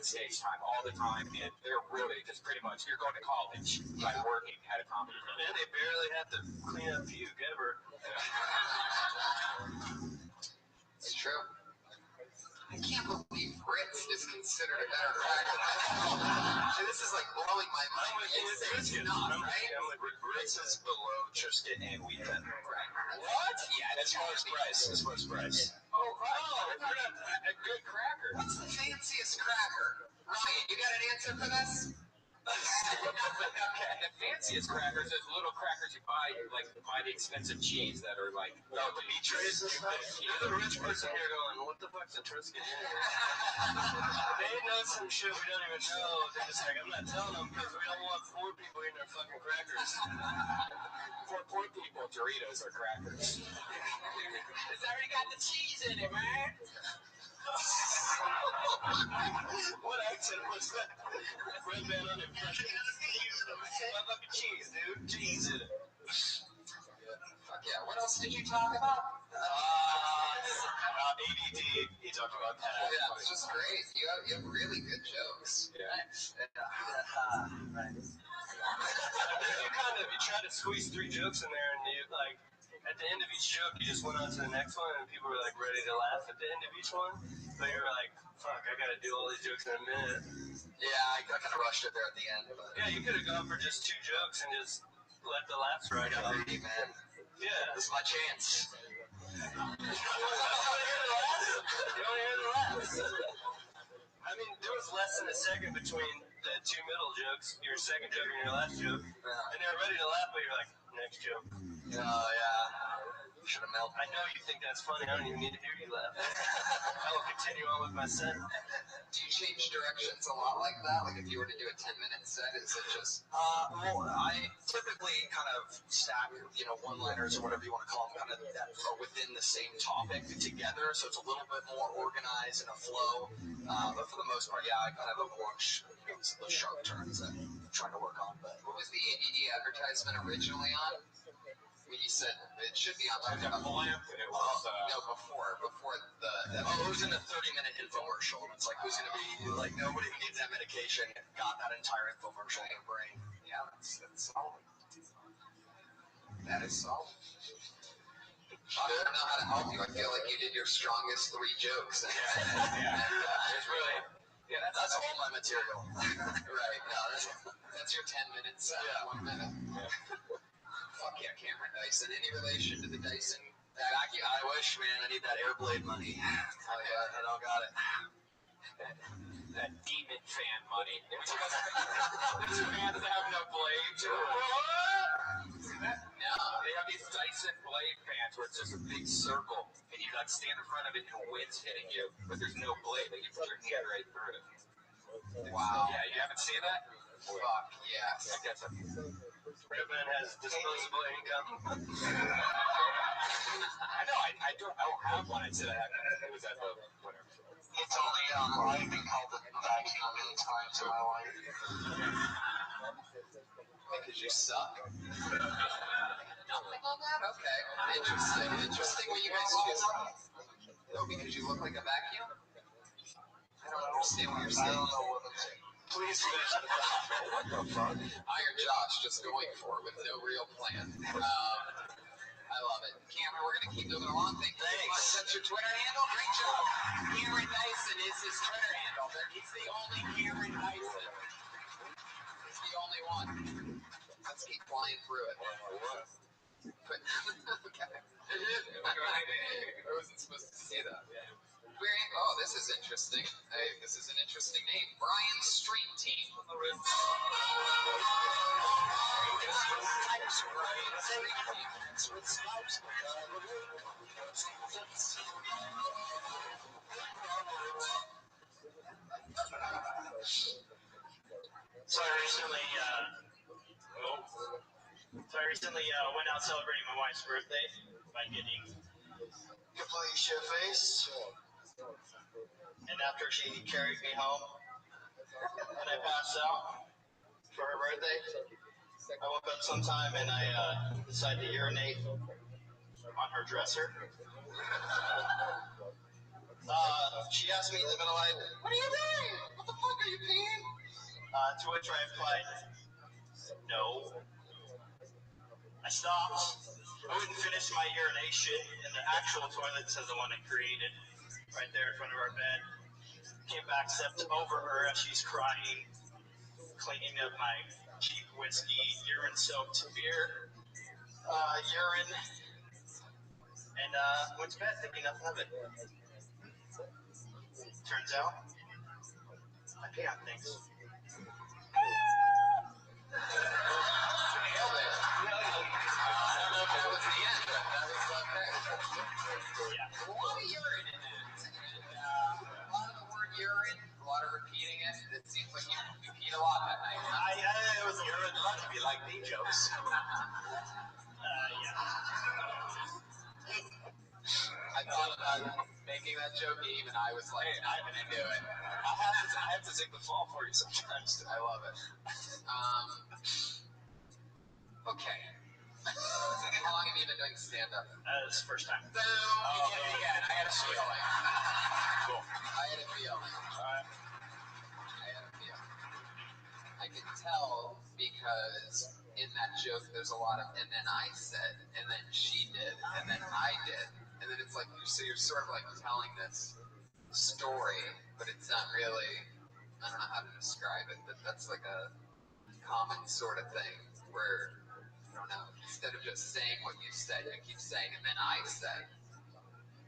the stage time all the time, and they're really just pretty much you're going to college by working at a comedy club. And they barely have to clean up puke ever. It's true. I can't believe Ritz is considered a better cracker. And this is like blowing my mind. It's not, right? Ritz is below Triscuit and Wheat Thin. What? Yeah, As far as price. Oh, a good cracker. What's the fanciest cracker? Ryan, you got an answer for this? Okay. The fanciest crackers is little crackers you buy the expensive cheese that are like the meat trays and stuff. You're the rich person here going, what the fuck's a Triscuit? They know some shit we don't even know. They're just like, I'm not telling them because we don't want poor people eating their fucking crackers. for poor people, Doritos are crackers. It's already got the cheese in it, man. What accent was that? Red band on impression. Motherfucking cheese, dude. Cheese in it. Fuck yeah. What else did you talk about? ADD. He talked about that. Yeah, it's just great. You have really good jokes. Yeah. Nice. Right. You try to squeeze 3 jokes in there, and you like at the end of each joke, you just went on to the next one, and people were like ready to laugh at the end of each one. But you were like, "Fuck, I gotta do all these jokes in a minute." Yeah, I kind of rushed it there at the end. But Yeah, you could have gone for just 2 jokes and just let the laughs I ride got out. greedy, man. Yeah. This is my chance. You want to hear the laughs? I mean, there was less than a second between the 2 middle jokes, your second joke and your last joke, and they were ready to laugh, but you're like, next joke. Oh, yeah. Should have melted. I know you think that's funny. I don't even need to hear you laugh. I will continue on with my set. Do you change directions a lot like that? Like if you were to do a 10-minute set, is it just... Well, I typically kind of stack, one-liners or whatever you want to call them, kind of that are within the same topic together, so it's a little bit more organized in a flow. But for the most part, yeah, I kind of avoid some of those sharp turns that I'm trying to work on. But What was the ADD advertisement originally on? When you said it should be on like It was no, before the it was in a 30-minute infomercial, and it's like, who's going to be, like, nobody who needs that medication got that entire infomercial in their brain. yeah, that's solid. That is solid. I don't know how to help you. I feel like you did your strongest 3 jokes. It's really, That's all my material. Right. No, that's your 10 minutes. Yeah. 1 minute. Fuck yeah, Cameron Dyson. Any relation to the Dyson? I wish, man. I need that Airblade money. I don't got it. that demon fan money. There's fans that have no blade. No, they have these Dyson blade fans where it's just a big circle, and you like stand in front of it and the wind's hitting you, but there's no blade. Like you put your hand right through it. Wow. Yeah, you haven't seen that? Fuck yes. I guess Redman has disposable income. I know. I don't have one. I said it was at the whatever. It's only, I've been called a vacuum many times in my life. Because you suck. Nothing on that? Okay. Interesting what you guys choose. No, because you look like a vacuum? I don't understand what you're saying. I don't know what I'm saying. Please finish the thought. What the fuck? Iron Josh just going for it with no real plan. I love it. Cameron, we're going to keep moving along. Thank you so much. That's your Twitter handle? Great job. Cameron Dyson is his Twitter handle. He's the only Cameron Dyson. He's the only one. Let's keep flying through it. Okay. I wasn't supposed to see that. Oh, this is interesting. Hey, this is an interesting name. Brian's Street Team. So I recently went out celebrating my wife's birthday by getting completely shit-faced. And after she carried me home and I passed out for her birthday, I woke up sometime and I decided to urinate on her dresser. She asked me in the middle of the night, "What are you doing? What the fuck To which I replied, no. I stopped. I wouldn't finish my urination in the actual toilet, says the one I created, right there in front of our bed. Came back, stepped over her as she's crying, cleaning up my cheap whiskey, urine-soaked beer, urine, and went to bed thinking nothing of it. Turns out, I pay on things. Nailed it. I don't know if that was the end, but that was okay. Yeah. A lot of urine in that. And a lot of the word urine, a lot of repeating it. It seems like you peed a lot that night. It was Urine must be like me jokes. yeah. I thought about making that joke, even I was like, I'm gonna do it. I have to take the fall for you sometimes. I love it. Okay. How long have you been doing stand-up? This is the first time. Boom! You did it again. I had a feeling. Cool. I had a feeling. I had a feeling. I can tell because in that joke there's a lot of, and then I said, and then she did, and then I did, and then it's like, so you're sort of like telling this story, but it's not really, I don't know how to describe it, but that's like a common sort of thing where, I don't know, instead of just saying what you said, you keep saying, and then I said.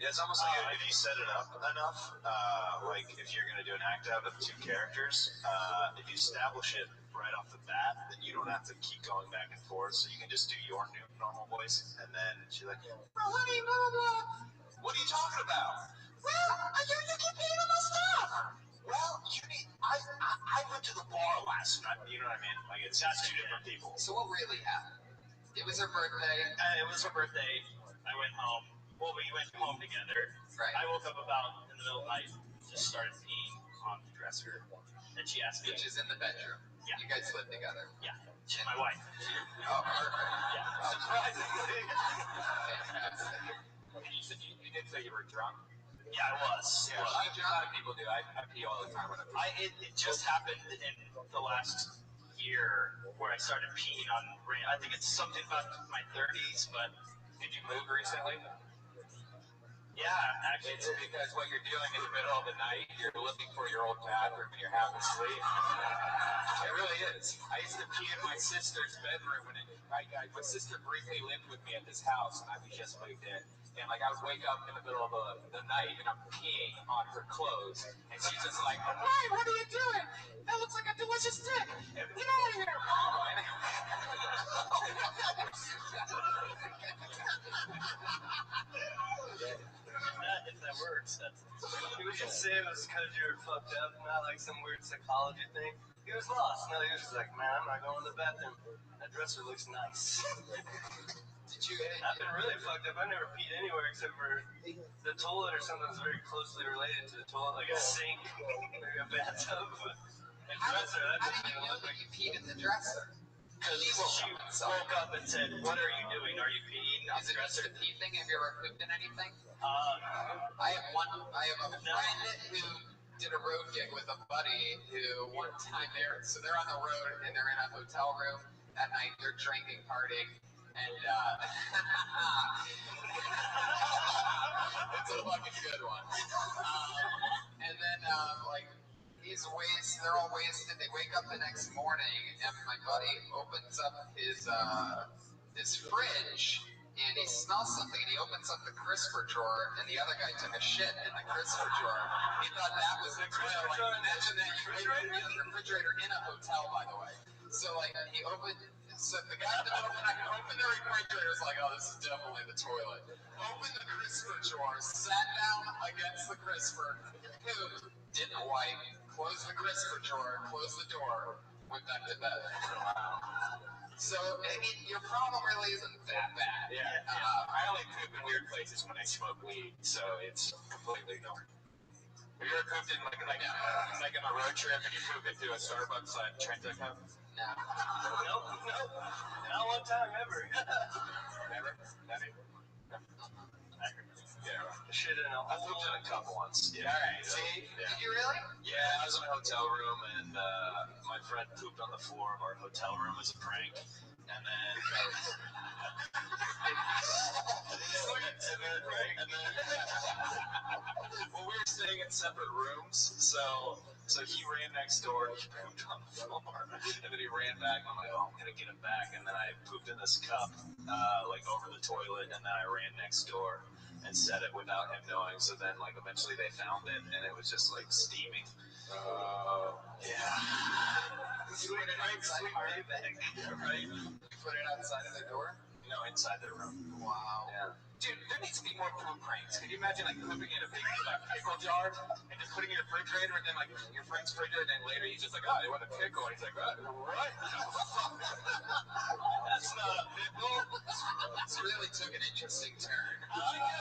Yeah, it's almost like if you set it up enough, like if you're going to do an act out of two characters, if you establish it right off the bat, then you don't have to keep going back and forth, so you can just do your new normal voice, and then she's like, oh, honey, blah, blah, blah. What are you talking about? Well, you keep peeing on my stuff. Well, I went to the bar last night. You know what I mean? Like, it's two different people. So what really happened? It was her birthday. It was her birthday. I went home. Well, we went home together. Right. I woke up about in the middle of the night, just started peeing on the dresser, and she asked me. Which is in the bedroom. Yeah. You guys live together. Yeah. She's my wife. Oh, perfect. Yeah. Surprisingly. Fantastic. You said you did say you were drunk? Yeah, I was. Yeah, a lot of people do. I pee all the time when I pee. It just happened in the last year where I started peeing on rain. I think it's something about my 30s, but Did you move recently? yeah, actually. It's because what you're doing in the middle of the night, you're looking for your old bathroom and you're half asleep. It really is. I used to pee in my sister's bedroom when my sister briefly lived with me at this house and I was just moved in. And like I would wake up in the middle of the night and I'm peeing on her clothes and she's just like, "Hey, what are you doing? That looks like a delicious dick. Get out of here." If that works, he was just saying it was because you were fucked up, not like some weird psychology thing. He was lost. No, he was just like, man, I'm not going to the bathroom. That dresser looks nice. I've been really fucked up. I never peed anywhere except for the toilet or something that's very closely related to the toilet, like a sink, maybe a bathtub. A dresser, How do you know that you peed in the dresser? Because she woke up and said, what are you doing? Are you peeing on Is the it just dresser? a pee thing? Have you ever pooped in anything? I I have a friend who did a road gig with a buddy who one time they're on the road and they're in a hotel room at night, they're drinking, partying, and it's a fucking good one. And then like they're all wasted. They wake up the next morning and my buddy opens up his fridge. And he smells something, and he opens up the crisper drawer, and the other guy took a shit in the crisper drawer. He thought that was the crisper drawer. Imagine that you wake up in the refrigerator in a hotel, by the way. So, like, so the guy that opened the refrigerator was like, oh, this is definitely the toilet. Opened the crisper drawer, sat down against the crisper, pooped, didn't wipe, closed the crisper drawer, closed the door, went back to bed. So, I mean, your problem really isn't that bad. Yeah. I only poop in weird places when I smoke weed, so it's completely normal. Have you ever pooped in like on a road trip and you poop into a Starbucks Trento cup? No. Nope. Not one time ever. Never? Never? Yeah. Shit in a I pooped in a cup once. All right. See? Yeah. Did you really? Yeah, I was in a hotel room and my friend pooped on the floor of our hotel room as a prank. And then well, we were staying in separate rooms, so he ran next door, he pooped on the floor, and then he ran back, and I'm like, oh, I'm gonna get him back, and then I pooped in this cup, like over the toilet, and then I ran next door and set it without him knowing, so then like eventually they found it, and it was just like steaming. Yeah. You put it outside Right? You put it outside of the door? No, inside the room. Wow. Yeah. Dude, there needs to be more poop pranks. Can you imagine like pooping in a big like pickle jar and just putting it in your refrigerator and then like your friend's refrigerator and then later he's just like, oh, you want a pickle? And he's like, what? That's not a pickle. This really took an interesting turn. I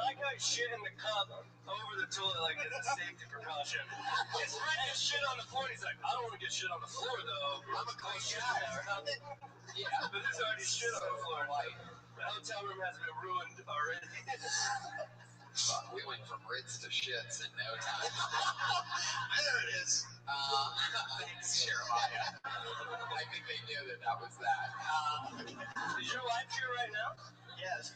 like how he shit in the cup over the toilet like it's a safety precaution. His friend just shit on the floor and he's like, I don't want to get shit on the floor though. I'm a clean guy. Yeah. But there's already shit on the floor. The hotel room has been ruined already. Fuck, we went from Ritz to shits in no time. There it is. Thanks, Jeremiah. I think they knew that was that. Is your wife here right now? Yes.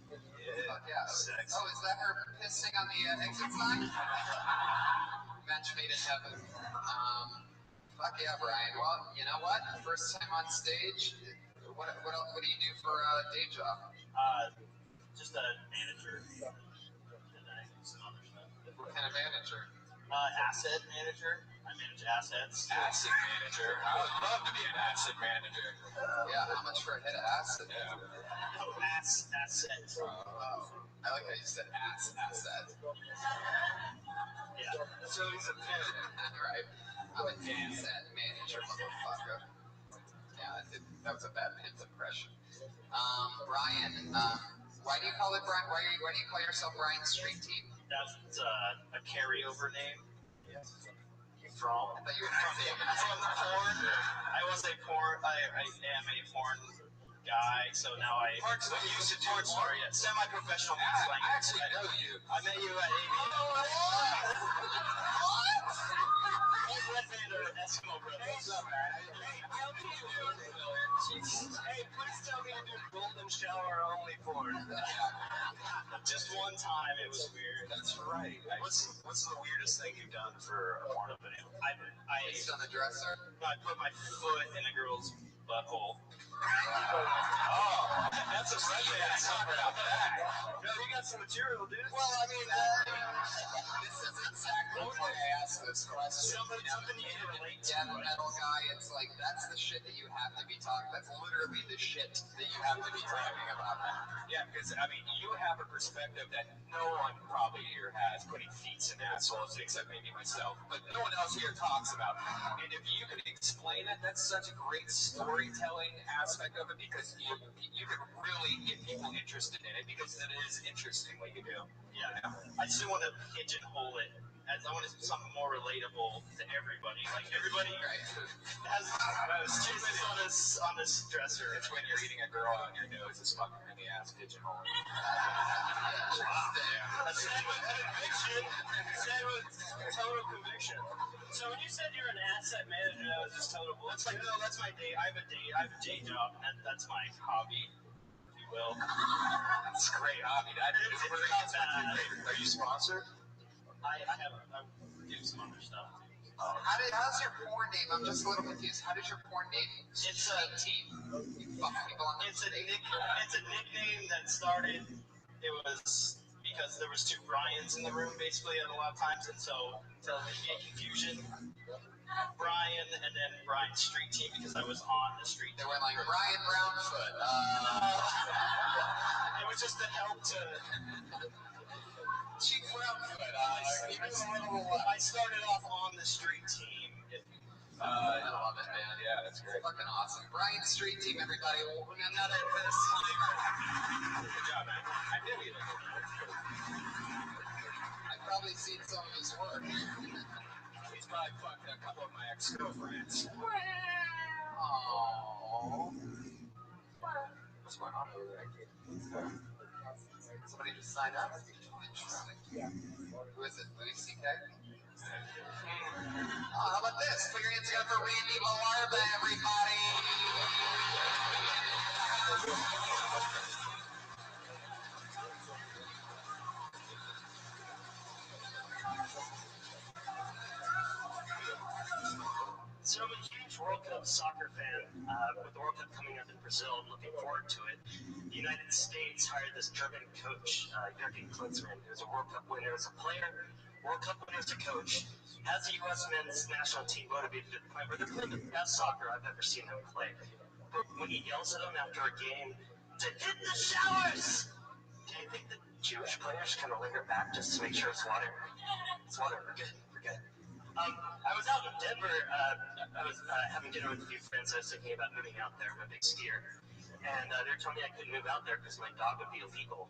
Fuck yeah. Sex. Oh, is that her pissing on the exit sign? Match made in heaven. Fuck yeah, Brian. Well, you know what? First time on stage. What do you do for a day job? Just a manager. And I do some other stuff. What kind of manager? Asset manager. I manage assets. Asset manager. I would love to be an asset manager. Yeah, how much for a hit of acid? Yeah. Oh, asset. Oh, I like how you said asset. Yeah. So he's a pimp. Right. I'm an asset manager, motherfucker. Yeah, that was a bad pimp impression. Brian, why do you call it Brian? Why do you call yourself Brian Street Team? That's a carryover name. Yes. From I thought you were going to say porn. I was a porn. I am a porn guy, so now I. Parts what you used to do. Porn star, yeah. Semi-professional. I actually know you. I met you at ABM. Red Band or Eskimo Brothers. Hey, please tell me to do golden shower only porn. Just one time, it was weird. That's right. What's the weirdest thing you've done for a porno video? I Based on the dresser? put my foot in a girl's butthole. Oh, that's a Red Band song about that. No, you got some material, dude. Well, I mean, this is exactly why I asked this question. Something you can relate to. Death metal guy, it's like, that's the shit that you have to be talking. That's literally the shit that you have to be talking about. Yeah, because, I mean, you have a perspective that no one probably here has, putting feet in assholes, except maybe myself, but no one else here talks about. And if you can explain it, that's such a great storytelling aspect of it, because you can really get people interested in it, because it is interesting what you do. Yeah. I just want to pigeonhole it. As I want to do something more relatable to everybody. Like everybody has Jesus on this dresser. It's when you're eating a girl out your nose, it's fucking in the ass pigeonhole. I said with conviction. Said with total conviction. So when you said you're an asset manager, that was just total bullshit. Like, no, that's my day. I have a day job, and that's my hobby, if you will. It's great hobby. It's not bad. Are you sponsored? I do some other stuff. How's your porn name? I'm just a little confused. How does your porn name? It's a team. You fuck people on the It's a nickname that started. It was because there was two Brians in the room basically at a lot of times, and so to alleviate confusion, Brian and then Brian Street Team because I was on the street. They went like Brian Brownfoot. It was just to help to. Chief Brownfoot. I started off on the street team. I love it, man. Yeah, that's great. Fucking awesome. Brian Street Team, everybody. Another Good job, man. I knew you. I've probably seen some of his work. He's probably fucked a couple of my ex-girlfriends. Aww. What's going on over there? Somebody just signed up? Interesting. Who is it? Louis C.K.? Oh, how about this? Put your hands together for Randy Malarba, everybody! So I'm a huge World Cup soccer fan. With the World Cup coming up in Brazil, I'm looking forward to it. The United States hired this German coach, Jurgen Klinsmann, who's a World Cup winner as a player, World Cup winner as a coach, has the U.S. men's national team motivated to the point where they're playing the best soccer I've ever seen them play. But when he yells at them after a game to hit the showers, do you think the Jewish players kind of linger back just to make sure it's water? It's water. We're good. We're good. I was out in Denver. I was having dinner with a few friends. I was thinking about moving out there. I'm a big skier. And they were telling me I couldn't move out there because my dog would be illegal.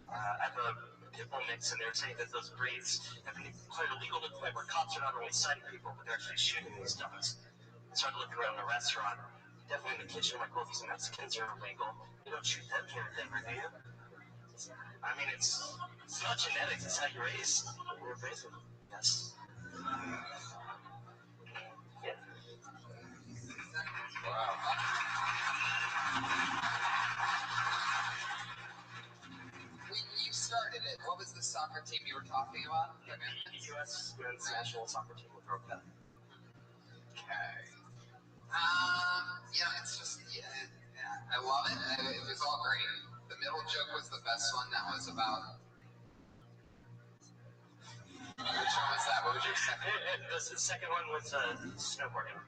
I have a pit bull mix, and they were saying that those breeds have been declared illegal to the point where cops are not only citing people, but they're actually shooting these dogs. I started looking around the restaurant. Definitely in the kitchen, like, well, these Mexicans are illegal. You don't shoot them here in Denver, do you? I mean, it's not genetics, it's how you raise. You're raising them. Yes. Yeah. Wow. When you started it, what was the soccer team you were talking about? The U.S. men's national soccer team with Rothschild. Okay. It's just, I love it. It was all great. The middle joke was the best one. That was about. Which one was that? What was your second one? The second one was snowboarding.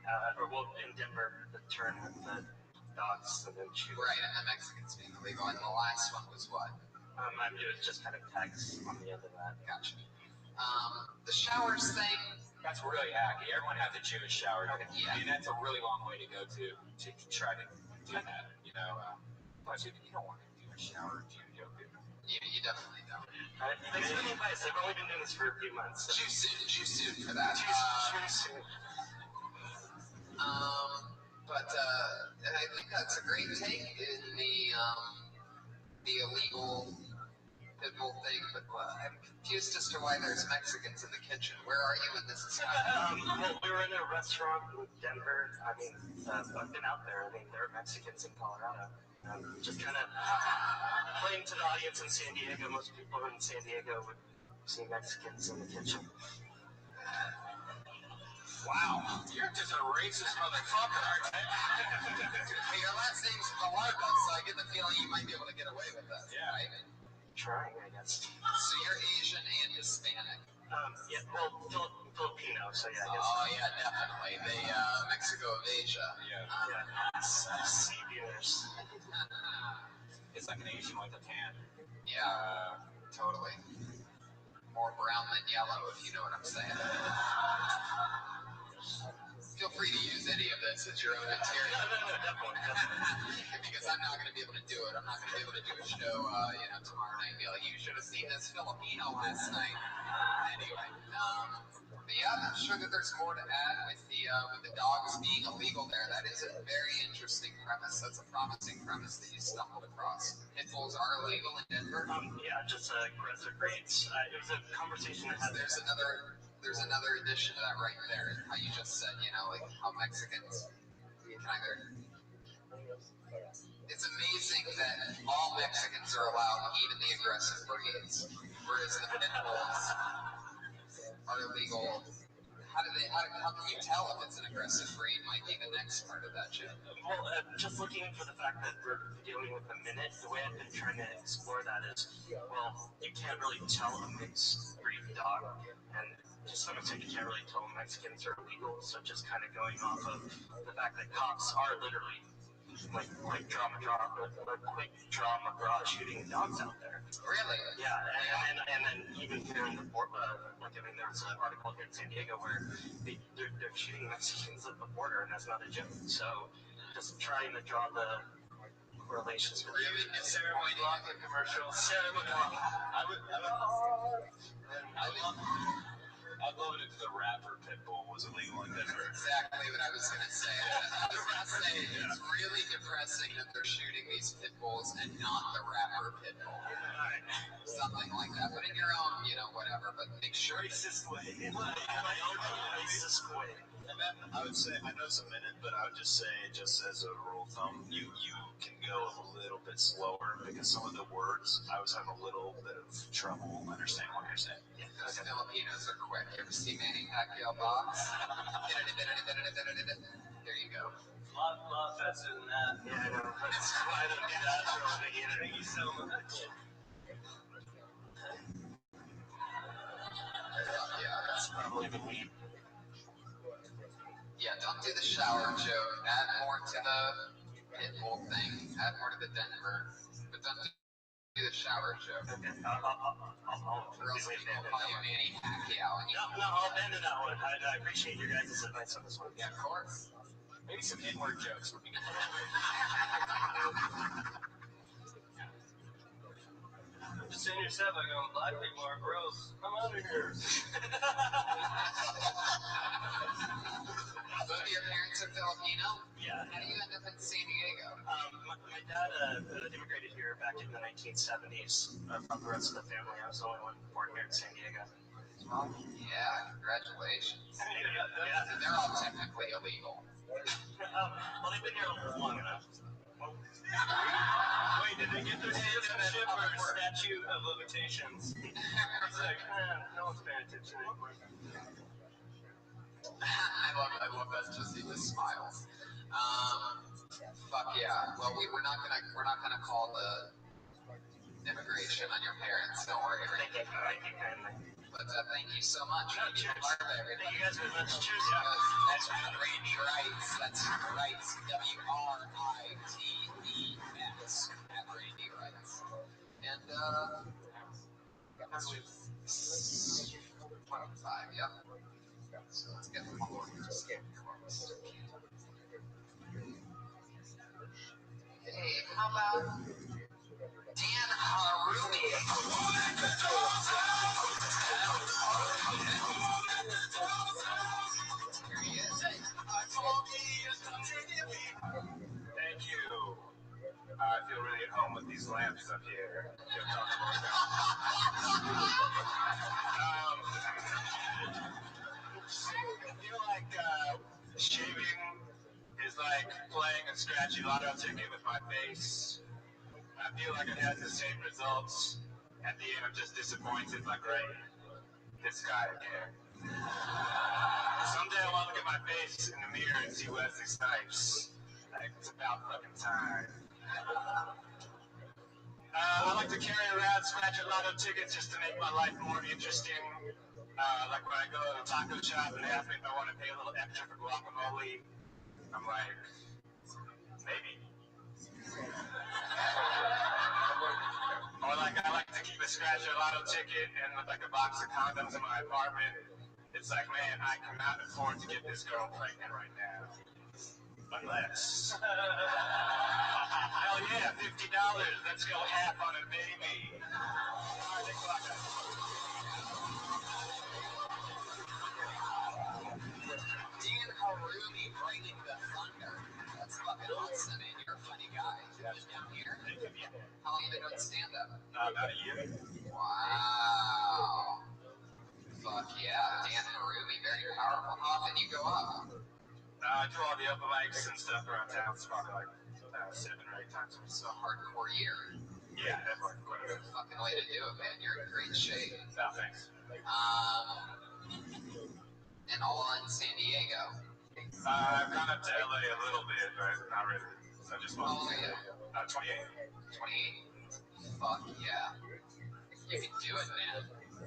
In Denver, the turn with the dogs and then shooting. Right, and the Mexicans being illegal. And the last one was what? It was just kind of tags on the end of that. Gotcha. The showers thing. That's really hacky. Everyone has a Jewish shower. Yeah. I mean, that's a really long way to go to try to do that. Plus, you don't want to do a shower if you don't do it. You definitely don't. Thanks for the advice. I've only been doing this for a few months. Too soon for that. Too soon. And I think that's a great take in the illegal pit bull thing, but I'm confused as to why there's Mexicans in the kitchen. Where are you when this is happening? Well, we were in a restaurant in Denver. I mean, I've been out there. I mean, there are Mexicans in Colorado. Just kind of playing to the audience in San Diego. Most people in San Diego would see Mexicans in the kitchen. Wow, you're just a racist motherfucker, aren't you? Hey, your last name's Malarba, so I get the feeling you might be able to get away with that. Yeah. Right? Trying, I guess. So you're Asian and Hispanic. Filipino, so yeah, I guess. Oh, yeah, definitely. Mexico of Asia. Yeah. Sea beers. It's like an Asian with a tan. Yeah, totally. More brown than yellow, if you know what I'm saying. Feel free to use any of this as your own material. No, definitely. Because I'm not going to be able to do it. I'm not going to be able to do a show, tomorrow night and be like, you should have seen this Filipino last night. Anyway, but yeah, I'm sure that there's more to add with the dogs being illegal there. That is a very interesting premise. That's a promising premise that you stumbled across. Pit bulls are illegal in Denver. Just aggressive breeds. It was a conversation I had. There's another addition to that right there. How you just said, like how Mexicans It's amazing that all Mexicans are allowed, even the aggressive breeds, whereas the pit bulls are illegal. How can you tell if it's an aggressive breed? Might be the next part of that shit. Well, just looking for the fact that we're dealing with a minute, the way I've been trying to explore that is, well, you can't really tell a mixed breed dog, and to some extent you can't really tell Mexicans are illegal, so just kind of going off of the fact that cops are literally like quick draw McGraw shooting dogs out there. Really? Yeah, and then even here in the there was an article here in San Diego where they're shooting Mexicans at the border, and that's not a joke. So just trying to draw the correlations. Really Sarah McLachlan commercial. Sarah McLachlan. I'd love it if the rapper pit bull was illegal in Denver. Exactly what I was going to say. It's really depressing that they're shooting these pit bulls and not the rapper pit bull. something like that. But in your own, whatever. But make sure. Racist way. In my own racist way. And then I would say, I know it's a minute, but I would just say, just as a rule of thumb, you can go a little bit slower because some of the words, I was having a little bit of trouble understanding what you're saying. Yeah, those Filipinos are quick. You ever see Manny Pacquiao box? There you go. A lot faster than that. Yeah, I know. That's why I don't get that from the beginning. Thank you so much. Yeah, That's probably the lead. yeah, don't do the shower joke. Add more to the Pitbull thing. Add more to the Denver. But don't do the shower joke. Okay, I'll Or else people will call you Manny Pacquiao. No, I'll abandon that one. I appreciate your guys' advice on this one. Yeah, of course. Maybe some N-word jokes would be good. Just saying yourself, like, black people are gross. Come out of here. Both of your parents are Filipino? Yeah. How do you end up in San Diego? My dad immigrated here back in the 1970s. From the rest of the family, I was the only one born here in San Diego. Oh, yeah, congratulations. Yeah. They're all technically illegal. Well, they've been here long enough. Wait, did they get their citizenship or statute of limitations? It's like, no one's paying attention anymore. I love that. Just he just smiles. Fuck yeah. Well, we're not gonna call the immigration on your parents. Don't worry. Thank you kindly. But thank you so much for being a part of everything. Thank you guys very much. Cheers. That's Randy Wrights. That's Wrights. WRITES. At Randy Wrights. And that's 105. Yep. So let's get the floor. Hey, how about Dan Harumi? Here he is. Thank you. I feel really at home with these lamps up here. I feel like shaving is like playing a scratchy lotto ticket with my face. I feel like it has the same results. At the end, I'm just disappointed, like, right, this guy again. Someday I want to look at my face in the mirror and see Wesley Snipes. Like, it's about fucking time. I like to carry around scratch a lotto tickets just to make my life more interesting. Like when I go to a taco shop and they ask me if I want to pay a little extra for guacamole, I'm like, maybe. Or like I like to keep a scratch a lotto ticket and with like a box of condoms in my apartment. It's like, man, I cannot afford to get this girl pregnant right now. Unless. Hell yeah, $50. Let's go half on a baby. All right, thanks a lot, guys. Dan Harumi bringing the thunder. That's fucking awesome, man. You're a funny guy. You live down here? How long have you been doing stand-up? About a year. Wow. Fuck yeah. Dan Harumi, very powerful. How often you go up? I do all the open mics and stuff around town. It's probably like 7 or 8 times a week. It's a hardcore year. Yeah, definitely. Quite a bit. Fucking way to do it, man. You're in great shape. No, thanks. And all in San Diego. I've gone up to LA a little bit, but not really. So just How old are you? 28. 28? Fuck yeah. You can do it, man.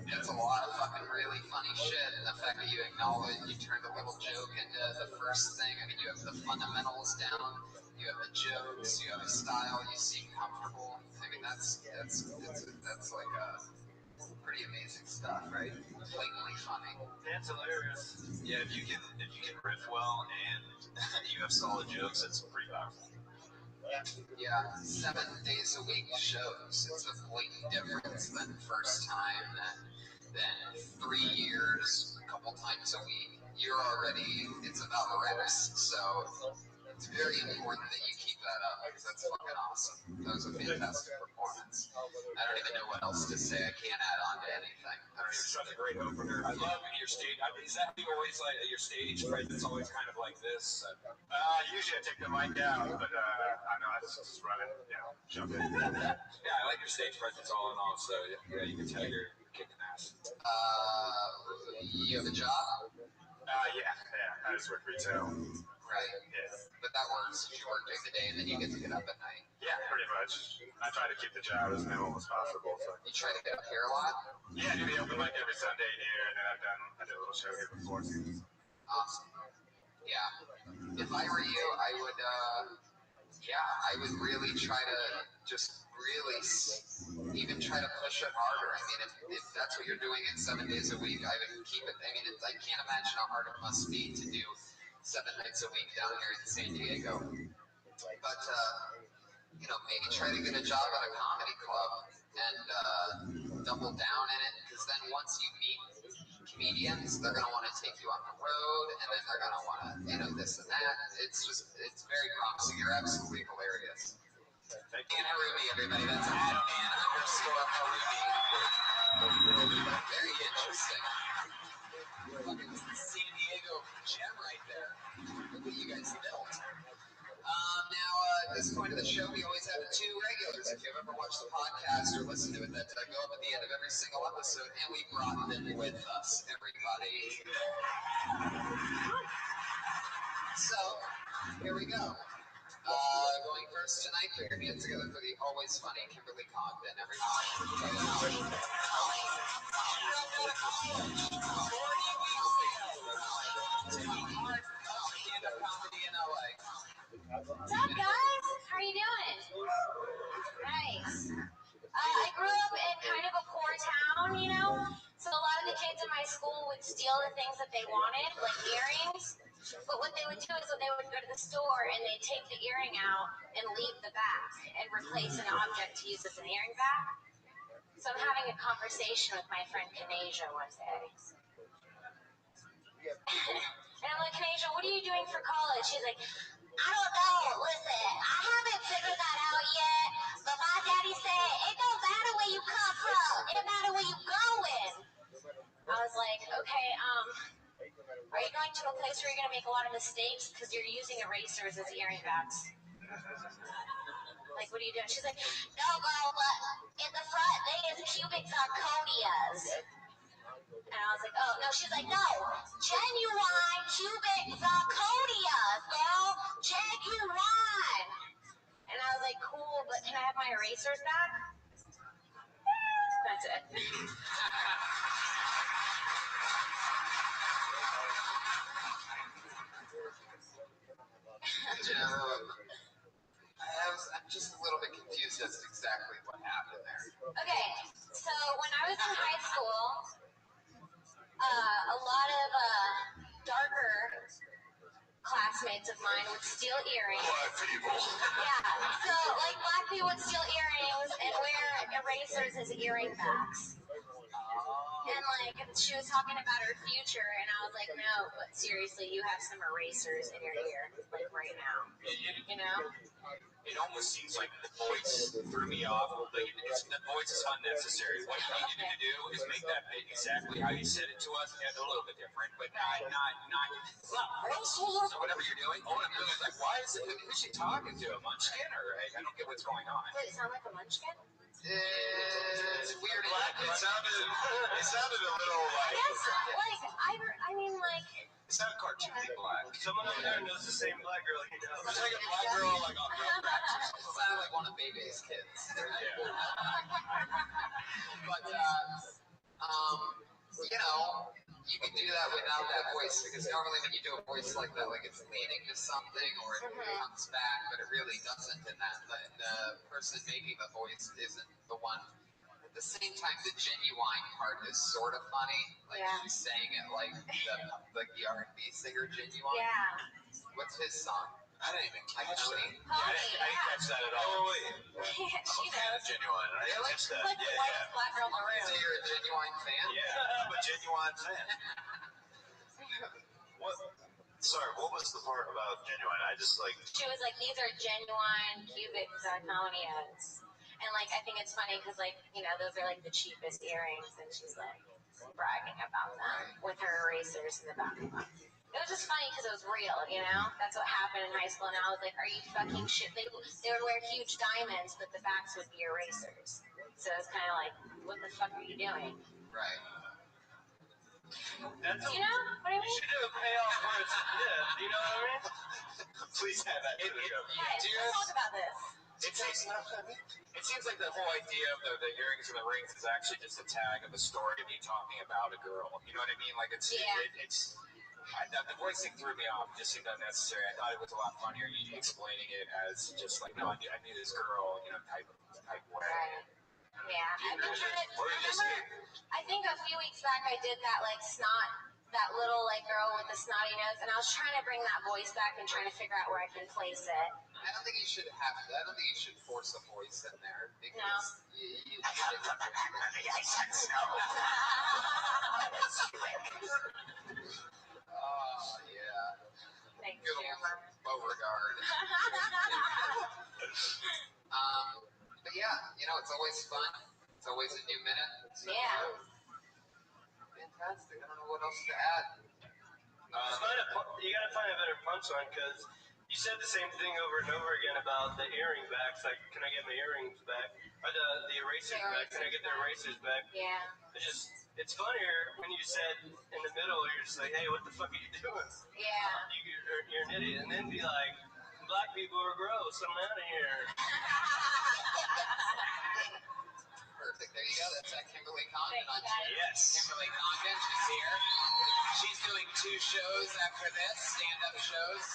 It's a lot of fucking really funny shit, and the fact that you acknowledge, you turned a little joke into the first thing. I mean, you have the fundamentals down, you have the jokes, you have a style, you seem comfortable. I mean, that's like pretty amazing stuff, right? Blatantly funny. That's hilarious. Yeah, if you can riff well and you have solid jokes, it's pretty powerful. Yeah, 7 days a week shows. It's a blatant difference than first time, then 3 years, a couple times a week. You're already, it's about reps. So It's very important that you keep that up because that's fucking awesome. That was a fantastic performance. I don't even know what else to say. I can't add on to anything. It's such a great opener. I love your stage. Is that always like your stage presence? Always kind of like this? Usually I take the mic out, but I know I just run it, jump in. Yeah, I like your stage presence all in all. So yeah, you can tell you're kicking ass. You have a job? Yeah. I just work retail. Right. Yeah. But that works. You work during the day and then you get to get up at night. Yeah, pretty much. I try to keep the job as minimal as possible. So. You try to get up here a lot? Yeah, I do the open mic every Sunday here, and then I did a little show here before. Awesome. Yeah. If I were you, I would really try to just really even try to push it harder. I mean, if that's what you're doing in 7 days a week, I would keep it. I mean, I can't imagine how hard it must be to do 7 nights a week down here in San Diego. But, maybe try to get a job at a comedy club and double down in it. Because then once you meet comedians, they're going to want to take you on the road, and then they're going to want to, this and that. It's very promising. You're absolutely hilarious. Anna Ruby, everybody. That's @Anna_Harubi. Very interesting. Fucking San Diego gem right there. Look what you guys built. Now, at this point of the show, we always have 2 regulars. If you've ever watched the podcast or listened to it, that go up at the end of every single episode, and we brought them with us, everybody. So, here we go. Going first tonight, put your hands together for the always funny Kimberly Cogden, everybody. 40 weeks ago, taking part of stand-up comedy in LA. What's up, guys? How are you doing? Nice. I grew up in kind of a poor town, so a lot of the kids in my school would steal the things that they wanted, like earrings. But what they would do is when they would go to the store and they'd take the earring out and leave the back and replace an object to use as an earring back. So I'm having a conversation with my friend Kanasia one day. And I'm like, Kanasia, what are you doing for college? She's like, I don't know. Listen, I haven't figured that out yet. But my daddy said, it don't matter where you come from. It matter where you going. I was like, okay, are you going to a place where you're going to make a lot of mistakes because you're using erasers as earring backs? Like, what are you doing? She's like, no, girl, but in the front, they is cubic zirconias. And I was like, oh, no. She's like, no, genuine cubic zirconias, girl. Genuine. And I was like, cool, but can I have my erasers back? That's it. I'm just a little bit confused as to exactly what happened there. Okay, so when I was in high school, a lot of darker classmates of mine would steal earrings. Black people. Yeah, so like black people would steal earrings and wear erasers as earring backs. And like she was talking about her future, and I was like, no, but seriously, you have some erasers in your ear, like right now. It almost seems like the voice threw me off. Like the voice is unnecessary. What you needed to do is make that bit exactly how you said it to us. Yeah, a little bit different, but not whatever you're doing. All I'm doing is like, why is it? Who's she talking to? A munchkin, or I don't get what's going on. Does it sound like a munchkin? It's weird. It sounded a little like. Yes, like I mean, like. It sounded cartoony black. Someone over there knows the same black girl he does. It's like a black girl like on Rugrats or something. It sounded like one of Bebe's kids. But, you can do that without that voice, because normally when you do a voice like that, like it's leading to something or it comes back, but it really doesn't in that. The person making the voice isn't the one. At the same time, the genuine part is sort of funny. Like she's saying it like the R&B singer Genuine. Yeah. What's his song? I didn't even catch that. Holy, I didn't catch that at all. Oh, wait. She knows. Genuine. I didn't catch that. Like the whitest black girl in the room. So you're a Genuine fan? Yeah, I'm a Genuine fan. What? Sorry, what was the part about genuine? I just like. She was like, these are genuine cubic zirconias. And like, I think it's funny because like, you know, those are like the cheapest earrings, and she's like bragging about them with her erasers in the back of them. It was just funny because it was real, you know? That's what happened in high school, and I was like, are you fucking shit? They would wear huge diamonds, but the backs would be erasers. So it's kind of like, what the fuck are you doing? Right. You know what I mean? You should do a payoff for its gift. You know what I mean? Please have that to the show. Guys, let's talk about this. It seems like the whole idea of the earrings and the rings is actually just a tag of a story of you talking about a girl. You know what I mean? Like the voice thing threw me off. It just seemed unnecessary. I thought it was a lot funnier you explaining it as just like, no, I knew this girl, you know, type way. Right. Yeah. I think a few weeks back I did that like that little like girl with the snotty nose, and I was trying to bring that voice back and trying to figure out where I can place it. I don't think you should force a voice in there because you oh yeah. Thanks, Good Jeremy. old Beauregard. But yeah, you know, it's always fun. It's always a new minute. So, Yeah. Fantastic. I don't know what else to add. You gotta find a better punchline because you said the same thing over and over again about the earring backs. Like, can I get my earrings back? Or the erasers back? Can I get the erasers back? Yeah. It's funnier when you said in the middle, you're just like, hey, what the fuck are you doing? Yeah. You're an idiot. And then be like, black people are gross. I'm out of here. Perfect. There you go. That's Kimberly Condon on Twitter. Yes. Kimberly Condon, she's here. She's doing 2 shows after this, stand-up shows.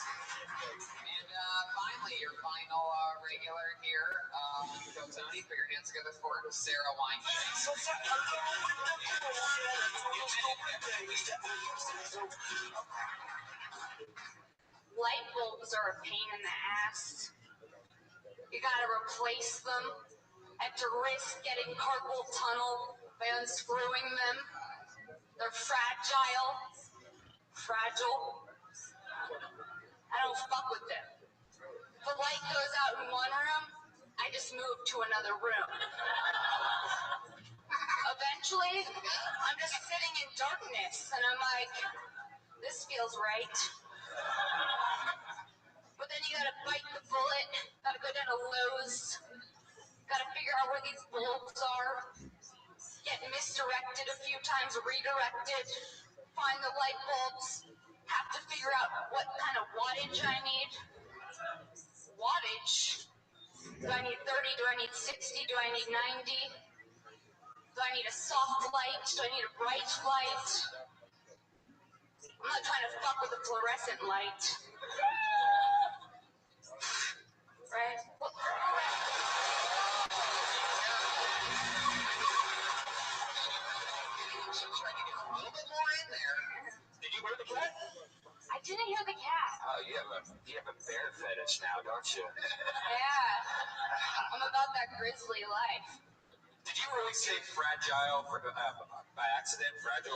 And finally, your final regular here. Go Tony, put your hands together for Sarah Weinstein. Light bulbs are a pain in the ass. You gotta replace them at the risk getting carpal tunnel by unscrewing them. They're fragile. I don't fuck with them. If the light goes out in one room, I just move to another room. Eventually, I'm just sitting in darkness, and I'm like, this feels right. But then you gotta bite the bullet, gotta go down to Lowe's, gotta figure out where these bulbs are, get misdirected a few times, redirected, find the light bulbs, have to figure out what kind of wattage I need. Wattage? Do I need 30? Do I need 60? Do I need 90? Do I need a soft light? Do I need a bright light? I'm not trying to fuck with a fluorescent light. Right? Trying to get a little bit more in there. Did you hear the cat? I didn't hear the cat. Oh, you have a bear fetish now, don't you? Yeah. I'm about that grizzly life. Did you really say fragile by accident? Fragile?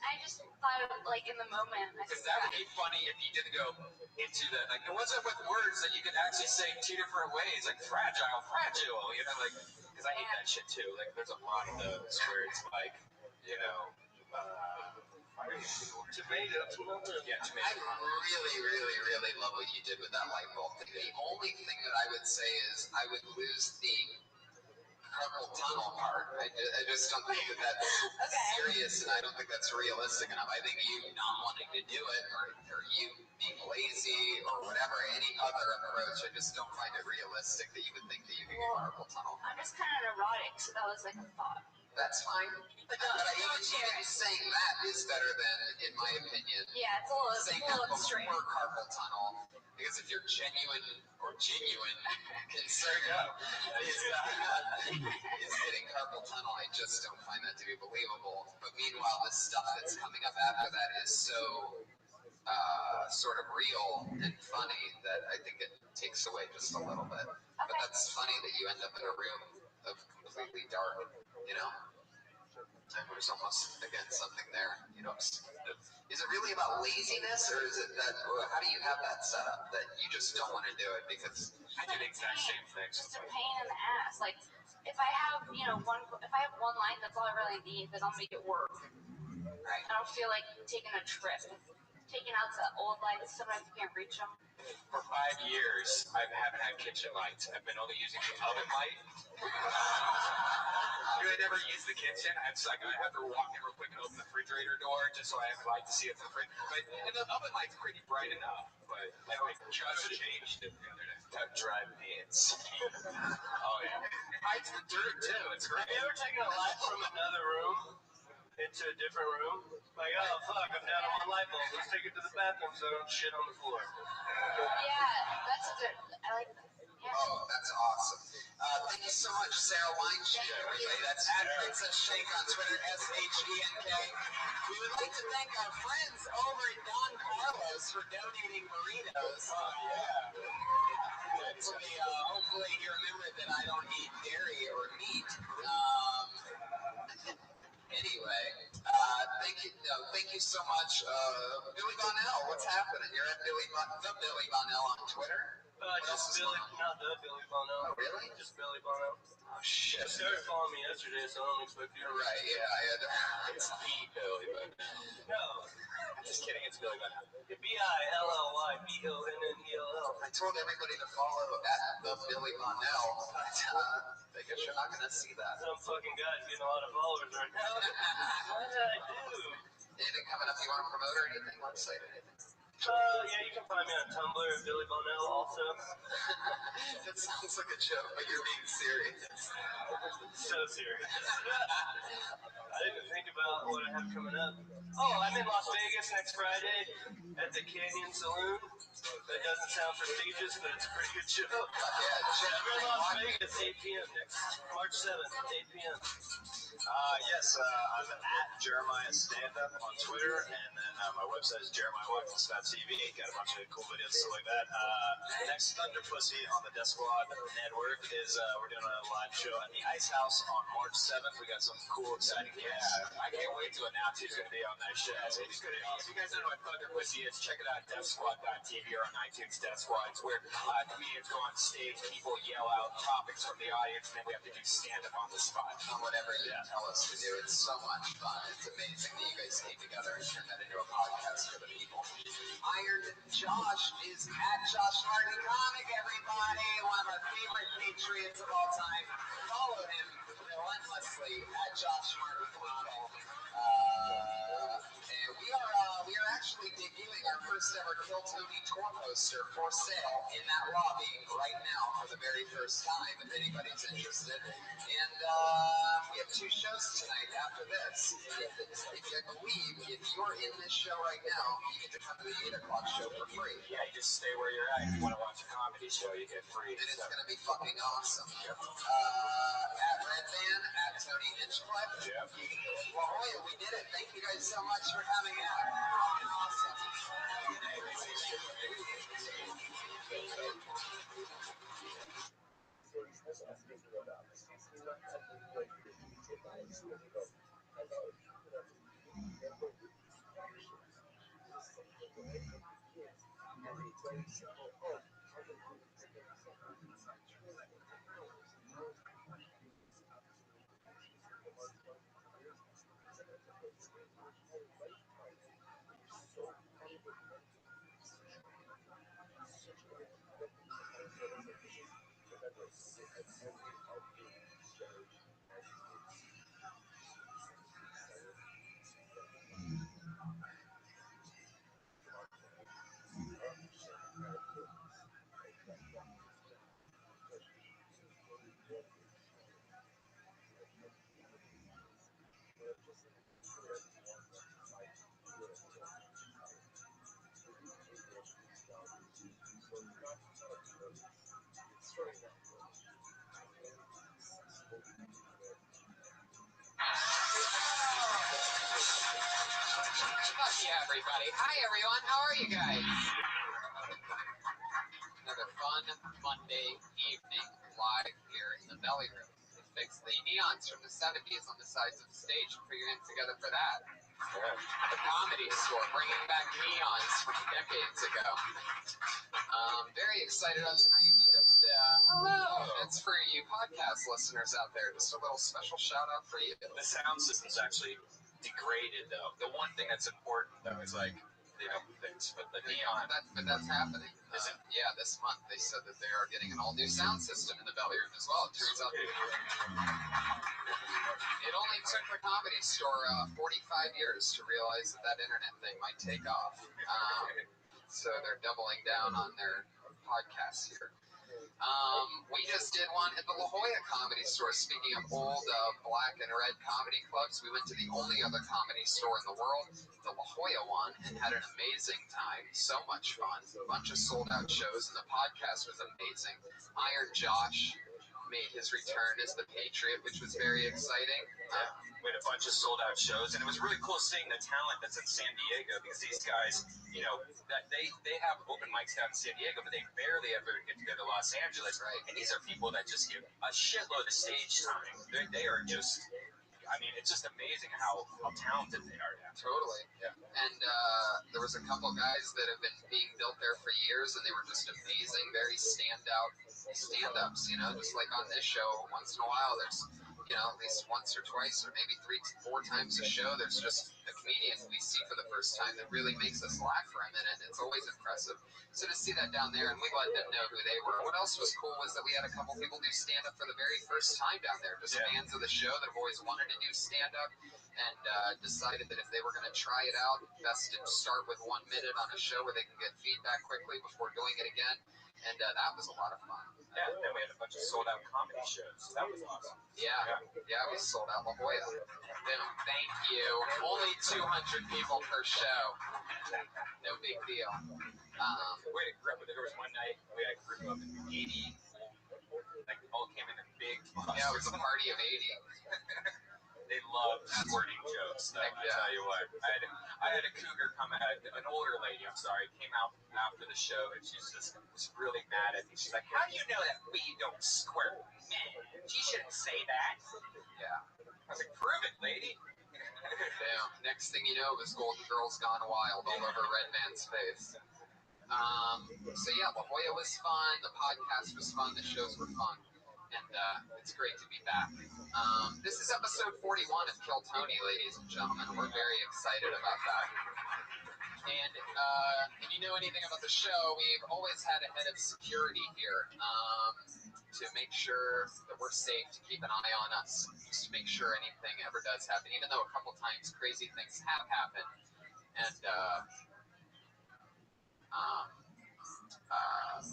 I just thought of like in the moment. Because that would be funny if you didn't go into that. Like, it wasn't with words that you could actually say 2 different ways. Like fragile, you know, like, because I hate that shit too. Like, there's a lot of those where it's like, you know, Tomato. yeah, tomato. I really love what you did with that light bulb thing. The only thing that I would say is I would lose the carpal tunnel part. I just don't think that's serious, and I don't think that's realistic enough. I think you not wanting to do it, or you being lazy, or whatever, any other approach, I just don't find it realistic that you would think that you could get carpal tunnel. I'm just kind of neurotic, so that was like a thought. That's fine. But even saying that is better than, in my opinion, yeah, it's a little extreme. Before carpal tunnel, because if you're genuine concern is getting carpal tunnel, I just don't find that to be believable. But meanwhile, the stuff that's coming up after that is so sort of real and funny that I think it takes away just a little bit. Okay. But that's funny that you end up in a room of completely dark, you know? There's almost, again, something there. You know, is it really about laziness, or is it that, or how do you have that set up that you just don't want to do it because I do the exact same thing. It's just a pain in the ass. Like, if I have, if I have one line, that's all I really need, then I'll make it work. Right. I don't feel like taking a trip. Taking out the old lights, sometimes you can't reach them. For 5 years, I haven't had kitchen lights. I've been only using the oven light. I never use the kitchen. It's like I have to walk in real quick and open the refrigerator door just so I have light to see it from the fridge. But and the oven light's pretty bright enough. But I just changed it the other day. That drive me insane. Oh yeah, hides the dirt too. It's great. Have you ever taken a light from another room into a different room? Like, oh fuck, I'm down on one light bulb. Let's take it to the bathroom so I don't shit on the floor. Yeah, that's a good. I like that. Yeah. Oh, that's awesome. Thank you so much, Sarah Weinstein. Everybody, that's at Princess Shake on Twitter, SHENK. We would like to thank our friends over at Don Carlos for donating burritos. Oh yeah. Hopefully you remember that I don't eat dairy or meat. Anyway, thank you so much. Billy Bonnell, what's happening? You're at the Billy Bonnell on Twitter? Just Billy, not the Billy Bonnell. Oh, really? Just Billy Bonnell. Oh, shit. You started following me yesterday, so I don't expect you to. Right, yeah, I had It's the Billy Bonnell. No. Just kidding. It's Billy Bonnell. BILLYBONNELL. I told everybody to follow at the Billy Bonnell, but I guess you're not going to see that. Some fucking guy's getting a lot of followers right now. What did I do? Anything coming up you want to promote or anything? Website or anything? Yeah, you can find me on Tumblr at Billy Bonnell also. That sounds like a joke, but you're being serious. So serious. I didn't think about what I have coming up. Oh, I'm in Las Vegas next Friday at the Canyon Saloon. That doesn't sound prestigious, but it's a pretty good show. Yeah, I'm in Las Vegas, 8 p.m. next March 7th, 8 p.m. Yes, I'm at Jeremiah Standup on Twitter, and then my website is jeremiahwatkins.tv. Got a bunch of cool videos, stuff like that. Next Thunder Pussy on the Death Squad Network is we're doing a live show at the Ice House on March 7th. We got some cool, exciting guests. I can't wait to announce who's going to be on that show. So if you guys don't know what Thunder Pussy is, check it out at deathsquad.tv or on iTunes Death Squad. It's where comedians go on stage, people yell out topics from the audience, and then we have to do stand-up on the spot. on whatever you tell us to do. It's so much fun. It's amazing that you guys came together and turned that into a podcast for the people. Iron Josh is at Josh Hardy Comic, everybody. One of our favorite Patriots of all time. Follow him relentlessly at Josh Martin Model. And we are actually debuting our first ever Kill Tony tour poster for sale in that lobby right now for the very first time, if anybody's interested. And we have 2 shows tonight after this. If you believe, if you're in this show right now, you get to come to the 8 o'clock show for free. Yeah, you just stay where you're at. If you want to watch a comedy show, you get free. And it's going to be fucking awesome. At Red Van, at Tony Hinchcliffe. Yep. Well, we did it. Thank you guys so much for coming out. Fucking awesome. Yeah, everybody. Hi, everyone. How are you guys? Another fun Monday evening live here in the Belly Room. fix the neons from the 70s on the sides of the stage and put your hands together for that. The Comedy Store, bringing back neons from decades ago. Very excited on tonight because, hello, it's for you podcast listeners out there. Just a little special shout out for you. The sound system's actually degraded, though. The one thing that's important, though, is like they don't fix, but the neon. But that's happening. Is it? Yeah, this month they said that they are getting an all-new sound system in the belly room as well. It turns out it only took the Comedy Store 45 years to realize that internet thing might take off. So they're doubling down on their podcasts here. We just did one at the La Jolla Comedy Store. Speaking of old black and red comedy clubs, we went to the only other comedy store in the world, the La Jolla one, and had an amazing time. So much fun. A bunch of sold-out shows, and the podcast was amazing. Iron Josh made his return as the Patriot, which was very exciting. We had a bunch of sold-out shows, and it was really cool seeing the talent that's in San Diego, because these guys, you know, that they have open mics down in San Diego, but they barely ever get to go to Los Angeles. Right. And these are people that just give a shitload of stage time. They are just, I mean, it's just amazing how talented they are now. Totally. Yeah. And there was a couple guys that have been being built there for years, and they were just amazing, very stand-out stand-ups, you know, just like on this show. Once in a while, there's, you know, at least once or twice, or maybe 3 to 4 times a show, there's just a comedian we see for the first time that really makes us laugh for a minute. It's always impressive. So to see that down there, and we let them know who they were. What else was cool was that we had a couple people do stand-up for the very first time down there, just fans of the show that have always wanted to do stand-up, and decided that if they were going to try it out, best to start with 1 minute on a show where they can get feedback quickly before doing it again. And that was a lot of fun. Yeah, and then we had a bunch of sold-out comedy shows. That was awesome. Yeah, we sold out La Jolla. Boom, thank you. Only 200 people per show. No big deal. There was one night we had a group of 80, like all came in big buses. Yeah, it was a party of 80. They loved squirting jokes, though, I tell you what. I had a cougar come out, an older lady, came out after the show, and she just was really mad at me. She's like, how do you know that we don't squirt? She shouldn't say that. Yeah. I was like, prove it, lady. Damn. Next thing you know, it was Golden Girls Gone Wild all over Red Man's face. So yeah, La Jolla was fun, the podcast was fun, the shows were fun, and it's great to be back. This is episode 41 of Kill Tony, ladies and gentlemen. We're very excited about that. And if you know anything about the show, we've always had a head of security here to make sure that we're safe, to keep an eye on us, just to make sure anything ever does happen, even though a couple times crazy things have happened. And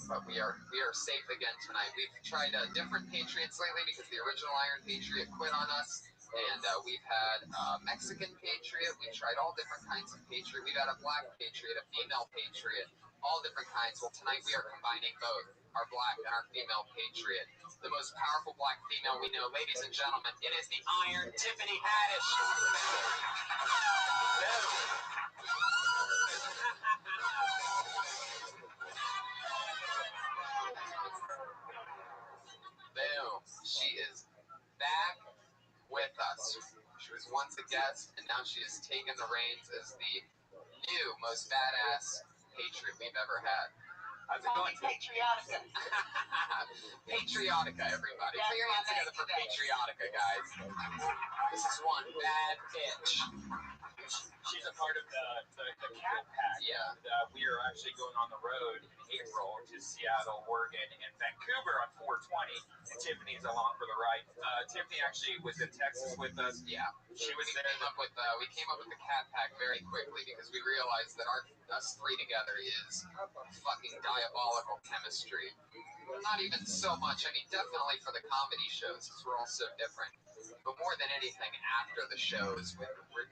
but we are safe again tonight. We've tried different Patriots lately because the original Iron Patriot quit on us, and we've had Mexican Patriot. We've tried all different kinds of Patriot. We've had a black Patriot, a female Patriot, all different kinds. Well, tonight we are combining both, our black and our female Patriot. The most powerful black female we know, ladies and gentlemen, it is the Iron Tiffany Haddish. Boom. She is back with us. She was once a guest, and now she has taken the reins as the new, most badass Patriot we've ever had. How's it going? Patriotica. Patriotica, everybody. Put your hands together for Patriotica, guys. This is one bad bitch. She's a part of the Cat Pack. Yeah. And, we are actually going on the road in April to Seattle, Oregon, and Vancouver on 420. And Tiffany's along for the ride. Tiffany actually was in Texas with us. Yeah. She was there. We came up with the Cat Pack very quickly because we realized that us three together is fucking diabolical chemistry. Not even so much. I mean, definitely for the comedy shows because we're all so different. But more than anything, after the shows, we're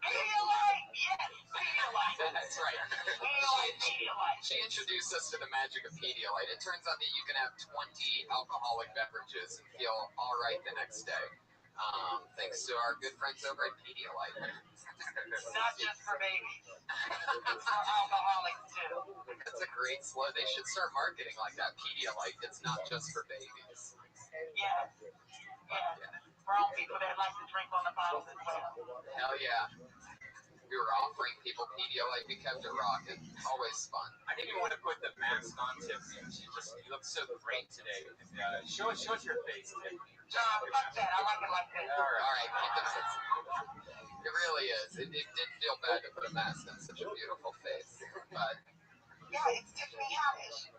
Pedialyte! Yes, Pedialyte! That's right. Pedialyte! She introduced us to the magic of Pedialyte. It turns out that you can have 20 alcoholic beverages and feel all right the next day. Thanks to our good friends over at Pedialyte. Not just for babies. It's for alcoholics too. That's a great slogan. They should start marketing like that. Pedialyte. It's not just for babies. Yes. Yeah. Grown people that like to drink on the bottles as well. Hell yeah. We were offering people Pedialyte. We kept it rocking. Always fun. I didn't even want to put the mask on Tiffany. You look so great today. Show us your face, Tiffany. Fuck that. I like it like that. All right. Keep the mask. It really is. It did feel bad to put a mask on such a beautiful face. But Yeah, it's Tiffany Haddish.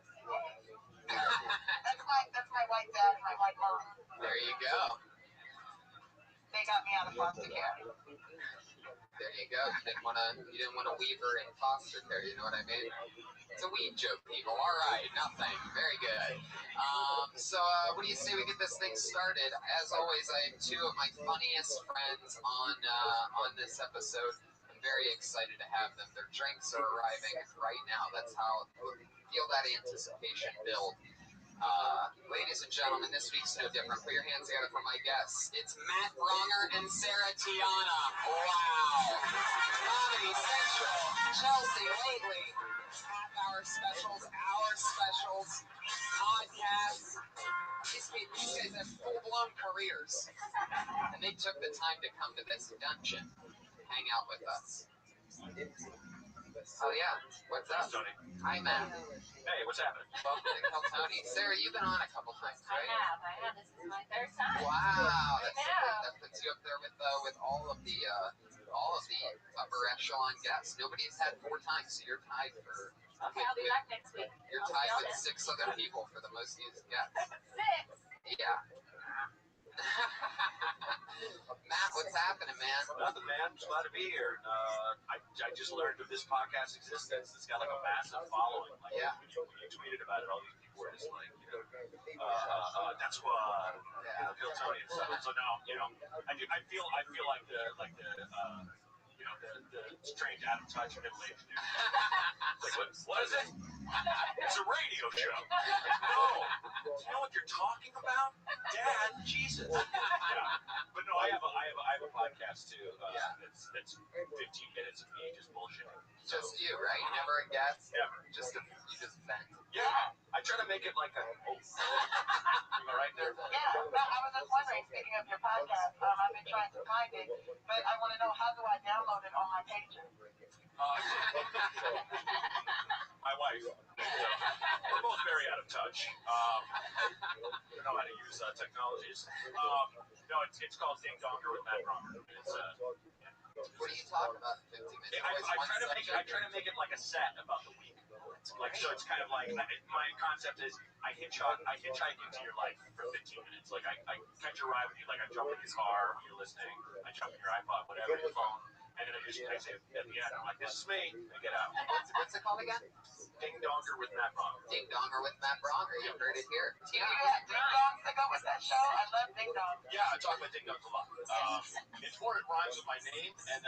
That's my white dad and my white mom. there you go. They got me out of foster care. There you go. You didn't want to weave her in foster care. You know what I mean? It's a weave joke, people. All right, nothing. Very good. So what do you say we get this thing started? As always, I have two of my funniest friends on this episode. I'm very excited to have them. Their drinks are arriving right now. That's how feel that anticipation build. Ladies and gentlemen, this week's no different. Put your hands together for my guests. It's Matt Bronger and Sarah Tiana. Wow. Comedy Central, Chelsea lately. Half-hour specials, hour specials, podcasts. These guys have full-blown careers. And they took the time to come to this dungeon, hang out with us. Oh, yeah. What's up? Tony. Hi, Matt. Hey, what's happening? Welcome to Tell Tony. Sarah, you've been on a couple times, I right? have. This is my third time. Wow, I that know. puts you up there with all of the upper echelon guests. Nobody's had 4 times, so you're tied for. Okay, I'll be back next week. You're tied with 6 other people for the most used guests. 6. Yeah. Matt, what's happening, man? Nothing, man. Just glad to be here. I just learned of this podcast existence. It's got like a massive following. Like, Yeah. When you tweeted about it, all these people were just like, that's what, Bill Tony and stuff. So now, I feel like the strange out of touch middle-aged dude. It's like, what is it? It's a radio show. Oh, do you know what you're talking about, Dad? Jesus. Yeah. But no, I have a podcast too. That's 15 minutes of me just bullshitting. Just you, right? Never a guest? Never. You just vent. Yeah. I try to make it like a. Oh. Am I right there? Yeah, no, I was just wondering, speaking of your podcast, I've been trying to find it, but I want to know, how do I download it on my pager? My wife. We're both very out of touch. Don't know how to use technologies. No, it's called Ding Donger with Matt Bronger. What do you talk about in 15 minutes? I try to make it like a set about the week. Like, so it's kind of like, my concept is I hitchhike into your life for 15 minutes. Like, I catch a ride with you, like I jump in your car when you're listening, I jump in your iPod, whatever, your phone, and then I say at the end, I'm like, this is me, I get out. What's it called again? Ding Donger with Matt Bronger. Ding Donger with Matt Bronger. You heard it here. Do you have ding dongs to go with that show? I love ding dongs. Yeah, I talk about ding dongs a lot. It's more, it rhymes with my name, and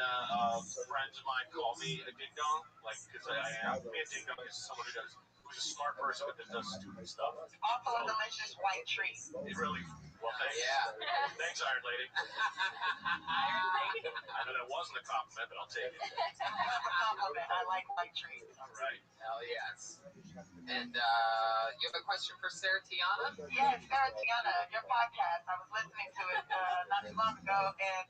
friends of mine call me a ding dong, like, because I am. Me a ding dong is someone who's a smart person but that does stupid stuff. Also a delicious white treat. It really, well, thanks. Yeah. Thanks, Iron Lady. Iron Lady. I know that wasn't a compliment, but I'll take it. That's a compliment. I like white treats. All right. Hell yes. And you have a question for Sarah Tiana? Yes, Sarah Tiana, your podcast. I was listening to it not too long ago, and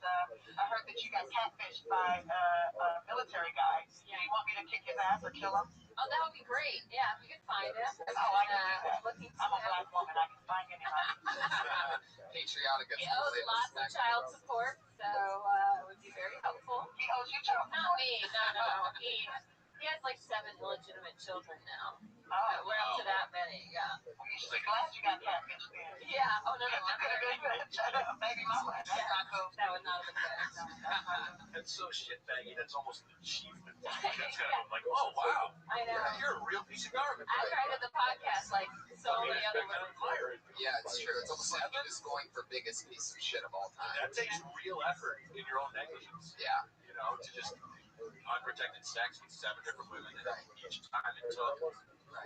I heard that you got catfished by a military guy. Do you want me to kick his ass or kill him? Oh, that would be great. Yeah, if you could find him. Oh, I can do that. Looking I'm a black woman. I can find anybody. Patriotic. He owes lots of child support, so it would be very helpful. He owes you child Not support. me. No. He has like 7 illegitimate children now. Oh, We're up to that many. Yeah. you should be glad you got catfished then. Yeah. Oh no. Maybe mama. That's not cool. That would not have been good. That's so shitbaggy. That's almost an achievement. That's kind of like, oh, wow. I know. You're a real piece of garbage. After I did the podcast, like so many other I women. admire it. Yeah, it's true. It's almost like you're just going for biggest piece of shit of all time. That takes real effort in your own negligence. Yeah. You know, to just unprotected sex with 7 different women, and each time it took.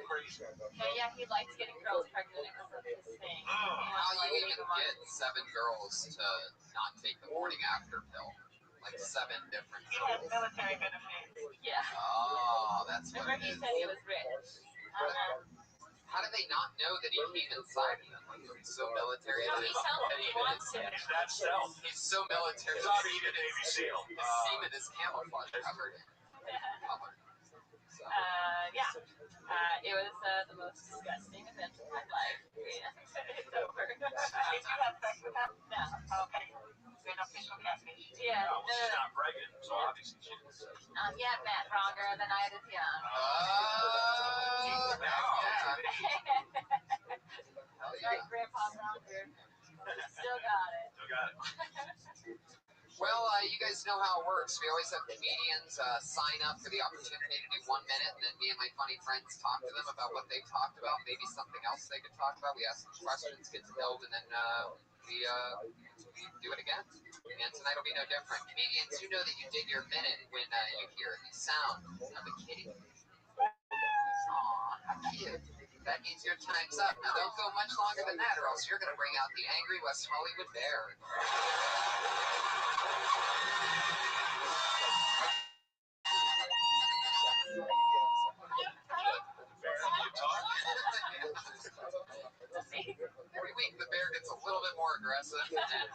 Crazy. Yeah, he likes getting girls pregnant. It was his thing. How you even get 7 girls to not take the morning after pill? Like 7 different He has girls. military benefits. Yeah. Oh, that's what Remember it he is. said he was rich. How do they not know that he came inside of them? Like, he's so military that He's helping me once. He's that stealth. he's so military. He's already a Navy SEAL. His semen is camouflage covered in color. So. It was the most disgusting event of my life. It's over. Did you have sex with him? No. Okay. An official catfish. Yeah. No, she's not pregnant, so obviously she didn't say. Yet, Matt Ronger, the night is young. Right, Grandpa Ronger. Still got it. Still got it. Well, you guys know how it works. We always have comedians sign up for the opportunity to do 1 minute, and then me and my funny friends talk to them about what they talked about, maybe something else they could talk about. We ask them questions, get to know, and then we do it again. And tonight will be no different. Comedians, you know that you did your minute when you hear the sound of a kitty. Aw, how cute. That means your time's up. Now don't go much longer than that, or else you're going to bring out the angry West Hollywood bear. Every week the bear gets a little bit more aggressive, and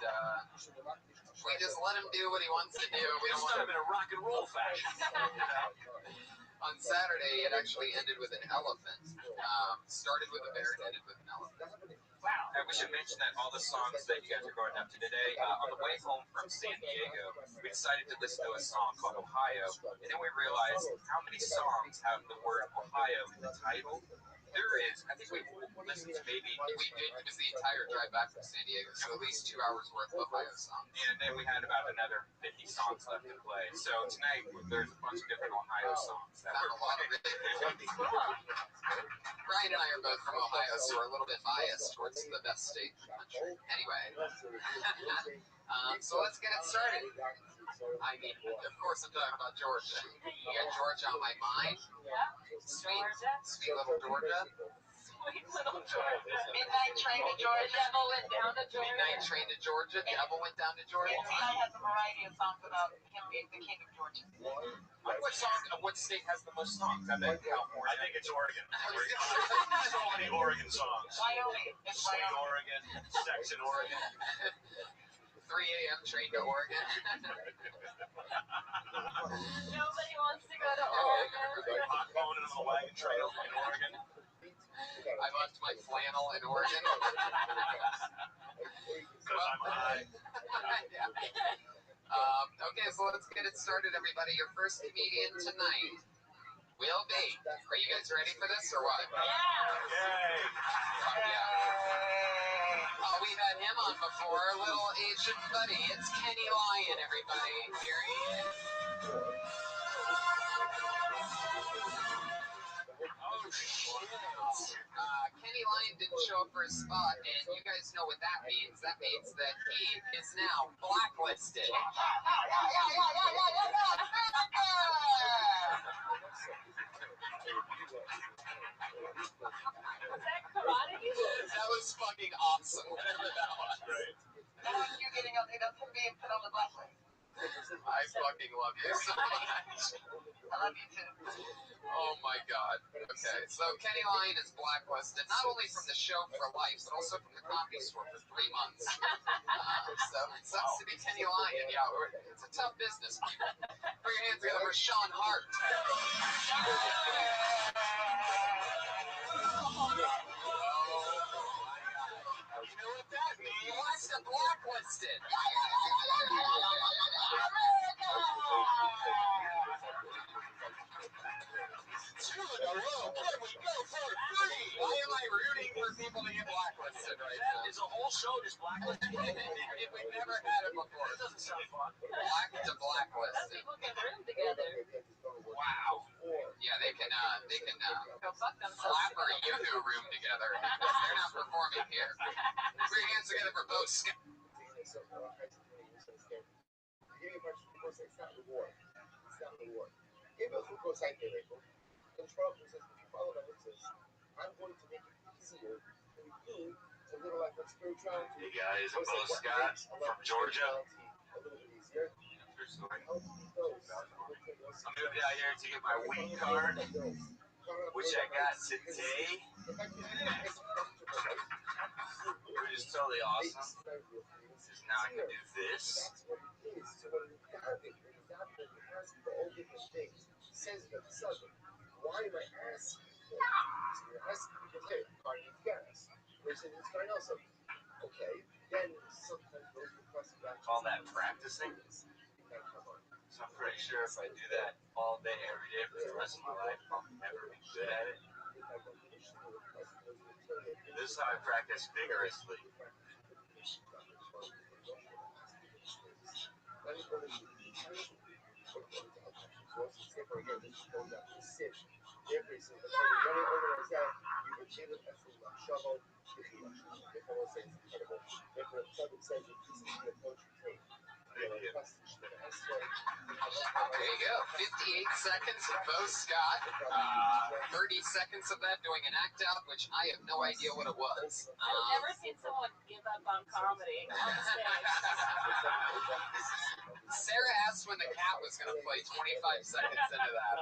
we just let him do what he wants to do. We don't want him in a rock and roll fashion. On Saturday, it actually ended with an elephant. Started with a bear and ended with an elephant. Wow. And we should mention that all the songs that you guys are going up to today, on the way home from San Diego, we decided to listen to a song called Ohio, and then we realized how many songs have the word Ohio in the title. There is, I think we listened to maybe, It was the entire drive back from San Diego, so at least 2 hours worth of Ohio songs. and then we had about another 50 songs left to play. So tonight, there's a bunch of different Ohio songs that Not we're a lot of playing. it. Brian and I are both from Ohio, so we're a little bit biased towards the best state in the country. Anyway, so let's get it started. I mean, of course I'm talking about Georgia. You got Georgia on my mind. Sweet little Georgia. Sweet little Georgia. Midnight Train to Georgia. Devil went down to Georgia. Midnight Train to Georgia. Devil went down to Georgia. And T.I. has a variety of songs about him being the king of Georgia. What state has the most songs? I bet California. I think it's Oregon. So many Oregon songs. Wyoming. It's Train to Wyoming. Oregon, Sex in Oregon. 3 a.m. train to Oregon. Nobody wants to go to Oregon. Hot boning on the wagon trail in Oregon. I left my flannel in Oregon. Because I'm high. Yeah. Okay, so let's get it started, everybody. Your first comedian tonight will be. Are you guys ready for this or what? Yay. Yeah. Oh, we've had him on before. Little Asian buddy. It's Kenny Lyon, everybody. Here he is. Oh, shit. Kenny Lyon didn't show up for his spot, and you guys know what that means. That means that he is now blacklisted. That was fucking awesome. Whatever that was. That was you getting up, that's him being put on the blacklist. I fucking love you so much. I love you too. Oh my god. Okay, so Kenny Lyon is blacklisted not only from the show for life, but also from the Comedy Store for 3 months. So it sucks to be Kenny Lyon. Yeah, it's a tough business. Put your hands together for Sean Hart. You know what that means? What's the blacklisted? Two in a row. Can we go for 3? Why am I rooting for people to get blacklisted right now? Is the whole show just blacklisted? We've never had it before. That doesn't sound fun. Black to Some blacklisted. people can room together. Wow. Yeah, they can Go fuck themselves. flapper you do room together. They're not performing here. Put your hands together for both Scott. I'm going to make it easier for you to live a life of spirituality. Hey guys, I'm Bo Scott from Georgia. A little bit easier. I hope those I moved out here to get my weed card. which I got today, which is totally awesome. Is now I can do this. Why am I asking? You're asking because, hey, car needs gas. Person needs car also. Okay, then sometimes those requests back. Call that practicing. So I'm pretty sure if I do that all day, every day for the rest of my life, I'll never be good at it. This is how I practice vigorously. There you go. 58 seconds of Bo Scott. 30 seconds of that doing an act out, which I have no idea what it was. I've never seen someone give up on comedy on stage. Sarah asked when the cat was going to play 25 seconds into that.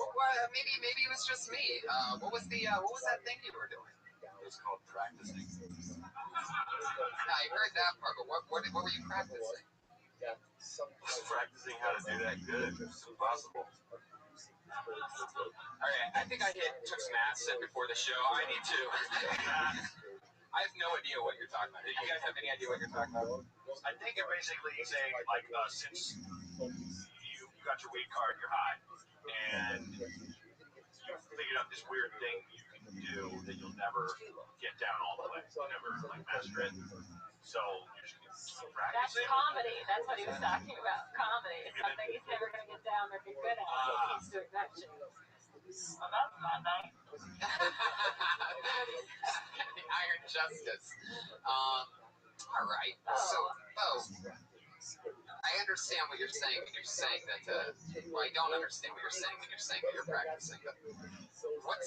Well, maybe it was just me. What was that thing you were doing? It was called practicing. I heard that part, but what were you practicing? Just practicing how to do that good. It's impossible. Alright, I think I took some acid before the show. I need to. I have no idea what you're talking about. Do you guys have any idea what you're talking about? I think you're basically saying, like, since you got your weight card, you're high, and you figured out this weird thing you can do that you'll never get down all the way. You'll never, like, master it. So you're just That's practicing. comedy. That's what he was talking about. Comedy. It's something he's never going to get down or be good at. So he keeps doing that shit. Well, that's not nice. The Iron Justice. All right. So, I understand what you're saying when you're saying that. Well, I don't understand what you're saying when you're saying that you're practicing. But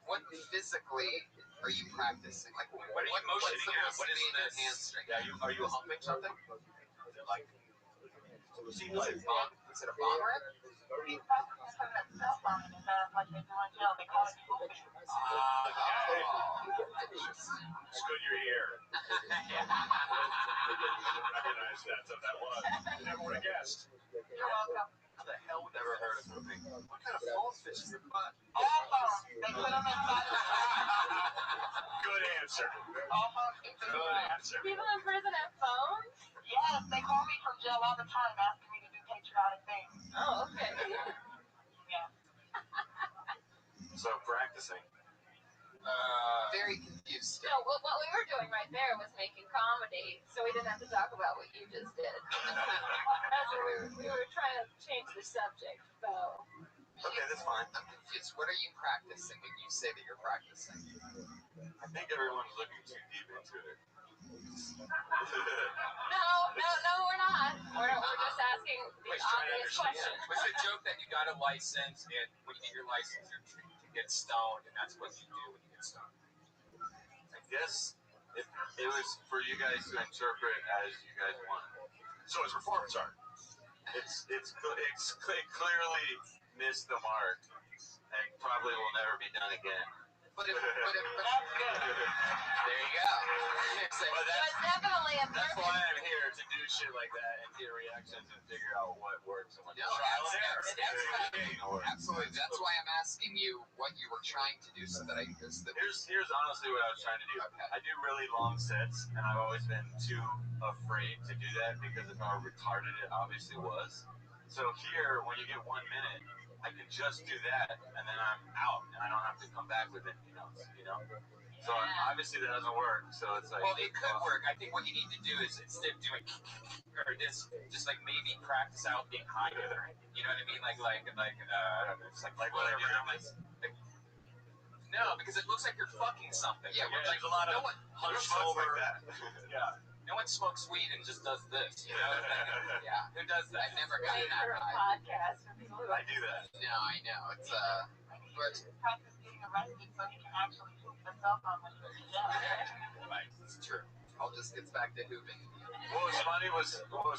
what physically are you practicing? Like, what are you motioning at? What is in your hamstring? Are you humping something? Like, is it a bomb rip? He's practicing some of that self bombing and like they do in jail. They call it swooping. It's good you're here. Recognize that's what that was. I never would have guessed. You're welcome. How the hell would never heard of swooping? What kind of phone fits in your butt? Headphones. They put them inside of the Good answer. Good answer. People in prison have phones? Yes, they call me from jail all the time asking me to do patriotic things. Oh, okay. Yeah. So practicing. Very confused. No, what we were doing right there was making comedy, so we didn't have to talk about what you just did. That's what we were trying to change the subject, so. Okay, that's fine. I'm confused. What are you practicing when you say that you're practicing? I think everyone's looking too deep into it. No, we're not. We're just asking the obvious question. Was the joke that you got a license, and when you get your license, you get stoned, and that's what you do when you get stoned? I guess it was for you guys to interpret as you guys want. So it's performance art. It clearly missed the mark, and probably will never be done again. But that's good. There you go. Well, It's definitely a that's why I'm here, to do shit like that and get reactions and figure out what works and what No, trial and error. Absolutely. That's why I'm asking you what you were trying to do, so that I. Here's honestly what I was trying to do. Okay. I do really long sets, and I've always been too afraid to do that because of how retarded it obviously was. So here, when you get 1 minute, I can just do that, and then I'm out, and I don't have to come back with anything else, you know? So obviously that doesn't work, so it's like... Well, it could work. I think what you need to do is, instead of doing or this, just like maybe practice out being high together. You know what I mean? Like it's like what I do this? No, because it looks like you're fucking something. Yeah, like a lot of hunched over. Like that. Yeah. No one smokes weed and just does this, you know? Yeah, who does that? I've never gotten that For a high. podcast for people who I do that. No, I know. It's practice getting arrested so he can actually poop himself on when he's in jail. Right, it's true. All just gets back to hooping. What was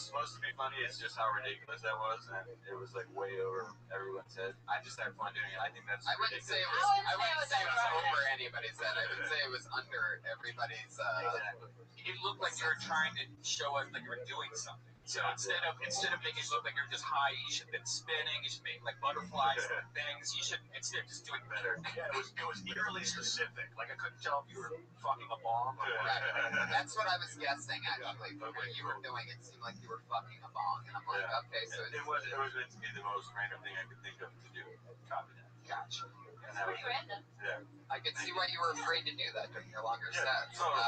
supposed to be funny is just how ridiculous that was, and it was like way over everyone's head. I just had fun doing it. I think that's. I wouldn't say it I was. wouldn't say it was Over anybody's head. I would say it was under everybody's. Exactly. It looked like you were trying to show us like you were doing something. So instead of making it look like you're just high, you should have been spinning. You should make like butterflies and things. You should instead just doing better. Yeah, it was eerily specific. Like I couldn't tell if you were fucking a bomb. That's what I was guessing actually. But when you were doing it, seemed like you were fucking a bong, and I'm like, okay, so it was meant to be the most random thing I could think of to do. Copy that. Gotcha. And that was Pretty random. Yeah. I could see why you were afraid to do that during your longer sets. Totally.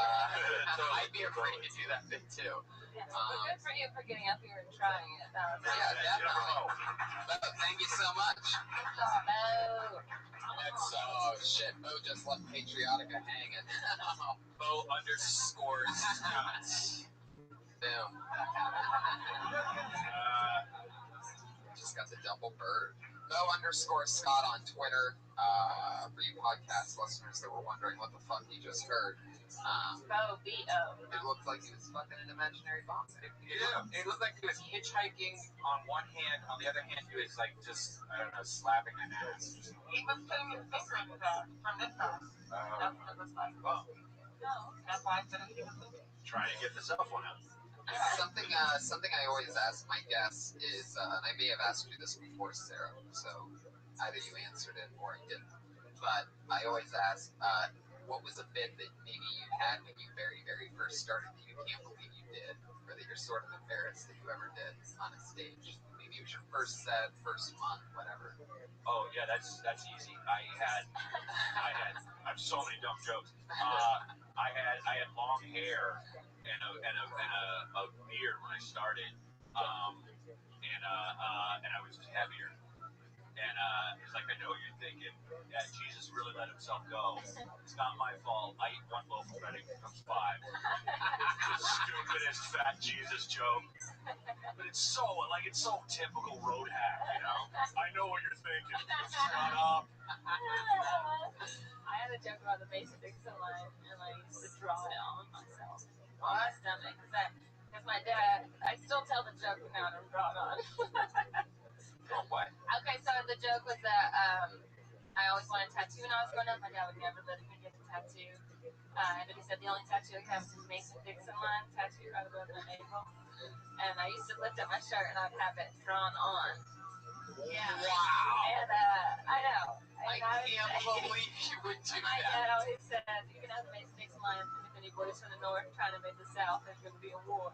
I'd be afraid to do that bit too. Yeah, well, good for you for getting up here and trying it. Yeah, definitely. But thank you so much. Oh. Oh shit, Mo just left Patriotica hanging. Bo underscores Scots. Boom. Just got the double bird. Mo underscore Scott on Twitter. For you podcast listeners that were wondering what the fuck you just heard. B-O. It looked like he was fucking an imaginary bomb. Yeah, it looked like he was hitchhiking on one hand. On the other hand, he was like just, I don't know, slapping an ass. He was putting his finger in his ass from this side. That's what it looks like. Well, No. That's why I said he was moving. trying to get the cell phone out. Something I always ask my guests is, and I may have asked you this before, Sarah, so either you answered it or I didn't. But I always ask, what was a bit that maybe you had when you very, very first started that you can't believe you did, or that you're sort of embarrassed that you ever did on a stage? Maybe it was your first set, first month, whatever. Oh yeah, that's easy. I had so many dumb jokes. I had long hair and a beard when I started, and I was heavier. And it's like, I know you're thinking, yeah, Jesus really let himself go. It's not my fault. I eat one loaf of bread and it becomes 5. The stupidest fat Jesus joke. But it's so typical road hack, you know? I know what you're thinking. Shut up. I had a joke about the basic Dixon line, and I used to draw it on myself, on my stomach. Because my dad, I still tell the joke now and draw it on. Oh, what? Okay, so the joke was that I always wanted a tattoo when I was growing up. My dad would never let me get a tattoo. And he said the only tattoo I have is his Mason Dixon line tattoo right above my navel. And I used to lift up my shirt and I'd have it drawn on. Yeah. Wow. And I know. I can't believe you would do My that. dad always said, you can have the Mason Dixon line, and if any boys from the north trying to invade the south, there's going to be a war.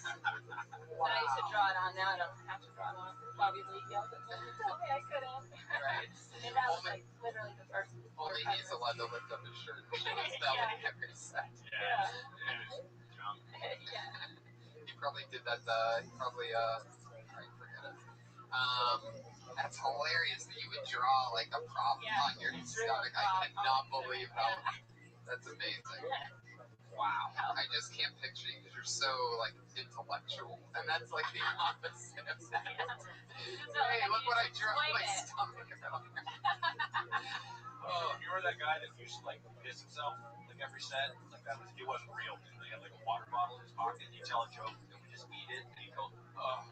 But I used to draw it on. Now I don't have to draw it on. Bobby Lee yelled at me and told me I couldn't. Right. And that was like literally the first. Only he's allowed to lift up his shirt and show his belly every set. Yeah. Drunk. Yeah. He probably did that, alright, forget it. That's hilarious that you would draw like a prop on your stomach. I cannot believe how, that's amazing. Wow. I just can't picture you because you're so like intellectual, and that's like the opposite of that. Hey, look what I drew on my stomach. Oh, you were that guy that used to like piss himself like every set? Like that was, it wasn't real. He had like a water bottle in his pocket and he'd tell a joke and we just eat it and he'd go, oh.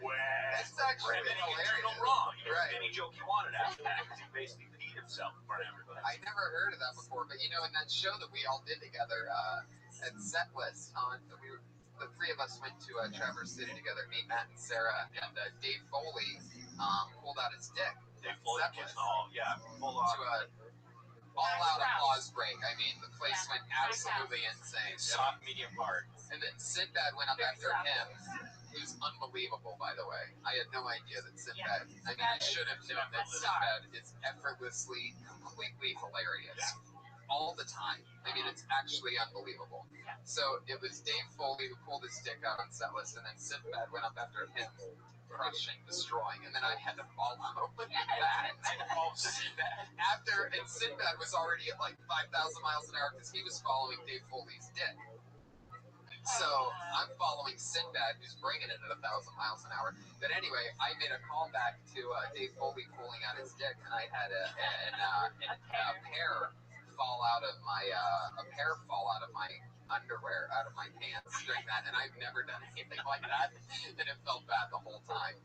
That's actually And then he could do hilarious. no wrong. He Right. had any joke he wanted after that because he basically peed himself in front of everybody. I never heard of that before, but you know, in that show that we all did together at Setlist, the three of us went to Traverse City together, me, Matt, and Sarah, and Dave Foley pulled out his dick. They pulled the kids in the hall, yeah, full on. To a all-out applause break. I mean, the place went absolutely insane. Soft, medium hard. And then Sinbad went up after him. He was unbelievable, by the way. I had no idea that Sinbad, I mean, I should have known that Sinbad is effortlessly, completely hilarious. All the time. I mean, it's actually unbelievable. So it was Dave Foley who pulled his dick out on Setlist, and then Sinbad went up after him, crushing, destroying, and then I had to follow with that. And Sinbad was already at like 5,000 miles an hour because he was following Dave Foley's dick. So I'm following Sinbad, who's bringing it at 1,000 miles an hour. But anyway, I made a call back to Dave Foley pulling out his dick, and I had a pair fall out of my a hair fall out of my underwear, out of my pants during that, and I've never done anything like that, and it felt bad the whole time.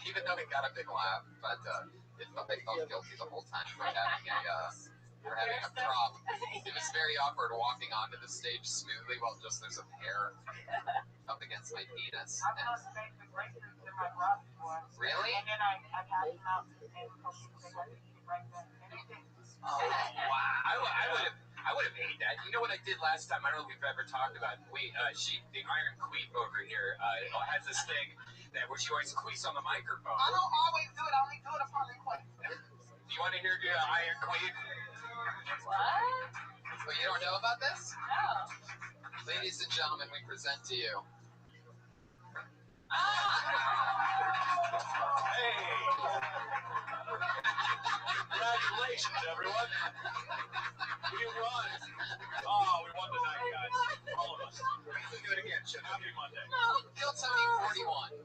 Even though it got a big laugh, but I felt guilty the whole time for having a prop. It was very awkward walking onto the stage smoothly while just there's a hair up against my penis. I've done the basic breakthroughs in my garage before. Really? And then I passed them out and told people they had to eat it right then. And they did. Oh, wow. I would have hated that. You know what I did last time? I don't know if we've ever talked about. The Iron Queen over here has this thing where she always queefs on the microphone. I don't always do it. I only do it upon request. Do you want to hear the Iron Queen? What? Well, you don't know about this? No. Ladies and gentlemen, we present to you. Hey! Congratulations, everyone! We won! Oh, we won tonight, guys. All of us. We can do it again. Happy Monday. Field 71.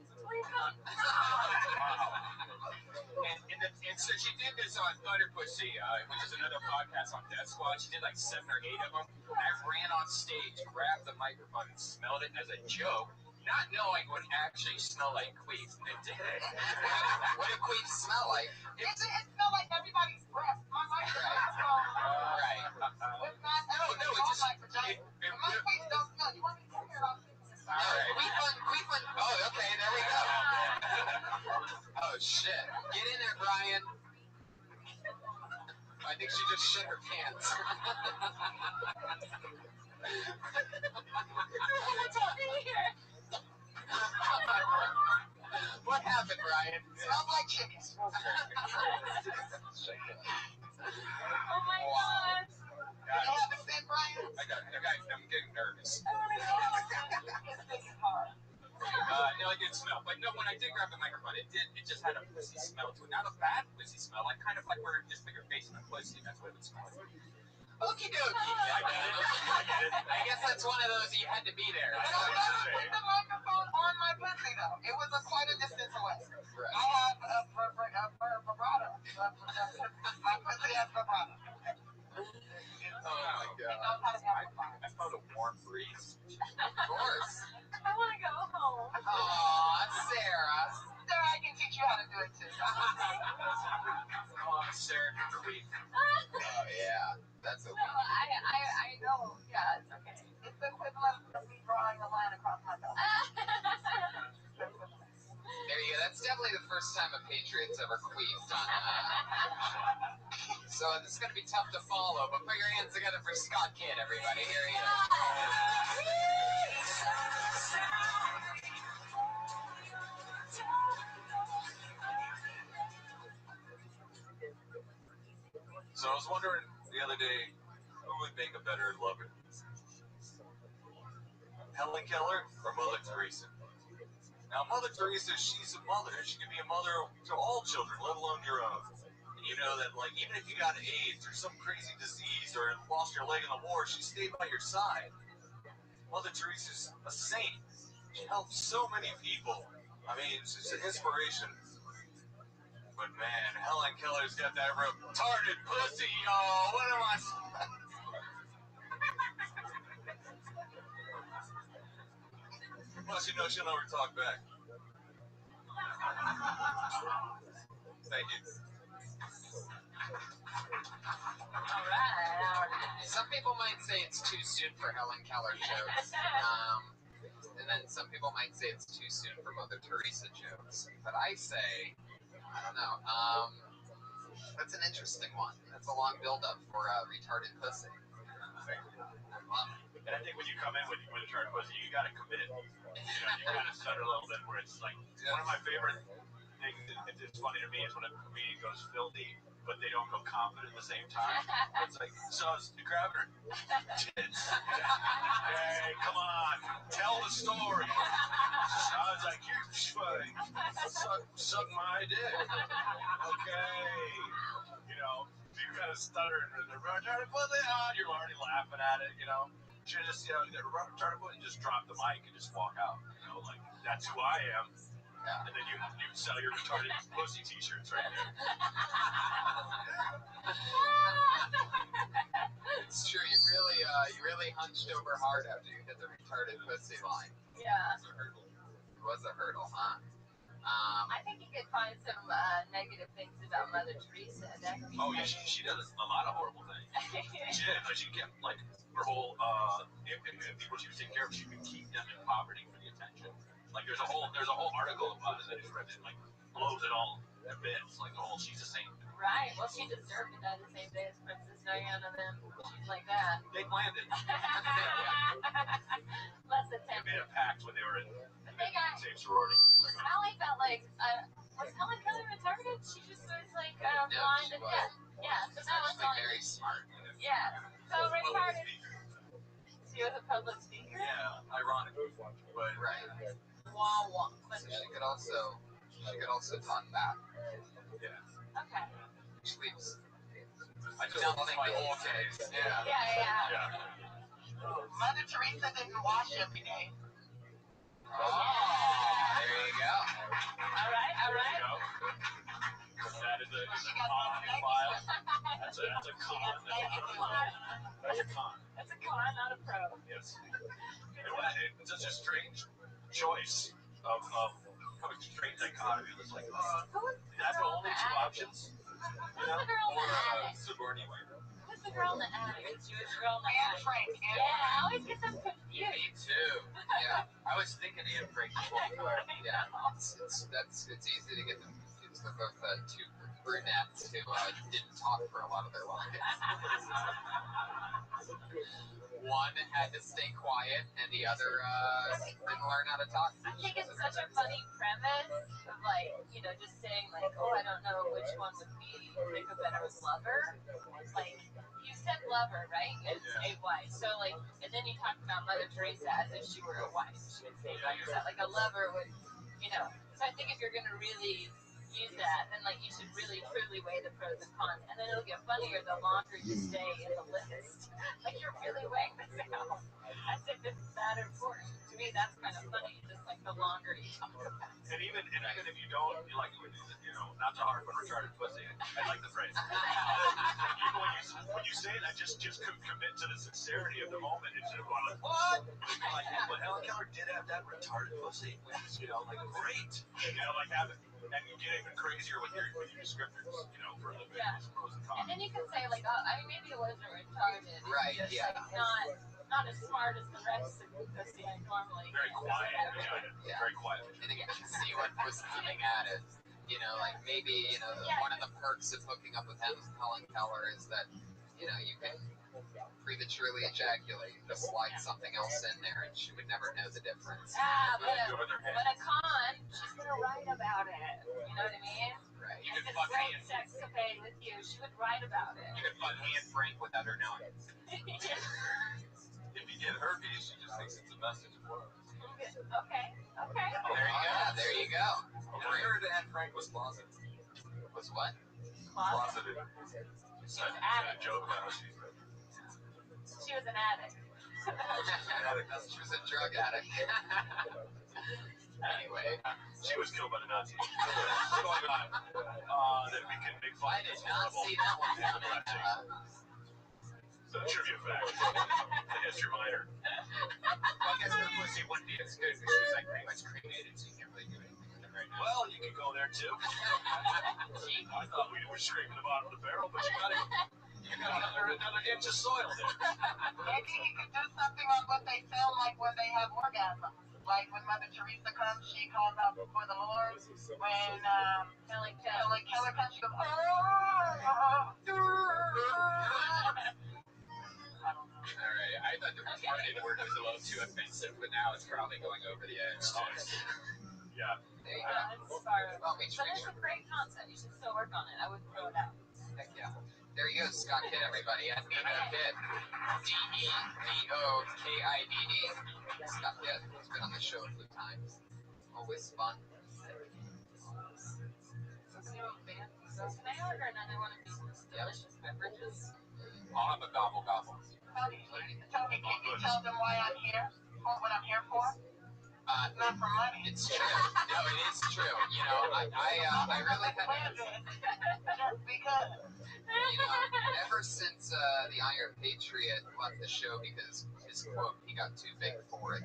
And so she did this on Thunder Pussy, which is another podcast on Death Squad. She did like 7 or 8 of them. I ran on stage, grabbed the microphone, and smelled it as a joke, not knowing what actually smelled like queef. And it did. What do queefs smell like? It smelled like everybody's breath. My microphone smelled. Right. It's not No, everything it's just... like vagina. My queefs don't smell. You want me to come here? I'll see you. All right. Queefun. Oh, okay. There we go. Oh, shit. Get in there, Brian. I think she just shit her pants. What happened, Brian? Smells like chicken. Oh my God. You have a scent, Brian? I'm getting nervous. Oh my God. It's hard. No, I didn't smell. But no, when I did grab the microphone, it just had a pussy smell to it. Not a bad pussy smell, like kind of like where just put your face in a pussy. That's what it would smell like. Okie dokie. I get it. I guess that's one of those you had to be there. I don't have to put the microphone on my pussy, though. It was quite a distance away. Right. I have a vibrato. My pussy has vibrato. Oh my It God. knows how to amplify. I felt a warm breeze. Of course. I want to go home. Aw, Sarah. Sarah, I can teach you how to do it, too. Oh, Sarah Queen. Oh yeah. That's okay. No, I know. Yeah, it's okay. It's the equivalent of me drawing a line across my belly. There you go. That's definitely the first time a Patriot's ever queefed on So this is going to be tough to follow, but put your hands together for Scott Kidd, everybody. Here he is. So I was wondering the other day, who would make a better lover? Helen Keller or Mother Teresa? Now, Mother Teresa, she's a mother. She can be a mother to all children, let alone your own. And you know that, like, even if you got AIDS or some crazy disease or lost your leg in the war, she stayed by your side. Mother Teresa's a saint. She helps so many people. I mean, she's an inspiration. But man, Helen Keller's got that retarded pussy, y'all. What am I? Plus, you know she'll never talk back. Thank you. All right. Some people might say it's too soon for Helen Keller jokes. And then some people might say it's too soon for Mother Teresa jokes. But I say, I don't know. That's an interesting one. That's a long build-up for a retarded pussy. And I think when you come in with a retarded pussy, you gotta commit. You gotta stutter a little bit where it's like, one of my favorite things, it's funny to me, is when a comedian goes filthy, but they don't go confident at the same time. It's like, so you grab her tits. Hey, come on, tell the story. I was like, you suck my dick. Okay. You know, you kind of stutter and the retarded pussy, you're already laughing at it, you know. You should just, get a retarded pussy and just drop the mic and just walk out. You know, like, that's who I am. Yeah. And then you sell your retarded pussy t-shirts right there. hunched over hard after you hit the retarded pussy line. Yeah. It was a hurdle, huh? I think you could find some negative things about Mother Teresa. Oh yeah, she does a lot of horrible things. She did, but she kept like her whole if people she was taking care of, she would keep them in poverty for the attention. Like there's a whole article about it that is read that like blows it all to bits. Like the whole she's a saint. Right. Well, she deserved to die the same day as Princess Diana. Then she's like that. They planned it. Less They attention. made a pact when they were in They got. the same sorority. I only felt like was Helen Keller retarded? She just was like blind and deaf. Yeah. So that was Actually very smart. Yeah. So retarded. She was a public speaker. Yeah, ironically, but Right. Wah wah. But, So she could also talk back. yeah. okay. Which leaves I just lost my whole case. Yeah. Yeah. Mother Teresa didn't wash every day. Oh, there you go. All right. That is a con file. That's a con. That's a con. That's a con, not a pro. Yes. It's such a strange choice of a strange dichotomy. It's like, that's the only two options. Who's the girl in the attic? Sigourney Weaver. Who's the girl in the attic? The Jewish girl in the Anne attic. Frank. Yeah, I always get them confused. Me too. Yeah. I was thinking Anne Frank before. Yeah. It's easy to get them confused. They're both two brunettes who didn't talk for a lot of their lives. One had to stay quiet, and the other didn't learn how to talk. I think it's such a funny premise of like, just saying like, oh, I don't know which one would make a better lover. Like, you said lover, right? It's a wife. So like, and then you talk about Mother Teresa as if she were a wife. She would say like that, like a lover would, So I think if you're gonna really use that, then like you should really truly weigh the pros and cons, and then it'll get funnier the longer you stay in the list. Like you're really weighing this out as if it's that important. To me, that's kind of funny. Just like the longer you talk about it. And even if you don't, you like not to harp on retarded pussy. I like the phrase. Even when you say that, just commit to the sincerity of the moment instead of going like, what? Like, but Helen Keller did have that retarded pussy. Like great. Like have it. And you get even crazier with your descriptors, for the pros and cons. And then you can say like, oh, I mean, maybe it wasn't retarded. Right, Just yeah. like not as smart as the rest of the pussy I normally. Very quiet. Yeah. Very quiet. And then you can see what was coming at it. Like maybe, one of the perks of hooking up with Helen Keller is that, you can prematurely ejaculate, just slide something else in there, and she would never know the difference. But a con, she's gonna write about it. You know what I mean? Right. You could fuck great sexcapade with you. She would write about it. You could fuck Anne Frank without her knowing. If you get herpes, she just thinks it's a message for her. Okay. There you go. I heard Anne Frank was closeted. Was what? Closeted. She was addict. Joke about how she's She was an addict. She was a drug addict. Anyway, she was killed by the Nazis. What's going on? That we can make fun I did not see that one coming. It's a trivia fact. A history minor. Well, I guess her pussy wouldn't be as good because she was like pretty much cremated, so you can't really do anything with it right now. Well, you can go there too. I thought we were scraping the bottom of the barrel, but you got another inch of soil there. Maybe he could do something on what they sound like when they have orgasms. Like when Mother Teresa comes, she calls out before the Lord. When Helen Keller comes, she goes, Alright, I thought the retarded word was a little too offensive, but now it's probably going over the edge. Yeah. There you go. Well, it's a great concept. You should still work on it. I wouldn't throw it out. Heck yeah. There you go, Scott Kidd, everybody. At Nemo Kidd. DEVOKIDD. Scott Kidd. He's been on the show a few times. Always fun. Can I order another one of these delicious beverages? I'll have a gobble gobble. Tony, can you tell them why I'm here? Or what I'm here for? Not for money. It's true. No, it is true. I really had just because. ever since the Iron Patriot left the show because his quote, he got too big for it.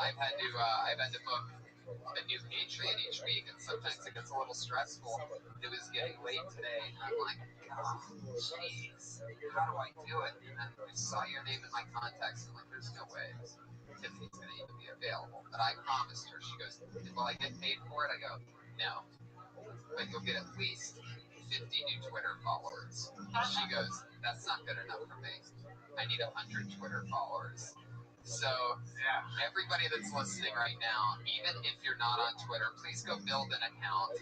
I've had to book a new Patriot each week, and sometimes it gets a little stressful. It was getting late today, and I'm like, oh, jeez, how do I do it? And then I saw your name in my contacts, and I'm like, there's no way Tiffany's going to even be available. But I promised her. She goes, will I get paid for it? I go, no, but you'll get at least 50 new Twitter followers. She goes, that's not good enough for me. I need 100 Twitter followers. So, everybody that's listening right now, even if you're not on Twitter, please go build an account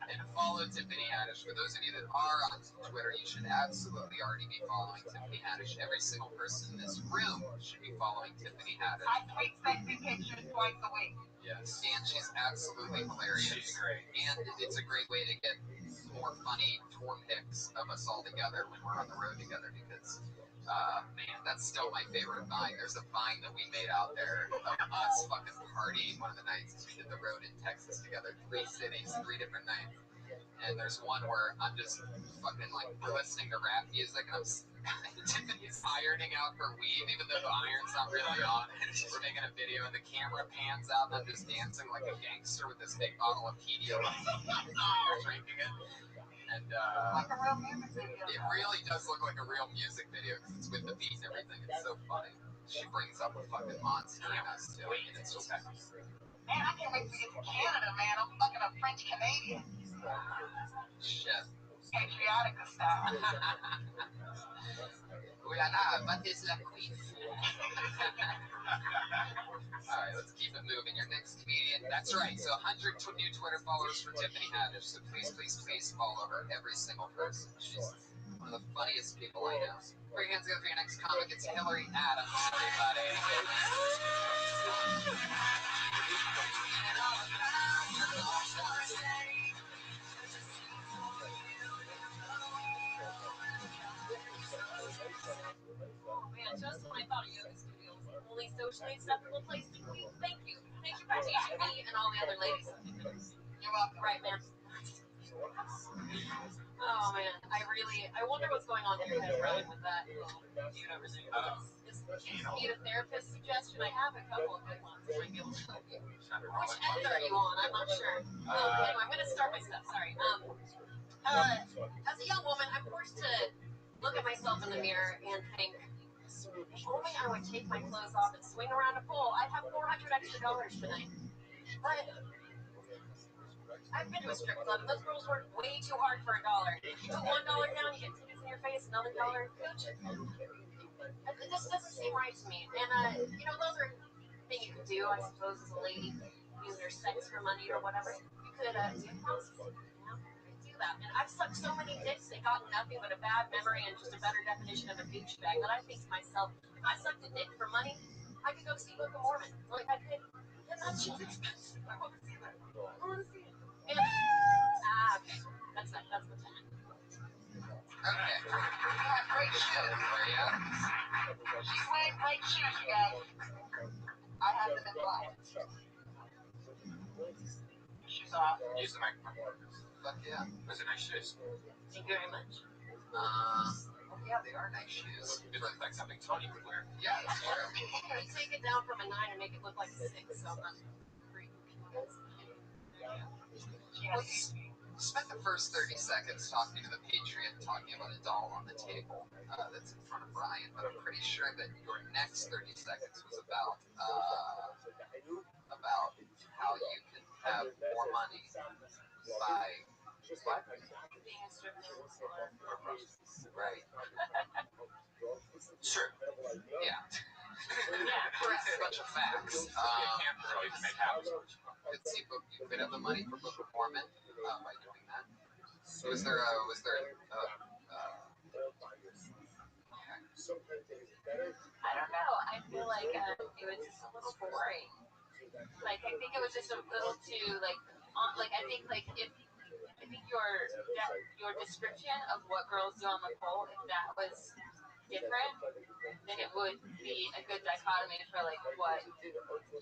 and follow Tiffany Haddish. For those of you that are on Twitter, you should absolutely already be following Tiffany Haddish. Every single person in this room should be following Tiffany Haddish. I tweet sexy pictures twice a week. Yes. And she's absolutely hilarious. She's great. And it's a great way to get more funny tour pics of us all together when we're on the road together because, man, that's still my favorite Vine. There's a Vine that we made out there of us fucking partying one of the nights we did the road in Texas together. 3 cities, 3 different nights. And there's one where I'm just fucking like, we're listening to rap music and Tiffany's ironing out her weave, even though the iron's not really on. We're making a video and the camera pans out and I'm just dancing like a gangster with this big bottle of Pedialyte. Drinking it. And Like a real music video. it really does look like a real music video because it's with the beat and everything. It's so funny. She brings up a fucking monster in us too. And it's okay. Man, I can't wait to get to Canada, man. I'm fucking a French Canadian. Shit. Patriotic style. Oui, là, what is la queen? Alright, let's keep it moving. Your next comedian. That's right. So 100 new Twitter followers for Tiffany Haddish. So please, please, please follow her. Every single person. She's one of the funniest people I know. Put your hands together for your next comic. It's Hillary Adams, everybody. Man, just when I thought a yoga studio was the only socially acceptable place to be. Thank you. Thank you for teaching me and all the other ladies. You're welcome. Right, man. Oh, man. I wonder what's going on in your head, Ryan, with that dude over there. Is you need a therapist suggestion? I have a couple of good ones. I might be able to help you. Which end are you on? I'm not sure. Anyway, I'm going to start my stuff. Sorry. As a young woman, I'm forced to look at myself in the mirror and think, if only I would take my clothes off and swing around a pole, I'd have $400 extra tonight. But I've been to a strip club, and those girls work way too hard for $1. You put $1 down, you get titties in your face, another $1. It just doesn't seem right to me. And, those are things you could do, I suppose, as a lady, using your sex for money or whatever. You could do prostitute, do that. And I've sucked so many dicks that got nothing but a bad memory and just a better definition of a douchebag that I think to myself, if I sucked a dick for money, I could go see Book of Mormon. Like, I could. And that shit's expensive. I want to see that. I want to see it. And, okay. That's the plan. Okay. You have great shoes. She's wearing great shoes, you guys. I have them in black. Shoes off. Use the microphone. Fuck yeah. Those are nice shoes. Thank you very much. Yeah, they are nice shoes. It looks like something Tony would wear. Yeah, that's true. You take it down from a 9 and make it look like a 6, so I'm not freaking. Well, you spent the first 30 seconds talking to the Patriot, talking about a doll on the table that's in front of Brian, but I'm pretty sure that your next 30 seconds was about how you can have more money by Being a strip club. right. Sure. Yeah. Yeah, correct. A bunch of facts. You can't really make habits. You could have the money for Book of Mormon by doing that. Was there I don't know. I feel like it was just a little boring. Like, I think it was just a little too, I think your description of what girls do on the pole, if that was different, then it would be a good dichotomy for like what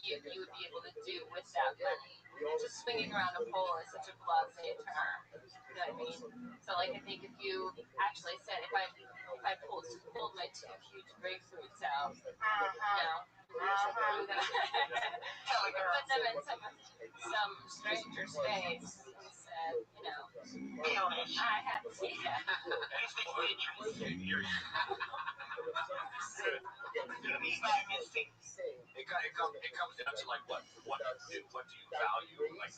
you would be able to do with that money. Just swinging around a pole is such a blasé term. You know what I mean? So like I think if you actually said if I pulled my 2 huge grapefruits out, you know, put them in some stranger's face and said, you know, I have to see that. It comes down to like what do you value, like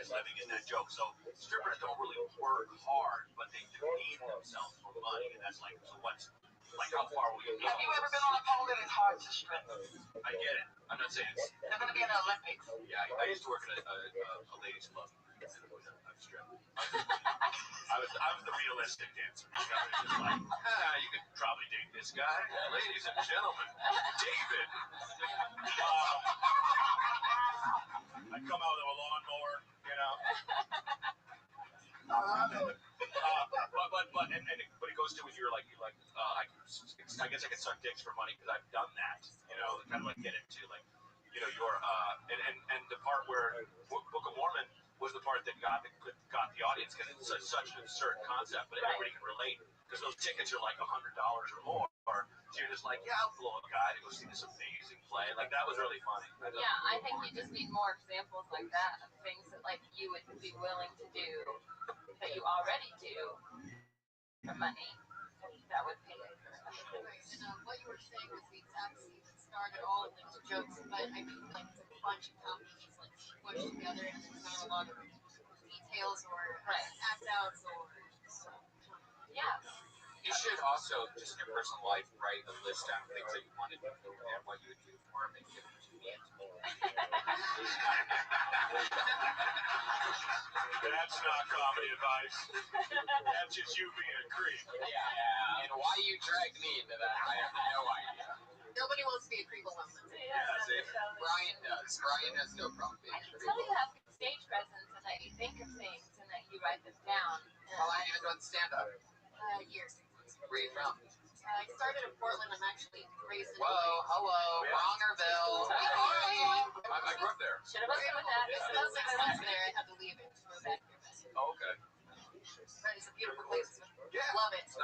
as living in that joke. So strippers don't really work hard, but they demean themselves for money, and that's like, so what's like, how far will you go? Have you ever been on a pole that is hard to strip? I get it. I'm not saying it's. They're going to be in the Olympics. Yeah, I used to work at a ladies' club. I'm stripped. I was the realistic dancer. I was just like, you could probably date this guy. Ladies and gentlemen, David. I come out with a lawnmower, you know. But it goes to if you're like I guess I can suck dicks for money because I've done that, you know, kind of like get into like, you know, your and the part where Book of Mormon was the part that got the audience because it's such an absurd concept, but everybody can relate because those tickets are like $100 or more. So you're just like, yeah, I'll blow a guy to go see this amazing play. Like that was really funny. Yeah, I think you just need more examples like that of things that like you would be willing to do that you already do for money. That would pay for it. And what you were saying was the exact scene that started all of these jokes, but I mean like it's a bunch of comedies like squished together and there's not a lot of details or act outs or yeah. You should also, just in your personal life, write a list down of things that you want to do and what you would do for them and give them to me. That's not comedy advice. That's just you being a creep. Yeah. And why you dragged me into that, I have no idea. nobody wants to be a creep alone. Yeah, see? Brian does. Brian has no problem being I a can creep. tell you have good stage presence and that you think of things and that you write them down. How long have you been doing stand-up? Years. Where are you from? I started in Portland. I'm actually raised in Hello, Wrongerville. I grew up there. Should have opened with that. It's about 6 months there. I had to leave it to go back here. Oh, okay. But it's a beautiful place. Yeah. Love it. It's so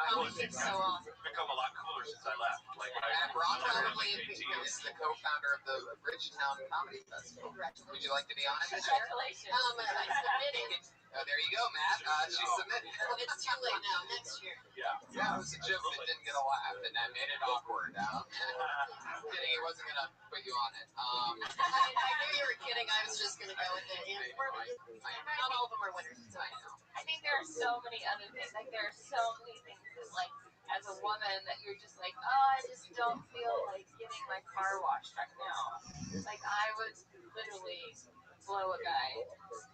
awesome. It's become a lot cooler since I left. Like, And Ron Probably is the co-founder of the Bridgetown Comedy Festival. Would you like to be on it this year? Congratulations. I submitted. Oh, there you go, Matt. She submitted. It's too late now. Next year. Yeah, it was a joke that didn't get a laugh, and that made it awkward. Kidding, he wasn't gonna put you on it. I knew you were kidding. I was just gonna go with it. And not all of them are winners. So I know. I think there are so many other things. Like there are so many things that, like, as a woman, that you're just like, oh, I just don't feel like getting my car washed right now. Like I would literally blow a guy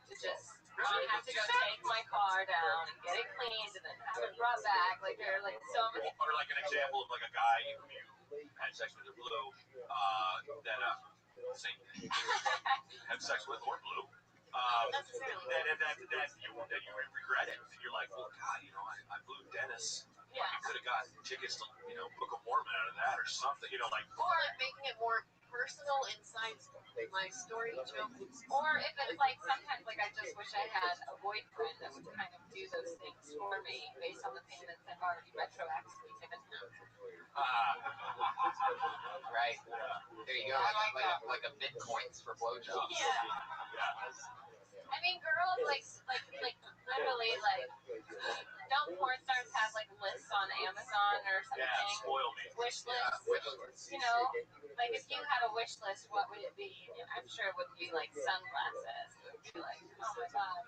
to just not have to go take my car down and get it cleaned and then have it brought back. Like there are like so many. or like an example of like a guy who you had sex with or blew, same thing. Had sex with or blew. That you regret it. And you're like, well, God, you know, I blew Dennis. Yeah. You could have gotten tickets to, you know, Book of Mormon out of that or something. You know, like. Or making it more personal inside my story joke. Or if it's like sometimes like I just wish I had a boyfriend that would kind of do those things for me based on the payments I've already retroactively given him. Right. There you go. Like a Bitcoins for blowjobs. Yeah. I mean, girls like literally like. Don't porn stars have like lists on Amazon or something? Yeah, spoil me. Wish lists. You know, like if you had a wish list, what would it be? I'm sure it wouldn't be like sunglasses. It would be like, oh my God,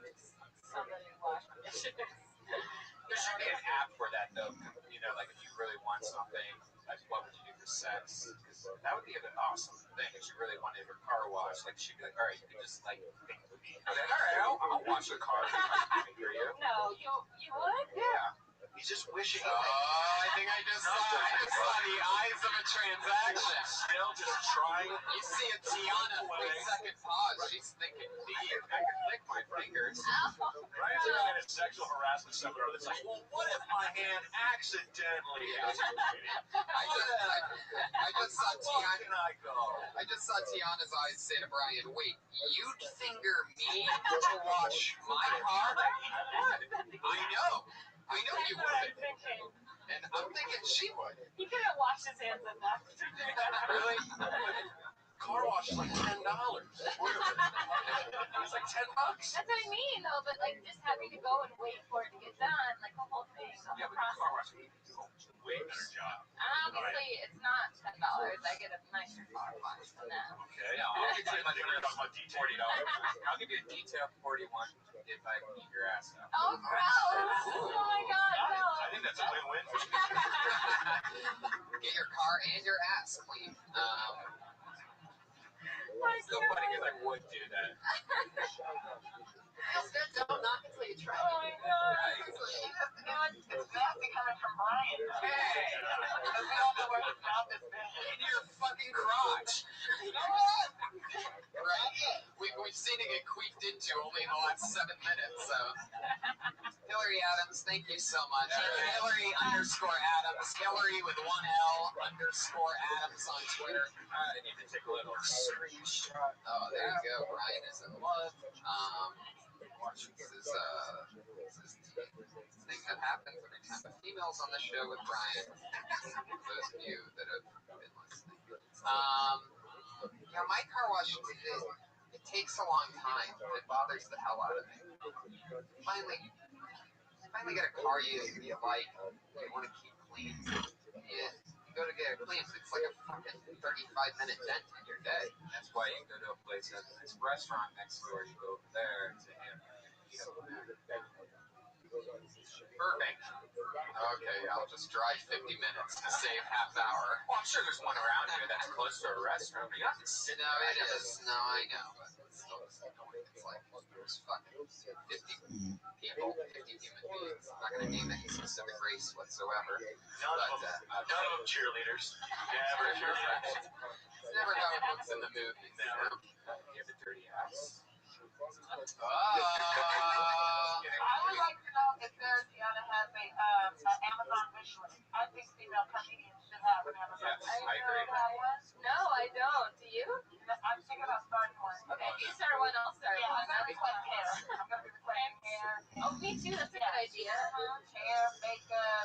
somebody wash my dishes. There should be an app for that though. You know, like if you really want something, like what would you do for sex? Because that would be an awesome thing if you really wanted your car washed. Like she'd be like, all right, you can just like think with me. All right, I'll wash the car for you. No, you would? Yeah. He's just wishing. Oh, I think I just saw the eyes of a transaction. Still just trying. You see a Tiana 3-second pause. She's thinking deep. I can lick my fingers. Ryan's like in a sexual harassment seminar that's like, well, what if my hand accidentally I just saw Tiana. can I go? I just saw Tiana's eyes say to Brian, wait, you'd finger me to wash my car? I know you would. And I'm thinking she would. He couldn't wash his hands enough to do that. Really? Car wash is like $10. It's like $10. That's what I mean, though. But like just having to go and wait for it to get done, like the whole thing, the Yeah, whole but the car process. wash would do a way better job. Obviously, it's not $10. I get a nicer car wash than that. Okay, I'll give you I'll give you a detail 41 if I can eat your ass up. Oh, gross! Oh my God, no. I think that's a win-win for you. Get your car and your ass clean. It's so funny because I would do that. Don't knock until you try. Oh my God. It's nasty coming from Brian. Hey! Because we all know where his mouth has been. In your fucking crotch. Right. We've seen it get queefed into only in the last 7 minutes, so. Hillary Adams, thank you so much. Hillary_Adams. Hillary with 1L_Adams on Twitter. I need to take a little screenshot. Oh, there you go. Brian is in love. This is the thing that happens every time a female's on the show with Brian. Those of you that have been listening. Yeah, my car wash, it takes a long time. It bothers the hell out of me. Finally get a car you like, you want to keep clean. You go to get it clean, it's like a fucking 35-minute dent in your day. That's why you go to a place that this restaurant next door. You go over there to him. Perfect. Okay, I'll just drive 50 minutes to save half hour. Well, I'm sure there's one around here that's close to a restaurant, but you don't have to sit No, it is. No, I know. But it's still it's like there's fucking 50 people, 50 human beings. I'm not going to name any specific race whatsoever. None of them cheerleaders. Never cheerleaders. It's never how it looks in the movies. Never. You have a dirty ass. I would like to know if Tiana has an Amazon wish list. I think female comedians should have an Amazon Yes, wish list. I agree. No, I don't. Do you? I'm thinking about starting one. Okay, if you start one, I'll start Yeah, one. I'm going to request hair. I'm going to be requesting hair. Oh, me too. That's a good idea. Hair, makeup,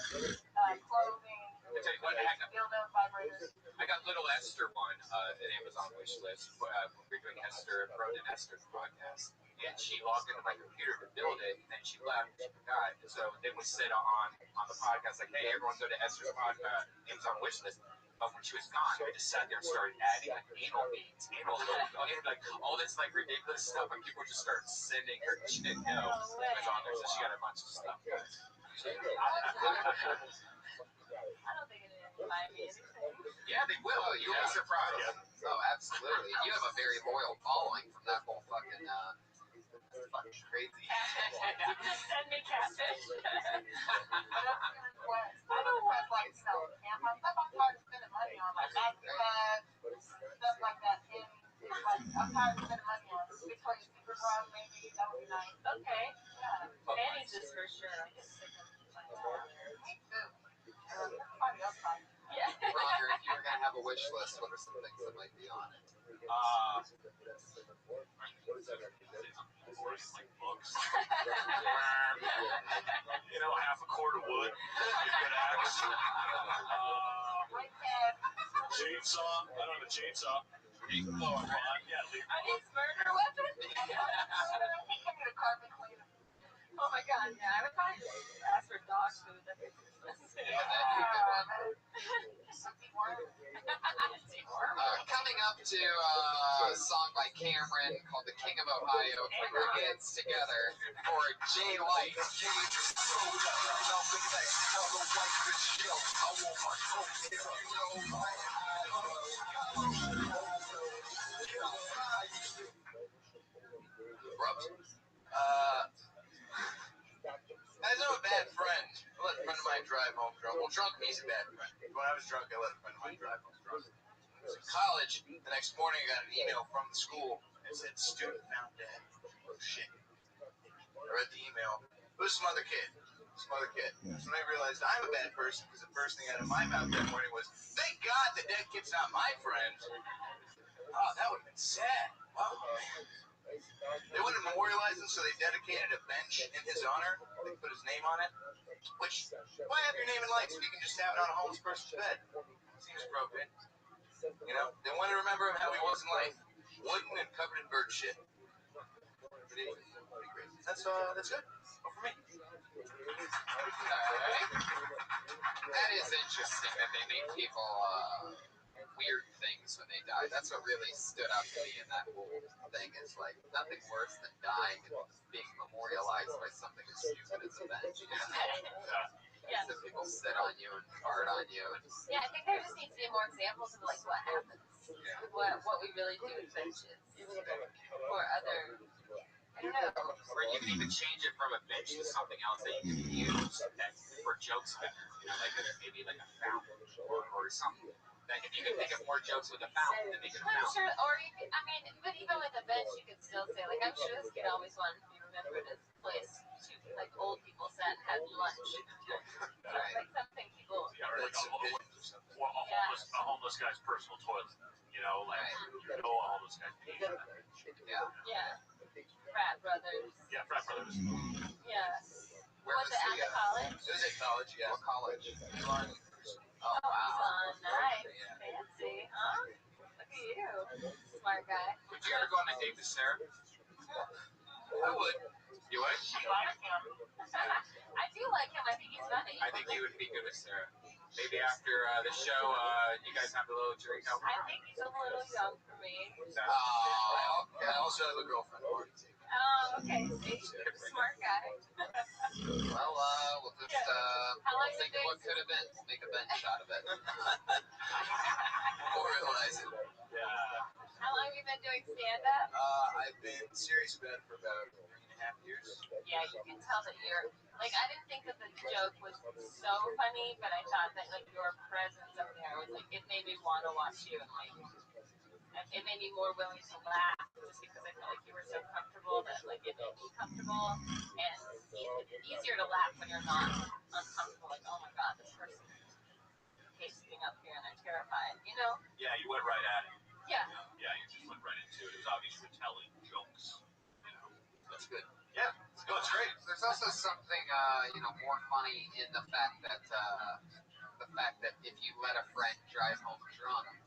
clothing, I'll tell you what, dildos, vibrators. I got Little Esther one, an Amazon wish list. When we were doing Esther, Road and Esther's podcast. And she logged into my computer to build it, and then she left, and she forgot. And so then we said on the podcast, like, hey, everyone go to Esther's podcast, Amazon wish list. But when she was gone, I just sat there and started adding like anal beads, like all this like ridiculous stuff, and people just started sending her. She didn't know it was on there, so she got a bunch of stuff. I don't think it is. Buy me anything. Yeah, they will. You'll be surprised. Yeah. Oh, absolutely. You have a very loyal following from that whole fucking crazy. Send me catfish. I don't want like stuff. I'm tired of spending money on like iPads, stuff like that. And I'm tired of spending money on Victoria's Secret bra, maybe that would be nice. Okay. Yeah. Panties just for sure. I can stick them like that. Me too. Everybody else likes it. Yeah. Roger, if you were gonna have a wish list, what are some things that might be on it? Like books. Half a cord of wood. Good axe. Chainsaw. I don't have a chainsaw. Yeah, Are these murder weapons? Oh my God, yeah. I would probably just ask for dog food. That makes sense. Coming up to a song by Cameron called The King of Ohio, Put Your Hands Together for Jay Light. As I'm a bad friend, I let a friend of mine drive home drunk. Well, drunk means a bad friend. When I was drunk, I let a friend of mine drive home drunk. I was in college. The next morning, I got an email from the school that said, student found dead. Oh, shit. I read the email. It was some other kid. So then I realized I'm a bad person because the first thing out of my mouth that morning was, thank God the dead kid's not my friend. Oh, that would have been sad. Wow. They wanted to memorialize him, so they dedicated a bench in his honor. They put his name on it. Which, why have your name in lights if you can just have it on a homeless person's bed? Seems broken. You know, they want to remember him how he was in life. Wooden and covered in bird shit. Pretty crazy. That's good. Well, for me. Alright. That is interesting that they make people weird things when they die. That's what really stood out to me in that whole thing. Is like nothing worse than dying and being memorialized by something as stupid as a bench. Yeah. So people sit on you and fart on you. And, Yeah, I think there just needs to be more examples of like what happens. What we really do with benches. Or other, I don't know. Or you can even change it from a bench to something else that you can use for jokes better. You know, like maybe like a fountain or something. Like if you can think of more jokes with a fountain, then make it a I'm fountain. sure, or you could, I mean, but even with a bench, you could still say, like, I'm sure this kid always wanted to be remembered as the place like old people sat and had lunch. Like something people. Yeah, or like a homeless guy's personal toilet. You know, like a homeless guy's peeing. Yeah. Frat brothers. Yeah, frat brothers. Yeah. Where Was it at the college? It was at college, yeah. What college? Oh, wow. Nice. Fancy, huh? Look at you. Smart guy. Would you ever go on a date with Sarah? I would. You would? I do like him. I think he's funny. I think you would be good with Sarah. Maybe after the show, you guys have a little drink out. I think he's a little young for me. I also have a girlfriend. Oh, okay. See? Smart guy. Well, we'll just think of what could have been. We'll make a bench out of it. Memorialize it. Yeah. How long have you been doing stand-up? I've been serious about it for about 3.5 years. Yeah, you can tell that you're, like, I didn't think that the joke was so funny, but I thought that, like, your presence up there was, like, it made me want to watch you, and, like, it made me more willing to laugh, just because I felt like you were so comfortable that, like, it made me comfortable, and it's easier to laugh when you're not uncomfortable, like, oh my god, this person hates being up here, and they're terrified, you know? Yeah, you went right at it. Yeah. Yeah, you just went right into it. It was obvious you were telling jokes. You know. That's good. Yeah. No, it's great. There's also something, more funny in the fact that if you let a friend drive home drunk, you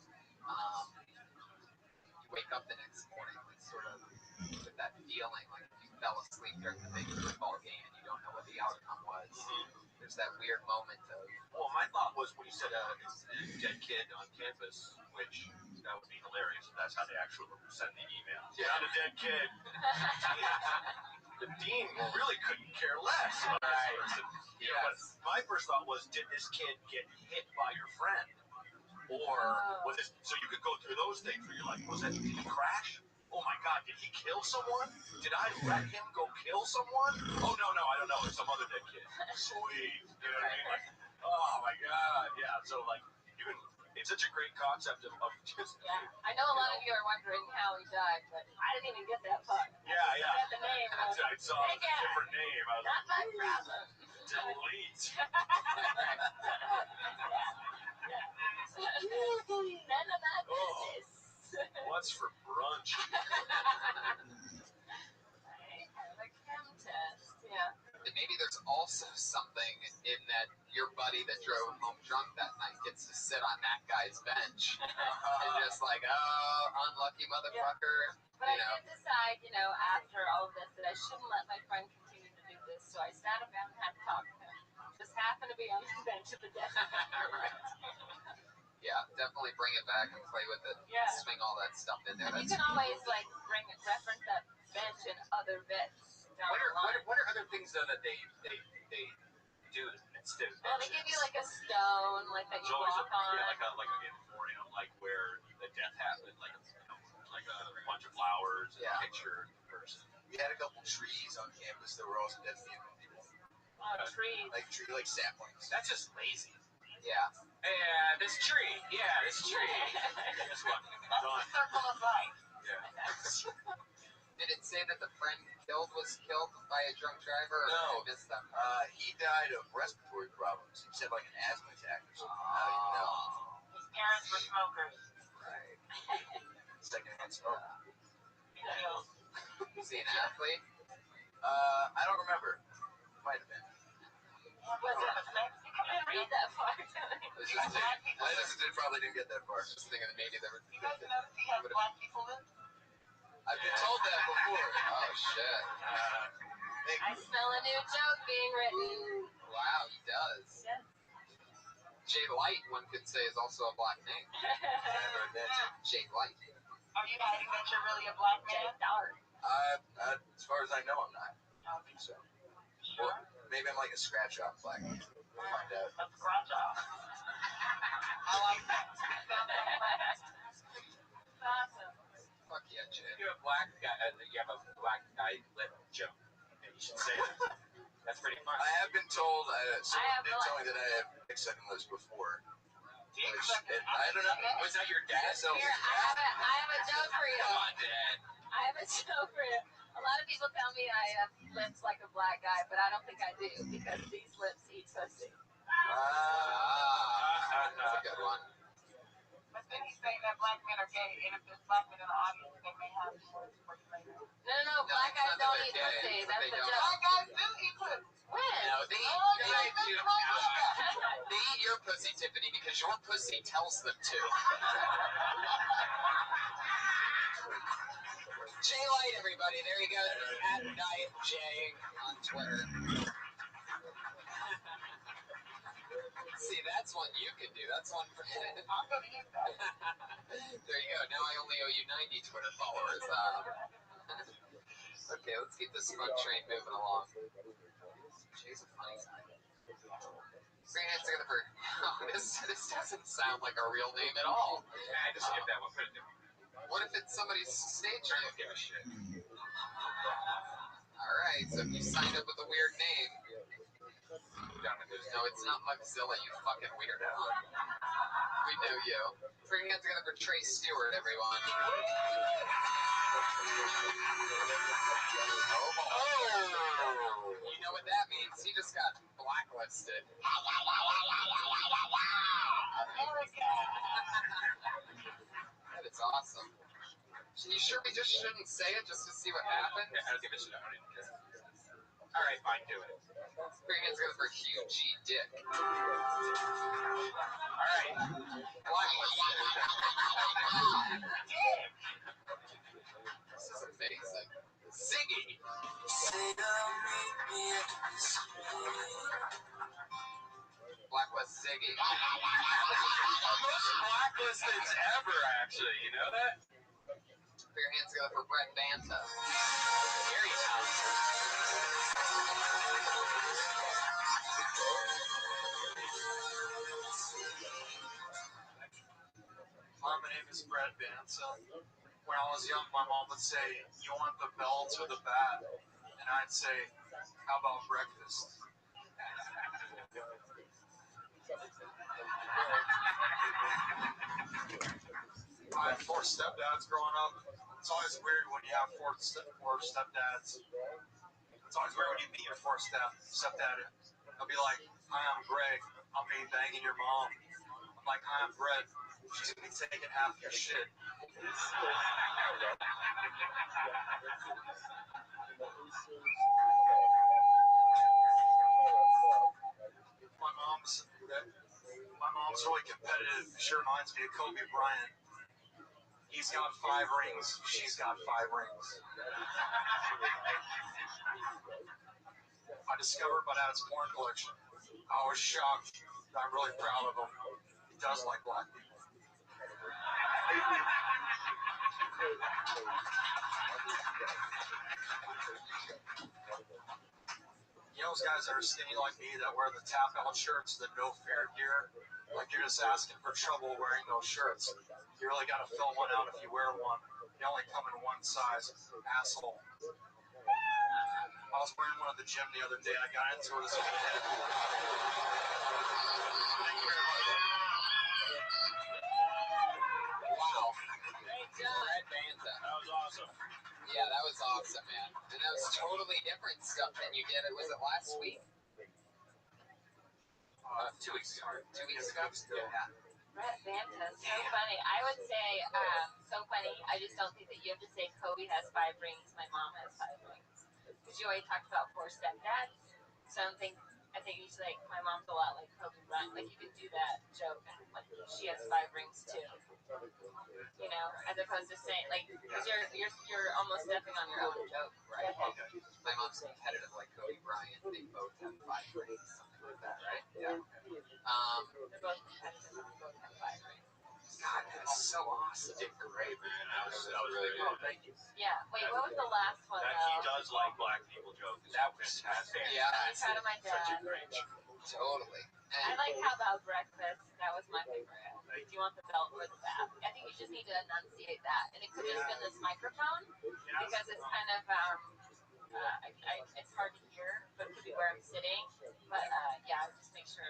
wake up the next morning with sort of with that feeling like you fell asleep during the big football game and you don't know what the outcome was. There's that weird moment of. Well, my thought was when you said a dead kid on campus, which that would be hilarious if that's how they actually send the email. Yeah, not a dead kid. The dean really couldn't care less about this person. You know, but my first thought was, did this kid get hit by your friend? Or was it, so you could go through those things where you're like, did he crash? Oh my God, did he kill someone? Did I let him go kill someone? Oh no, I don't know, it's some other dead kid. Sweet, you know what I mean? Like, oh my God, yeah. So like, it's such a great concept of just. Yeah, I know a lot of you are wondering how he died, but I didn't even get that far. Yeah. I got the name. I saw a different name. I was not my problem. Delete. None of my business. What's for brunch? The chem test, yeah. And maybe there's also something in that your buddy that drove home drunk that night gets to sit on that guy's bench and just like, oh, unlucky motherfucker. Yeah. But I did decide, after all of this, that I shouldn't let my friend continue to do this, so I sat him down and had to talk to him. Just happened to be on the bench of the desk. Right. Yeah, definitely bring it back and play with it. Yeah. Swing all that stuff in there. And you can always reference that bench in other bits. What are other things though that they do instead of benches? Well, they give you like a stone, like that you walk on. Yeah, like a emporium, like where the death happened, like a bunch of flowers and a picture of the person. We had a couple trees on campus that were also dead people. Trees. like saplings. That's just lazy. Yeah. And this tree. Yeah, this tree. Guess what? That's the circle of life. Did it say that the friend killed was killed by a drunk driver? Or No. I missed that. He died of respiratory problems. He said like an asthma attack or something. I don't even know. His parents were smokers. Right. Secondhand smoke. Is he an athlete? I don't remember. Might have been. Was it a sex? You couldn't read that far. I just probably didn't get that far. Just thinking that maybe there were. You guys notice he has black people in? I've been told that before. Oh shit! I smell a new joke being written. Wow, he does. Yes. Jay Light, one could say, is also a black name. Jay Light. Are you hiding that you're really a black man? Dark. As far as I know, I'm not. I don't think so. Well, maybe I'm like a scratch off black. We'll find out. A scratch off. I like that. Awesome. Fuck yeah, Jay. You have a black guy lip joke. And you should say that. That's pretty fun. I have been told, someone did no tell me that I have dick sucking lips before. I don't know. Was that your dad? So, Here, I have a joke for you. Come on, Dad. I have a joke for you. A lot of people tell me I have lips like a black guy, but I don't think I do because these lips eat pussy. That's a good one. But then he's saying that black men are gay, and if there's black men in the audience, they may have words for you later. No, black guys don't eat pussy. That's the joke. Black guys do eat pussy. When? No, they eat your pussy, Tiffany, because your pussy tells them to. Jay Light, everybody. There you go. At Diet Jay on Twitter. See, that's one you can do. That's one for I'm going to use that. There you go. Now I only owe you 90 Twitter followers. Okay, let's keep this fun train moving along. Jay's a funny guy. Bring your hands together for... Oh, this doesn't sound like a real name at all. I just skip that one. Put it down. What if it's somebody's stage I don't name? give a shit. Alright, so if you signed up with a weird name... No, it's not Mugzilla, you fucking weirdo. We knew you. Bring your hands together for Trey Stewart, everyone. Oh! You know what that means? He just got blacklisted. That is awesome. You sure we just shouldn't say it just to see what happens? Yeah, I don't give a shit. I don't even care. Alright, fine, do it. Bring your hands together for Hugh G. Dick. Alright. Blacklisted. This is amazing. Ziggy. Blacklist Ziggy. Most blacklisteds ever, actually. You know that? Put your hands together for Brett Banta. Very talented. Hi, my name is Brad Banson. When I was young, my mom would say, "You want the belt or the bat?" And I'd say, "How about breakfast?" I had 4 stepdads growing up. It's always weird when you have 4 stepdads. It's always weird when you meet your 4th stepdad. He'll be like, "Hi, I'm Greg. I'll be banging your mom." I'm like, "Hi, I'm Brett. She's gonna be taking half your shit." My mom's really competitive. She reminds me of Kobe Bryant. He's got 5 rings. She's got 5 rings. I discovered my dad's porn collection. I was shocked. I'm really proud of him. He does like black people. You know those guys that are skinny like me that wear the tap-out shirts, the no-fear gear? Like you're just asking for trouble wearing those shirts. You really got to fill one out if you wear one. They only come in one size. Asshole. I was wearing one at the gym the other day. I got into it this weekend. Thank you very much. Wow. Brett Banta. That was awesome. Yeah, that was awesome, man. And that was totally different stuff than you did. Was it last week? 2 weeks ago. 2 weeks ago? Yeah. Brett Banta, so funny. I would say, so funny. I just don't think that you have to say Kobe has 5 rings, my mom has 5 rings. Because you always talked about 4 stepdads. So I think you should like, my mom's a lot like Kobe Bryant. Like you could do that joke and like she has 5 rings too. You know, as opposed to saying like, because you're almost stepping on your own joke, right? Okay. My mom's competitive like Kobe Bryant. They both have 5 rings, something like that, right? Yeah. They're both competitive. They both have 5 rings. God, that's so awesome. Did great, man. That was really good. Oh, thank you. Yeah. Wait, what was the last one That though? he does like black people joke. That was fantastic. Yeah. I'm proud of my dad. Such a great joke. Totally. I like how about breakfast. That was my favorite. Do you want the belt or the bath? I think you just need to enunciate that. And it could have been this microphone because it's kind of it's hard to hear, but it could be where I'm sitting. But yeah, just make sure.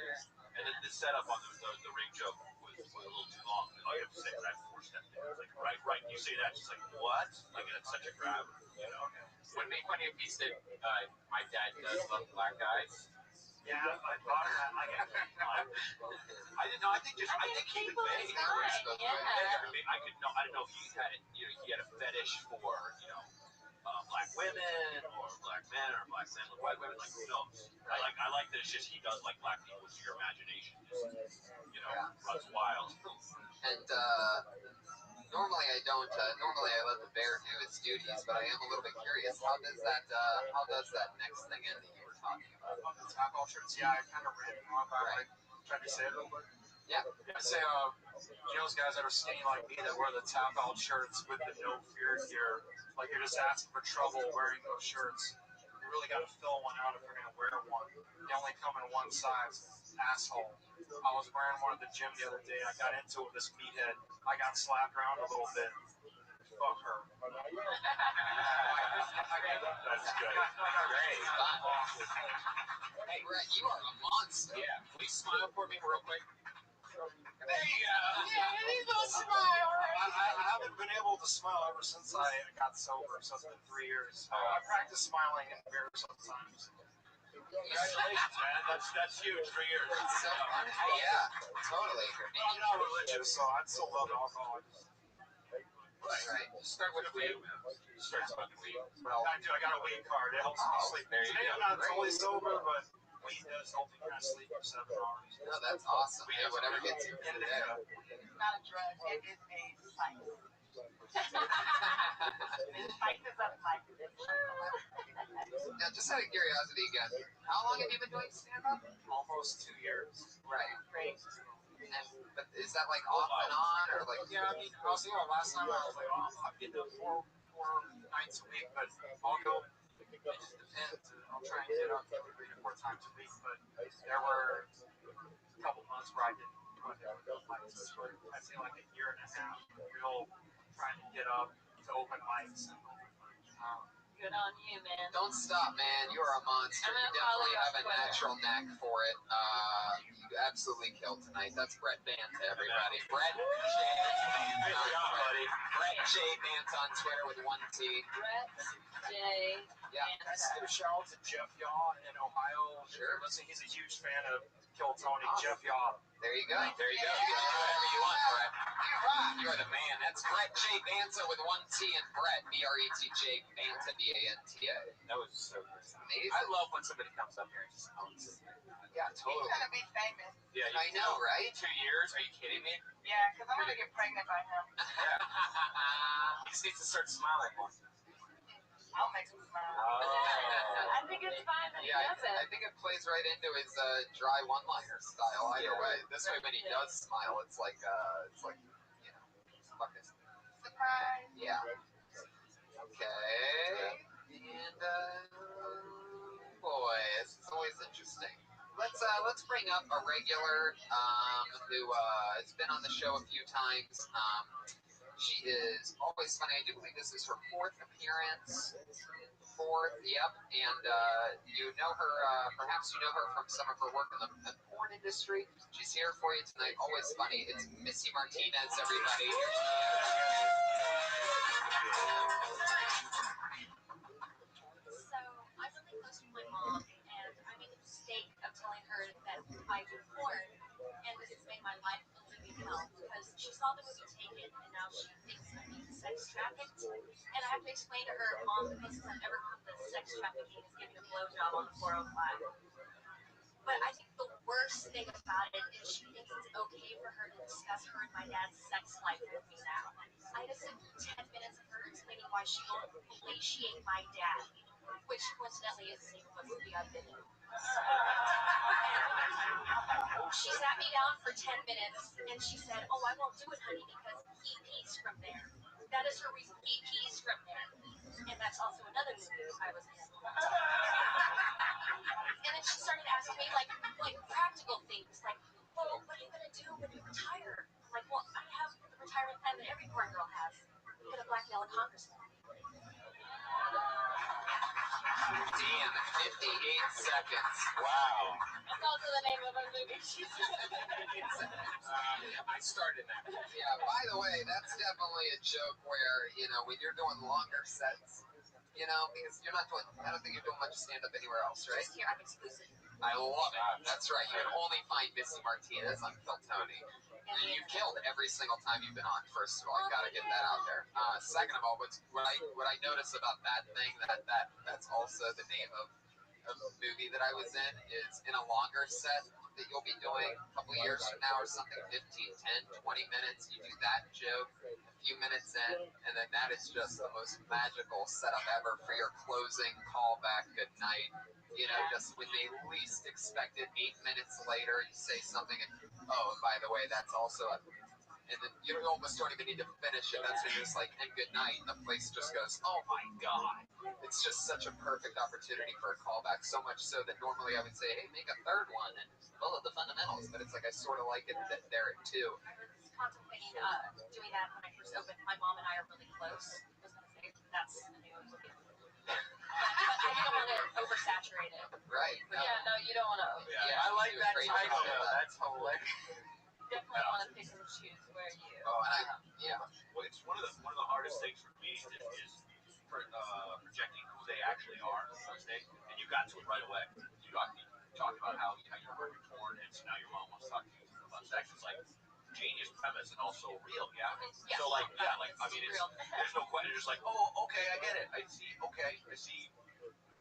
And then the setup on the ring joke was a little too long. All you have to say is I have 4 stepdads. Like right. You say that, she's like, what? Like it's such a grab. You know. Wouldn't it be funny if he said, my dad does love black guys? Yeah, I thought of that. I didn't know. I think he was vague. Yeah. I didn't know if he had it. You know, he had a fetish for black women or black men or black men with white women. Like who knows? I like that it's just he does like black people. It's your imagination just runs wild. And normally I don't. Normally I let the bear do its duties, but I am a little bit curious. How does that next thing end that you were talking about? The tap ball shirts, yeah, I kind of ran wrong by like trying to say it a little bit. Yeah. I say, those guys that are skinny like me that wear the tap out shirts with the no fear gear, like you're just asking for trouble wearing those shirts. You really got to fill one out if you're going to wear one. They only come in one size. Asshole. I was wearing one at the gym the other day. I got into it with this meathead. I got slapped around a little bit. Fuck her. That's good. Great. Hey, Brett, you are a monster. Yeah. Please smile for me real quick. There you go. Yeah, he's gonna smile. I haven't been able to smile ever since I got sober, so it's been 3 years. I practice smiling in beer sometimes. Congratulations, man. That's huge. 3 years. So, yeah, totally. I'm not religious, so I'd still love alcohol. Right. Start with weed. Start smoking weed. Well, I do. I got a weed card. It helps me sleep. There you Today go. I'm not totally sober, but weed does help me kind of sleep for 7 hours. No, that's awesome. Yeah, whatever gets you through the day. It's not a drug. It is a spice. This spice is a spice. Now, just out of curiosity again, how long have you been doing stand-up? Almost 2 years. Right. Great. But is that like off and on, or like? Yeah, I mean, I was thinking about last time I was like, I'm getting to 4 nights a week, but I'll go. It just depends. I'll try and get up 3 to 4 times a week, but there were a couple months where I didn't do it. I'd say like a year and a half, real trying to get up to open mics. Good on you, man. Don't stop, man. You are a monster. You definitely have a natural knack for it. You absolutely killed tonight. That's Brett Banta, everybody. Brett J. Brett J. Banta on Twitter with 1 T. Brett J. Yeah. I just give a shout out to Jeff Yaw in Ohio. Sure. Listen, he's a huge fan of Kill Tony. Jeff Yaw. There you go. There you go. You can do whatever you want, Brett. You are the man. That's Brett J. Banta with 1 T and Brett, B-R-E-T-J, Banta, B-A-N-T-A. That was so good. Amazing. I love when somebody comes up here and just owns it. Yeah, He's totally. gonna be famous. Yeah, I know, right? 2 years? Are you kidding me? Yeah, because I'm gonna get pregnant by him. He just needs to start smiling more. I'll make him smile. I think it's fine that he Yeah, does it. I think it plays right into his dry one-liner style. Either way, this way when he does smile, it's like fucking. Surprise. Yeah. Okay. And boy, this is always interesting. Let's bring up a regular who has been on the show a few times. She is always funny. I do believe this is her 4th appearance. 4th, yep, and you know her, perhaps you know her from some of her work in the porn industry. She's here for you tonight, always funny. It's Missy Martinez, everybody. So, I'm really close with my mom, and I made the mistake of telling her that I do porn, and this has made my life a living hell, because she saw the movie Taken, and now she thinks I'm being sex trafficked, and I have to explain to her, Mom, the closest I've ever come to sex trafficking is giving a blowjob on the 405. But I think the worst thing about it is she thinks it's okay for her to discuss her and my dad's sex life with me now. I had to sit through 10 minutes of her explaining why she won't ingratiate my dad, which coincidentally is the name of a movie I've been in. She sat me down for 10 minutes and she said, oh, I won't do it, honey, because he pees from there. That is her reason. He pees from there. And that's also another movie I was in. And then she started asking me like practical things, like, well, what are you gonna do when you retire? I'm like, well, I have the retirement plan that every porn girl has. Get a blackmail a congressman. Damn, 58 seconds. Wow. That's also the name of a movie. I started that. Yeah, by the way, that's definitely a joke where, you know, when you're doing longer sets, you know, because you're not doing, I don't think you're doing much stand-up anywhere else, right? Just here, I'm exclusive. I love it. That's right. You can only find Missy Martinez on Kill Tony. You've killed every single time you've been on, first of all. I gotta get that out there. Second of all, what I notice about that thing, that's also the name of a movie that I was in, is in a longer set that you'll be doing a couple years from now or something, 15, 10, 20 minutes. You do that joke a few minutes in, and then that is just the most magical setup ever for your closing callback good night. You know, just when they least expect it, 8 minutes later, you say something, and oh, and by the way, that's also a, and then you almost don't even need to finish it. That's when you're just like, and good night, and the place just goes, oh my God. It's just such a perfect opportunity for a callback, so much so that normally I would say, hey, make a third one and follow the fundamentals, but it's like I sort of like it there at 2. I was contemplating doing that when I first opened. My mom and I are really close. I was going to say, that's the new movie. But I didn't want to oversaturate it. Right. But yeah, no, you don't want to. Yeah, I like that great title. job. That's hilarious. Definitely want to pick and choose where you. Oh, and yeah. Well, it's one of the hardest things for me is projecting who they actually are on stage, and you got to it right away. You talked about how you're working porn, and so now your mom wants to talk to you about sex. It's like genius premise and also real, yeah. Yeah. So like, yeah, like I mean, there's no question. It's just like, oh, okay, I get it. I see. Okay, I see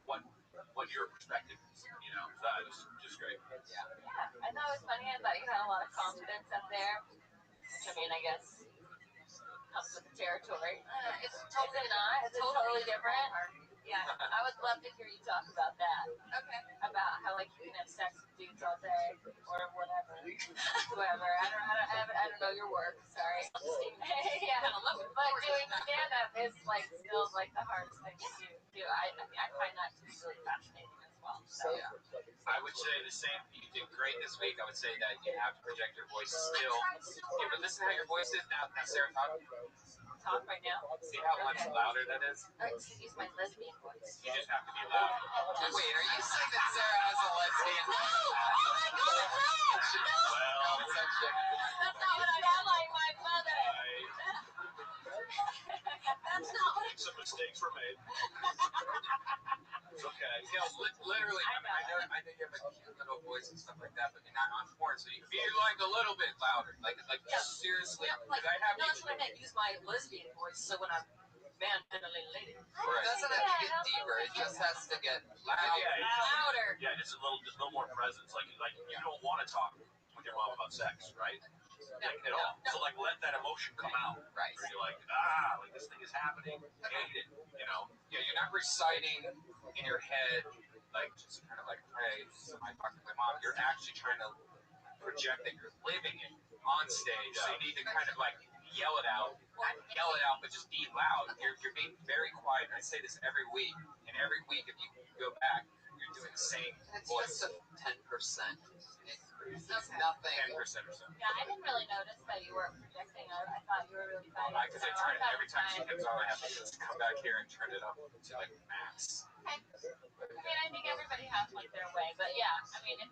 what your perspective is. You know, that is just great. Yeah, I thought it was funny. I thought you had a lot of confidence up there, which I mean, I guess comes with the territory. It's totally not. It's totally different. Yeah. I would love to hear you talk about that. Okay. About how like you can have sex with dudes all day or whatever. Whoever. I don't know your work. Sorry. Yeah. But doing stand up is like still like the hardest thing to do. I find that to be really fascinating as well. So Yeah. I would say the same. You did great this week. I would say that you have to project your voice still. Yeah, but listen how your voice is now. Now, Sarah, talk right now. see how much louder that is? Alright, so use my lesbian voice. You just have to be loud. Wait, are you saying that Sarah has a lesbian? Oh my God, no! Well, That's not what I sound like, my mother. That's not what some mistakes were made. It's okay. You know, literally, I know you have a cute little voice and stuff like that, but you're not on porn, so you can be like a little bit louder. Like seriously. Yeah, like, I have no, that's what I meant. Use my lesbian voice, so when I'm man and a lady. It doesn't have to get deeper. It just has to get Louder. Yeah, just a little more presence. Like you don't want to talk with your mom about sex, right? Like, at all. So like let that emotion come out. Right. Where you're like, like this thing is happening. I hate it. You know? Yeah, you're not reciting in your head, like, just kind of like, hey, this is my talk to my mom. You're actually trying to project that you're living it on stage. So you need to kind of like yell it out. Not yell it out, but just be loud. You're being very quiet. And I say this every week. And every week, if you go back, you're doing the same It's voice. just a 10% increase. It's nothing. 10% or so. Yeah, I didn't really notice that you weren't projecting. I thought you were really fine. Because I turn it every time she comes on, I have to just come back here and turn it up to like max. Okay. I mean, I think everybody has like their way, but yeah, I mean, if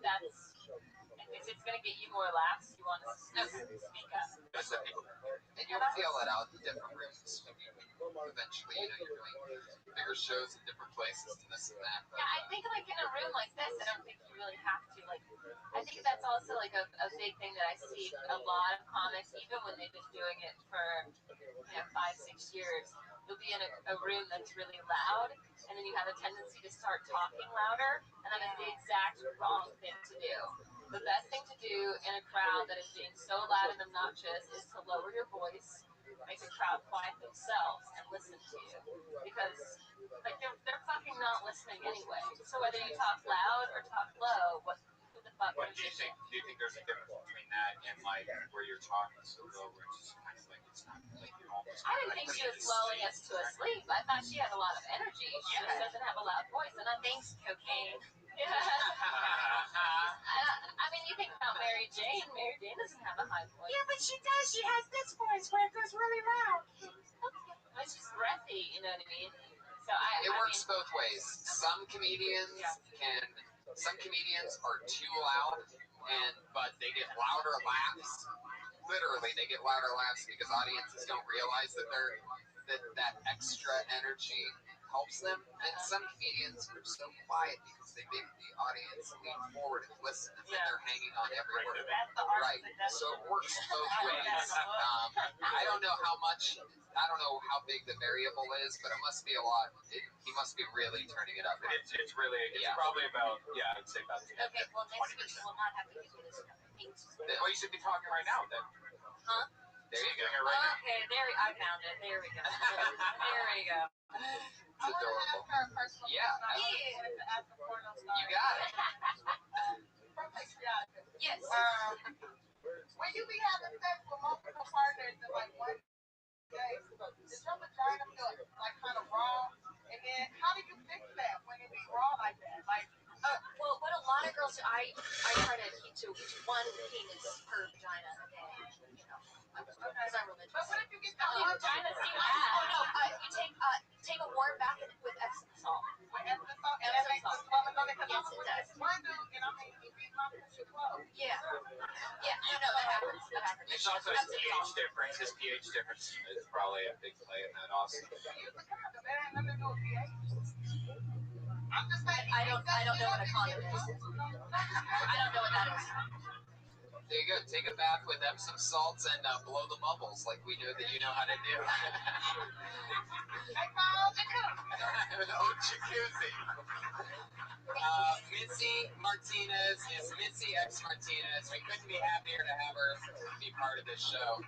it's gonna get you more laughs, you want to speak up. That's the people. And you'll feel it out in different rooms. Eventually, you're doing bigger shows in different places and this and that. But, Yeah, I think like in a room like this, I don't think you really have to. Like, I think that's also like a big thing that I see a lot of comics, even when they've been doing it for 5-6 years. You'll be in a room that's really loud, and then you have a tendency to start talking louder, and that is the exact wrong thing to do. The best thing to do in a crowd that is being so loud and obnoxious is to lower your voice, make the crowd quiet themselves, and listen to you. Because like they're fucking not listening anyway. So whether you talk loud or talk low, who the fuck? What do you think? Do you think there's a difference between that and like where you're talking so low, where it's just kind of like it's not like you almost? I didn't think she was lulling us to a sleep. I thought she had a lot of energy. She just doesn't have a loud voice, and I think cocaine. I mean, you think about Mary Jane. Mary Jane doesn't have a high voice. Yeah, but she does. She has this voice where it goes really loud. It's just breathy, you know what I mean? So it works both ways. Some comedians are too loud, but they get louder laughs. Literally, they get louder laughs because audiences don't realize that extra energy helps them. And some comedians are so quiet because they make the audience lean forward and listen, and then they're hanging on every word. Right. So it works both ways. I don't know how big the variable is, but it must be a lot. He must be really turning it up. It's probably about, I'd say about 10 okay, well, next week we'll not have to give you this stuff. Well, you should be talking right now then. Huh? There you go. Okay, I found it. There we go. There we go. It's adorable. Yeah. You got it. Yes. When you be having sex with multiple partners in like one day, does your vagina feel like kind of raw? And then how do you fix that when it be raw like that? Like, well, what a lot of girls do, I try to keep to one penis per vagina a day. Because I'm religious. But what if you get your vagina seem bad? Oh no, you take a warm bath with Epsom salt. Epsom salt, and that makes the swelling on it. Because I was with this one dude, and I mean, he beat my pussy close. Yeah. Yeah, you know that happens. It's also his pH difference. His pH difference is probably a big play in that also. Use the condom. That ain't nothing to do with pH. I'm just saying. I don't know what a condom is. I don't know what that is. There you go. Take a bath with Epsom salts and blow the bubbles like we know that you know how to do. Oh, jacuzzi. Mitzi Martinez is Mitzi X Martinez. We couldn't be happier to have her be part of this show.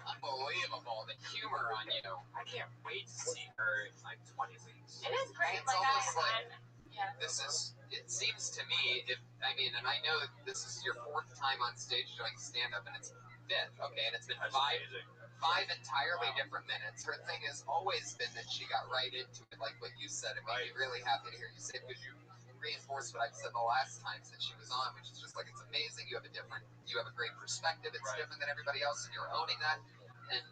Unbelievable. The humor on you. I can't wait to see her in like 20 weeks. It is great. It's almost like yeah. it seems to me, and I know that this is your 4th time on stage doing stand-up, and it's 5th, okay, and it's been five entirely different minutes. Her thing has always been that she got right into it, like what you said. It made me really happy to hear you say it, because you reinforced what I've said the last times that she was on, which is just like, it's amazing. You have a great perspective. It's different than everybody else, and you're owning that. And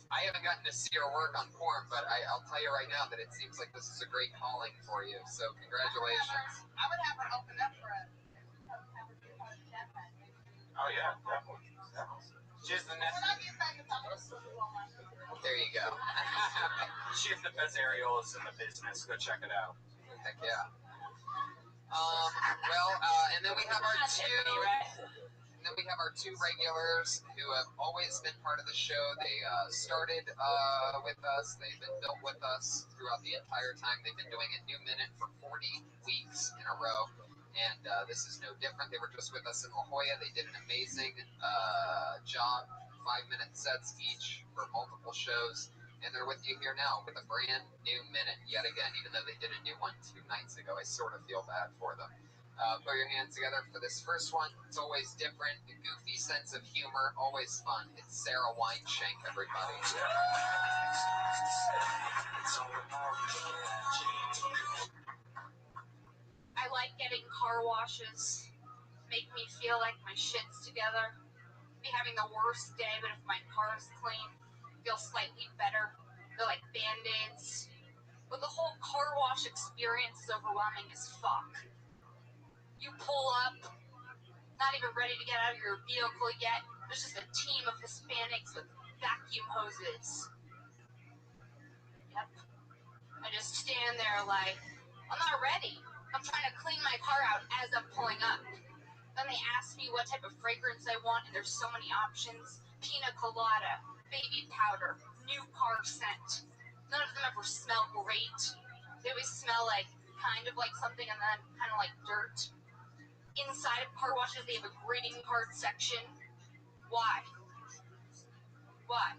I haven't gotten to see her work on porn, but I'll tell you right now that it seems like this is a great calling for you. So congratulations. I would have her open up for us. Oh yeah, definitely. She's the next. There you go. She's the best areolas in the business. Go check it out. Heck yeah. And then we have our two regulars who have always been part of the show. They started with us. They've been built with us throughout the entire time. They've been doing a new minute for 40 weeks in a row. And this is no different. They were just with us in La Jolla. They did an amazing job. 5-minute sets each for multiple shows. And they're with you here now with a brand new minute yet again, even though they did a new one 2 nights ago. I sort of feel bad for them. Put your hands together for this first one. It's always different, a goofy sense of humor, always fun. It's Sarah Weinshank, everybody. I like getting car washes. make me feel like my shit's together. Be having the worst day, but if my car is clean, feel slightly better. They're like Band-Aids. But the whole car wash experience is overwhelming as fuck. You pull up, not even ready to get out of your vehicle yet. There's just a team of Hispanics with vacuum hoses. Yep. I just stand there like, I'm not ready. I'm trying to clean my car out as I'm pulling up. Then they ask me what type of fragrance I want, and there's so many options. Pina colada, baby powder, new car scent. None of them ever smell great. They always smell like kind of like something and then kind of like dirt. Inside of car washes, they have a greeting card section. Why? Why?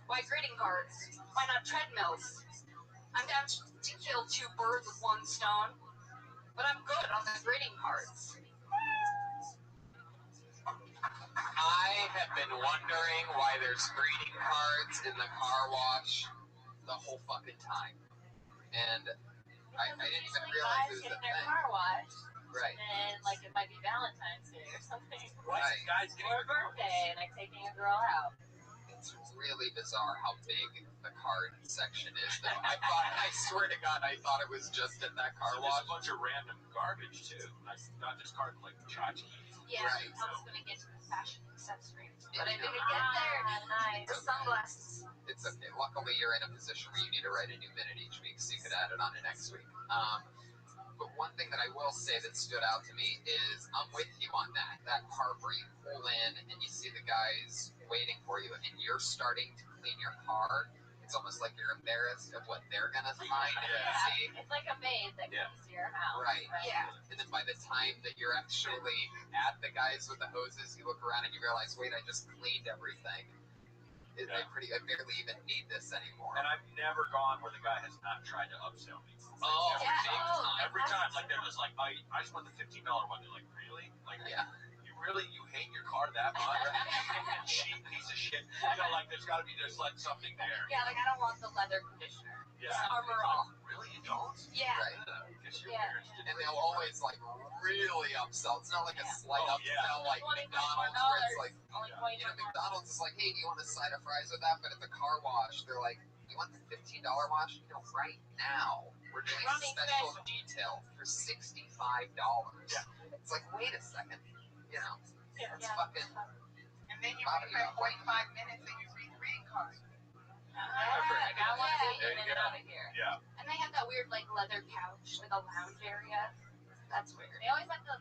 Why greeting cards? Why not treadmills? I'm down to kill 2 birds with 1 stone, but I'm good on the greeting cards. I have been wondering why there's greeting cards in the car wash the whole fucking time. And I didn't even realize it was a getting their thing. car washed. Right. And like it might be Valentine's Day or something. Right. Guys getting Or a birthday and like taking a girl out. It's really bizarre how big the card section is, though. I swear to God, I thought it was just at that car So wash. there's a bunch of random garbage too. Not just cards like tchotchkes. Yeah, Right. I was gonna get to the fashion accessories, but Yeah. I didn't get there. Nice. The sunglasses. It's okay. Luckily, you're in a position where you need to write a new minute each week, so you could add it on to next week. But one thing that I will say that stood out to me is I'm with you on that. That part where you pull in and you see the guys waiting for you and you're starting to clean your car. It's almost like you're embarrassed of what they're going to find and see. It's like a maid that comes to your house. Right. Yeah. And then by the time that you're actually at the guys with the hoses, you look around and you realize, wait, I just cleaned everything. I barely even need this anymore. And I've never gone where the guy has not tried to upsell me. Oh, Yeah. big time. Every time, like they're just like, I just want the $15 one. They're like, really? Like, Yeah. You hate your car that much? Cheap piece of shit. Like there's got to be like something there. Yeah, like I don't want the leather conditioner. Yeah. The Armor All. Really, you don't? Yeah. Right. Guess you're Yeah. weird. And they'll always like really upsell. It's not like a slight Oh, yeah. upsell like $20 McDonald's where it's like, Only McDonald's is like, hey, do you want a side of fries with that? But at the car wash, they're like, you want the $15 wash? Right now, we're doing a special detail for $65. Yeah. It's like, wait a second. It's Yeah. fucking. And then you wait 45 minutes and you read the reading card. I want to be There in you and go. out of here. Yeah. And they have that weird like leather couch, like a lounge area. That's weird. They always have the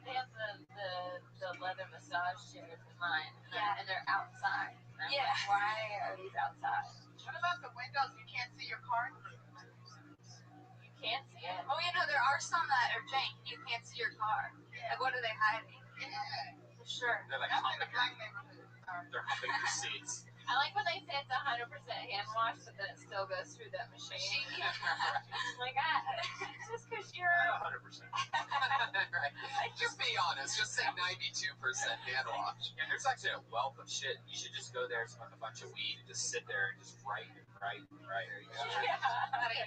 leather massage chairs in mine. Yeah. And they're outside. And I'm Yeah. like, why are these outside? What about the windows? You can't see your card? You can't see it. Oh, there are some that are jank. You can't see your car. Like, what are they hiding? Yeah. For sure. They're like That's in the humping black neighborhood. they're humping your seats. I like when they say it's 100% hand wash, but then it still goes through that machine. I'm like, just because you're... 100%. Right. Just be honest. Just say 92% hand wash. Yeah, there's actually a wealth of shit. You should just go there, smoke a bunch of weed, and just sit there and just write. There you go. Yeah.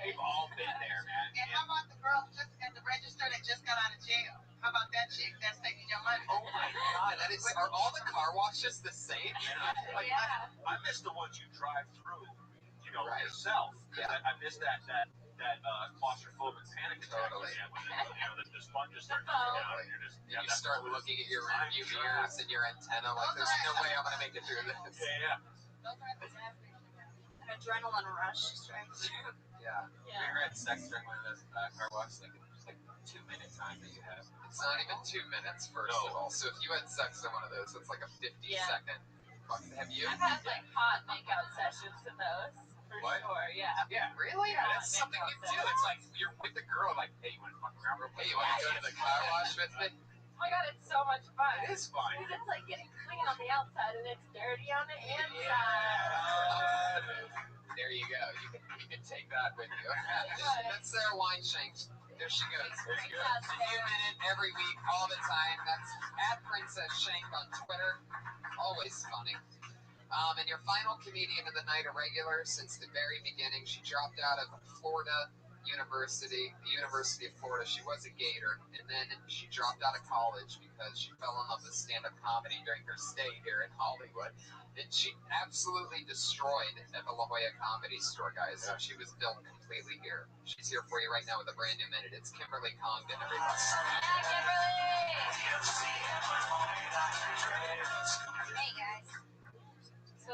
We've all been there, man. And how about the girl just at the register that just got out of jail? How about that chick that's taking your money? Oh my God, are all the car washes the same? Like, Yeah. I miss the ones you drive through, Right. yourself. Yeah. I miss that claustrophobic panic attack. Totally. The sponges start coming out, and you're just You start looking at your rearview mirrors and your antenna like, there's no way I'm gonna make it through this. Yeah. Those are at the gas station. An adrenaline rush straight through. Yeah. We were at sex during one of those car washes, like 2-minute time that you have. It's not even 2 minutes, first of all. So if you had sex in one of those, it's like a 50-second. Have you? I've had like hot makeout sessions in those. For What? sure, yeah. Yeah. Really? Yeah, That's something you do. It's like you're with the girl, like, hey, you want to fuck around real quick? Hey, you want to go to the car wash with me? Oh my god, it's so much fun. It is fun. Because it's like getting clean on the outside and it's dirty on the inside. There you go. You can take that with you. That's Sarah Weinshank. There she goes. There she goes. A new minute every week, all the time. That's at Princess Shank on Twitter. Always funny. And your final comedian of the night, a regular since the very beginning. She dropped out of Florida the University of Florida. She was a Gator, and then she dropped out of college because she fell in love with stand-up comedy during her stay here in Hollywood. And she absolutely destroyed at the La Jolla Comedy Store, guys. So she was built completely here. She's here for you right now with a brand new minute. It's Kimberly Congdon, everybody. Hi, Kimberly! Hey, guys. So,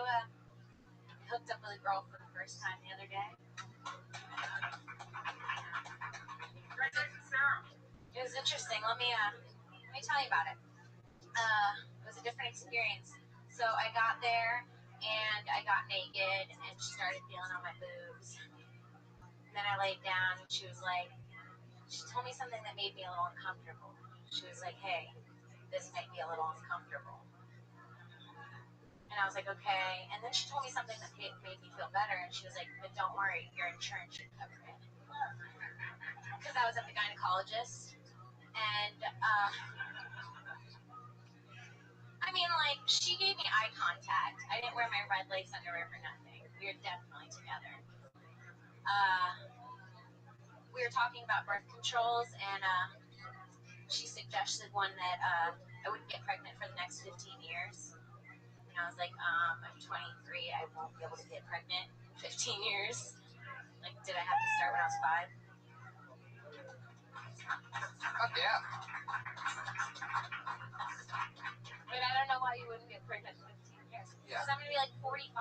hooked up with a girl for the first time the other day. It was interesting. Let me tell you about it. It was a different experience. So I got there and I got naked and she started feeling on my boobs. And then I laid down and she told me something that made me a little uncomfortable. She was like, "Hey, this might be a little uncomfortable." And I was like, "Okay." And then she told me something that made me feel better. And she was like, "But don't worry, your insurance should cover it." Because I was at the gynecologist. And, I mean, like, she gave me eye contact. I didn't wear my red lace underwear for nothing. We were definitely together. We were talking about birth controls, and she suggested one that I wouldn't get pregnant for the next 15 years. And I was like, I'm 23. I won't be able to get pregnant in 15 years. Like, did I have to start when I was 5? Fuck yeah. But I don't know why you wouldn't get pregnant in 15 years. Yeah. Because I'm going to be like 45.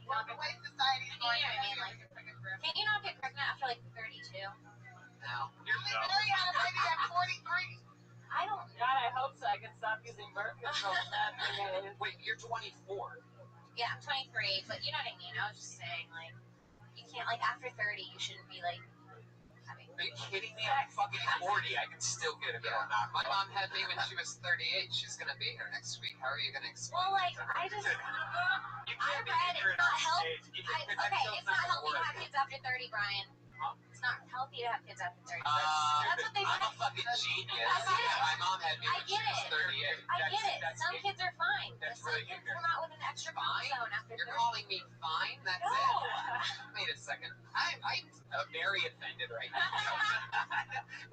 Well, the way society is going, can you not get pregnant after like 32? No. Mary had a baby at 43. I don't. God, I hope so. I can stop using birth control. Wait, you're 24. Yeah, I'm 23, but you know what I mean. I was just saying, like, you can't, like, after 30, you shouldn't be, like, having. Are you kidding me? I'm fucking 40. I can still get a girl knocked. My mom had me when she was 38. She's gonna be here next week. How are you gonna explain? Well, like, I just. You I can't be read it's ignorant not on healthy. stage. Okay, it's not healthy to have kids after 30, Brian. Huh? It's not healthy to have kids after 30. Uh, That's what they I'm say. a fucking genius. That's it. My mom had me I when she get was it. 38. I get it. That's Some kids are fine. That's Some really kids ignorant. come out with an extra Fine? zone after 30. You're calling me fine? That's No. it? Wait a second. I'm very offended right now.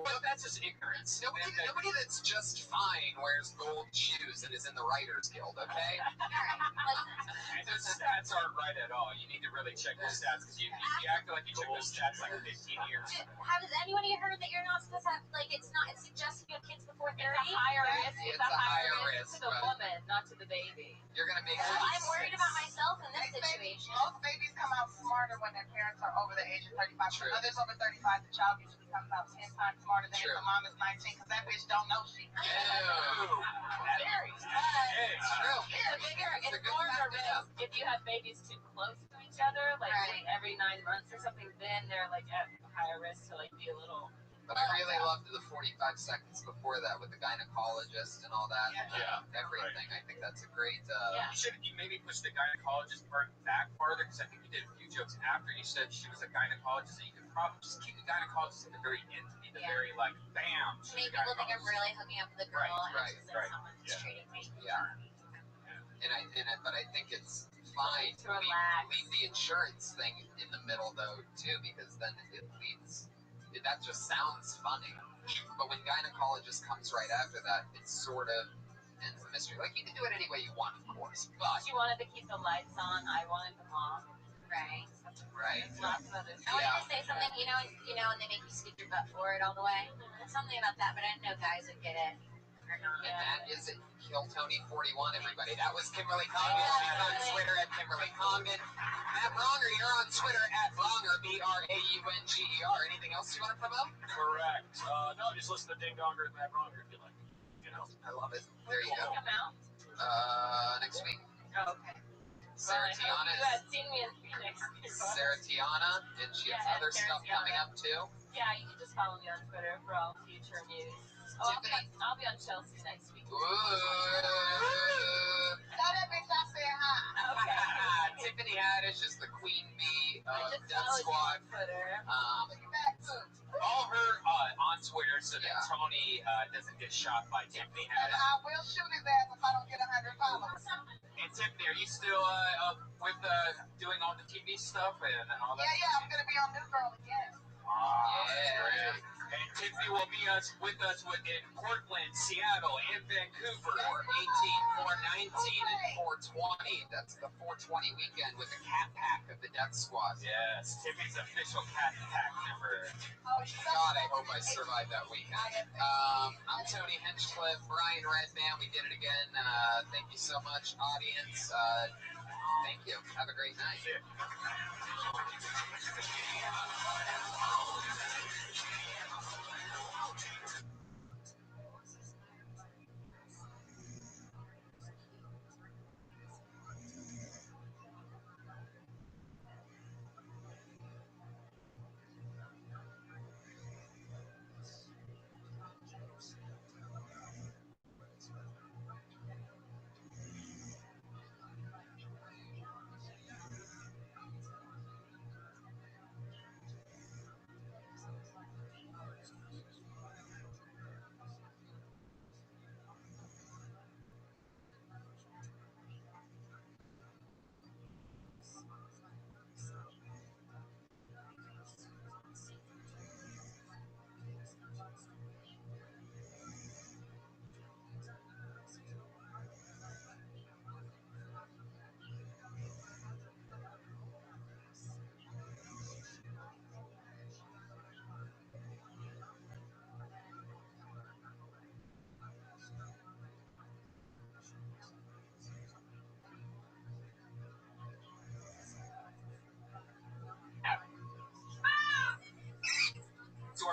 Well, that's just ignorance. Nobody that's just fine wears gold shoes and is in the Writers Guild, okay? And those stats aren't right at all. You need to really check those stats because you act like you check those stats like 15 years. Has anybody heard that you're not supposed to have, like, it's suggested you have kids before 30? It's a higher risk. It's a higher risk, to the right. woman, not to the baby. You're gonna make Well, I'm worried about myself in this situation. Most babies come out smarter when their parents are over the age of 35. True. For others over 35, the child usually comes out 10 times smarter than True. if the mom is 19, because that bitch don't know shit. Very It's true. It's more of a risk if you have babies too close to each other, like every 9 months or something. Then they're like at higher risk to like be a little. But I really loved the 45 seconds before that with the gynecologist and all that. Yeah. Everything. I think that's a great. You maybe push the gynecologist part back farther because I think you did a few jokes after you said she was a gynecologist, and you could probably just keep the gynecologist at the very end to be the very like bam. To make people think I'm really hooking up with a girl and it's just like someone's treating me. Yeah. But I think it's fine To relax. leave the insurance thing in the middle though too, because then it leads. That just sounds funny, but when gynecologist comes right after that, it sort of ends the mystery. Like you can do it any way you want, of course, but She wanted to keep the lights on. I wanted them off. Right. right. Lots of other I wanted to say something, you know, and they make you stick your butt forward all the way. Something about that, but I didn't know guys would get it or not. And that is it. Kill Tony 41, everybody. That was Kimberly Congdon. She's on Twitter at Kimberly Congdon. Matt Bronger, you're on Twitter at Bronger, Braunger. Anything else you want to promote? Correct. No, just listen to Ding Donger and Matt Bronger if you like. You know, I love it. There you go. Come out. Next week. Oh, okay. Sarah Tiana. You had seen me in Phoenix. Sarah Tiana, and she has other stuff coming up too. Yeah, you can just follow me on Twitter for all future news. Oh, I'll be on Chelsea next week. Ooh. Tell that bitch I said hi. Okay. Tiffany Haddish is the queen bee of just Death followed you Squad. on Twitter. Follow her on Twitter so that Tony doesn't get shot by Tiffany And Haddish. I will shoot his ass if I don't get 100 followers. And Tiffany, are you still with doing all the TV stuff and all that? Yeah, I'm gonna be on New Girl again. That's Yeah. great. And Tiffany will be with us in Portland, Seattle, and Vancouver. 418, 419, and 420. That's the 420 weekend with the Cat Pack of the Death Squad. Yes, Tiffany's official Cat Pack member. God, I hope I survive that weekend. I'm Tony Hinchcliffe, Brian Redman. We did it again. Thank you so much, audience. Thank you. Have a great night.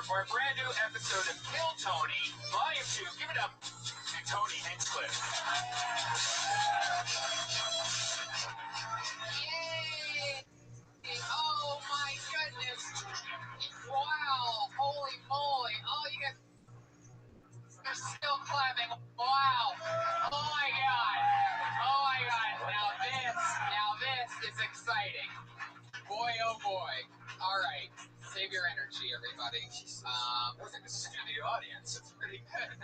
For a brand new episode of Kill Tony, Volume 2, give it up to Tony Hinchcliffe. Yay! Oh my goodness! Wow! Holy moly! Oh, you guys are still clapping! Wow! Oh my god! Oh my god! Now this is exciting. Boy, oh boy! All right, save your energy, everybody. Listen, this is to the audience. It's pretty good.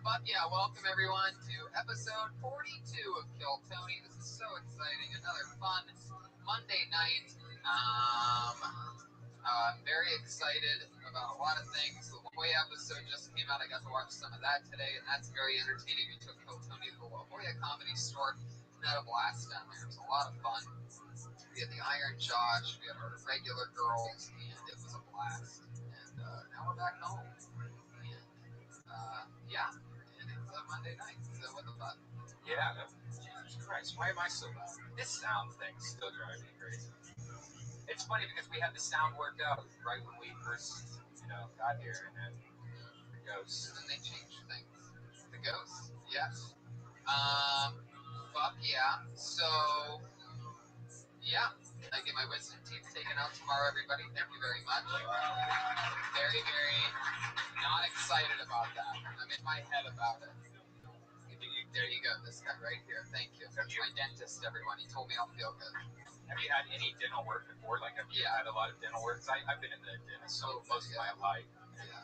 But yeah, welcome everyone to episode 42 of Kill Tony. This is so exciting. Another fun Monday night. I'm very excited about a lot of things. The La Jolla episode just came out. I got to watch some of that today, and that's very entertaining. We took Kill Tony to the La Jolla Comedy Store and had a blast down there. It was a lot of fun. We had the Iron Josh, we had our regular girls, and it was a blast. And now we're back home. Yeah, and it's a Monday night, so what the fuck? Yeah, Jesus Christ, why am I so loud? This sound thing still drives me crazy. It's funny because we had the sound worked out right when we first, got here, and then the ghosts. And then they changed things. The ghosts? Yes. Fuck yeah. So, yeah, I get my wisdom teeth taken out tomorrow, everybody. Thank you very much. Very, very not excited about that. I'm in my head about it. There you go, this guy right here. Thank you. That's my dentist, everyone. He told me I'll feel good. Have you had any dental work before? Like, have you had a lot of dental work? I've been in the dentist most of my life. Yeah.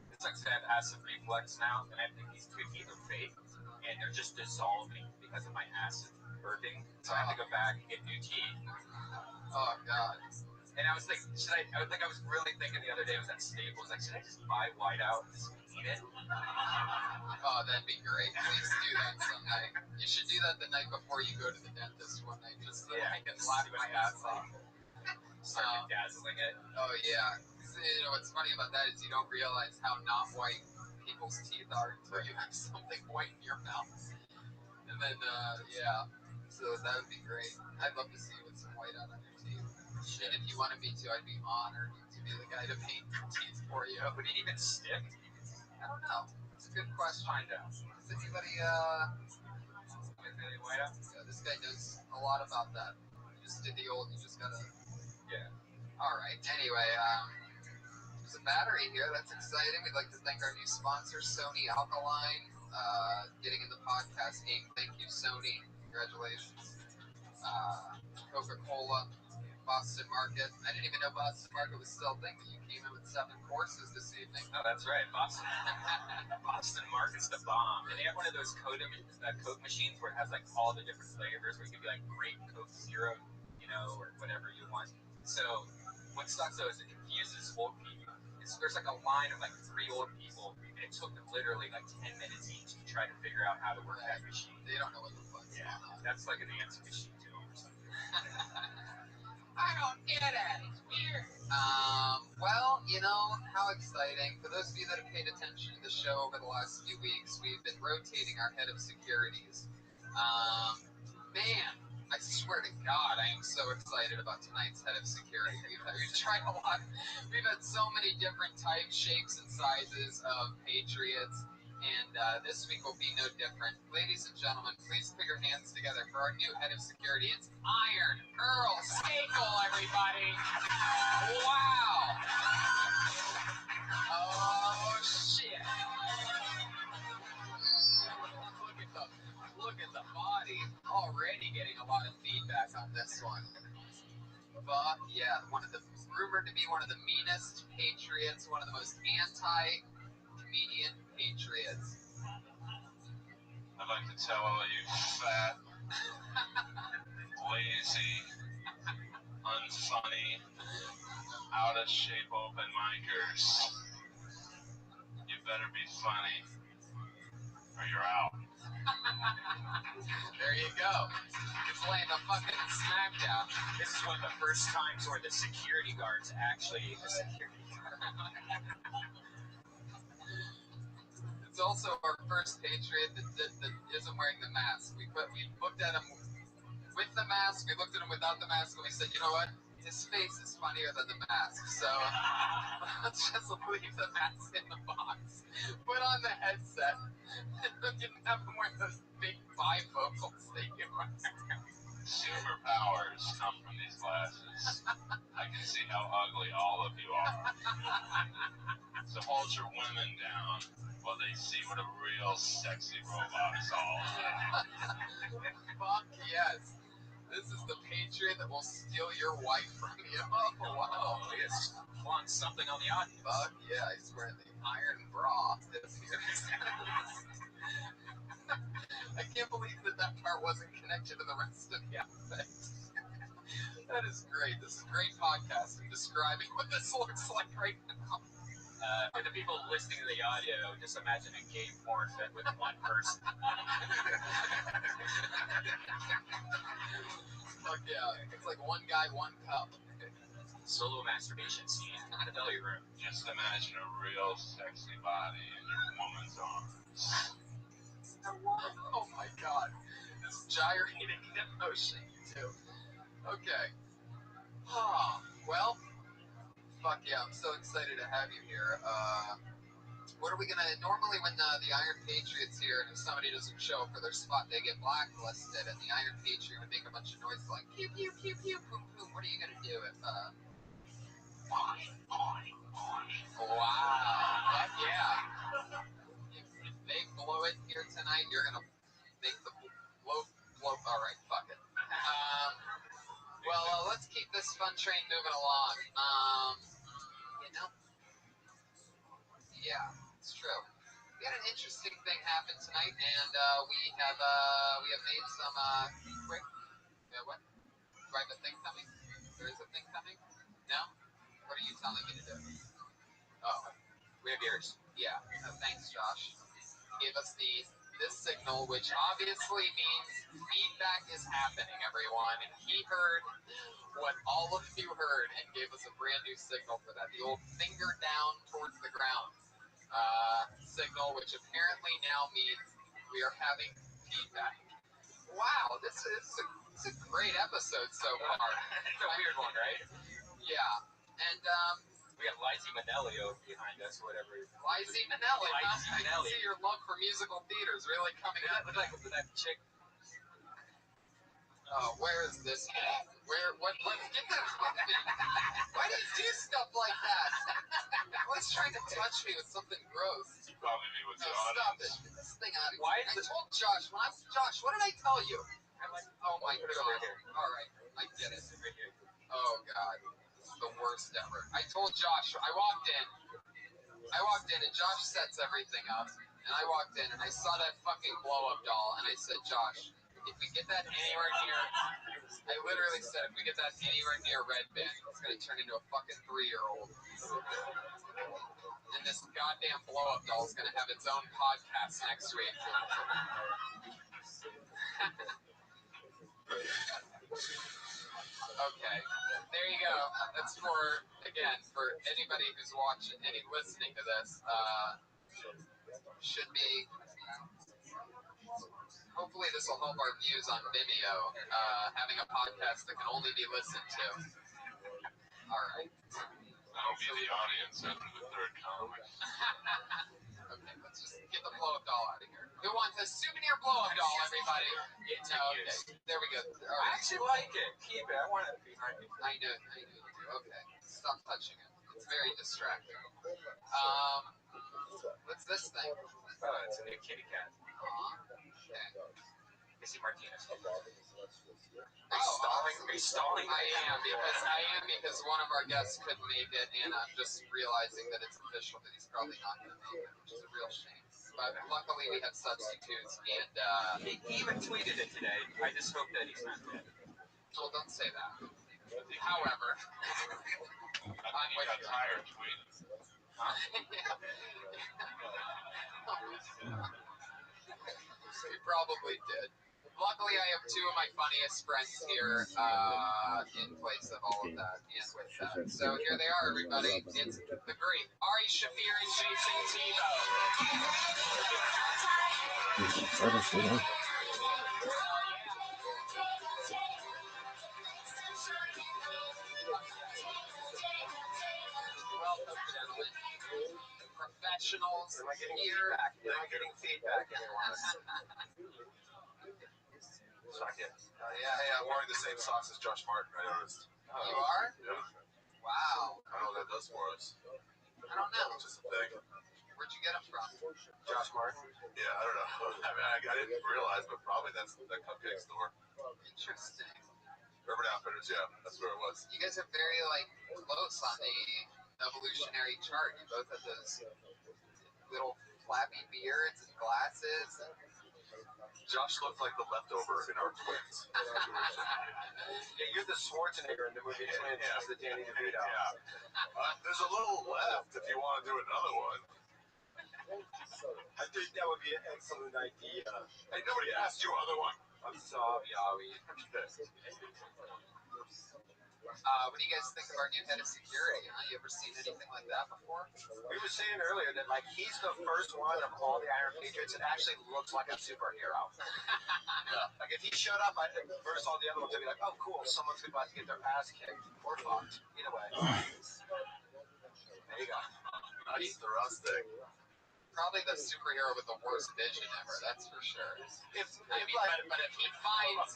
It's like I have acid reflux now, and I think these two teeth are fake, and they're just dissolving because of my acid burping. So I have to go back and get new teeth. Oh, God. And I was like, I was really thinking the other day, I was at Staples, like, should I just buy whiteout and just eat it? Oh, that'd be great. Please do that someday. You should do that the night before you go to the dentist one night, just so I can laugh my ass off. Start dazzling it. Oh, yeah. What's funny about that is you don't realize how not white people's teeth are until you have something white in your mouth. And then, yeah. So that would be great. I'd love to see you with some white out on your teeth. And if you wanted me to, I'd be honored to be the guy to paint your teeth for you. Would it even stick? I don't know. It's a good question. Find out. Does anybody, whiteout? Yeah, this guy knows a lot about that. You just did the old, you just gotta... Yeah. Alright, anyway, there's a battery here. That's exciting. We'd like to thank our new sponsor, Sony Alkaline, getting in the podcast game. Thank you, Sony. Congratulations. Coca-Cola, Boston Market. I didn't even know Boston Market was still a thing, but you came in with 7 courses this evening. Oh, that's right. Boston Market's the bomb. And they have one of those Coke machines where it has like all the different flavors, where you could be like grape Coke Zero, or whatever you want. So what sucks though is it confuses old people. There's like a line of like 3 old people, and it took them literally like 10 minutes each to try to figure out how to work that machine. They don't know what the fuck's going on. That's like an answer machine to them or something. I don't get it. It's weird. Well, you know, how exciting. For those of you that have paid attention to the show over the last few weeks, we've been rotating our head of securities. Man, I swear to God, I am so excited about tonight's head of security. We've tried a lot. We've had so many different types, shapes, and sizes of Patriots, and this week will be no different. Ladies and gentlemen, please put your hands together for our new head of security. It's Iron Earl Skakel, everybody. Wow. Oh, shit. Look at the body. Already getting a lot of feedback on this one. But yeah, rumored to be one of the meanest Patriots, one of the most anti-comedian Patriots. I'd like to tell all you fat, lazy, unfunny, out of shape open micers, you better be funny or you're out. There you go. It's laying the fucking smack down. This is one of the first times where the security guard's actually a security guard. It's also our first Patriot that isn't wearing the mask. We looked at him with the mask, we looked at him without the mask, and we said, you know what? His face is funnier than the mask, so let's just leave the mask in the box. Put on the headset. You didn't have him wear those big bifocals that you wear. Superpowers come from these glasses. I can see how ugly all of you are. So hold your women down while they see what a real sexy robot is all about. Fuck yes. This is the Patriot that will steal your wife from you. Oh, wow. He is flaunting something on the audience. Fuck yeah, he's wearing the iron bra. It appears. I can't believe that part wasn't connected to the rest of the outfit. That is great. This is great podcasting, describing what this looks like right now. For the people listening to the audio, just imagine a gay porn fit with one person. Fuck yeah. It's like one guy, one cup. Solo masturbation scene in the belly room. Just imagine a real sexy body in your woman's arms. Oh my god. This gyrating emotion, too. Okay. Well, fuck yeah, I'm so excited to have you here. What are we gonna, normally when the Iron Patriot's here, and if somebody doesn't show up for their spot, they get blacklisted, and the Iron Patriot would make a bunch of noise like, pew, pew, pew, pew, boom, boom. What are you gonna do if, wow, fuck yeah. If they blow it here tonight, you're gonna make the blow, alright, fuck it. Well, let's keep this fun train moving along. You know, yeah, it's true. We had an interesting thing happen tonight, and we have made some quick. Yeah, what? Do I have a thing coming? There is a thing coming? No? What are you telling me to do? Oh, We have yours. yeah. Thanks, Josh. He gave us this signal, which obviously means feedback is happening, everyone. And he heard what all of you heard and gave us a brand new signal for that. The old finger down towards the ground signal, which apparently now means we are having feedback. Wow, this is a great episode so far. It's a weird one, right? Yeah. And We have Lizzie Minnelli over behind us, or whatever. Lizzie Minnelli. Lizzie I can Minnelli. see your love for musical theater is really coming out. Look like that chick. Oh, where is this man? What, get that off me. Why do you do stuff like that? Always trying to touch me with something gross. You probably be with No, the stop audience. it. Get this thing out of here. Why I is told Josh, Josh, what did I tell you? Oh my Put it over god. here. Alright, I get it. Right here. Oh god. This is the worst ever. I told Josh, I walked in and Josh sets everything up. And I walked in and I saw that fucking blow-up doll and I said, Josh, if we get that anywhere near, I literally said if we get that anywhere near Red Bin, it's gonna turn into a fucking 3-year-old. And this goddamn blow-up doll is gonna have its own podcast next week. Okay, there you go. That's for anybody who's watching, listening to this. Should be. Hopefully, this will help our views on Vimeo. Having a podcast that can only be listened to. All right. That'll be the audience after the third comic. Okay, let's just get the blow-up doll out of here. Who wants a souvenir blow-up doll, everybody? Okay, there we go. I actually like it. Keep it. I want it behind me. I know you do. Okay, stop touching it. It's very distracting. What's this thing? Oh, it's a new kitty cat. Okay. Missy Martinez. Oh, Are you stalling? I am because one of our guests couldn't make it, and I'm just realizing that it's official that he's probably not going to make it, which is a real shame. But luckily we have substitutes, and He even tweeted it today. I just hope that he's not dead. well, don't say that. However, I think he got tired tweeting. he probably did. Luckily, I have two of my funniest friends here in place of all of that and with that. So here they are, everybody. It's the great Ari Shaffir and Jason Tebow. Welcome, gentlemen. Professionals Am I getting here. feedback? Am I getting feedback, anyone? Hey, I'm wearing the same socks as Josh Martin. I noticed. You are? Yeah. Wow. I don't know what that does for us. I don't know. It's just a thing. Where'd you get them from? Josh Martin? Yeah, I don't know. I mean, I didn't realize, but probably that's the cupcake store. Interesting. Urban Outfitters, yeah, that's where it was. You guys are very close on the evolutionary chart. You both have those little flappy beards and glasses. Josh looked like the leftover in our twins. Yeah, you're the Schwarzenegger in the movie Twins. Yeah. As the Danny DeVito. Yeah. There's a little left if you want to do another one. I think that would be an excellent idea. Hey, nobody asked you other one. I'm sorry, Ari. What do you guys think of our new head of security? You ever seen anything like that before? We were saying earlier that he's the first one of all the Iron Patriots that actually looks like a superhero. Yeah. If he showed up, versus all the other ones, I'd be like, oh cool, someone's about to get their ass kicked or fucked. Either way. There you go. That's the rustic. Probably the superhero with the worst vision ever, that's for sure. But if he finds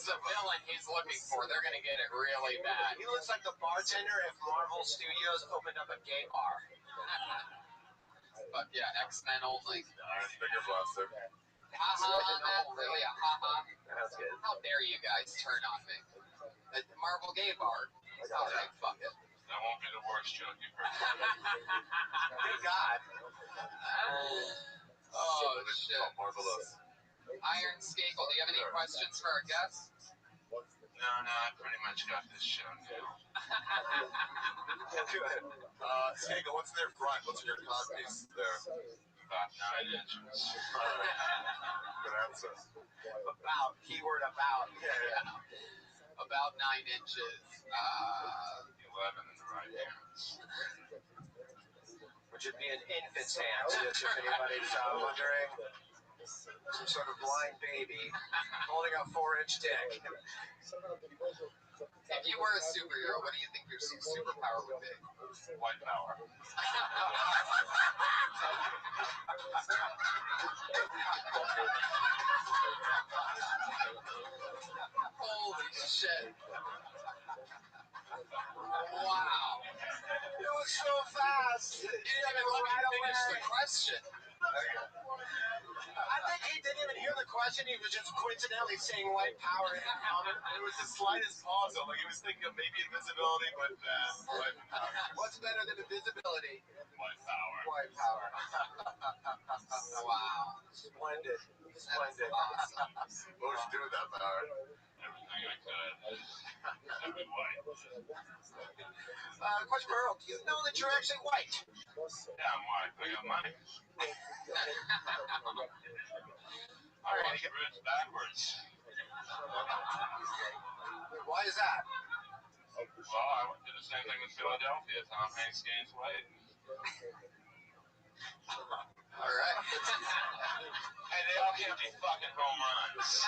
the villain he's looking for, they're gonna get it really bad. he looks like the bartender if Marvel Studios opened up a gay bar. But yeah, X-Men only. Bigger blaster. Really a ha-ha. That's good. How dare you guys turn on me? The Marvel gay bar. Alright, fuck it. That won't be the worst joke you've heard. Thank God. Oh, shit. Marvelous. Iron Skakel, do you have any questions for our guests? No, I pretty much got this show now. Good. Skakel, what's in their front? What's in your codpiece there? About 9 inches. Good answer. About. Keyword about. Yeah. About 9 inches. 11 in the right hands. Which would be an infant's hands, if anybody's wondering. Some sort of blind baby holding a 4-inch dick. If you were a superhero, what do you think your superpower would be? White power. Holy shit. Wow. It was so fast. You didn't even let me finish the question. I think he didn't even hear the question. He was just coincidentally saying white power. It was the slightest pause. Like he was thinking of maybe invisibility, but white power. What's better than invisibility? White power. White power. Wow. Splendid. Splendid. Splendid. Awesome. What would you do with that power? Everything I could. I'd be white. Question for Earl. Do you know that you're actually white? Yeah, I'm white. I got money. I wash roots backwards. Why is that? Well, I did the same thing with Philadelphia. Tom Hanks gains weight. All right. Hey, they all can't be fucking home runs.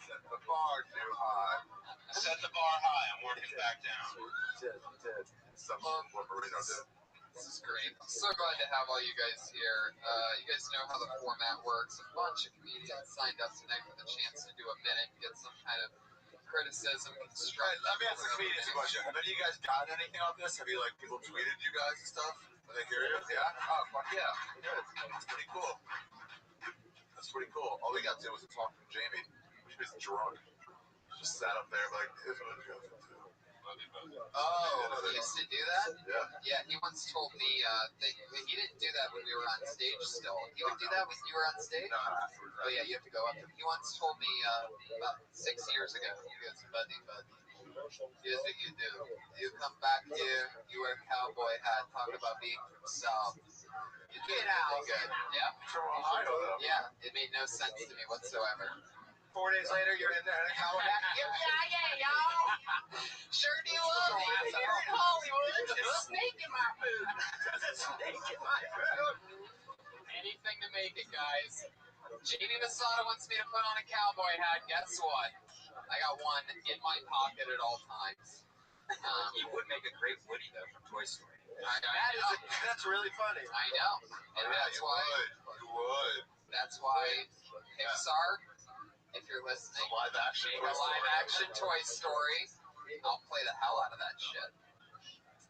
Set the bar too high. Set the bar high. I'm working back down. Did. Some what Marino did. This is great. I'm so glad to have all you guys here. You guys know how the format works. A bunch of comedians signed up tonight for the chance to do a minute, get some kind of criticism, constructive. Let me ask the comedians a question. Have any of you guys gotten anything off this? Have you like people tweeted you guys and stuff? When they hear you? Yeah? Oh fuck yeah. Good. That's pretty cool. That's pretty cool. All we got to do was a talk from Jamie. She was drunk. Just sat up there like, here's what I'm going to do. Oh, he used to do that? Yeah. Yeah, he once told me he didn't do that when we were on stage still. He would do that when you were on stage? No, afterwards. Oh, yeah, you have to go up to him. He once told me about 6 years ago, he goes, buddy, here's what you do. You come back here, you wear a cowboy hat, talk about being from South. You get out. Good. Yeah. From Ohio, though. Yeah, it made no sense to me whatsoever. 4 days later, you're in there in a cowboy hat. Yeah, y'all. Sure do love it. Here in Hollywood, there's a snake in my food. There's a snake in my food. Anything to make it, guys. Jeannie Masada wants me to put on a cowboy hat. Guess what? I got one in my pocket at all times. You would make a great Woody though from Toy Story. That's really funny. I know, and that's why. You would. That's why Pixar, if you're listening, Live action. make a live action Toy Story. I'll play the hell out of that shit.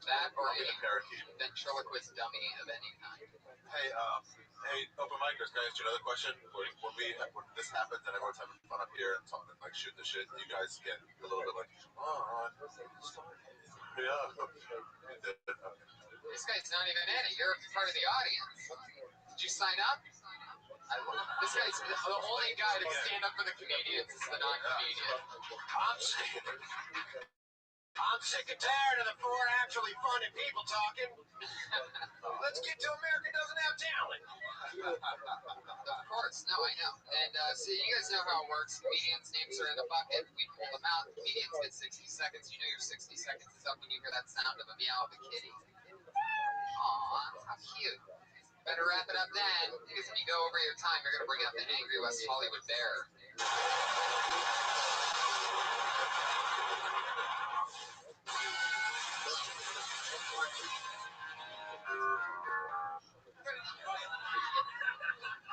That or I'll be any a parakeet. ventriloquist dummy of any kind. Hey, open micers, can I ask you another question? When this happens and everyone's having fun up here and talking, like shooting the shit, you guys get a little bit like, oh, yeah. This guy's not even in it. You're part of the audience. Did you sign up? This guy's the only guy to stand up for the comedians is the non-comedian. I'm sick and tired of the four actually funny people talking. Let's get to America Doesn't Have Talent. Of course, no, I know. And so you guys know how it works. Comedians' names are in a bucket. We pull them out. Comedians get 60 seconds. You know your 60 seconds is up when you hear that sound of a meow of a kitty. Aw, how cute. Better wrap it up then, because if you go over your time, you're going to bring out the angry West Hollywood bear.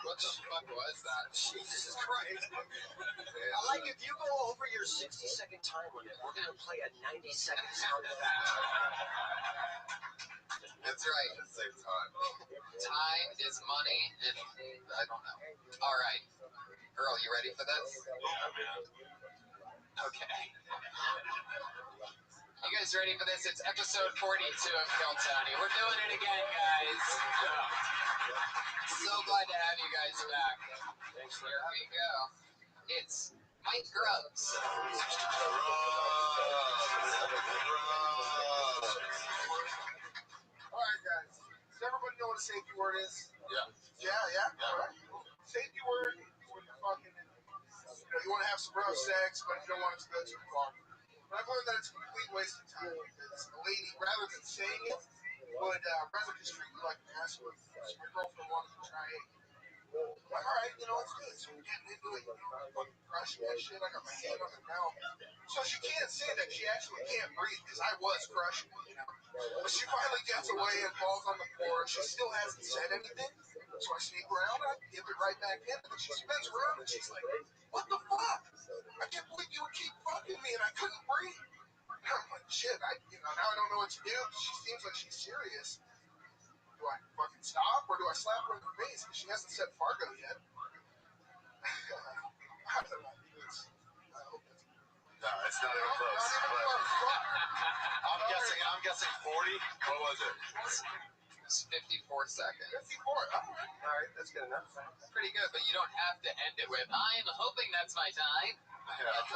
What the fuck was that? Jesus Christ. Like if you go over your 60-second time limit, we're going to play a 90-second sound effect. That's right. At the same time. Time is money, and I don't know. All right. Earl, you ready for this? Yeah, man. Okay. You guys ready for this? It's episode 42 of Kill Tony. We're doing it again, guys. So glad to have you guys back. Here we go. It's Mike Grubbs. Alright, guys. Does everybody know what a safety word is? Yeah. Yeah? Alright. Safety word is when you're fucking, you want to have some rough sex, but you don't want it to go too far. But I've learned that it's a complete waste of time because a lady, rather than saying it, would rather just treat you like an asshole. So my girlfriend wanted to try it. I'm like, alright, let's do it. So we're getting into it, fucking crushing that shit. I got my hand on her mouth. So she can't say that she actually can't breathe because I was crushing it, But she finally gets away and falls on the floor. She still hasn't said anything. So I sneak around, I give it right back in, and then she spins around and she's like, what the fuck? I can't believe you would keep fucking me and I couldn't breathe. And I'm like, shit, now I don't know what to do. She seems like she's serious. Do I fucking stop or do I slap her in the face? Because she hasn't said Fargo yet. I don't know. No, it's not even close. Not even close. I'm guessing 40. What was it? It's 54 seconds. 54. All right, that's good enough. Pretty good, but you don't have to end it with, I'm hoping that's my time. Well, I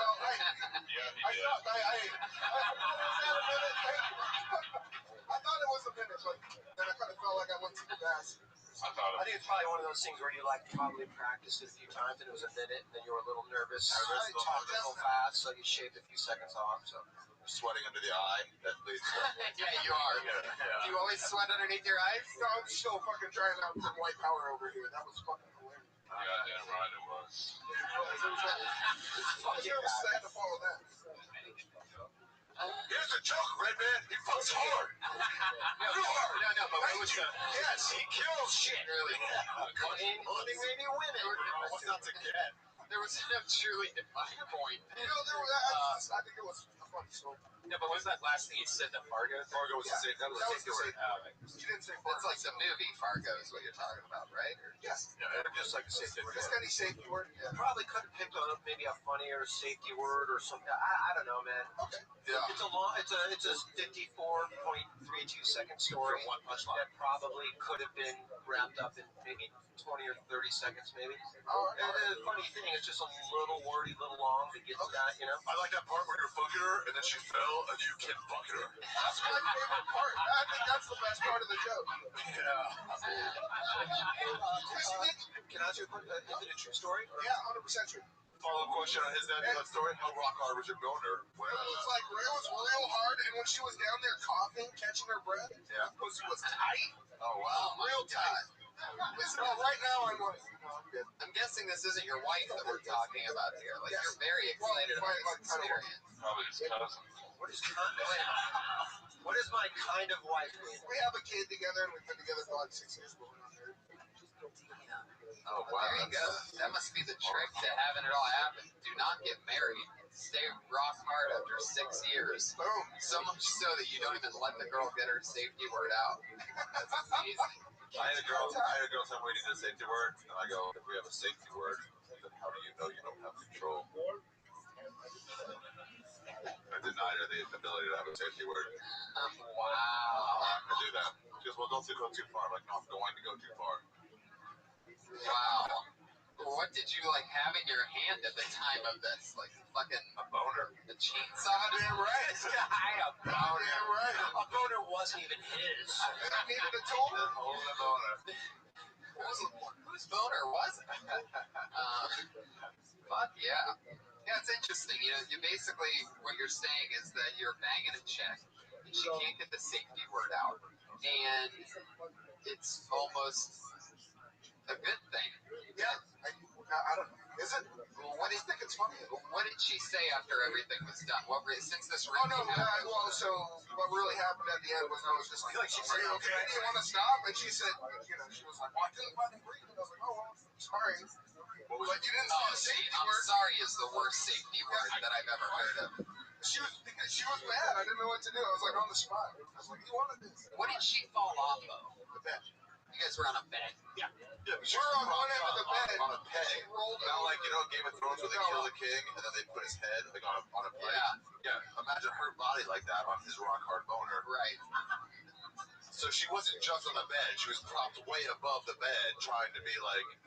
thought I it was a minute, but then I kind of felt like I went too fast. I think it's probably one of those things where you probably practiced it a few times and it was a minute and then you were a little nervous. Talked a little fast, so you shaved a few seconds off. So Sweating under the eye. That leads to Yeah, you are. Do you always sweat underneath your eyes? No, I'm still fucking trying out some white power over here. That was fucking hilarious. goddamn right it was. I was nervous I had to follow that. Here's a joke, Red Man. He fucks hard. No, but what was the... Yes, he kills shit. Really? Only maybe winning. What's not to get? There was no truly defined point. No, I think it was a funny story. No, but what was that last thing he said? The Fargo? Fargo was the same. That was the same word. She didn't say It's like the movie Fargo is what you're talking about, right? Yes. Yeah, just like a safety word. Is that any safety word? Yeah. Probably could have picked on maybe a funnier safety word or something. I don't know, man. Okay. Yeah. It's a 54.32 second story. For one punchline. That probably could have been wrapped up in maybe 20 or 30 seconds, maybe. And the funny thing, it's just a little wordy, little long to get to that, you know. I like that part where you're fucking her and then she fell and you kept fucking her. That's my favorite part. I think that's the best part of the joke. Yeah. Can I ask you a question? Is it a true story? Yeah, 100% true. Follow-up question on his daddy that story. How rock hard was your boner? It was real hard, and when she was down there coughing, catching her breath, Yeah. pussy was tight. Oh wow. Real tight. Listen, right now I'm like, no, I'm good. I'm guessing this isn't your wife that we're talking about here. Like, Yes. you're very excited Well, about this experience. Probably his cousin. What is my kind of wife mean? We have a kid together, and we've been together for like 6 years, but we're not married. Oh, wow. There you go. That must be the trick to having it all happen. Do not get married. Stay rock hard after 6 years. Boom. So much so that you don't even let the girl get her safety word out. That's amazing. I had a girl tell me we need a safety word, and I go, if we have a safety word, then how do you know you don't have control? I denied her the ability to have a safety word. Wow. I do that. She goes, well, don't go too far. I'm like, no, I'm going to go too far. Wow. What did you have in your hand at the time of this? Like fucking A boner. a chainsaw? Damn right. This guy, a boner. Damn right. A boner wasn't even his. I needed a tool. Hold the boner. Whose boner was it? Fuck yeah. Yeah, it's interesting. You basically, what you're saying is that you're banging a chick, and she can't get the safety word out. And it's almost a good thing. Yeah. I don't know. Is it? Well, what do you think it's funny? What did she say after everything was done? Since this Oh, no, so what really happened at the end was I was just like, are you okay? Do you want to stop? And she said, she was like, well, I couldn't fucking breathe. And I was like, oh, well, sorry. But you didn't say the safety I'm word. sorry is the worst safety word that I've ever heard of. She was mad. I didn't know what to do. I was like on the spot. I was like, you wanted this? What did she fall off of? The bed. You guys were on a bed. Yeah, We're on one end of the bed. on a peg. She rolled Kind of over. like, Game of Thrones where they kill the king and then they put his head on a plate. Yeah. Imagine her body like that on his rock hard boner. Right. So she wasn't just on the bed. She was propped way above the bed, trying to be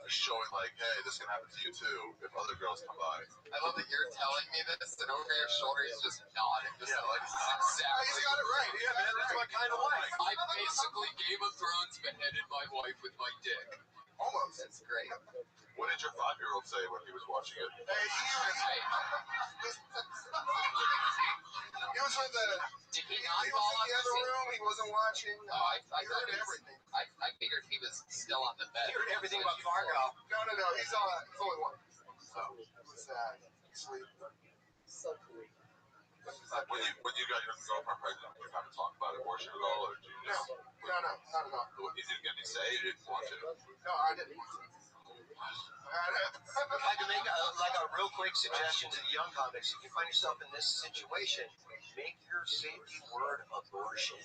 showing hey, this can happen to you too if other girls come by. I love that you're telling me this, and over your shoulder he's just nodding. Just Yeah, this is exactly. He's got it right. Yeah, man, that's my kind of life. I basically Game of Thrones beheaded my wife with my dick. Almost. That's great. What did your 5-year-old say when he was watching it? Hey, he was with the. Did he He not was fall in off the other room. He wasn't watching. Oh, I He heard everything. I figured he was still on the bed. He heard everything about Fargo. No. He's only one. So it was sleep. When you got your girlfriend pregnant, did you have to talk about abortion at all, or did you just? No, not at all. You didn't get any say. You didn't want to. No, I didn't want to. If I could make a real quick suggestion to the young comics, if you find yourself in this situation, make your safety word abortion.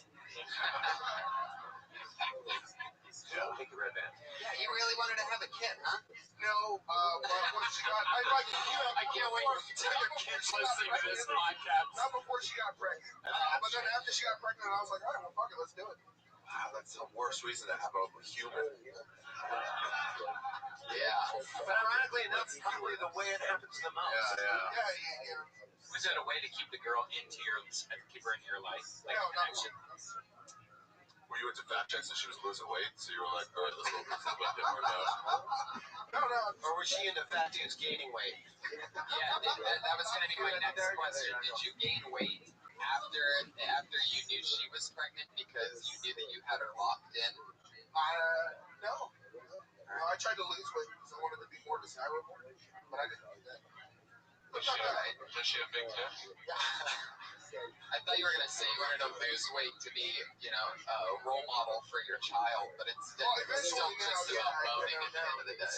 Yeah. Thank you, Red Man. Yeah, you really wanted to have a kid, huh? No, when she got, I can't wait to your kids listening to this podcast. Not before she got pregnant. But then after she got pregnant, I was like, all right, well, fuck it, let's do it. That's the worst reason to have a human. Yeah. But ironically, that's probably the way it happens the most. Yeah. Was that a way to keep the girl into your, keep her into your life? Like No, not connection? Were you into fat chicks and she was losing weight? So you were like, all right, let's go get some weight different No. Or was she into fat dudes gaining weight? Yeah, that was going to be my next question. Did you gain weight after you knew she was pregnant because you knew that you had her locked in? No. I tried to lose weight because I wanted to be more desirable, but I didn't do that. Was she a big tip? I thought you were going to say you wanted to lose weight to be, a role model for your child, but it's still just about boning at the end of the day.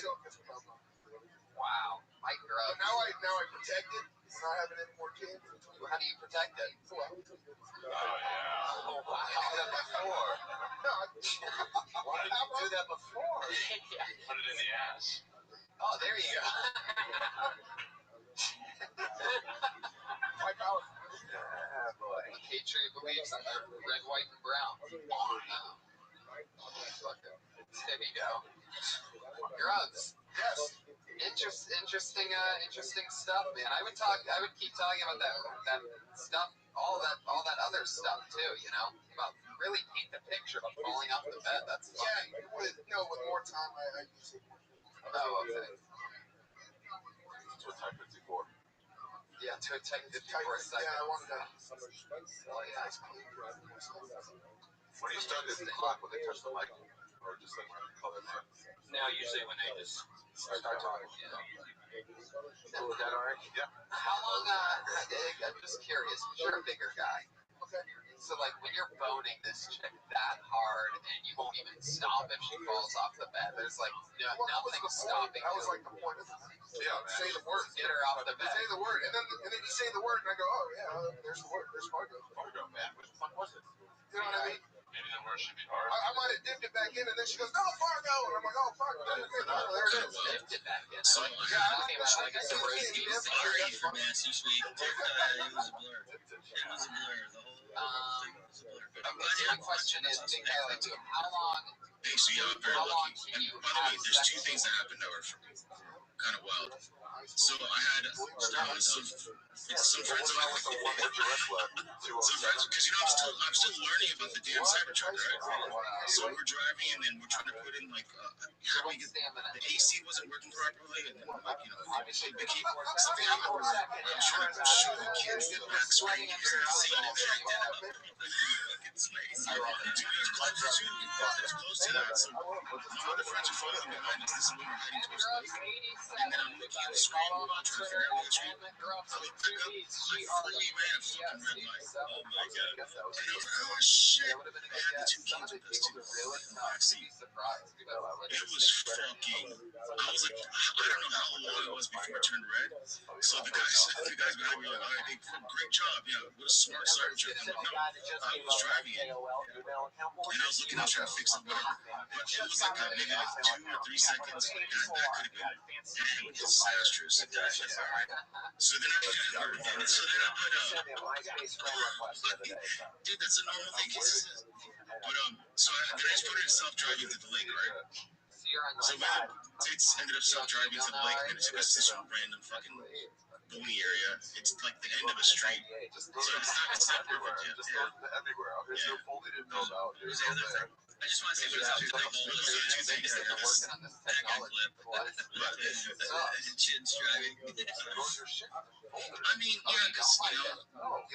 Wow. Like drugs. But now I protect it. I'm not having any more kids. How do you protect it? Oh, yeah. Oh, wow. You did that before. No, Why did you do that before? Yeah. Put it in the ass. Oh, there you go. my power. Yeah, boy. The Patriot believes in the red, white, and brown. There you go. Drugs. Yes. Interesting stuff, man. I would keep talking about that stuff, all that other stuff too. About really paint the picture about falling off the bed. That's funny. Yeah, with more time, I use it. Oh, okay. To a Type 54. Yeah, to a Type 54 second. Yeah, I wanted to. When do you start this clock when they touch the mic? Or just like when you call it? No, usually when they just start talking. Is that alright? Yeah. How long? I'm just curious. You're a bigger guy. Okay. So like when you're boning this chick that hard and you won't even stop if she falls off the bed. There's like nothing stopping. That was like the point of it. Yeah, Say the word. Get her off the bed. Say the word, and then you say the word, and I go, oh yeah, there's the word. There's Fargo. Fargo, man. What the fuck was it? You know what I mean? Maybe the word should be hard. I might have dipped it back in, and then she goes, no, Fargo, and I'm like, oh fuck, there it is. Dipped it back in. So You're talking about like a sorority. sorry for Mass each week. It was a blur. It was a blur. The whole thing was a blur. But I'm glad My question is, big guy like you, how long? Hey, so yeah, I'm very lucky. And by the way, there's two things that happened that were kind of wild. So I had some friends of mine. Some friends, because I'm still learning about the damn Cybertruck, right? So we're driving and then we're trying to put in like how do we get the AC wasn't working properly and then they keep something happened. I was trying to show the kids the back screen because they've seen it tricked it up. It's crazy. Dude, it was close to that. So my other friends are following behind us. This is when we're heading towards the lake. And then I'm looking at the screen, trying to figure out the screen. I look back up, I fully ran a fucking red light. Oh my god. And I was like, oh shit. I had the two kids with us too. In the backseat. It was fucking, I was like, I don't know how long it was before it turned red. So the guys behind me were like, all right, great job. Yeah, what a smart Cybertruck. I'm like, no, I was driving it. And I was looking at trying to fix it, whatever. But it was like maybe like 2 or 3 seconds. And that could have been disastrous. So then I put, dude, that's a normal thing. But so then I just put it in self-driving to the lake, right? So it's ended up self-driving to the lake, and it took us to this random fucking bony area. It's like the end of a street, so it's not perfect yet. Yeah. Everywhere. Okay, so fully didn't know about. Who's the other thing? I just want to say those are two things that are working on this technology. Chin's driving. I mean, yeah, because, You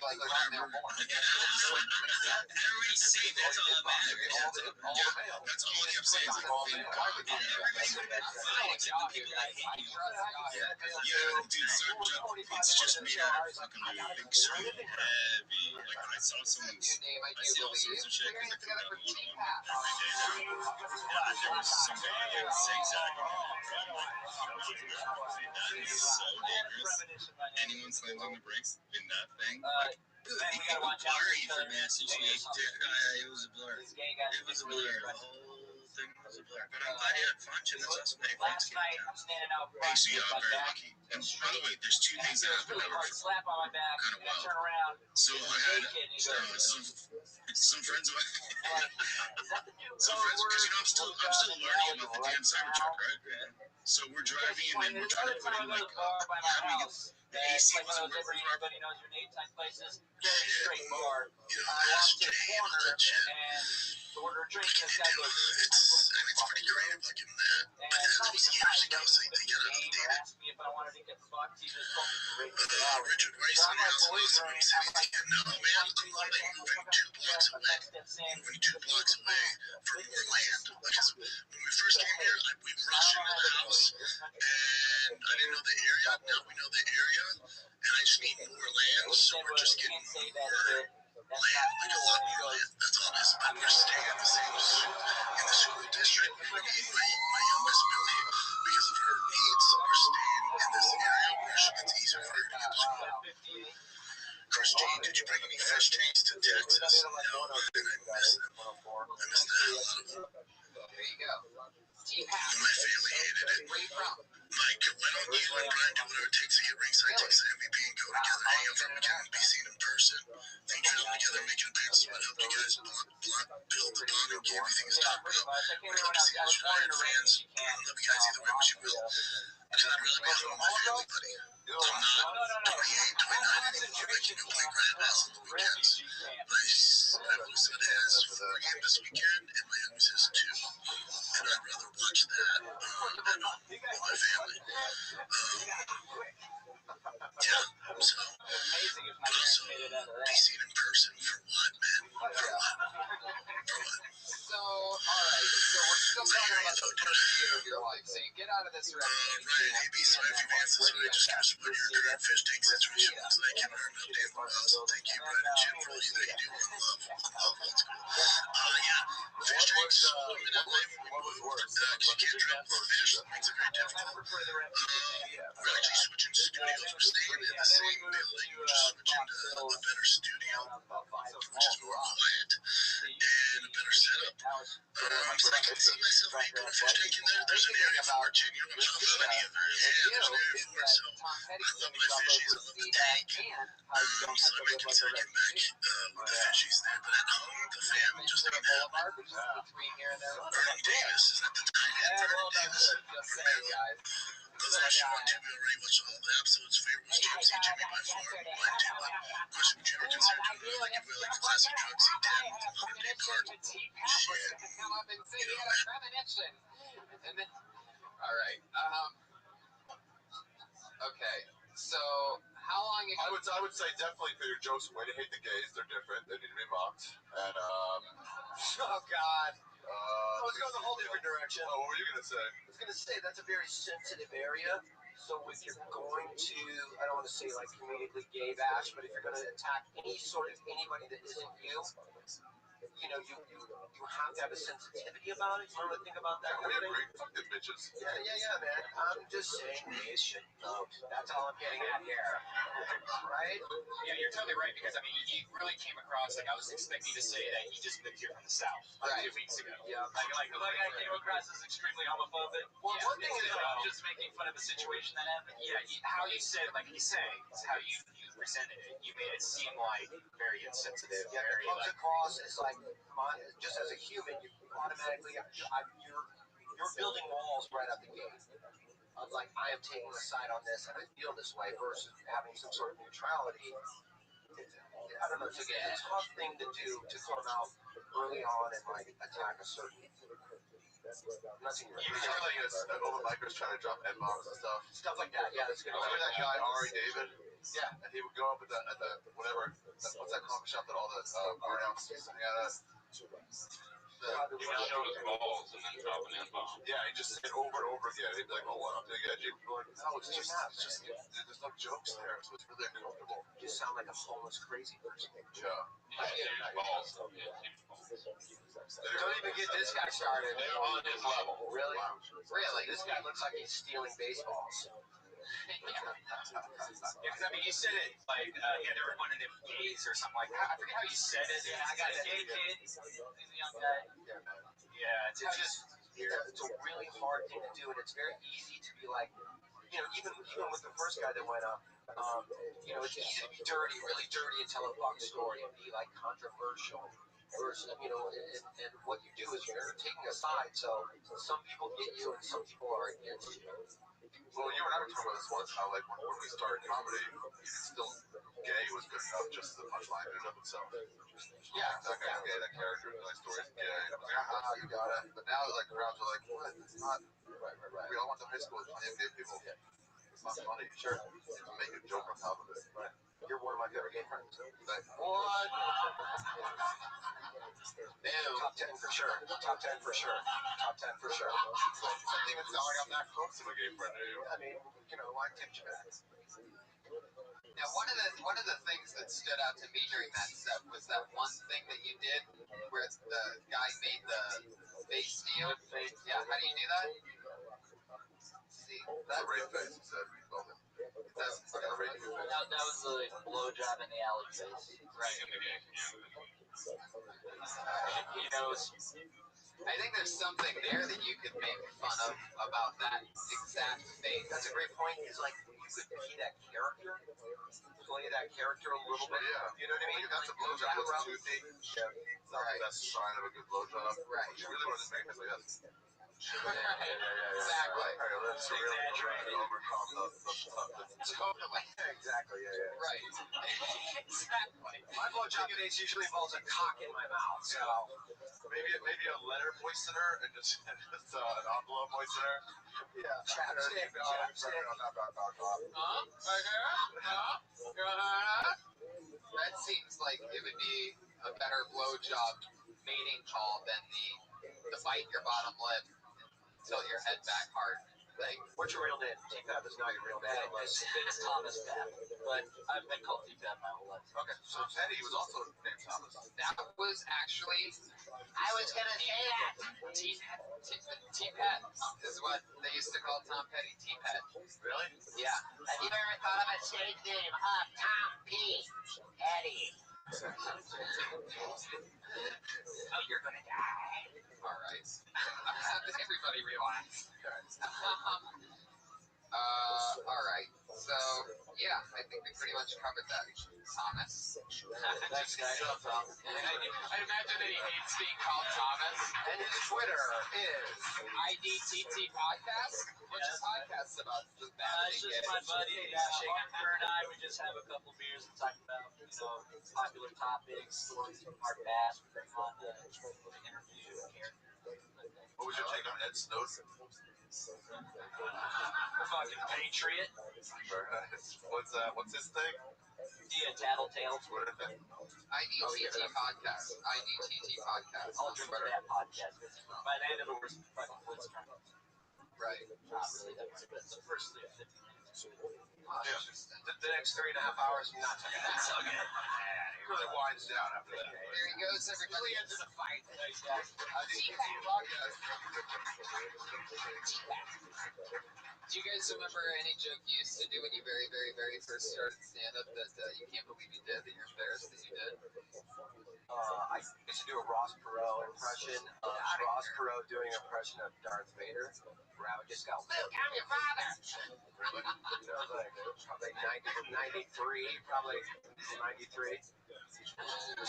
like whatever. Everybody's safe, that's all that matters. Yeah, that's all I kept saying. It's like, thank God. Everybody would have been fine except the people that hate you. Yeah, dude, Cybertruck, it's just made out of fucking big screen, heavy. Like, I see all sorts of shit because I come down the 101 every day now. And there was some guy that zigzagging that is so dangerous. Anyone slams on the brakes in that thing, like, blurry for Mass each week. It was a blur. It was a blur. The whole thing. But I'm glad you had fun, Jim. That's awesome. Hey, Last night, I'm standing out front. hey, so you with are my very back lucky. And by the way, there's two things that There's happened really that were hard slap on my back. kind of And I wild. turn around. So I had naked, and he goes, some friends of mine. like, is that the new Some code friends, because word? I'm still learning about the damn Cybertruck, right? So we're driving and then we're trying to put in like how do we get the AC wasn't working for our everybody knows your name type places. Very shit. straight bar. You know, I last walked to day the and all corner that shit. and order a drink, What and can this you guy do? goes, It's pretty creative, I'll give him that. But that was years ago, so they got outdated. asked me if I wanted to get the box. He just told me to rate it. Richard, why are you selling your house in Los Angeles City? No, man, I'm only moving 2 blocks away. Moving 2 blocks away for more land. Because when we first came here, we rushed into the house, and I didn't know the area. Now we know the area, and I just need more land, so we're just getting more land, like a lot more land. That's all it is. But we're staying in the same in the school district. My youngest Millie, because of her needs, we're staying in this area where it's easier for her to get to school. Christine, did you bring any fish tanks to Texas? No, and I miss them. I miss the hell out of them. There you go. My family hated it. Where you from? Mike, why don't you and Brian do whatever it takes to get ringside tickets to MVP and go together, hang out for a weekend and be seen in person? Features together, making appearances might help you guys build the bond and give everything is talked about. We'd love to see those United fans. I love you guys either way, which you will. Because I'd rather be home with my family, buddy. I'm not 28, 29 anymore. I can go play grandmas on the weekends. I've always said it has 4 games this weekend, and my youngest has 2. And I'd rather watch that at home with my family. Yeah, so. But also, be seen in person for what, man? For what? So, alright, so we're still talking about the first year of your life. So you get out of this Ryan, AB, so if you've answered this way, just give us what your current fish tank situation looks like and learn an update on us. Thank you, Brian and Jim, for all you that you do. One love. Let's go. Yeah, fish tanks, I'm in LA when we moved, because you can't drop the fish, that makes it very difficult. We're actually switching studios. We're staying in the same building, we're just switching to a better studio, which is more quiet and a better setup. So I can see myself making a fish tank in there. There's an area for it, Jim. You don't have to know any of it. Yeah, there's an area for it. So I love my fishies. I love the tank. So I might consider getting back with the fishies there. But at home, the fam just ain't happening. Vernon Davis is at the tight end. Vernon Davis. Those of us who want to, we already watched all the episodes. Favorite was Jim C. Jimmy by far. Mine too. Of course, would you ever consider doing it like if we like the classic truck C10 with the modern day cart? Shit. You know, man. Alright, okay, so how long ago? I would say definitely for your jokes, way to hate the gays. They're different. They need to be mocked. And oh, God. I was going a whole different direction. Oh, what were you gonna say? I was going to say that's a very sensitive area. So if you're going to, I don't want to say like comedically gay bash, but if you're going to attack anybody that isn't you, you know, you have to have a sensitivity about it. You know what I think about that? We agree. Fuck them bitches. Yeah, man. I'm just saying gays should vote. That's all I'm getting at here. Right? Yeah, you're totally right, because I mean, he really came across like I was expecting to say that he just lived here from the South like 2 weeks ago. Yeah. Like I came across as extremely homophobic. Well, one thing is just making fun of a situation that happened. Yeah, how you said, like he's saying, it's how you presented it. You made it seem like very insensitive. Yeah, very it comes like across as like, just as a human, you automatically, you're building walls right at the gate. Like, I am taking a side on this, and I feel this way, versus having some sort of neutrality. I don't know, it's a tough thing to do, to come out early on and, like, attack a certain... Nothing really. You're like an open micers trying to drop N-bombs and stuff. Stuff like that, yeah, that's good. Remember that guy, Ari David? Yeah. And he would go up at the whatever, what's that coffee shop that all the burnouts used to hang out at? he would show his balls and then drop an N-bomb. Yeah, he just said over and over again. He'd be like, "Oh, what up, big edgy?" No, it's just there's no jokes there, so it's really uncomfortable. You sound like a homeless crazy person. Yeah. Balls. Don't even get this guy started. They're on his level. Really? Really? This guy looks like he's stealing baseballs. Because I mean, you said it like they were one of them gays or something like that. I forget how you said it. Yeah, I got a gay kid. He's a young guy. Yeah, It's a really hard thing to do, and it's very easy to be like, even with the first guy that went up, it's easy to be dirty, really dirty, and tell a fuck story and be like controversial. Versus, and what you do is you're taking a side. So some people get you, and some people are against you. Well, you and I were talking about this once, how like when we started comedy, still gay was good enough just as a punchline in and of itself. Yeah, that guy's gay, that character, that story's gay. And I was like, you got it. But now like crowds are like, what? It's not. Right. We all went to high school with plenty of gay people. It's not funny. Sure. To make a joke on top of it. Right. You're one of my favorite gay friends. Like, what? Top 10 for sure. Top 10 for sure. Top 10 for sure. Something that's not like I'm that close to a gay friend to you. I mean, I tipped you back. Now, one of the things that stood out to me during that set was that one thing that you did where the guy made the face to you. Yeah, how do you do that? See, that's a rape face, he said. We told him. That's like a rape face. That was a blowjob in the alley face. Right. He knows. I think there's something there that you could make fun of about that exact face. That's a great point. Is like you could be that character, play that character a little bit. Yeah. You know what I mean? That's a blowjob. That's toothy. Yeah. It's not the best sign of a good blowjob. Right. You really want to make it like that. Exactly. That's a real way to overcome the Totally. Exactly. Yeah. Right. Exactly. My blowjob days usually involves a cock in my mouth. So maybe a letter moistener and just an envelope moistener. Yeah. Chapstick. That seems like it would be a better blowjob mating call than the bite your bottom lip until your head back hard thing. What's your real name? T-Pap is not your real name. It's Thomas Pap, but I've been called T-Pap my whole life. Okay, so Teddy was also named Thomas. That was actually, I was gonna say that. T-Pat is what they used to call Tom Petty. T-Pat. Really? Yeah. Have you ever thought of a stage name? Tom P. Petty. Oh, you're gonna die. All right. Everybody relax. All right. So, yeah, I think we pretty much covered that, Thomas. Thanks, guys. I'd imagine that he hates being called Thomas. And his Twitter is IDTT Podcast. What's his podcast about? Just It's just my buddy Parker and I. We just have a couple beers and talk about popular topics, stories from our past. We bring on the interview characters. What was your take on Ed Snowden? Fucking patriot. What's his thing? Yeah, tattletale. Twitter thing. IDTT Podcast. IDTT Podcast. I'll drink to that podcast. By the end of it, we're fucking Blitzkrieg. Right. Not really that much, but the first 15 minutes. the next 3.5 hours. Not talking about So good. He really winds down after that. There he goes. Everybody ends in a fight. Do you guys remember any joke you used to do when you very, very, very first started stand-up that you can't believe you did, that you're embarrassed that you did? I used to do a Ross Perot impression of Ross Perot doing an impression of Darth Vader, where I would just go, Luke, I'm your father. Really? Probably 93, probably 93.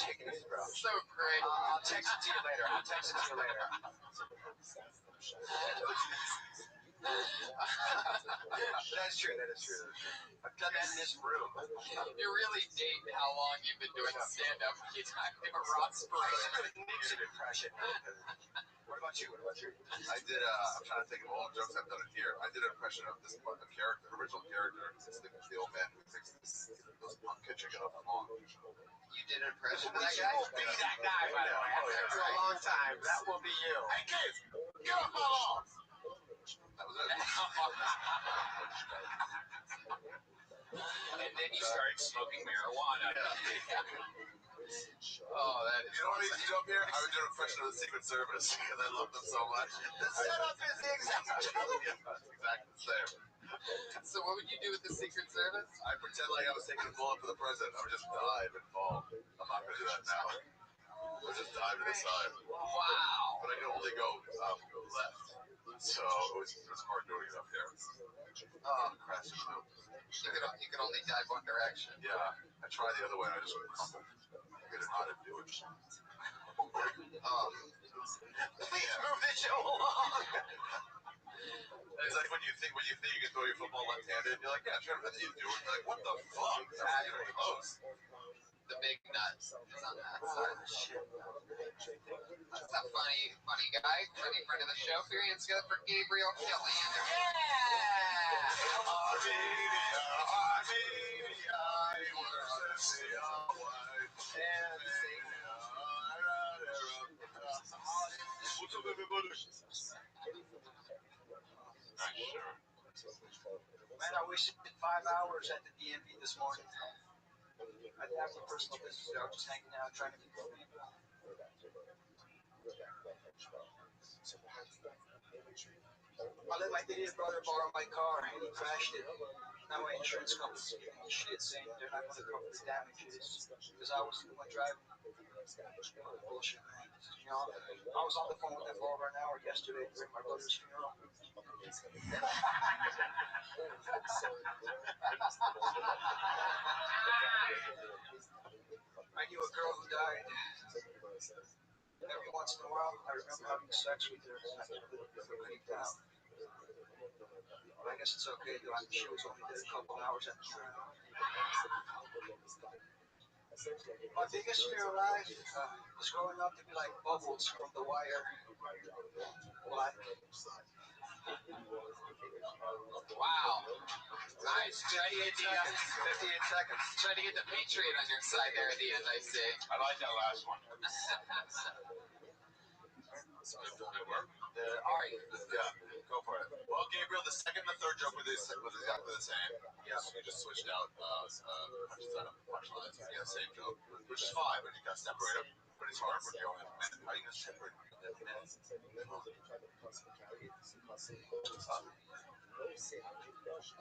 Take it easy, bro. So great. I'll text it to you later. That is true. I've done that in this room. You really date how long you've been doing stand-up. You talking about Ross Perot. Nixon impression. What about you? I did. I'm trying to think of all the jokes I've done in here. I did an impression of this original character. It's the old man who thinks those punk kids are getting off the lawn. You did an impression of that You guy? will be that guy, by the way. After a long time, that will be you. Hey kids, get off my lawn! That was it. And then you started smoking marijuana. Oh, that is. You know what I used to do up here? I would do an impression of the Secret Service because I love them so much. The setup is the exact same. Exactly the same. So what would you do with the Secret Service? I pretend like I was taking a bullet for the president. I would just dive and fall. I'm not going to do that now. I just dive to the side. Wow. But I can only go left. So it was hard doing it up here. Crashing through. You can only dive one direction. Yeah, I tried the other way and I just crumbled. I didn't know how to do it. Please move the show along. It's like when you think you can throw your football left-handed, and you're like, yeah, sure, and then you do it. You're like, what the fuck? That's not even close. The big nut is on that side. That's a funny guy. Funny friend of the show. Fear hands together for Gabriel Killander. What's up, everybody? Man, I wasted 5 hours at the DMV this morning. I didn't have any personal business there. I was just hanging out, trying to be cool. I let my idiot brother borrow my car, and he crashed it. Now my insurance company's giving me shit, saying they're not going to cover the damages because I was the one driving. Bullshit, man. You know, I was on the phone with them for over an hour yesterday during my brother's funeral. I knew a girl who died. Every once in a while, I remember having sex with her, and I get a little bit creeped out. But I guess it's okay, though. She was only dead a couple hours at the time. My biggest fear in life was growing up to be like Bubbles from The Wire. Black. Wow. Nice. 58 seconds. 58 seconds. Trying to get the Patriot on your side there at the end, I see. I like that last one. All right. Yeah, go for it. Well, Gabriel, the second and the third joke was exactly the same. Yes, we just switched out punchlines. Yeah, same joke, which is fine, but you got to separate them. But it's hard when you only have a minute. How are you going to separate them?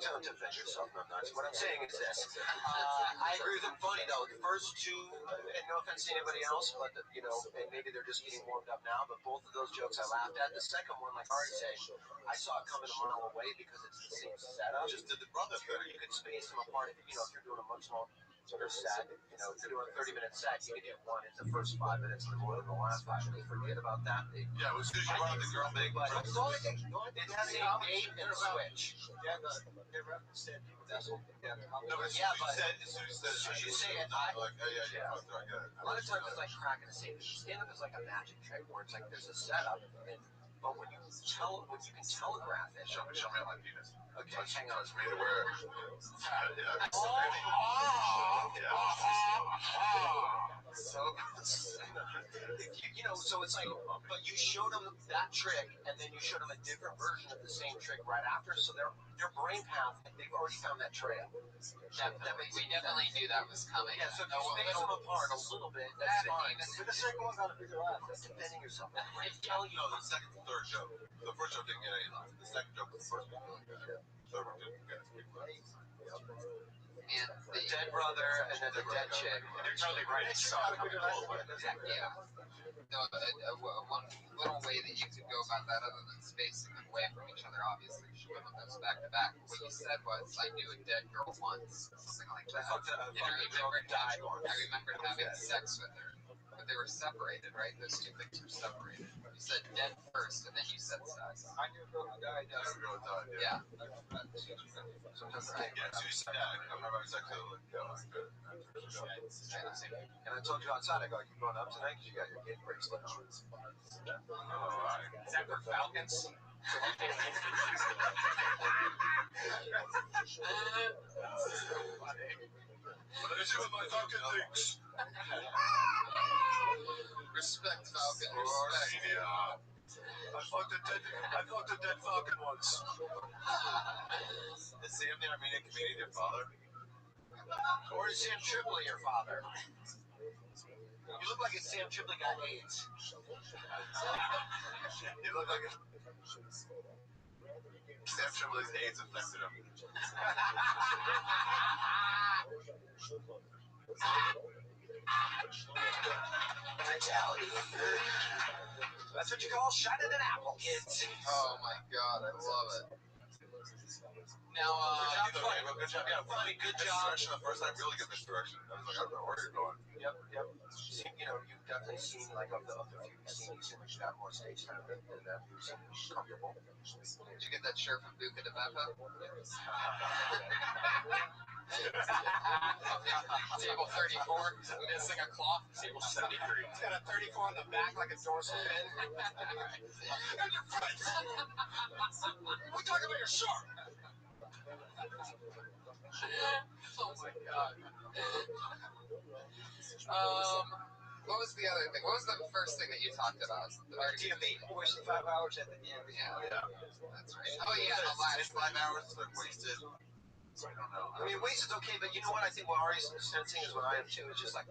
Tell him to defend yourself, not nuts. What I'm saying is this. I agree with him funny, though. The first two, and no offense to anybody else, but, you know, and maybe they're just getting warmed up now, but both of those jokes I laughed at. The second one, like Ari said, I saw it coming a mile away because it's the same setup. Just did the brother thing. You can space them apart. If you're doing a much longer set, if you're doing a 30-minute set, you can hit one in the first 5 minutes and one in the last 5 minutes. Forget about that. Yeah, as soon as you brought up the girl thing, but it's only it's the same date and switch. Yeah, they referenced it. No, but as soon as you say it, I'm like, yeah. A lot of times it's like cracking a safe. Stand-up is like a magic trick where it's like there's a setup, but when you can telegraph it. Show me on my penis. Okay, hang on. Touch me to where? So, so it's like, but you showed them that trick, and then you showed them a different version of the same trick right after, so their brain path, they've already found that trail. We definitely knew that was coming. Yeah, so if you space them apart a little bit, that's fine. But the second one got a bigger laugh. That's defending yourself. I tell you, the second and third joke. The first joke didn't get any laugh. The second joke was the first one. The third one didn't get as big laughs. And the dead brother and then the dead chick. You're totally right. It's so yeah. No, one little way that you could go about that, other than spacing them away from each other, obviously, should put those back to back. What you said was, I knew a dead girl once, something like that. I remembered having sex with her, but they were separated, right? Those two things were separated. You said dead first, and then you said sex. I knew a girl who died. Yeah. Sometimes so you said that. I'm not exactly like, and I told you outside, I go, you going up tonight because you got your gate bracelet on. Alright. Is that for Falcons? What is it with my Falcon things? Respect, Falcon. Respect. I fucked a dead Falcon once. Is Sam the Armenian comedian your father? Or is Sam Tripoli your father? You look like Sam Tripoli got AIDS. You look like Sam Tripoli's AIDS infected him. Vitality. That's what you call shining an apple, kids. Oh my god, I love it. Now, good job. Yeah, Funny, good job. job. The first time, really good misdirection. I was like, I don't know where you're going. Yep. You've definitely seen, like, of the few you've seen, you seem like you got more stage time than that. You seem comfortable. did you get that shirt from Buca de Beppa? Table 34, missing a cloth. Table 73. It's got a 34 on the back like a dorsal fin. And your friends. We talk about your shark. Oh my god. What was the other thing? What was the first thing that you talked about? DMV, wasted 5 hours at the DMV. Yeah, that's right. Oh yeah, the last 5 hours is like wasted. I don't know. I mean, waste is okay, but you know what I think what Ari's sensing is what I am too. It's just like,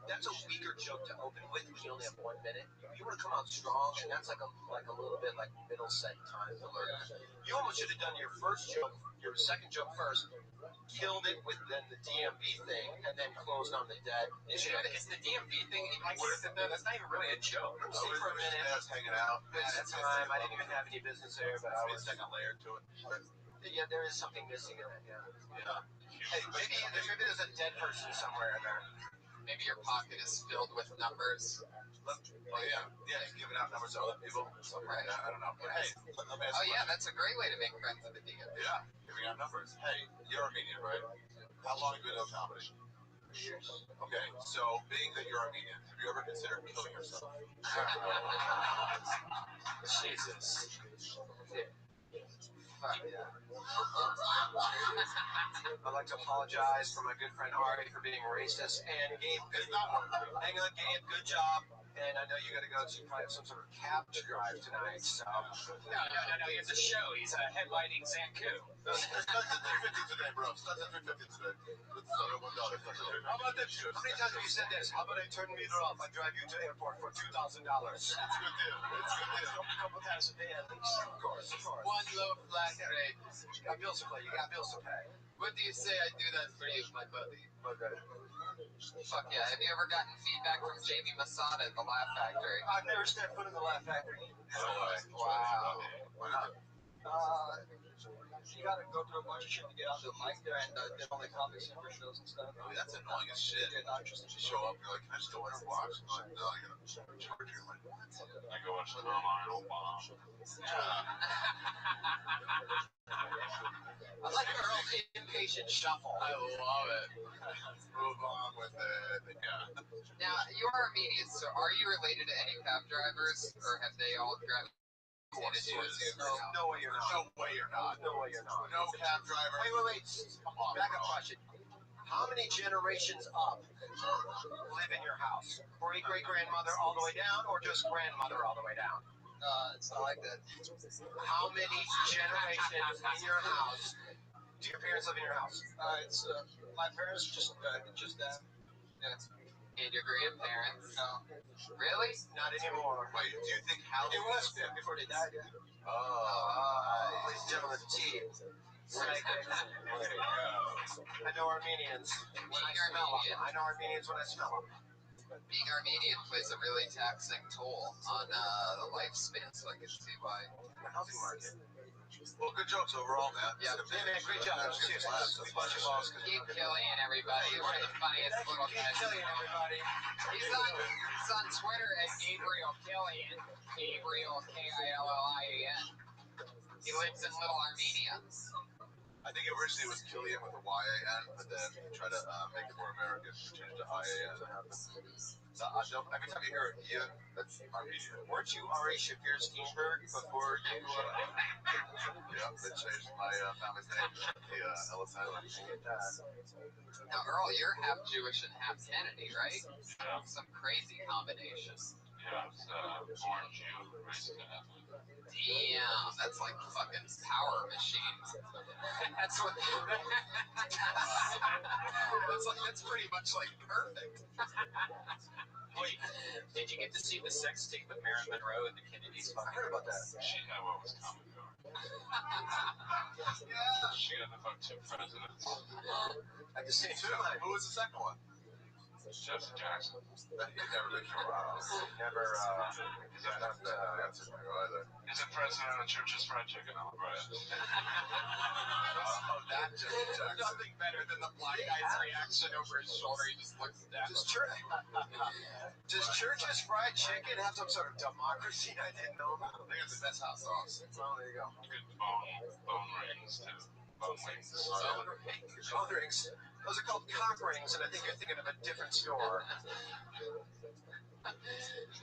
that's a weaker joke to open with when you only have 1 minute. You want to come out strong, and that's like a little bit like middle set time to learn. You almost should have done your first joke, your second joke first, killed it with then the DMV thing, and then closed on the dead. Is the DMV thing? That's not even really a joke. See for a minute. I was hanging out. At that time, I didn't even have any business there, but I was. Second layer to it. Yeah, there is something missing in it. Yeah. Hey, maybe there's a dead person somewhere in there. maybe your pocket is filled with numbers. Oh yeah, giving out numbers to other people. Right. I don't know. But hey, let me ask Oh you yeah, that's a great way to make friends with the DMV. Yeah, giving out numbers. Hey, you're Armenian, right? How long have you been doing comedy? Okay, so being that you're Armenian, have you ever considered killing yourself? Jesus. Fuck yeah. I'd like to apologize for my good friend Ari for being racist. And Gabe, hang on, Gabe, good job. And I know you got to go to probably some sort of cab drive tonight. So No. It's a show. He's headlining Zanku. That's at 350 today, bro. That's at 350 today. It's $1. how about that? How many times have you said this? How about I turn the meter off? I drive you to the airport for $2,000. It's a good deal. A couple times a day at least. Of course. One low flat rate. You got bills to pay. You got bills to pay. What do you say I do that for you, my buddy? Okay. Fuck yeah. Have you ever gotten feedback from Jamie Masada at the Laugh Factory? I've never stepped foot in the Laugh Factory. Wow. Why not? You gotta go through a bunch of shit to get out the mic there, and get all the comics and shows and stuff. I mean, that's annoying as shit. You're not interested. You show up, you're like, can I just go in and watch? I'm like, no, I gotta charge you. I'm like, what? I go watch the Rothschild bomb. I like your old impatient shuffle. I love it. Move on with it. Yeah. Now, you are Armenian, so are you related to any cab drivers, or have they all gravitated towards you? No way you're not. No way you're not. No way you're not. No cab driver. Wait. Come on, Back up bro. question. How many generations up live in your house? Great-great-grandmother all the way down, or just grandmother all the way down? It's not like that. How many generations in your house do your parents live in your house? It's my parents, just them. Yeah. And your grandparents? No. Really? Not anymore. Wait, do you think how? It was them before they died. Yeah. Ladies and gentlemen, the team. I know Armenians when I smell them. I know Armenians when I smell them. Being Armenian plays a really taxing toll on the lifespan, so I can see why. The housing market. Well, good jokes overall, man. Yeah. Hey, man, great job. Seriously, we bust your balls. Keep Killian, everybody. One of the funniest little guys. Killian, everybody. He's on Twitter at Gabriel Killian. Gabriel, K-I-L-L-I-A-N. He lives in Little Armenia. I think originally it was Killian with a Y-A-N, but then try to make it more American, change it to I-A-N. So every time you hear it, Ian, that's Armenian. Weren't you Ari Shafir Steenberg before you? Yeah, they changed my family's name to the Ellis Island. Now, Earl, you're half Jewish and half Kennedy, right? Some crazy combination. Yeah, it's born Jew, raised Catholic. Damn, that's like fucking power machine. That's what. That's pretty much like perfect. Wait, did you get to see the sex tape with Marilyn Monroe and the Kennedys? I heard about that. She had what was coming to her. She had the fuck two presidents. At the same time. Who was the second one? Jesse Jackson. He's never been to our house. Never, He's not the answer to either. He's the president of the Church's Fried Chicken Alvarez. Oh, that Jesse Jackson. Nothing better than the black guy's reaction over his shoulder. He just looks down. Does Church's Fried Chicken have some sort of democracy? I didn't know about. They got the best hot sauce. Oh, there you go. Good bone rings, too. Bone wings. Bone rings. Those are called cock rings, and I think you're thinking of a different store.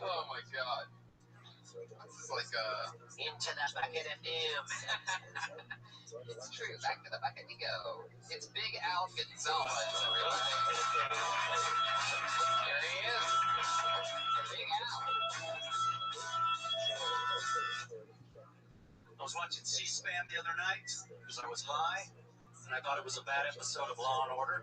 Oh my god. This is like Into the bucket of doom. It's true. Back to the bucket we go. It's Big Al Gonzalez. There he is. Big Al. I was watching C-SPAN the other night because I was high, and I thought it was a bad episode of Law and Order.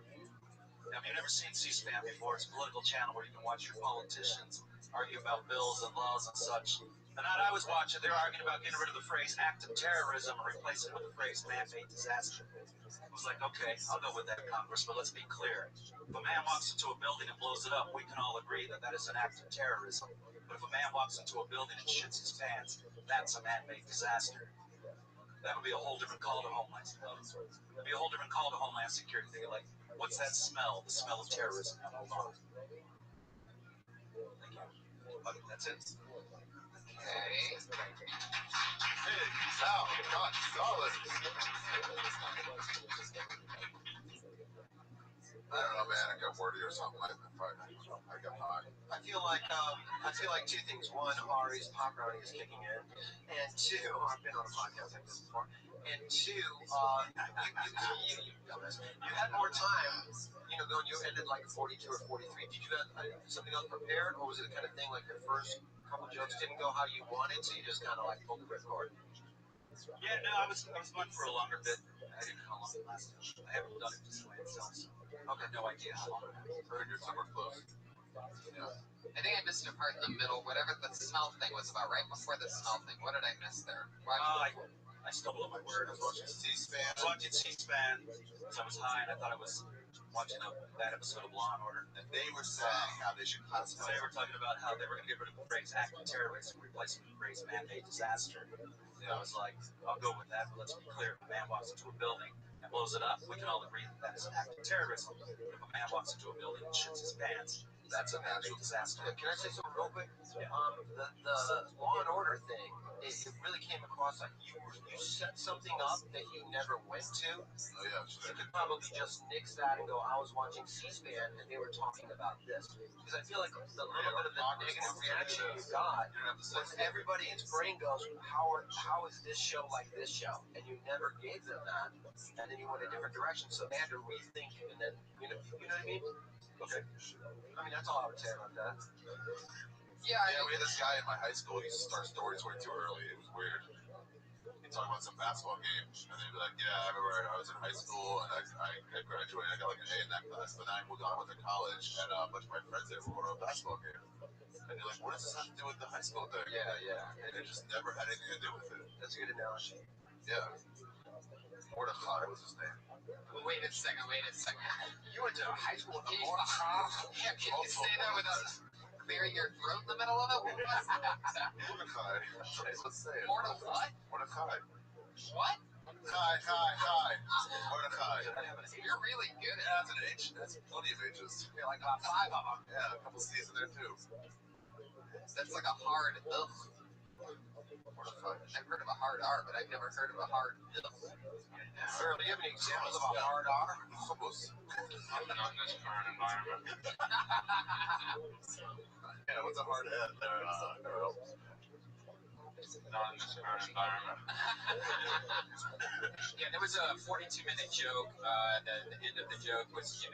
Now, if you've never seen C-SPAN before, it's a political channel where you can watch your politicians argue about bills and laws and such. The night I was watching, they were arguing about getting rid of the phrase act of terrorism and replacing it with the phrase man-made disaster. I was like, okay, I'll go with that, Congress, but let's be clear. If a man walks into a building and blows it up, we can all agree that that is an act of terrorism. But if a man walks into a building and shits his pants, that's a man-made disaster. That would be a whole different call to Homeland Security. That'd be a whole different call to Homeland Security. They're like, what's that smell? The smell of terrorism. Hold on. Thank you. Okay, that's it. Okay. Hey, Al Gonzalez. I don't know, man. I got wordy or something. I got high. I feel like two things. One, Ari's pop brownie is kicking in, and two, I've been on a podcast like this before. And two, you had more time. Going, you ended like 42 or 43. Did you have something else prepared, or was it the kind of thing like your first couple jokes didn't go how you wanted, so you just kind of like pulled the ripcord? Yeah, no, I was going for a longer bit. I didn't know how long it lasted. I haven't done it just the way it sounds. Okay, no idea how long it lasted. Heard you're somewhere close. Yeah. I think I missed a part in the middle, whatever the smell thing was about, right before the smell thing. What did I miss there? I stumbled on my word. I was watching C-SPAN. C-SPAN because I was high and I thought I was watching a bad episode of Law and Order. And they were saying how they should classify. They were talking about how they were going to get rid of the phrase act of terrorism and replace it with the phrase man-made disaster. And I was like, I'll go with that, but let's be clear. If a man walks into a building and blows it up, we can all agree that that is an act of terrorism. But if a man walks into a building and shits his pants, that's a man-made disaster. Can I say something real quick? Yeah. The Law and Order thing, it really came across like you set something up that you never went to. Oh, yeah, sure. You could probably just nix that and go, I was watching C-SPAN and they were talking about this. Because I feel like the little bit of the negative reaction you got was everybody, its brain goes, how is this show like this show? And you never gave them that. And then you went a different direction. So they had to rethink and then, you know what I mean? Okay. I mean, that's all I would say about that. Yeah, we had this guy in my high school. He used to start stories way too early. It was weird. He'd talk about some basketball game, and they'd be like, "Yeah, I remember I was in high school, and I graduated. I got like an A in that class. But then I moved on to college, and a bunch of my friends there were going to a basketball game. And you're like, what does this have to do with the high school thing? Yeah. And it just never had anything to do with it. That's a good analogy. Yeah. Mordecai was his name. Wait a second. You went to high school with Yeah, can you say that without clearing your throat in the middle of it? What was that? Mordecai. That's what I was saying. What? Mordecai. What? Hi. Mordecai. You're really good at That's an H. That's plenty of H's. Yeah, like about 5 of them. Yeah, a couple C's in there too. That's like a hard ugh. Mordecai. I've heard of a hard R, but I've never heard of a hard ugh. Sir, do you have any examples of a hard R? Hummus. Not in this current environment. Yeah, what's a hard N there? Earl? Not in this current environment. Yeah, there was a 42-minute joke. The end of the joke was,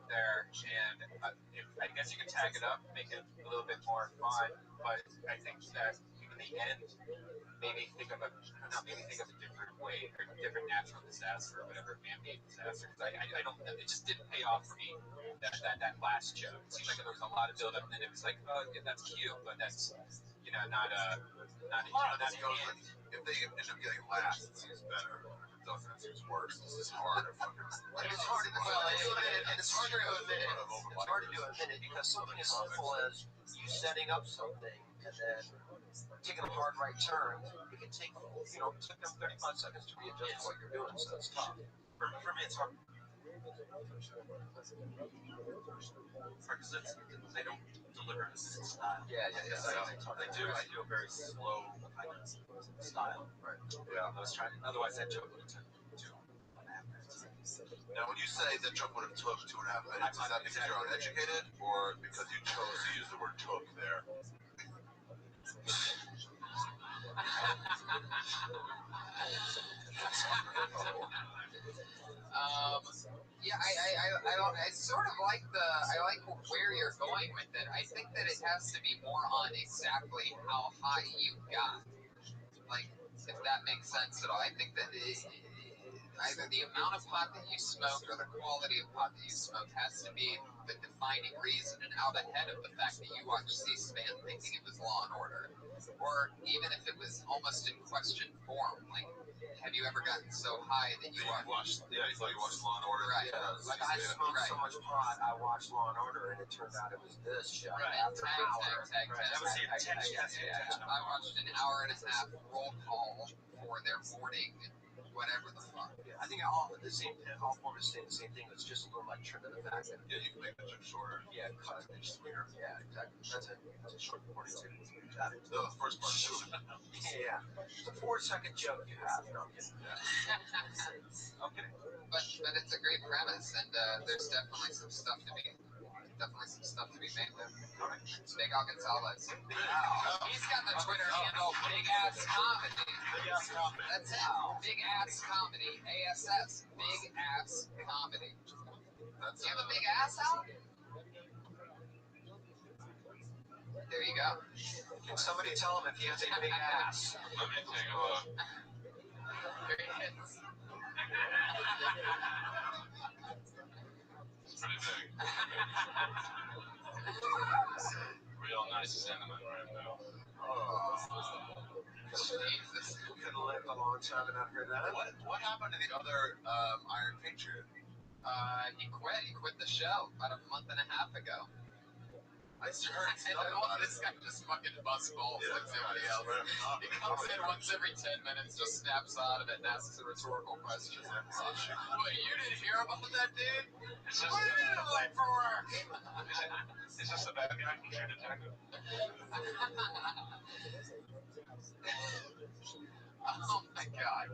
there, and I guess you can tag it up, make it a little bit more fun. But I think that even the end maybe think of a different way, or different natural disaster, or whatever, man-made disaster. Because I don't, it just didn't pay off for me. That last joke. It seemed like there was a lot of build-up, and then it was like, oh, yeah, that's cute, but that's not a. If they end up getting last, it seems better. doesn't. It's worse. This is hard to fucking. It's hard to it's hard to admit it. It's hard to admit it because something as simple as you setting up something and then taking a hard right turn, it can take took them 35 seconds to readjust what you're doing, so it's tough. For me, it's hard. Because they don't deliver in this style. Yeah. They do a very slow kind of style. Right. Yeah. I was trying. Otherwise, that joke would have taken 2.5 minutes. Now, when you say that joke would have took 2.5 minutes, is that because you're uneducated or because you chose to use the word took there? I sort of like where you're going with it. I think that it has to be more on exactly how high you got. Like, if that makes sense at all. I think that either the amount of pot that you smoked or the quality of pot that you smoked has to be the defining reason and out ahead of the fact that you watched C-SPAN thinking it was Law and Order. Or even if it was almost in question form, like, have you ever gotten so high that you watched? Yeah, you thought you watched Law and Order. Right. Yeah. Like I smoked so much pot, I watched Law and Order, and it turned out it was this shit. Right. After an hour. That was the attention. I watched an hour and a half roll call for their morning, whatever the fuck. Yeah, I think all formats say the same thing. It's just a little like trimmed to the fact that you can make the joke shorter. Yeah, cut it sweeter. Yeah, exactly. That's it. It's a short morning too. The first part too. Yeah. It's a 4-second joke you have. No, I'm kidding. Okay. But it's a great premise, and there's definitely some stuff to be made there. Big Al Gonzalez. He's got the Twitter handle Big Ass Comedy. That's it. Big Ass Comedy. ASS. Big Ass Comedy. Do you have a big ass out? There you go. Can somebody tell him if he has a big ass? Let me take a look. There he is. It's pretty big. Real nice cinnamon right now. Jesus. We could have lived a long time and not heard that. What happened to the other Iron Patriot? He quit. He quit the show about a month and a half ago. I heard This guy just fucking busts balls like somebody else. He comes in once every 10 minutes, just snaps out of it and asks a rhetorical question. Wait, you didn't hear about that dude? It's just what do you mean I'm late for work? It's just a bad guy from True Detective. Oh my god.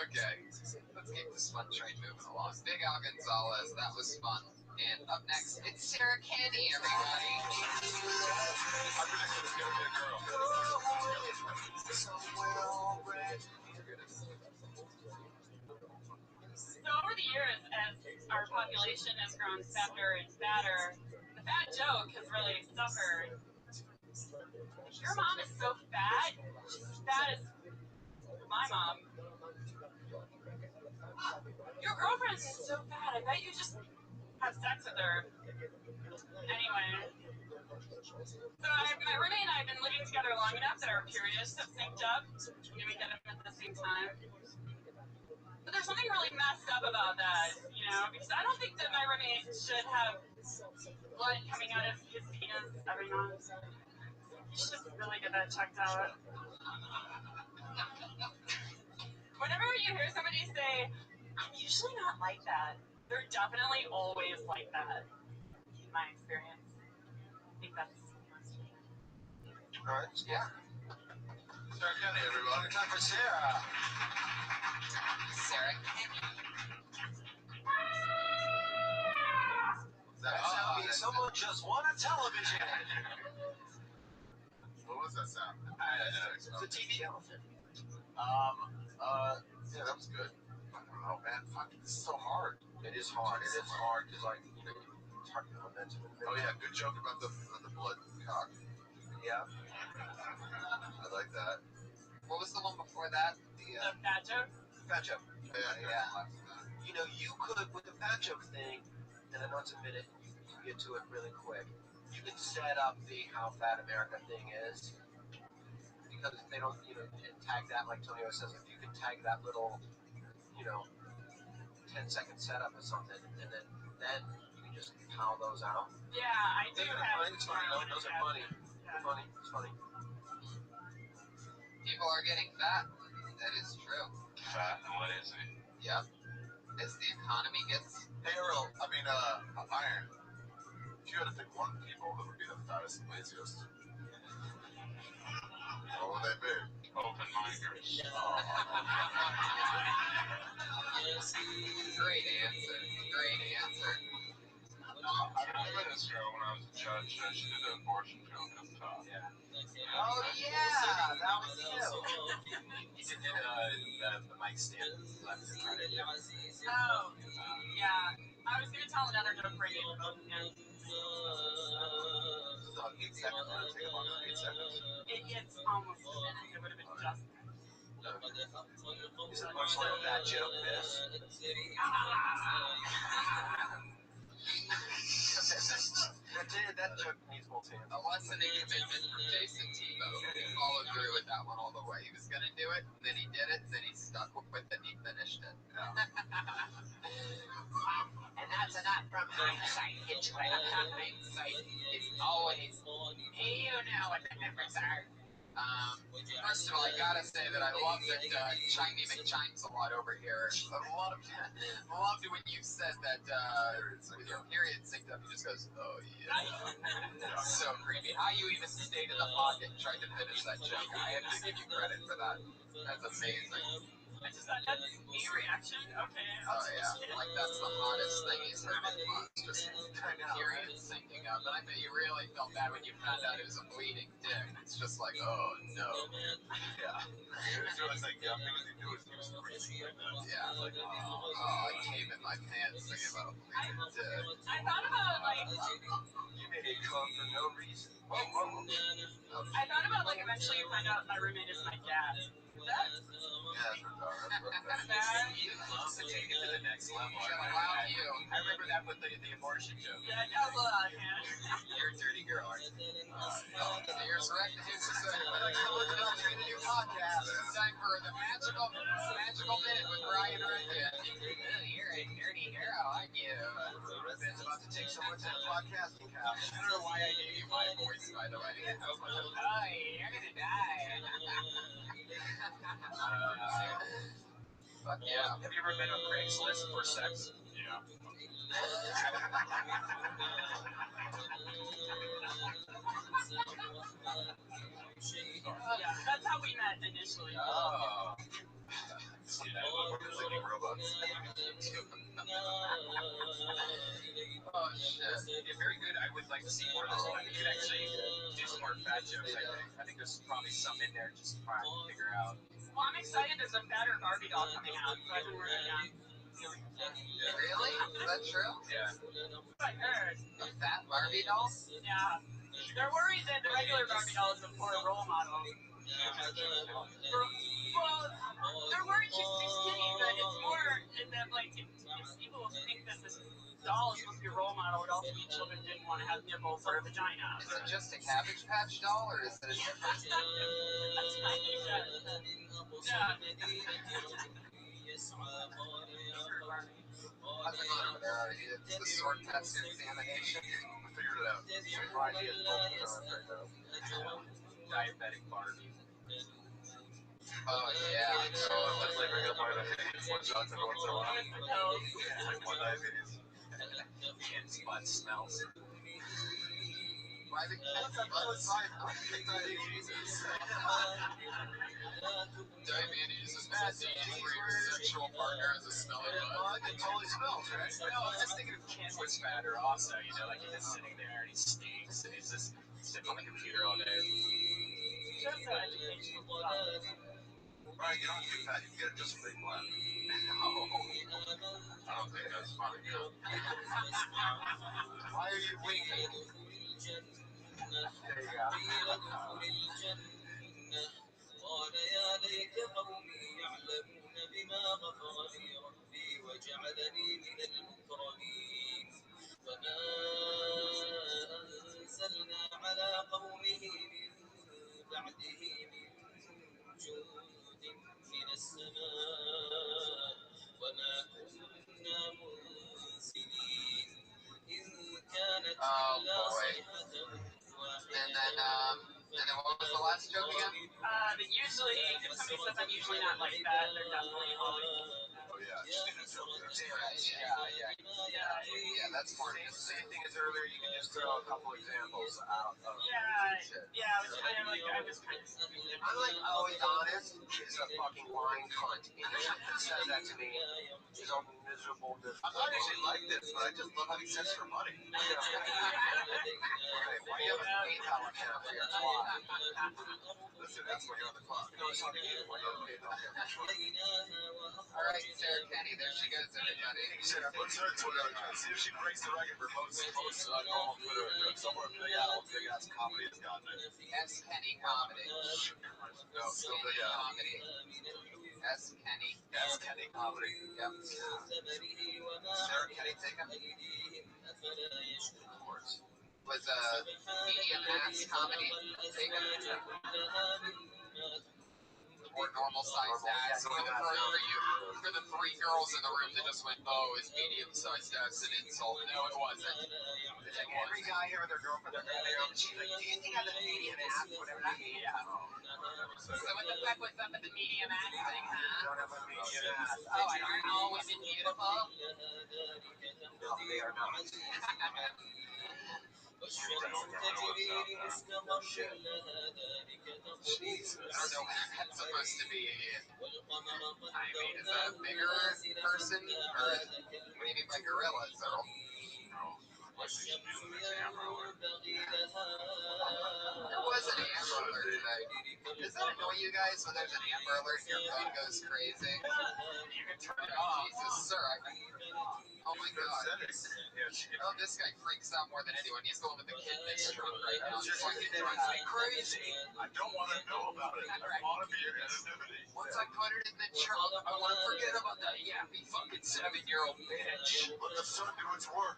Okay, let's keep this fun train moving along. Big Al Gonzalez, that was fun. And up next, it's Sarah Kenny, everybody. I predicted it's gonna be a girl. So over the years, as our population has grown fatter and fatter, the fat joke has really suffered. Your mom is so fat. She's as fat as my mom. Your girlfriend is so fat. I bet you just have sex with her. Anyway. So my roommate and I have been living together long enough that our periods have synced up. We get them at the same time. But there's something really messed up about that, because I don't think that my roommate should have blood coming out of his penis every month. You should really get that checked out. Whenever you hear somebody say, I'm usually not like that, they're definitely always like that, in my experience. I think that's Alright, yeah. Sarah Kenny, everybody. Time for Sarah. Sarah Kenny. Someone just won a television. What was that sound? It's a TV elephant. Yeah, that was good. I don't know, man. Fuck, this is so hard. It is hard. It is hard because, it's hard to get momentum. Oh yeah, good joke about the blood cock. Yeah. I like that. What was the one before that? the fat joke. Fat joke. Yeah. You could, with the fat joke thing, and I know it's a minute, you can get to it really quick. You can set up the how fat America thing is, because if they don't, and tag that, like Tony always says, if you can tag that little 10-second setup or something, and then you can just pound those out. Yeah, I do have. It's funny. Those are funny. Yeah. Funny. It's funny. People are getting fat. That is true. Fat, what is it? Yep. As the economy gets. Hey, Earl, Iron, if you had to pick one people that would be the fattest and laziest, what would they be? Open-minders. Great answer. Great answer. I met this girl when I was a judge. She did an abortion joke at the top. Yeah. Oh yeah, that was you. He did the mic stand left and right. Oh, yeah. I was gonna tell another joke for you. About 8 seconds. It would take about 8 seconds. It's almost a minute. It would have been just. Is it much like that joke? This. That joke needs more time. A lesson in commitment from Jason Tebow. He followed through with that one all the way. He was gonna do it, then he did it, then he stuck with it, and he finished it. And that's enough from hindsight, Hitchcock. Hindsight is always, you know what the difference are. First of all, I gotta say that I love that Chimey McChimes a lot over here. Loved when you said that with your period synced up, he just goes, oh yeah. So creepy. How you even stayed in the pocket and tried to finish that joke. I have to give you credit for that. That's amazing. I just thought that's me reaction. Okay. Oh yeah. Like that's the hottest thing he's heard in months. Just period syncing up. And I bet you really felt bad when you found out it was a bleeding dick. It's just like, oh no. Yeah. It was really like, yeah, because he knew he was breathing like that. Yeah. Like, oh, I came in my pants thinking about a bleeding dick. I thought about like. You made a come for no reason. I thought about like eventually you find out my roommate is my dad. He loves to take it to the next level. I remember that with the abortion joke. Yeah, that was a lot, man. You're a dirty girl, aren't you? Here's Rick. Here's a new podcast. It's time for the magical minute with Brian Runyon. You're a dirty girl, aren't you? Ben's about to take someone to the podcasting house. I don't know why I gave you my voice, by the way. Oh, you're gonna die. Fuck yeah. Have you ever been on Craigslist for sex? Yeah. Yeah, that's how we met initially. Oh. Yeah, we're thinking robots. Oh shit. Yeah, very good. I would like to see more of this one. You could actually do some more fat jokes, I think. I think there's probably some in there just to try and figure out. Well, I'm excited. There's a better Barbie doll coming out, so I've been working on feeling it. Really? Is that true? Yeah. I heard. A fat Barbie doll? Yeah. They're worried that the regular Barbie doll is a poor role model. Well, they're worried she's too skinny, but it's more in that, like, if people think that this doll is supposed to be a role model, it also means children didn't want to have nipples or a vagina. Is it just a Cabbage Patch doll, or is it a different? That's my yeah. Nothing on over there. It's the sword test examination. I figured it out. Surprised he has both of them right now. Diabetic Barbie. Oh yeah. So let's like bring up my diabetes one shot every once in a while. It's like one diabetes. Ken's butt smells. Why the cat's diabetes? Diabetes is bad disease where your sexual partner is a smelly butt. It totally smells, right? No, I was just thinking if Ken was fatter also, you know, like he's just sitting there and he stinks and he's just sitting on the computer all day. Just an educational stuff. Right, you don't have to be fat, you can get it just from being black. I don't think that's funny. Why are you winking? There you go. قال يا ليت قومي يعلمون بما غفر لي ربي وجعلني من المكرمين وما أنزلنا على قومه من بعده من جود من السماء joke again? Usually, if somebody says I'm usually not like that, they're definitely lying. Oh yeah, just a joke. Yeah, that's smart. Same thing as earlier. You can just throw a couple examples out of Yeah, I was kind of stupid. I'm like always honest is a fucking lying cunt. Anyone that says that to me is a miserable. I'm not actually like this, but I just love having sex for money. Okay, why do you have a PayPal account for your twat? Listen, that's why you're on the clock. No, it's not you. Why do you have a PayPal account? All right, Sarah Kenny, there she goes, everybody. Sarah, what's her Twitter account? See if she breaks the record for most normal Twitter accounts. Somewhere big ass comedy has gotten it. S. Kenny Comedy. No, still big ass. Comedy. S. Kenny. S. Kenny Comedy. Yep. Sarah Kenny taken? Of course. Was Medium Max Comedy taken? Or normal sized ass for the three girls in the room that just went, oh, is medium sized ass an insult? No, it wasn't. It's like every guy here with their girlfriend, they're going, she's like, do you think I have a medium ass? Whatever that means. Yeah. So what the fuck was up with the medium ass thing, huh? I don't have a medium ass. Oh, I aren't all women beautiful? No, they are not. Jesus. So that's supposed to be, I mean, is that a bigger person? Or what do you mean by gorillas? Earl? There was an Amber Alert today. Does that annoy you guys when there's an Amber Alert and your phone goes crazy? You can turn it off. Jesus, sir. Oh my God. Oh, this guy freaks out more than anyone. He's going to the kid in his trunk right now. Just like it drives me crazy. I don't want to know about it. I want to be in anonymity. Once I put it in the trunk, I want to forget about that yappy fucking 7-year-old bitch. Let the sun do its work.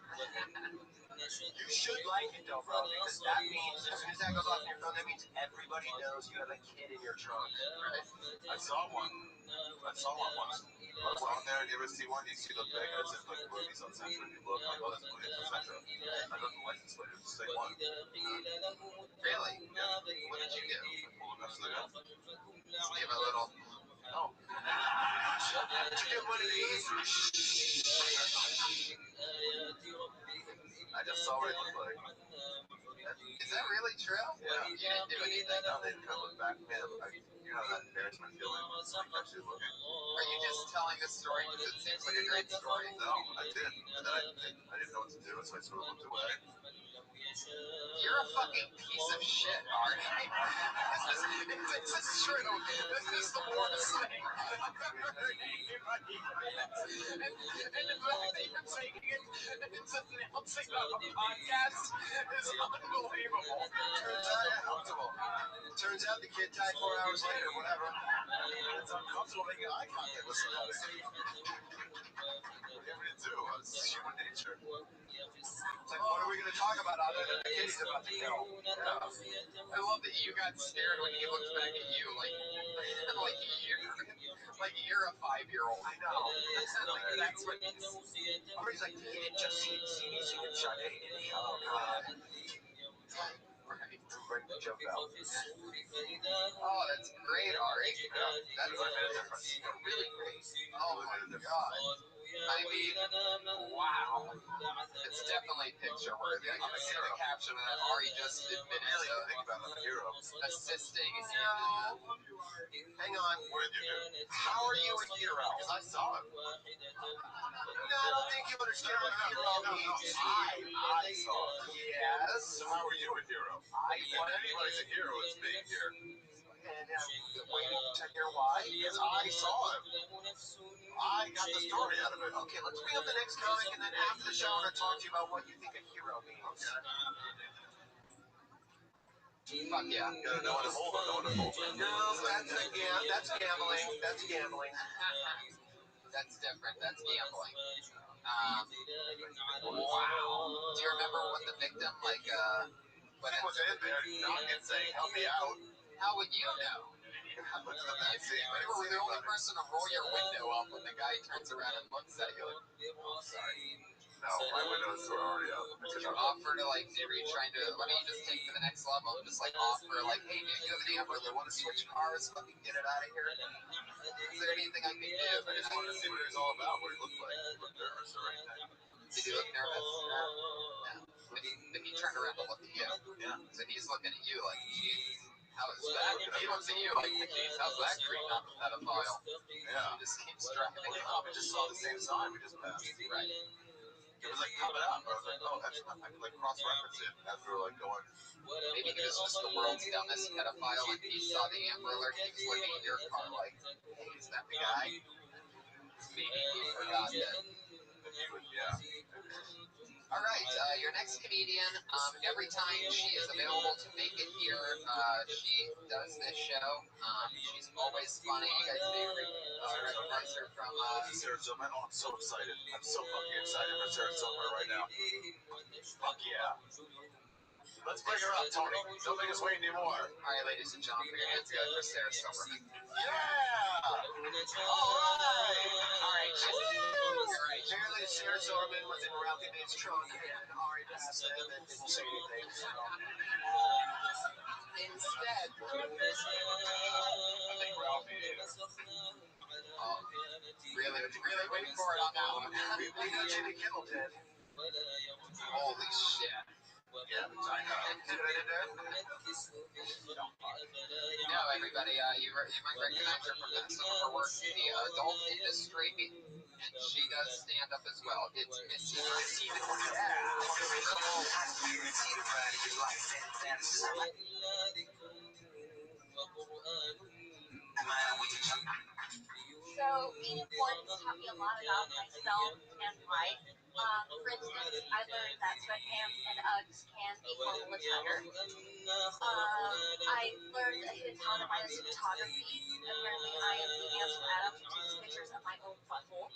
You should like it though, bro, because that means as soon as that goes off your phone, that means everybody knows you have a kid in your trunk. Right? I saw one once. I was on there. You ever see one? You see the big heads and like movies on Central. You look like, oh, that's movie on Central. I got the license plate. It's the same one. Really? Yeah. What did you do? Pull them up to the gun. Just give a little. Oh. Did you get one of these? I just saw what it looked like. Is that really true? Yeah. You didn't do anything? No, they didn't come look back. Man, you know that embarrassment feeling. Like actually looking. Are you just telling this story because it seems like a great story? No, I did. And then I didn't know what to do, so I sort of looked away. You're a fucking piece of shit, Art. This is true. This is the worst thing I've ever heard anybody. And the fact that you're taking it and it's announcing on a podcast is unbelievable. Turns out the kid died 4 hours later, whatever. It's uncomfortable making eye contact with somebody. Whatever you do, it's human nature. It's like, what are we going to talk about other than the kid he's about to kill? I love that you got scared when he looked back at you like you're a 5-year-old. I know. Like, that's what he's... Or he's like, he didn't just see me singing Sade, did he? Oh, God. Right. Bring the joke out. Oh, that's great, Ari. That's really great. Oh, my God. I mean, wow. It's definitely picture worthy. I can see the caption of that. Ari just admitted Think about it, I'm a hero. assisting. Hang on. What did you do? How are you a hero? Because I saw it. No, I don't think you understand what hero means. I saw it. Yes. So how are you a hero? If anybody's a hero, it's me here. And waiting to hear why? Because I saw him. I got the story out of it. Okay, let's bring up the next comic, and then after the show, I'm going to talk to you about what you think a hero means. Fuck yeah. You gotta know when to hold it, know when to fold it. No, that's gambling. That's gambling. That's different. That's gambling. Wow. Do you remember what the victim, like, What was in there, knocking, saying, help me out. how would you know? I looked at that scene. You were the only person to roll your window up when the guy turns around and looks at you. Sorry. No, my windows are already up. Would you offer to, like, maybe trying to, let me just take to the next level and just, like, offer, like, hey, do you have an Amber that want to switch cars, fucking get it out of here? Is there anything I can do? I just wanted to see what he's all about, what he looked like. He looked nervous or anything. Did he look nervous? Yeah. If he turned around to look at you. Yeah. So he's looking at you like, Jesus, how is that? He looks at you like, geez, how's that creep not the pedophile? Yeah. He just keeps driving. We just saw the same sign we just passed. Right. It was like coming up. I was like, oh, that's not, I could like cross-reference it as we were like going. Maybe he was just the world's dumbest pedophile and he saw the Amber Alert and he was looking at your car like, hey, is that the guy? Maybe he forgot that. Yeah. All right, your next comedian, every time she is available to make it here, she does this show. She's always funny. You guys may recognize her from... Sarah Silverman. Oh, I'm so excited. I'm so fucking excited for Sarah Silverman right now. Fuck yeah. Let's bring her up, Tony. Don't make us wait anymore. All right, ladies and gentlemen, put your hands together for Sarah Silverman. Yeah! All right. You're right. Apparently, Sarah Silverman was in Ralphie Bates' trunk, and Ari passed them and didn't say anything. So. Instead, I think Ralphie is. really waiting for it on that one. We know Jimmy Kimmel did. Holy shit. Yeah, I know. See what I did there? No, everybody, you might recognize her from some of her work in the adult industry, and she does stand up as well. It's Missy. So being important taught me a lot about myself and life. For instance, I learned that sweatpants and Uggs can be formal attire. I learned a hidden talent of mine is photography. Apparently, I am the handsome Adam who takes pictures of my own butthole.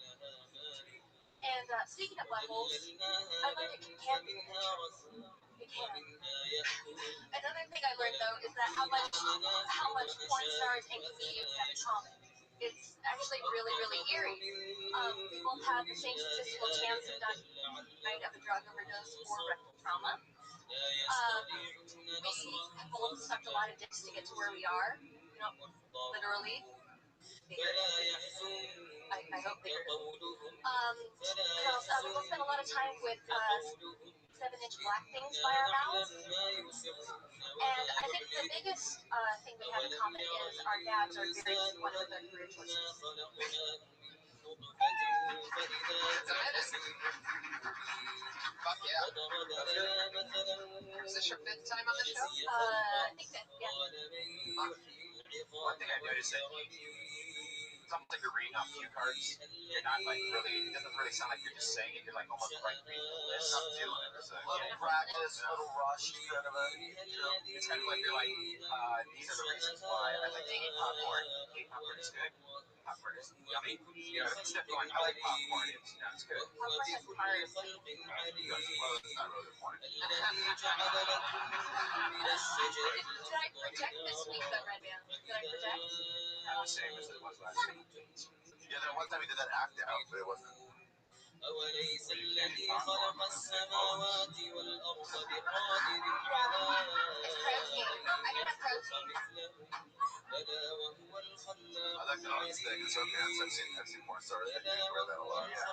And speaking of buttholes, I learned it can be a picture. It can. Another thing I learned though is that how much porn stars and comedians have in common. It's actually really, really eerie. We both have the same statistical chance of dying of a drug overdose or rectal trauma. We have both sucked a lot of dicks to get to where we are. You know, literally. I hope figuratively. We both spend a lot of time with 7-inch black things by our mouths. And I think the biggest thing we have in common is our dads are very disappointed with our career choices. Fuck yeah. Is this your fifth time on the show? I think that, yeah. One thing I noticed that it's almost like you're reading off cue cards. You're not like really, it doesn't really sound like you're just saying it. You're like almost like reading the list. I'm feeling it. So, Little practice, little rush, kind of a, it's kind of like you're like, these are the reasons why I like to eat popcorn. Popcorn is good. Popcorn is yummy. You know, instead of going, I like popcorn, it's good. Popcorn has carbs. Well, that's not really the point. Did I project this week though, Red Band? Did I project? The same as it was last week. Yeah, there one time we did that act out, but it wasn't. أوليس الذي خلق السماوات والأرض بقادر It's protein. I can have protein. بلى وهو الخلاق I like the honest thing. It's okay. I've seen porn stars that do wear that a lot. Yeah.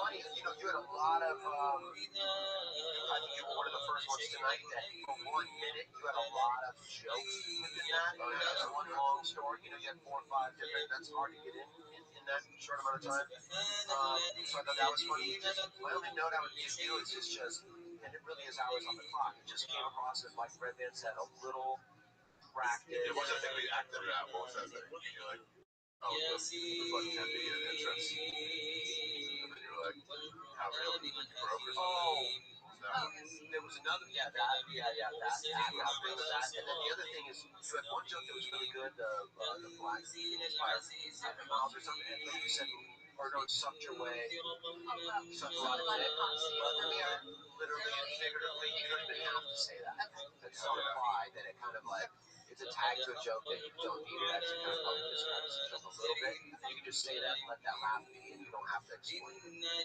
funny. You know, you had a lot of. I think you were one of the first ones tonight that for 1 minute you had a lot of jokes within that. Oh, yeah. That's one long story. You know, you had 4 or 5 different. That's hard to get in that short amount of time. So I thought that was funny. My only note I would give you is just, and it really is hours on the clock. It just came across as like Red Band said, a little practice. It wasn't a thing we acted it out. What was that thing? You're like, oh, it was like 10 to get an entrance. And then you were like, how real? Like you broke or something? There was another, that. I agree with that. And then the other thing is, you had one joke that was really good, the black miles or something, and then you said, or no, it sucked your way, sucked a lot of dick. Literally and figuratively, you don't even have to say that. It's so implied that it kind of like, it's a tag to a joke that you don't need to actually kind of public describe the joke a little bit. You can just say that and let that laugh be, and you don't have to explain it. No,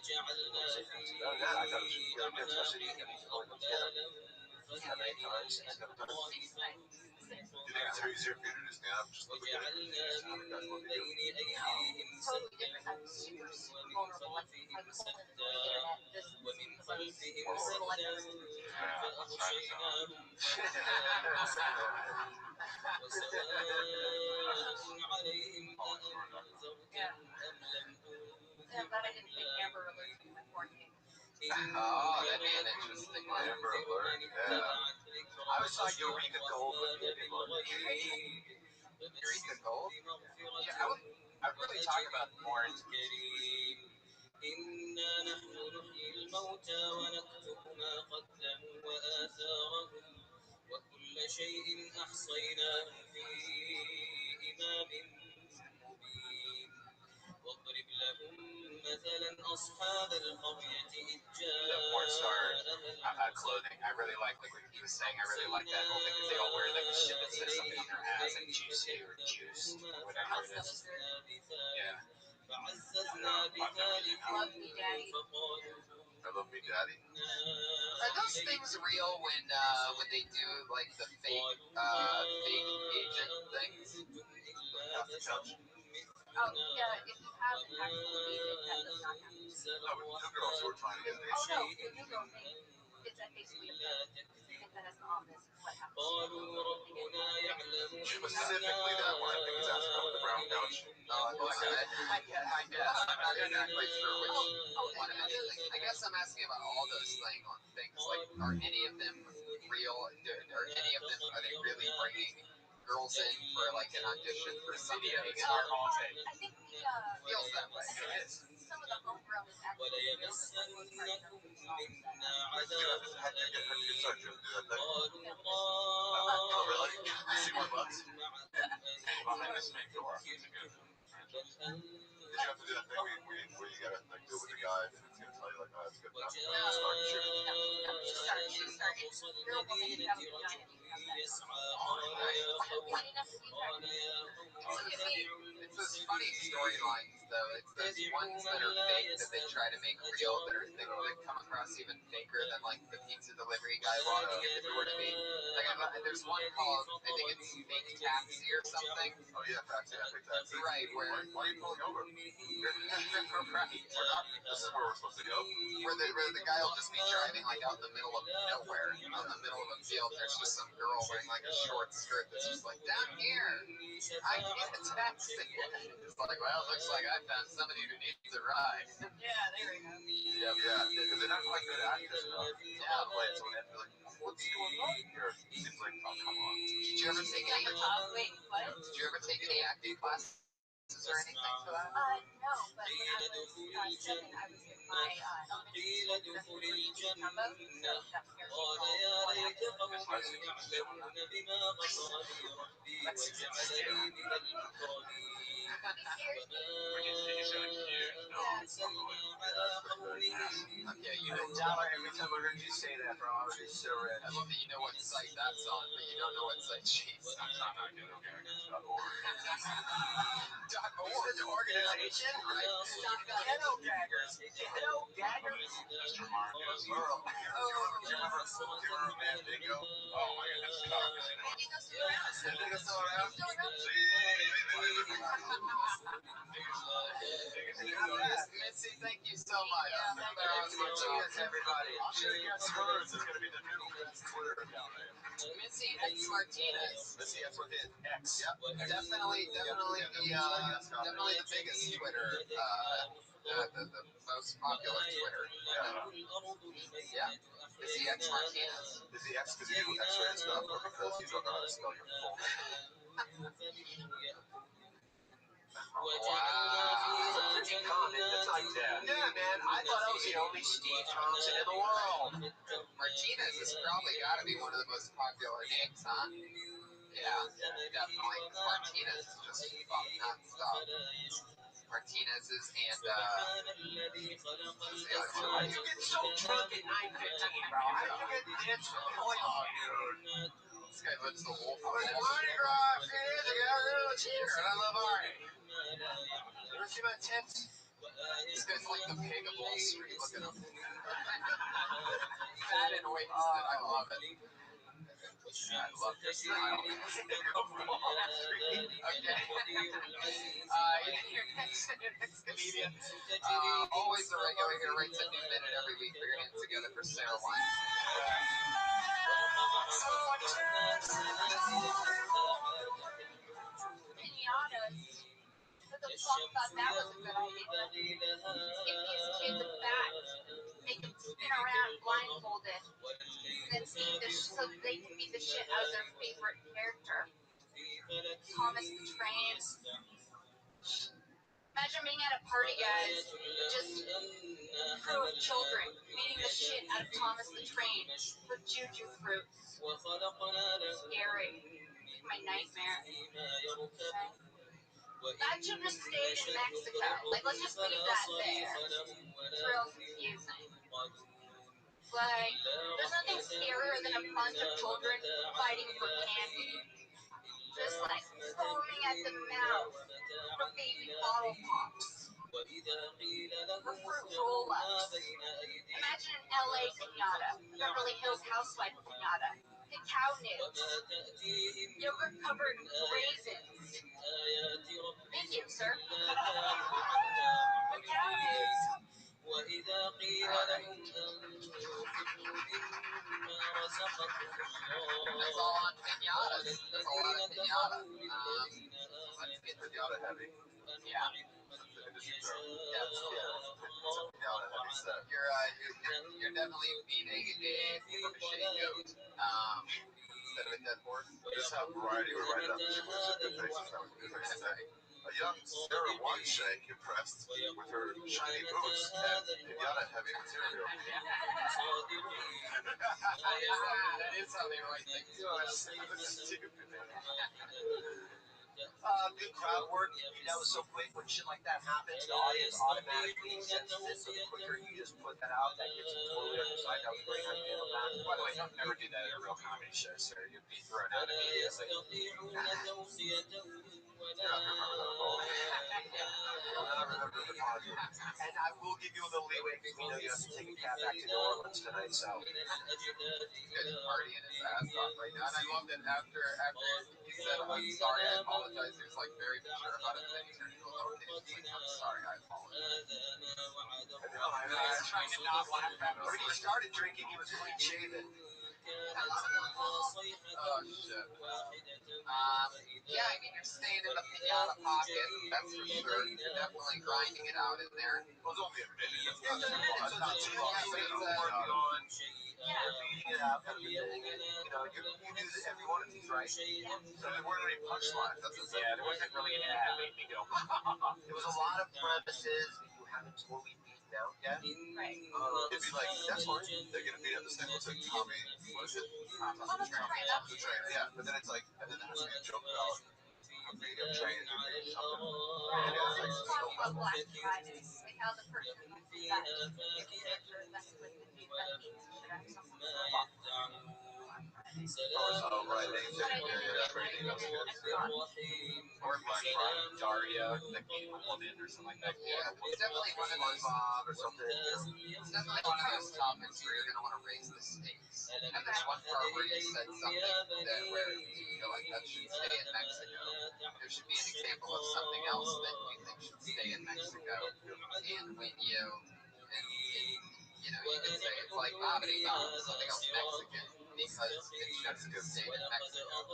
yeah, I thought it was really good, especially if you only put together 7-8 times. He's never done it. Do you think it's easier for you to do stand up just look at it? Just how you guys want to do it? Totally different. I'm super, super vulnerable. Like cold on the internet. This because I was horrible like this. Yeah, that's right. Yeah, but I didn't make Amber Alert to my quarantine. Oh, that'd be an interesting one. Amber Alert, yeah. I was like Eureka Gold would be a good one. Eureka Gold? Yeah, I would really talk about more into إنا نحن نحيي الموتى ونكتب ما قدموا وآثارهم وكل شيء أحصيناه في إمام مبين واضرب لهم مثلا أصحاب القرية إذ The porn star جاءها clothing, I really like what he was saying. I really like that whole thing because they all wear like a shit that says something on their ass, like juicy or juiced, or whatever it is. Yeah. فعززنا بثالث فقالوا I love me, Daddy. Are those things real when they do like the fake agent things? Off the couch. Oh, yeah, if you have an actual agent, that does not happen. No, but two girls who were trying to get an Oh, agent. no, the new girl thing. It's basically a thing that has an office. What happens? قالوا ربنا يعلم Specifically that one, I think is asking about the brown couch. I guess. I'm not exactly sure which one it is. I guess I'm asking about all those things. Like, are any of them real? Are they really bringing girls in for like an audition for something? I think Feels that way. some of the homegrown is actually real. وليمسنكم منا How'd عذاب you get أليم started to do that thing? قالوا Oh, really? See my butts? معكم Behind this main door. It's a good بل Did you have to do that thing where you gotta like do it with the guy and it's gonna tell you like, oh, that's good enough? Start shooting. It's this funny storylines though. It's those ones that are fake that they try to make real that come across even faker than like the pizza delivery guy walking into the door to me. Like there's one called I think it's Fake Taxi or something. Oh yeah, taxi, epic taxi. Right, where why are you pulling over? right. This is where we're supposed to go. Where the guy will just be driving like out in the middle of nowhere, out in the middle of a field. There's just some girl wearing like a short skirt that's just like, down here, I need a taxi. It's like, well, looks like I found somebody who needs a ride. Yeah, there we go. Yeah, because they're not quite good actors enough to play it, so we have to be like, what's going on here? It seems like, oh, come on. Did you ever take any? Wait, what? Did you ever take any acting classes or anything for that? No, but when I was 7, I was in my elementary school combo, so that scares me. قال يا ليت قومي يعلمون بما غفر لي ربي وجعلني من المكرمين وما أرسلنا على قومه Okay, you know, Dollar every time I heard you say that, bro, I was just so red. I love that you know what site that's on, but you don't know what site she's on. It's an organization, right? Ghetto gaggers. Ghetto gaggers. Mr. Marcos. Do you remember Mandingo? Oh my god, that's tough. Mandingo's still around? Missy, thank you so much. Martinez, everybody. I'm sure Yes Words is going to be the new Twitter account name. Missy X Martinez. Missy X Martinez. X. Yep. Definitely the biggest Twitter, the most popular Twitter. Yeah. Missy X Martinez. Is he X because you do X-rated stuff or because you don't know how to spell your full name? It's a pretty common to type that. Yeah, man. I thought I was the only Steve Thompson in the world. Martinez has probably got to be one of the most popular names, huh? Yeah, definitely. Martinez is just fucking nonstop. Martinez's and How did you get so drunk at 9:15, bro? How did you get this? Oh, dude. This guy lives the wolf. Mardi Gras fans, I got a little cheer, and I love Arnie. You ever see my tits? This guy's like the pig of Wall Street. Look at him. Fat and wasted. I love it. I love your smile. Okay. Your next comedian. Always a regular here, writes a new minute every week. Put your hands together for Sarah Wine. Pinatas. Who the fuck thought that was a good idea? Give these kids a bat, make them spin around blindfolded, and then so they can beat the shit out of their favorite character, Thomas the Train. Imagine being at a party, guys, just a crew of children beating the shit out of Thomas the Train with juju fruits. Scary. My nightmare. That should have stayed in Mexico. Like, let's just leave that there. It's real confusing. Like, there's nothing scarier than a bunch of children fighting for candy. Just like foaming at the mouth for baby bottle pops. For fruit roll-ups. Imagine an LA pinata, Beverly Hills housewife pinata, cacao nibs, yogurt-covered raisins. Thank you, sir. Cacao nibs. That's all on pinatas. That's a lot of pinata. Let's get pinata heavy. Yeah. You're definitely beating a machine goat instead of a dead horse. Just have variety. We're right up the good faces. A young Sarah Wineshank impressed with her shiny boots and pinata heavy material. That is how they write things. Stupid. Good crowd work. That was so quick. When shit like that happens, the audience automatically senses it. So the quicker you just put that out, that gets them totally on your side. That was great. How you handled that. By the way, don't never do that at a real comedy show, sir. You'd be thrown out immediately. And I will give you a little leeway because we know you have to take a cab back to New Orleans tonight. So He's partying his ass off right now. And I love that after he said, I'm sorry, I apologize, he was like very mature about it. Then he turned to a little kid. He's like, I'm sorry, I apologize. he's trying to not laugh at me. When he started drinking, he was clean shaven. Oh, shit. Yeah, I mean, you're staying in the pinata pocket, that's for sure. You're definitely grinding it out in there. Well, it's only a minute. It's not too long. So you're working on, beating it out, everything. You do every one of these, right? Yeah. So there weren't any punchlines. There wasn't really anything that made me go, It was a lot of premises that you haven't totally beaten out yet. Right. It'd be like, that's fine. They're going to beat up the same. It's like Tommy, what is it? Thomas the Train. The Train, yeah. But then it's like, and then there has to be a joke about a beat up train or something. Right. Well, let's talk about Black Friday. Like how the person that character that's with the dude that beats the shit out of someone. Oh, right. Or like Daria, that came in or something like that. Yeah, it's definitely one of those or something. It's definitely one of those topics where you're gonna want to raise the stakes. And there's one part where you said something that where you feel like that should stay in Mexico. There should be an example of something else that you think should stay in Mexico. And when you can say it's like vomiting something else Mexican because it should have stayed in Mexico.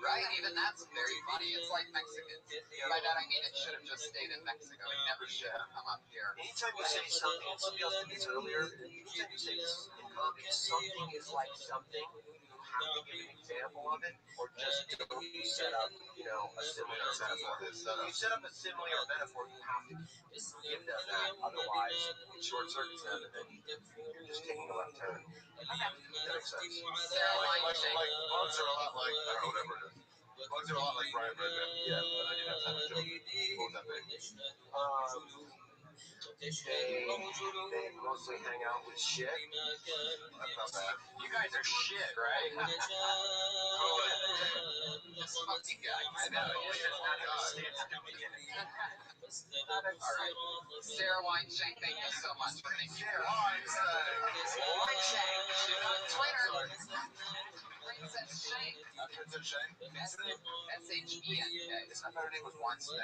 Right? Even that's very funny. It's like Mexican. By that I mean it should have just stayed in Mexico. It never should have come up here. Anytime you say something, and somebody else did this earlier, anytime you say this in comedy, something is like something, you have to give an example of it, or just don't set up, a similar metaphor. You set up a similar metaphor, you have to give them that, otherwise it short circuits them, and then you're just taking a left turn. Okay. That makes sense. Like bugs are a lot like, I don't know, whatever it is. Bugs are a lot like Brian Redman. Yeah. I didn't have time to joke. What would that be? They mostly hang out with shit. That's not bad. You guys are shit, right? This fucking guy. I know. It's not a stupid kid. Alright. Sarah Weinstein, thank you so much for making Sarah Weinstein. She's on Twitter. Princess Shane. Princess Shane. S-H-E-N-K. I thought her name was Weinstein.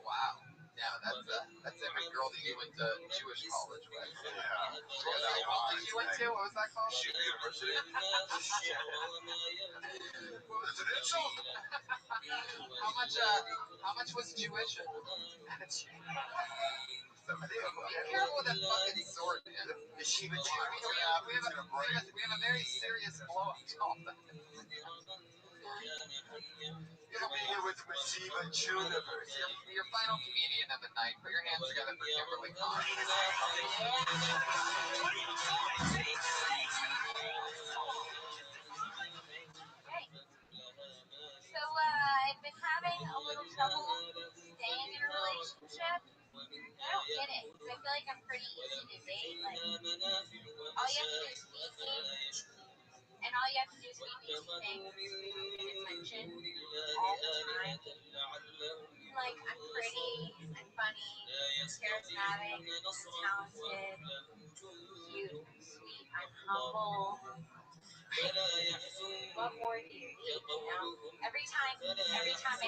Wow. Yeah, that's every girl that you went to Jewish college with. Yeah. What was the college you went to? What was that called? Shoot University. Residential. How much was tuition? Be careful with that fucking sword, man. Yeshiva We have a very serious blow up topic. You'll be here with Yeshiva University. Your final comedian of the night. Put your hands together for Kimberly Kahn. So I've been having a little trouble staying in a relationship. I don't get it. 'Cause I feel like I'm pretty easy to date. Like, all you have to do is meet me, and all you have to do is meet me two things: and attention all the time. Like, I'm pretty, I'm funny, I'm charismatic, I'm talented, cute, I'm sweet, I'm humble. What more do you need? You know? Every time I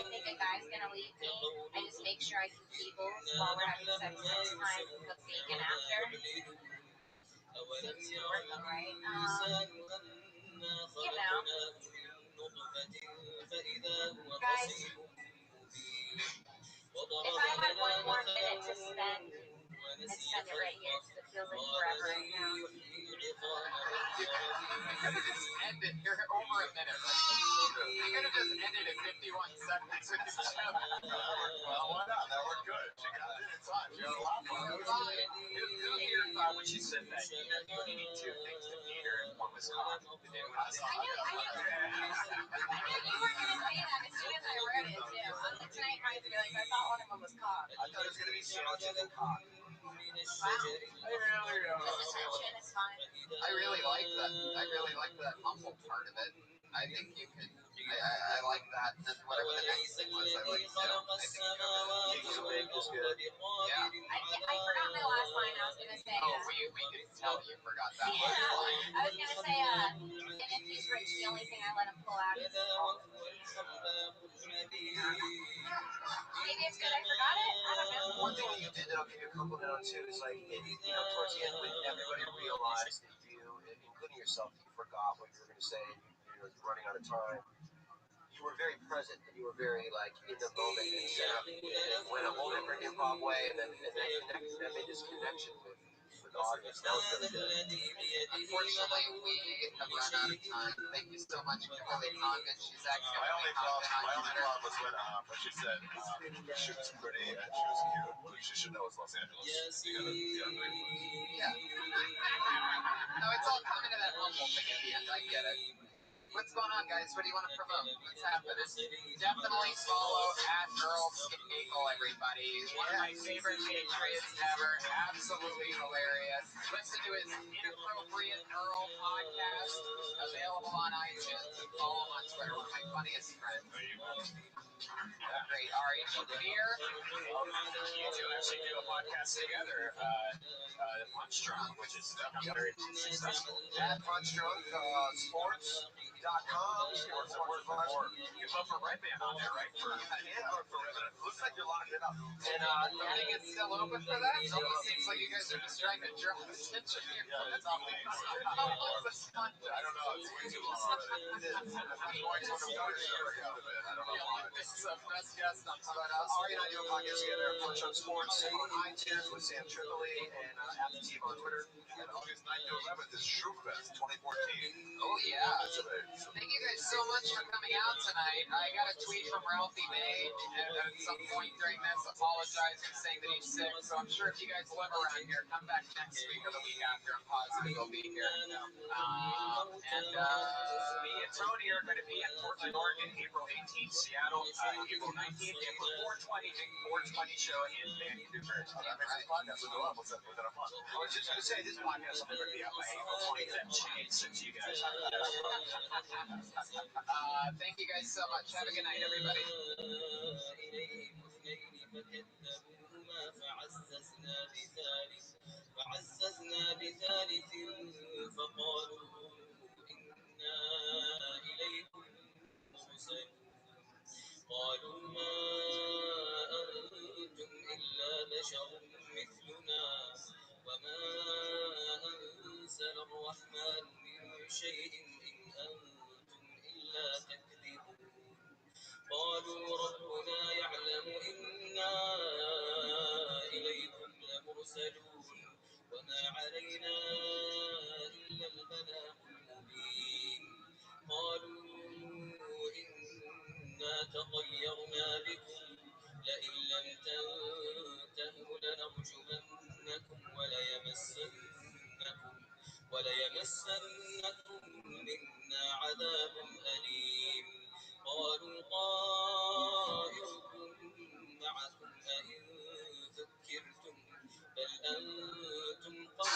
think a guy's gonna leave me, I just make sure I can Kegels while we're having sex next time and cook bacon after. Seems to work though, right? You know. Guys, if I had one more minute to spend, I'd spend it right here because it feels like forever right now. You could have just ended. You're over a minute, right? You could have just ended at 51 seconds with each other. Well, why not? That worked good. She got it in time. She had a lot of fun. Who here thought when she said that you only need two things to meet her and one was cock? Did anyone else? I knew you were gonna say that as soon as I read it too. Tonight might be like I thought one of them was cock. I thought it was going to be sandwiches and cock. Wow. Just attention is fine. I really like that. I really like that humble part of it. I think you could. I like that. And whatever the next thing was, I like too. I think Kegels and bacon is good. yeah. I forgot my last line. I was gonna say. Oh, we can tell you forgot that Yeah, last line. I was gonna say. And if he's rich, the only thing I let him pull out is. Maybe it's good I forgot it. I don't know. One thing that you did that I'll give you a compliment on too is like, towards the end when everybody realized that you, including yourself, that you forgot what you were going to say and you were running out of time, you were very present and you were very like in the moment and set up and went a whole different improv way and then connected and made this connection with the audience. That was really good. Unfortunately, we have run out of time. Thank you so much, Kimberly Condon. She's actually My only problem was when she said she was pretty and she was cute. Well, she should know it's Los Angeles. Yeah. No, it's all coming to that humble thing at the end. I get it. What's going on, guys? What do you want to promote? What's happening? Definitely follow @GirlsGiggle, everybody. One of my favorite Patriots ever. Absolutely hilarious. Listen to his Inappropriate Earl podcast. Available on iTunes. And follow him on Twitter. One of my funniest friends. Great. RH Beer. You two actually do a podcast together, Punch-Drunk, which is very successful. @Punch-Drunk Sports.com. You vote for Red Band on there, right? Looks like you're locked it up. And voting is still open for that? It almost seems like you guys are just trying to draw attention here. That's all. I don't know. It's way too long already. I don't know why. This is the best guest on Twitter. Ari and I do a podcast together, Punch-Drunk Sports, on iTunes with Sam Tripoli and the team on Twitter. And August 9th to 11th is Shroomfest 2014. Oh, yeah. Thank you guys so much for coming out tonight. I got a tweet from Ralphie May at some point during Greatness apologizing, saying that he's sick. So I'm sure if you guys live around here, come back next week or the week after. I'm positive he'll be here. Me and Tony are going to be in Portland, Oregon, April 18th, Seattle, April 19th, April 420, big 420 show in Vancouver. This podcast will go up within a month. I was just going to say, this podcast will never be out by April 20th. That changed since you guys. Thank you guys so much. Have a good night, everybody. فعززنا بثالث فقالوا إنا إليكم مرسلون قالوا ما أنتم إلا بشر مثلنا وما أنزل الرحمن من شيء إن أنتم إلا تكذبون قالوا ربنا يعلم إنا إليكم لمرسلون وما علينا إلا البلاغ المبين قالوا إنا تطيرنا بكم لئن لم تنتهوا لنرجمنكم وليمسنكم منا عذاب أليم قالوا طائركم معكم أئن ذكرتم بل أنتم قوم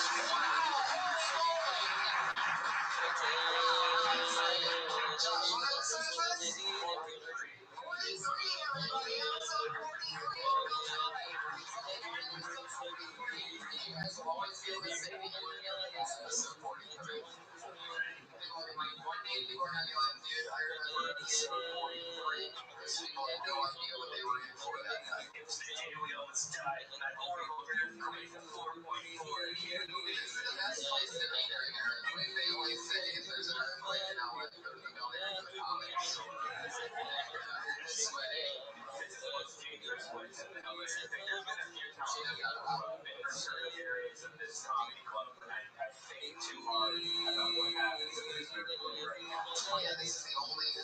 This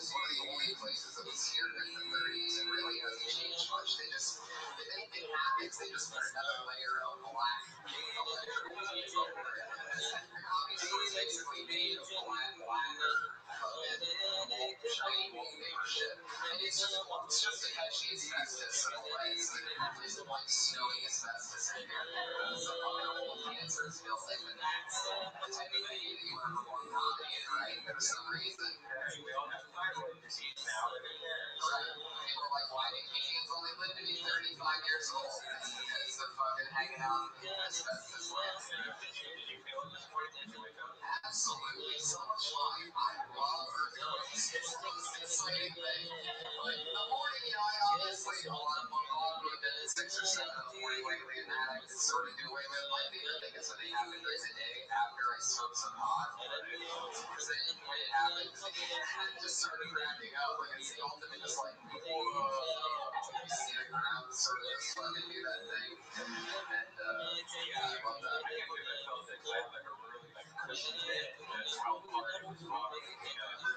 is one of the only places that was here in the 30s and really hasn't changed much. If anything happens, they just put another layer of black over it. Obviously, it's basically made of black shiny wallpaper shit. And it's just to catch the asbestos in a way. It isn't like snowing asbestos in here. It's a fucking old cancer is built in, and that's the type of thing you want to perform comedy in, right? For some reason. We all have thyroid disease now. They were like, why do Canadians only live to be 35 years old? That's because they're fucking hanging out in asbestos land. Did you feel it this morning? Did you wake up? Absolutely. So much fun. I love earthquakes. It's the most exciting thing. Like, in the morning, I obviously, I'll go to bed at 6 or 7 in the morning lately, and that I can sort of do away with. My favorite thing is when they happen during the day after I smoke some pot. Because then when it happens, I'm just sort of ramping up. Like, it's the ultimate, just like, whoa. You see the ground sort of fucking do that thing. And, yeah, I love that. I think I felt it because I had like a really cushion bed. That's how hard it was walking.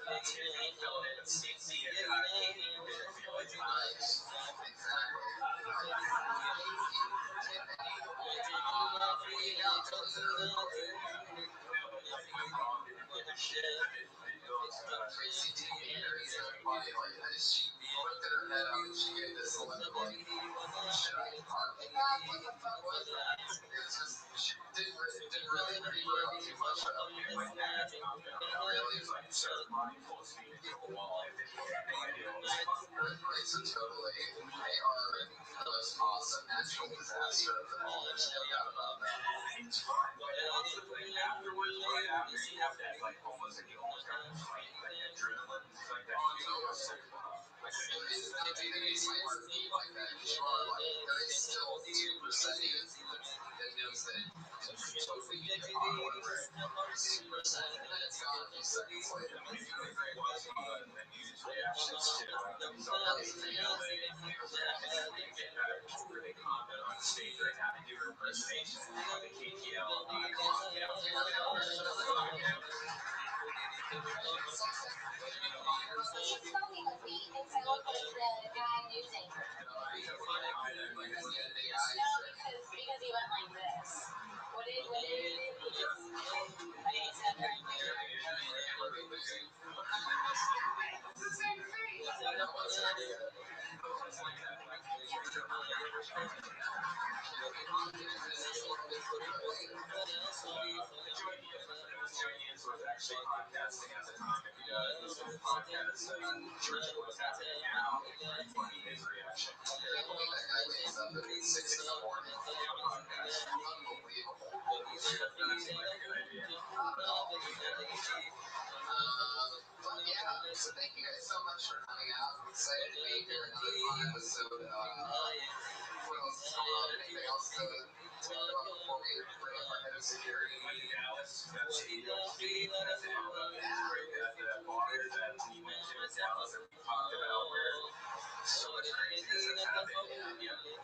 That's it. He felt it. See it. And I didn't feel it. Nice. Exactly. Tracy T. Peter, he's a funny, like, she lifted her head up and she gave this look of like, should I park in that? What the fuck was that? It was just, she didn't really creep her up too much. Really? It's like started running full speed into a wall. I think he had no idea what was going on. Earthquakes are totally, they are the most awesome natural disaster of them all. There's no doubt about that. It's fun, but also like afterwards, right after you have that like almost like you almost got to fight like adrenaline, like that. It's almost so fun. There is nothing that makes my heart beat like that. Sure, like there is still 2% that knows that it could totally be a hot whatever. 2%, and then it's gone a few seconds later. It's really great watching the news reactions to some of these videos. They get really confident on stage right now to do her impersonation of the KTL. She's talking with me, and so I look at the news anchor. Was actually podcasting at the time, and he does podcast church was happening now. Funny his reaction. That guy wakes up at 6 in the morning. Unbelievable. That seemed like a good idea. But yeah, so thank you guys so much for coming out. I'm excited to be here. Another fun episode. What else is going on? Anything else to talk about before we bring up our head of security? Went to Dallas, got to see Steve, got to know about that bar that we went to in Dallas that we talked about where so much craziness has happened.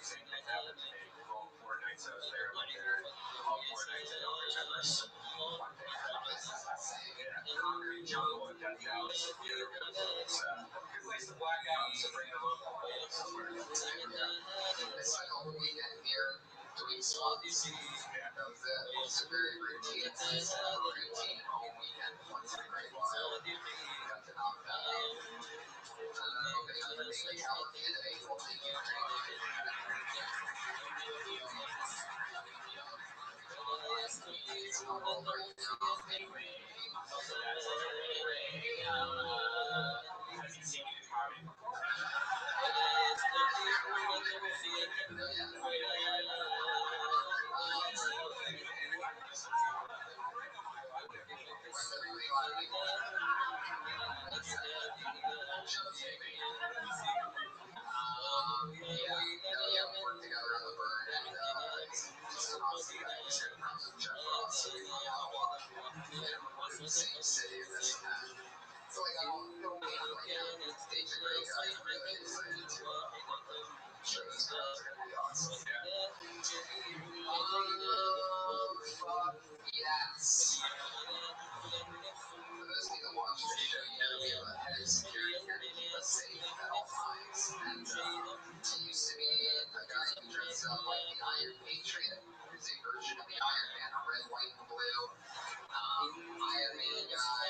Same thing happened to me. All 4 nights I was there, went there. All 4 nights I don't remember. One thing happened. Concrete jungle in Dallas. It's a good place to black out. So bring a local somewhere. I spent all the weekend here doing swabs. That was it. It's a very routine home weekend once in a great while. Got to knock that out. Opening up the daily calendar today. Well, thank you very much. It's not all right now. Has he seen you comedy before? Yeah, we worked together on the burn, and just an awesome guy. He's here from Jeff Rothschild in Ottawa. We're in the same city and this and that. So like, I don't mean him like that. Dave's a great guy. I'm really excited to show these guys are gonna be awesome. Fuck yes. For those of you that watch this show, you know we have a head of security here to keep us safe at all times. And it used to be a guy who dressed up like the Iron Patriot, who's a version of the Iron Man, a red, white, and blue Iron Man guy.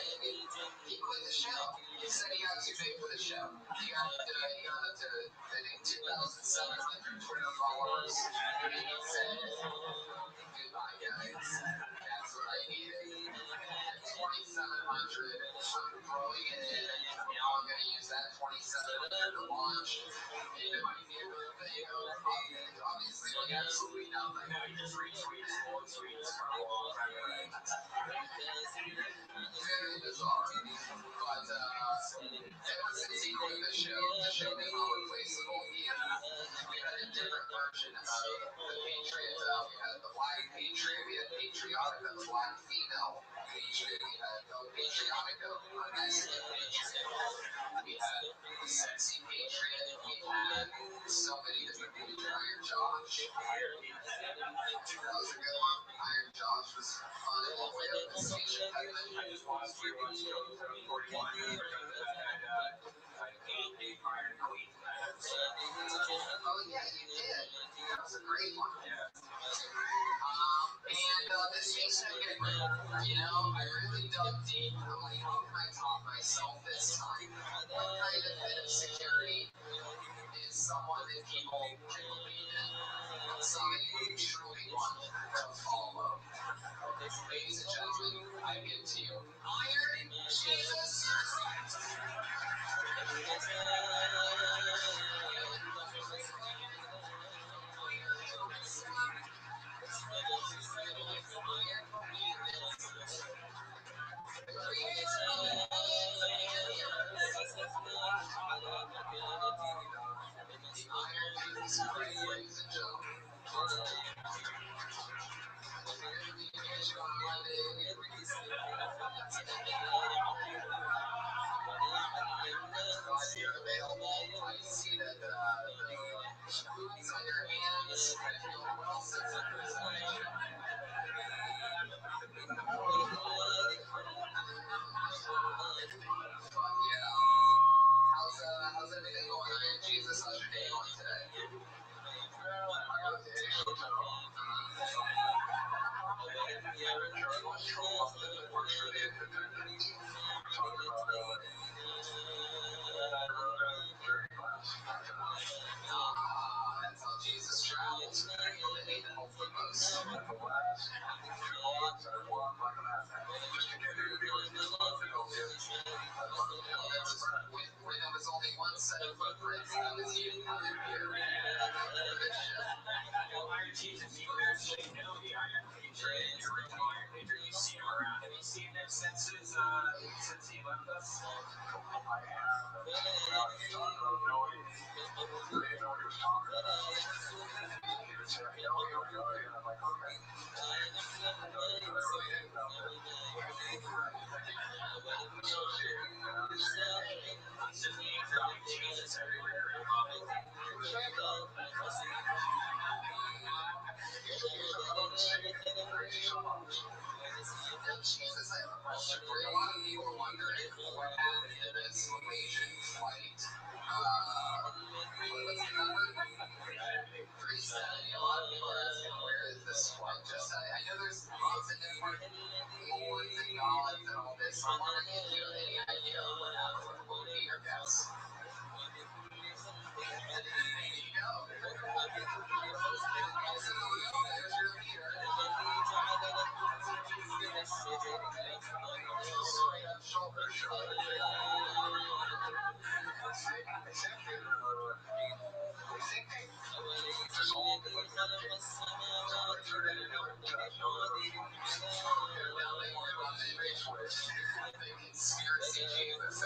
He quit the show. He said he got too big for the show. He got up to I think 2,700 Twitter followers. And he said, goodbye, guys. That's what I needed. 2,700. I'm throwing it in. Now I'm going to use that 2,700 to launch into my new video. Obviously, like absolutely nothing. Now you just retweet old tweets from a long time ago. Very bizarre. But ever since he quit the show is not replaceable. We had a different version of the Patriot. We had the Black Patriot. We had Patriotica, the Black female Patriot. We had Patriotica, a Mexican Patriot. We had the Sexy Patriot. We had so many different Patriots. Iron Josh. That was a good one. Iron Josh was fun all the way up to Station Heaven. I just watched reruns of 41 I hate the Iron Queen. Oh yeah, you did. That was a great one. Yeah. And this makes no difference. You know, I really dug deep. I'm like, how can I top myself this time? What kind of head of security is someone that people can believe in? Somebody who truly want to follow. Ladies and gentlemen, I give to you Iron Jesus Christ. I see that since he left us, I have. We talked about knowing. I didn't know what he was talking about. He was like, oh, and I'm like, okay. I really didn't know that. Associated, you know? It's just me dropping Jesus everywhere. Jesus, I have a question for you. A lot of people are wondering what happened to this Malaysian flight. What's the number? 370. A lot of people are asking, where is this flight? Just, I know there's lots of different lords and gods and all this. I'm wondering if you have any idea of what happened with the would be your guess. There you go. Also, there's your leader. Straight up shoulder to shoulder. Conspiracy Jesus.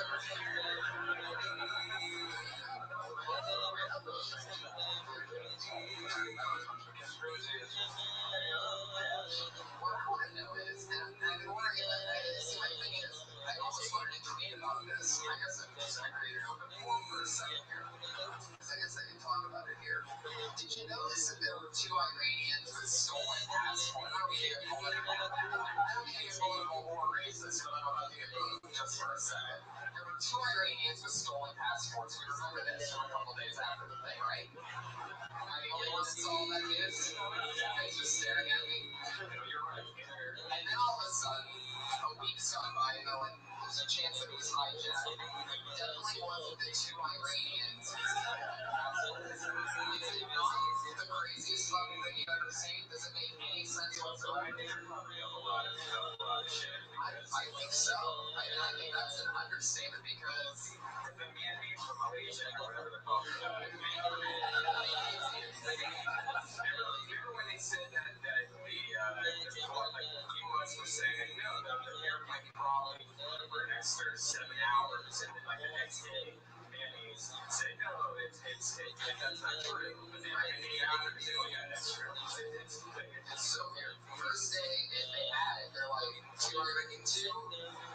What I want to know is, and I've been wondering, my thing is, I almost wanted to tweet about this. I guess I'm just going to create an open forum for a second here. I guess I can talk about it here. Did you notice that there were 2 Iranians with stolen passports? I don't mean to get political or racist, but I'm about to get political just for a second. There were 2 Iranians with stolen passports. We remember this from a couple days after the thing, right? Am I the only one that saw that news? Guys just staring at me. You're right. And then all of a sudden, a week's gone by, and there's a chance that it was hijacked. It definitely wasn't the 2 Iranians. Is it not the craziest fucking thing you've ever seen? Does it make any sense whatsoever? I think so. I think that's an understatement because the Vietnamese from Malaysia or whatever they're called. Remember when they said that the US was saying, no, the airplane probably for an extra 7 hours, and then like the next day, Vietnamese said, no, that's not true. But then like 8 hours, they only got extra. It's so weird. First day, they had it. They're like, 2 Iranians, 2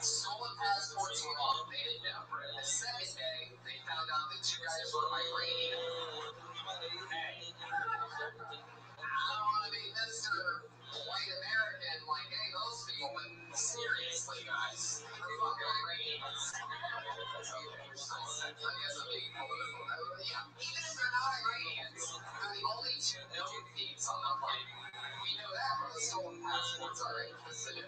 stolen passports were off. They didn't know. The second day, they found out that 2 guys were Iranian. Hey, I don't want to be Mr. White American, like, hey, those people, but seriously, guys, they're fucking Iranians. I guess I'm being political. Yeah, even if they're not Iranians, they're the only 2 known thieves on the plane. We know that from the stolen passports, alright? This is a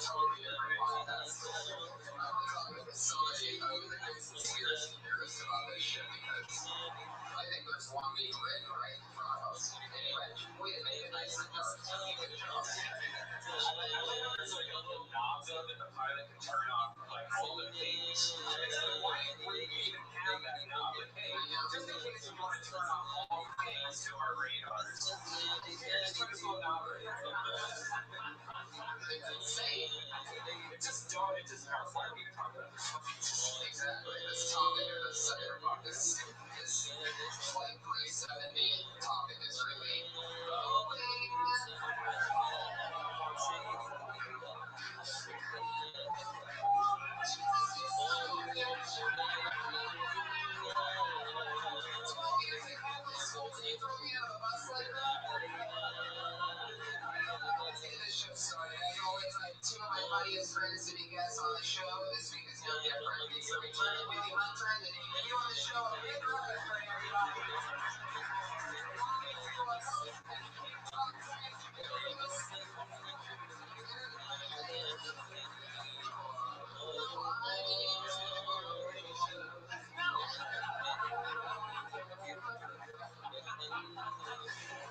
totally different podcast. I want to talk with somebody who's a good conspiracy theorist about this shit because I think there's one being written right in front of us. Anyway, we didn't make it nice and dark. Good job. There's like a little knob though that the pilot can turn on like all the things. It's like, why would you even have that knob? Like, hey, just in case you want to turn off all the things to our radars, just put this little knob right here. It's insane. It just dawned into our why are we talking about this? Exactly. This topic of the second about this flight 370 topic is really two of my funniest friends sitting guests on the show. This week is no different. It's the return with the untrend and you on the show. Big Rabbi for everybody.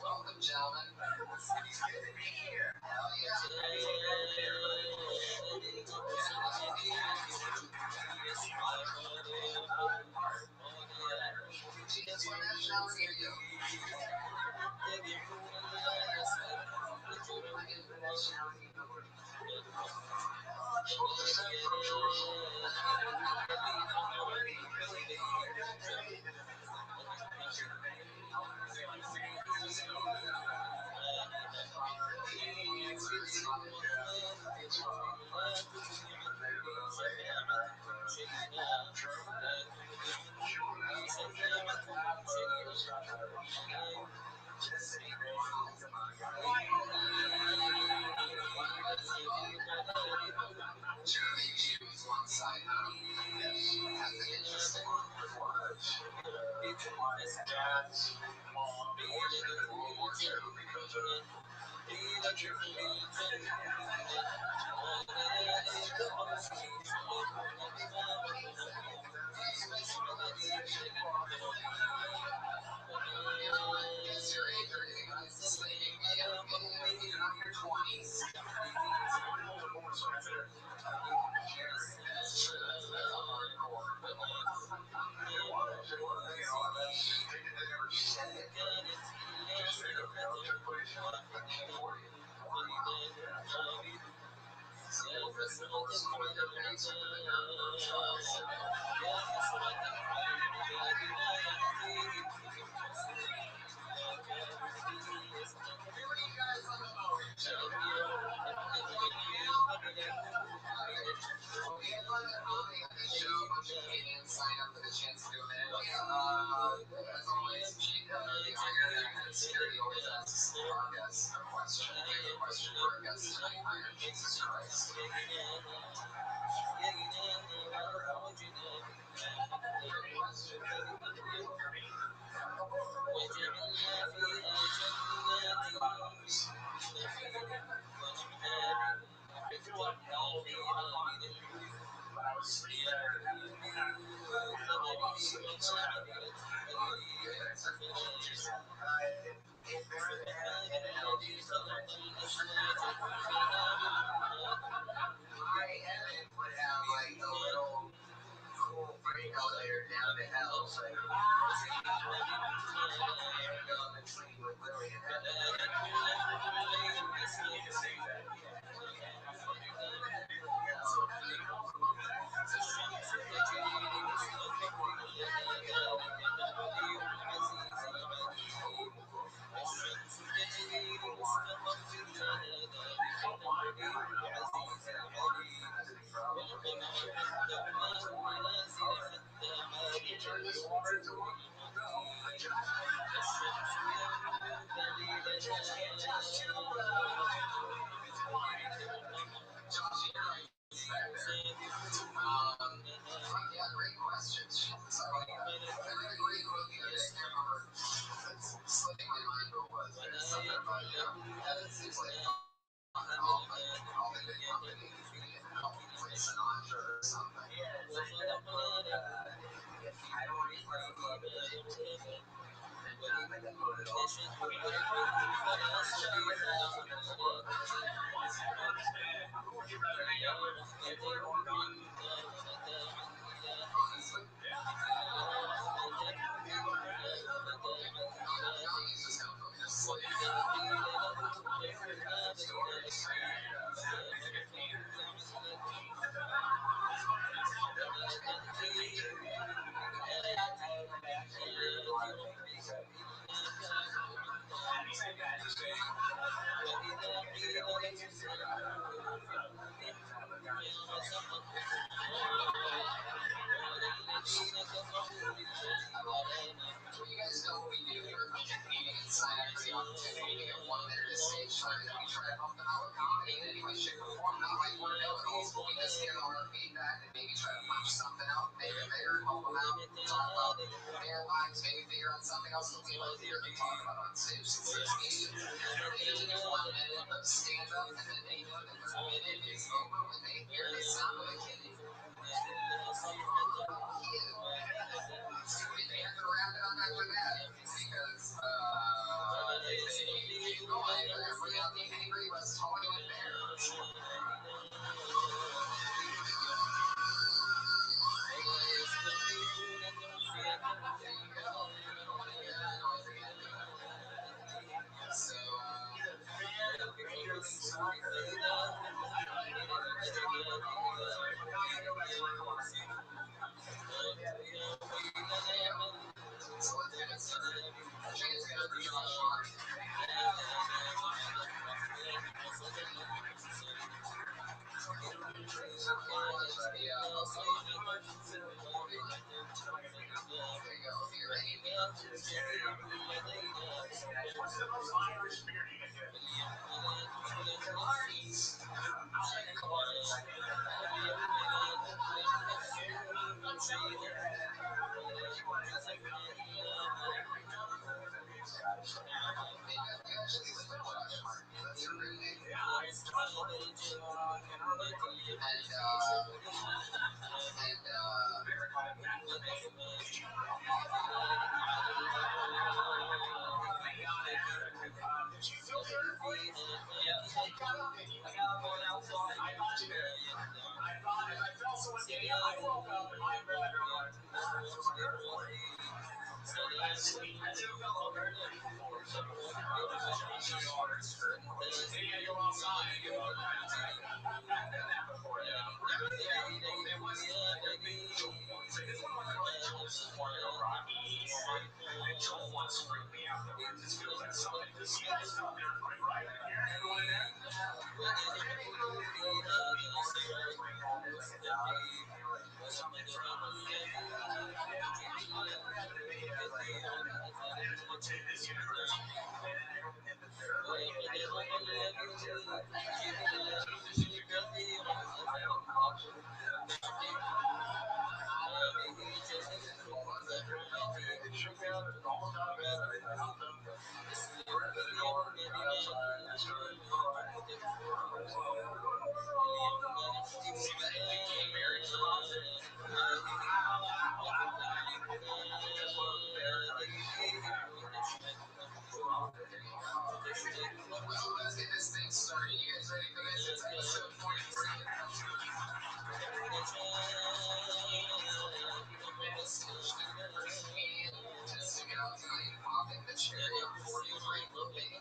Welcome, gentlemen. It's good to be here. Hell yeah. Jesus, what nationality are you? Sign up for the chance to do a minute. As always, the Iron Security always asks our guests a question. We have a question for our guests tonight, Iron Jesus Christ. Yeah, great question. So, another great quote the other day, I can't remember, it's slipping my mind what it was, but it's something about, heaven seems like fun and all, but all the good company is in hell. It's like Sinatra or something. Yeah, it's like that quote, I don't want to use my club today. And not like that quote at all. You guys know what we do here. Competing and sign up for the opportunity to get 1 minute of stage time, and then we try to help them out with comedy in any way, shape, or form. Not like we're know-it-alls, but we just give them our feedback and maybe try to punch something out, make it bigger, help them out, talk about their lives, maybe figure out something else that we like to hear them talk about on stage. Since there's comedians, they usually get 1 minute of stand-up, and then they know that their minute is over when they hear the sound of a kid. They have to wrap it up after that because they keep going and bring out the angry West Hollywood Bears. So, What's the most Irish beer you can get? Marty's. Let's get this thing started. You guys ready for this? It's episode 43. Testing out how you pop in the cherry on 43 movie.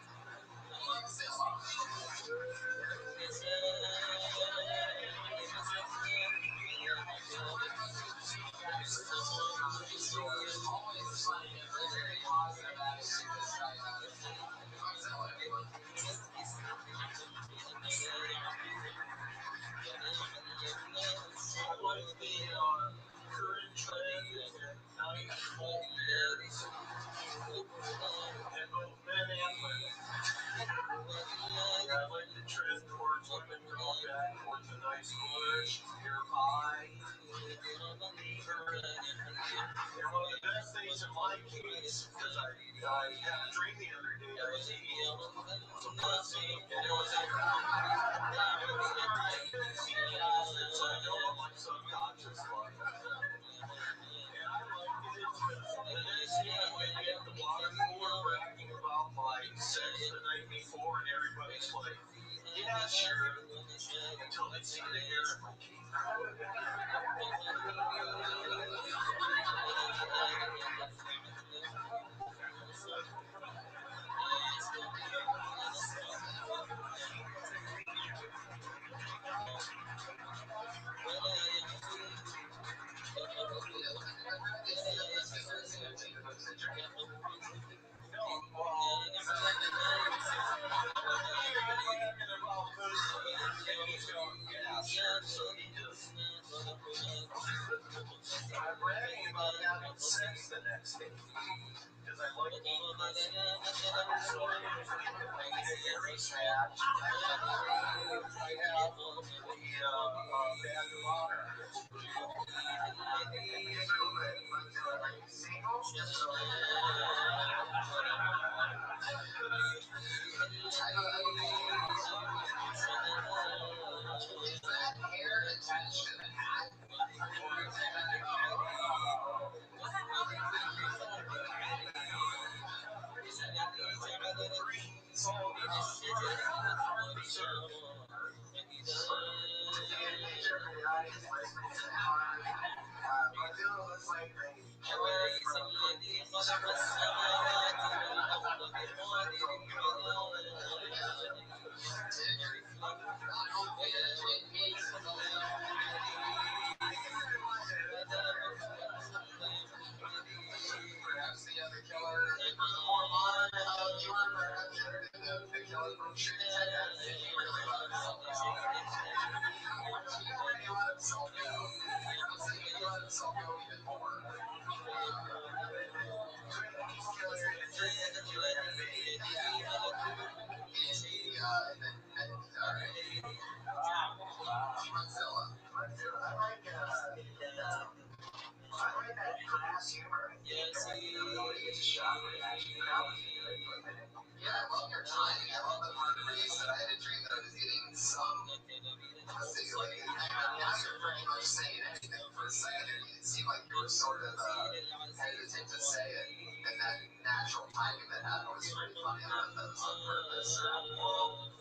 actual timing that happened was pretty funny. That was on purpose.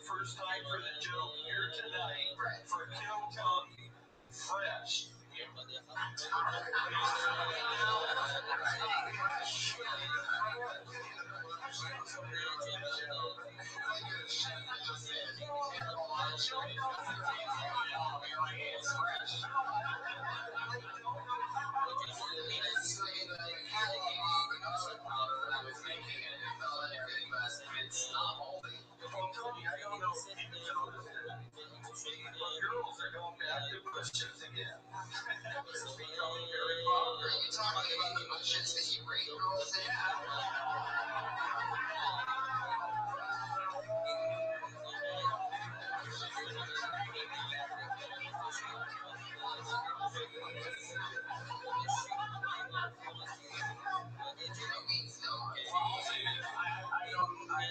First time for the joke here tonight. Right. For Kill Tony. Fresh. It's not moldy. Tony, I don't know if you noticed it, but girls are going back to bushes again. It's becoming very popular. Are you talking about the bushes that you bring girls in?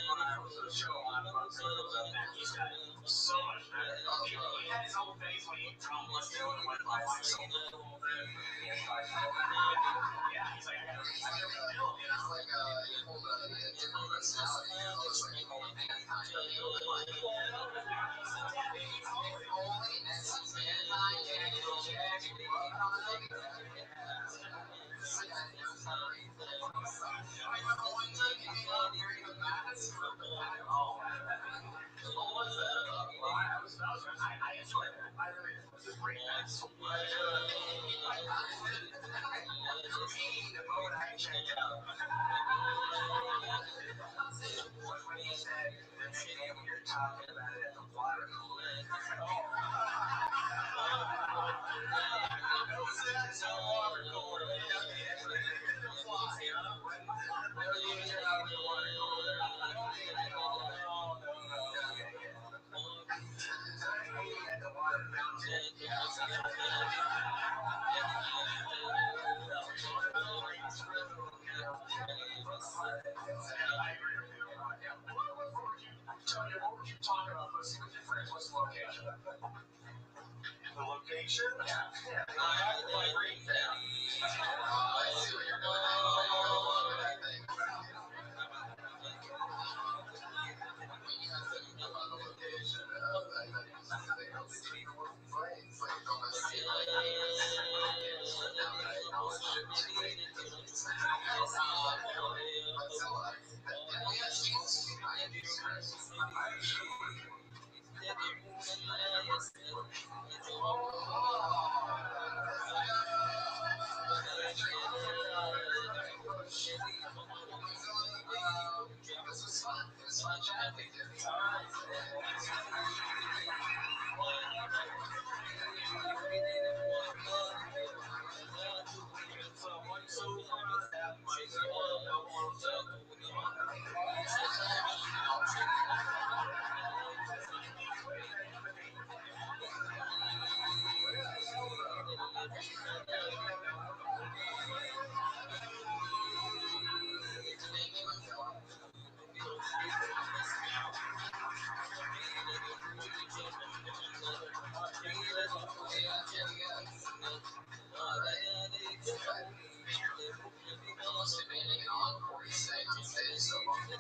When I was at a show on he's got so much better. He had his whole face when he dropped one down and went by myself. Yeah, he's like, I gotta rebuild, you know? Like you hold a different personality. You're almost like you hold a mankind. Holiness is mankind. I remember one time you came out wearing a mask. What was that about? Well, I enjoyed it. I really did. It was a great match. The boat I checked out. When he said the name when you're talking about it at the water cooler. That's a water cooler. Tony, what would you talk about with your friends? What's the location? The location? Yeah. I like Green Town. I see what you're doing. When you have to about the location, planes, like don't see like now that I acknowledge it to make it but still and we have schools behind these guys. This was fun. It was fun chatting with you. Almost demanding an encore stay on stage so long. The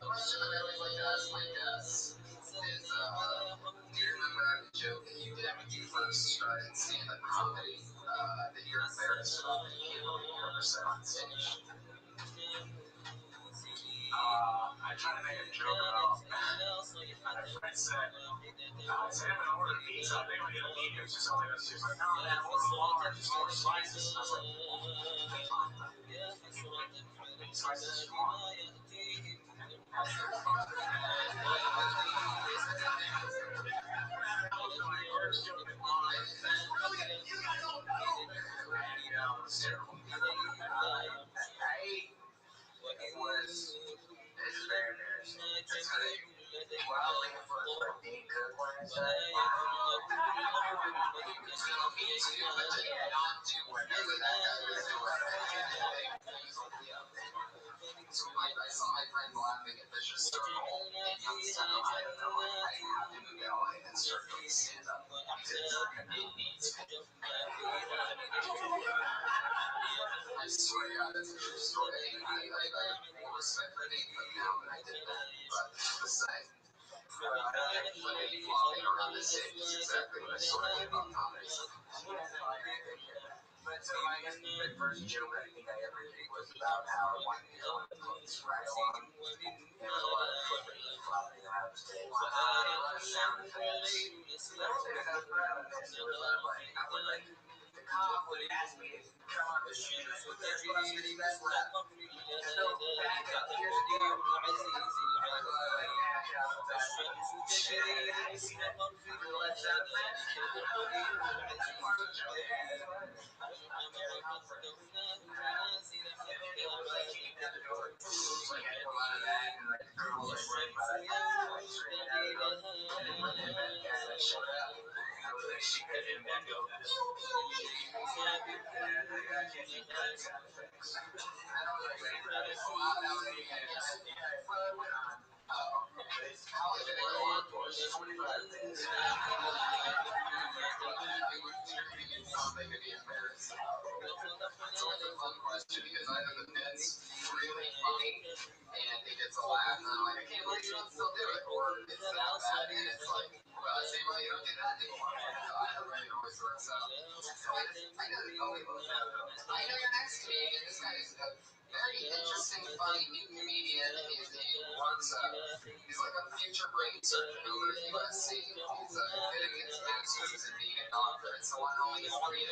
question I always like to ask my guests is, do you remember any joke that you did when you first started stand-up comedy that you're embarrassed about that you ever said on stage? I tried to make a joke about my friend said, I said, I'm gonna order pizza. They don't get a medium. It's just only this. She's like, no, man, order large, just 4 slices. I was like, slices wrong. First joke in line. Brilliant! You guys don't know! You know, it's terrible. It was very embarrassing. That's great. Well, I was looking for being good when I said, So I saw my friend laughing at Vicious Circle in Youngstown, Ohio. I have to move to LA and start doing stand-up. It needs me. I swear to God, that's a true story. a story about comedy. But so I guess the first joke I think I ever did was about how I wanted to go on the close ride along. There was a lot of flipping and flopping around the stage. A lot of sound effects. I was proud of this. It was like, I would like, the cop would ask me to come on the shoes with their busted best lap. So back up, here's the deal. He's like a future brain surgeon over at USC. He's getting his master's in being a doctor, and so on only 3 years.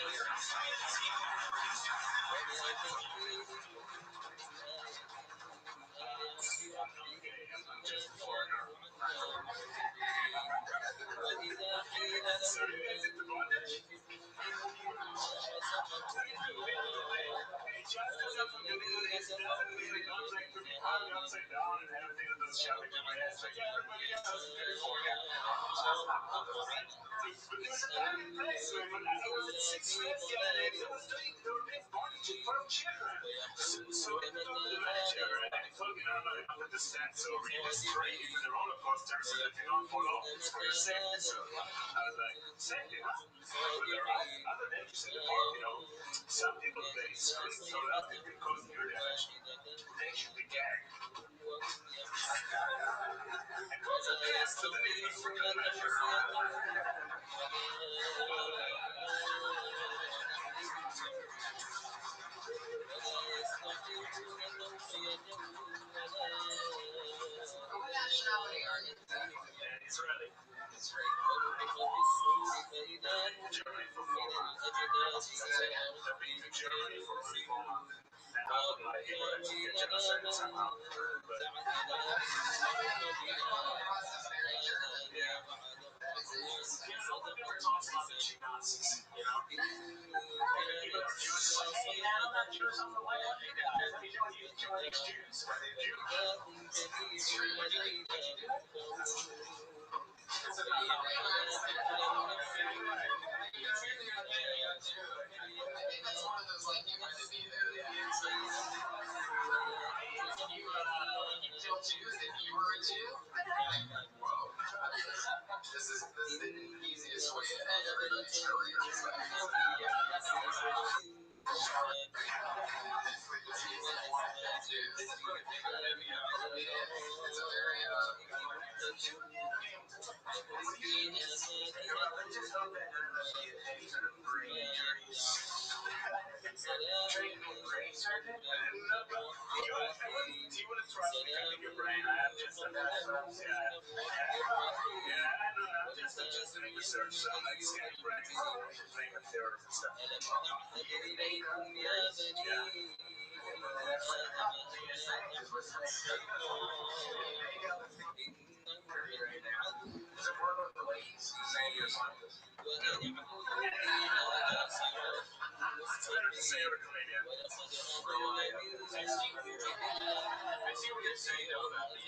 Some people think screens so loud they can cause ear damage. They should be gagged. And cause a dance to the freaking measure. What nationality are you? Israeli. Germany for 4 months. They've been to Germany for 4 months. And I would like to get genocide somehow. But we're talking about the Nazis, you know? Jews like, hey man, I'm not Jewish, I'm the white one. Hey guys, let me show you Jewish Jews. Are they Jews? It's true, what do you think you do? It's about how I think that's one of those, like, you have to be there. You kill Jews if you were a Jew? Whoa. This is the easiest way to end everybody's career. It's a very, just hope that none of us get any sort of brain injuries. Training a brain surgeon? You would have thrust me into your brain. I have just a bad thrust. I'm just doing research, so I'm like scanning brains, playing with theories and stuff. Does it work with the ladies? Same as scientists. It's better to say every comedian. I see what you're saying though about the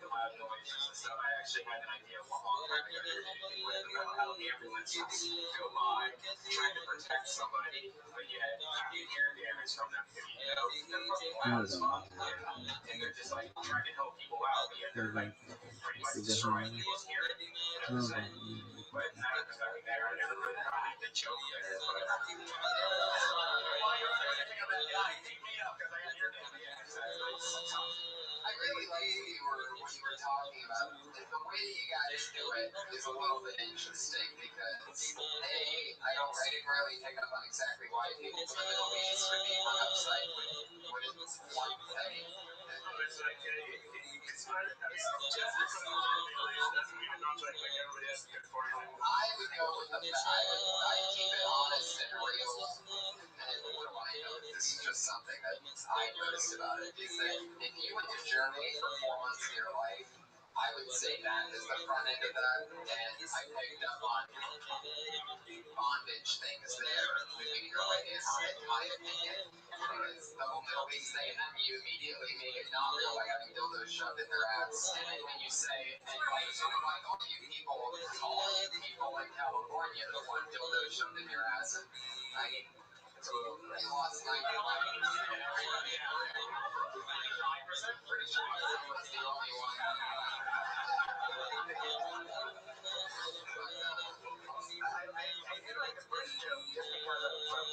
loud noises and stuff. I actually had an idea a long time ago about how ambulances go by trying to protect somebody, but yet you hear damage from them because you know they're loud as fuck, and they're just like trying to help people out, but yet they're like pretty much destroying people's hearing. But I never really had the joke there. I really really liked what you were talking about. The way you guys do it is a little bit interesting because I didn't really pick up on exactly why people from the Middle East would be hung upside with one thing. I would go with I'd keep it honest and real. And what do I know? This is just something that I noticed about it. Is that if you went to Germany for 4 months of your life, I would say that is the front end of that. And I picked up on bondage things there living your way in my opinion. Because the whole Middle East thing, and then you immediately make it not real by having dildos shoved in their ass. And then when you say, and like all you people in California that want dildos shoved in your ass, and I lost 9 pretty sure I was the only one. I did like the first joke just because I'm from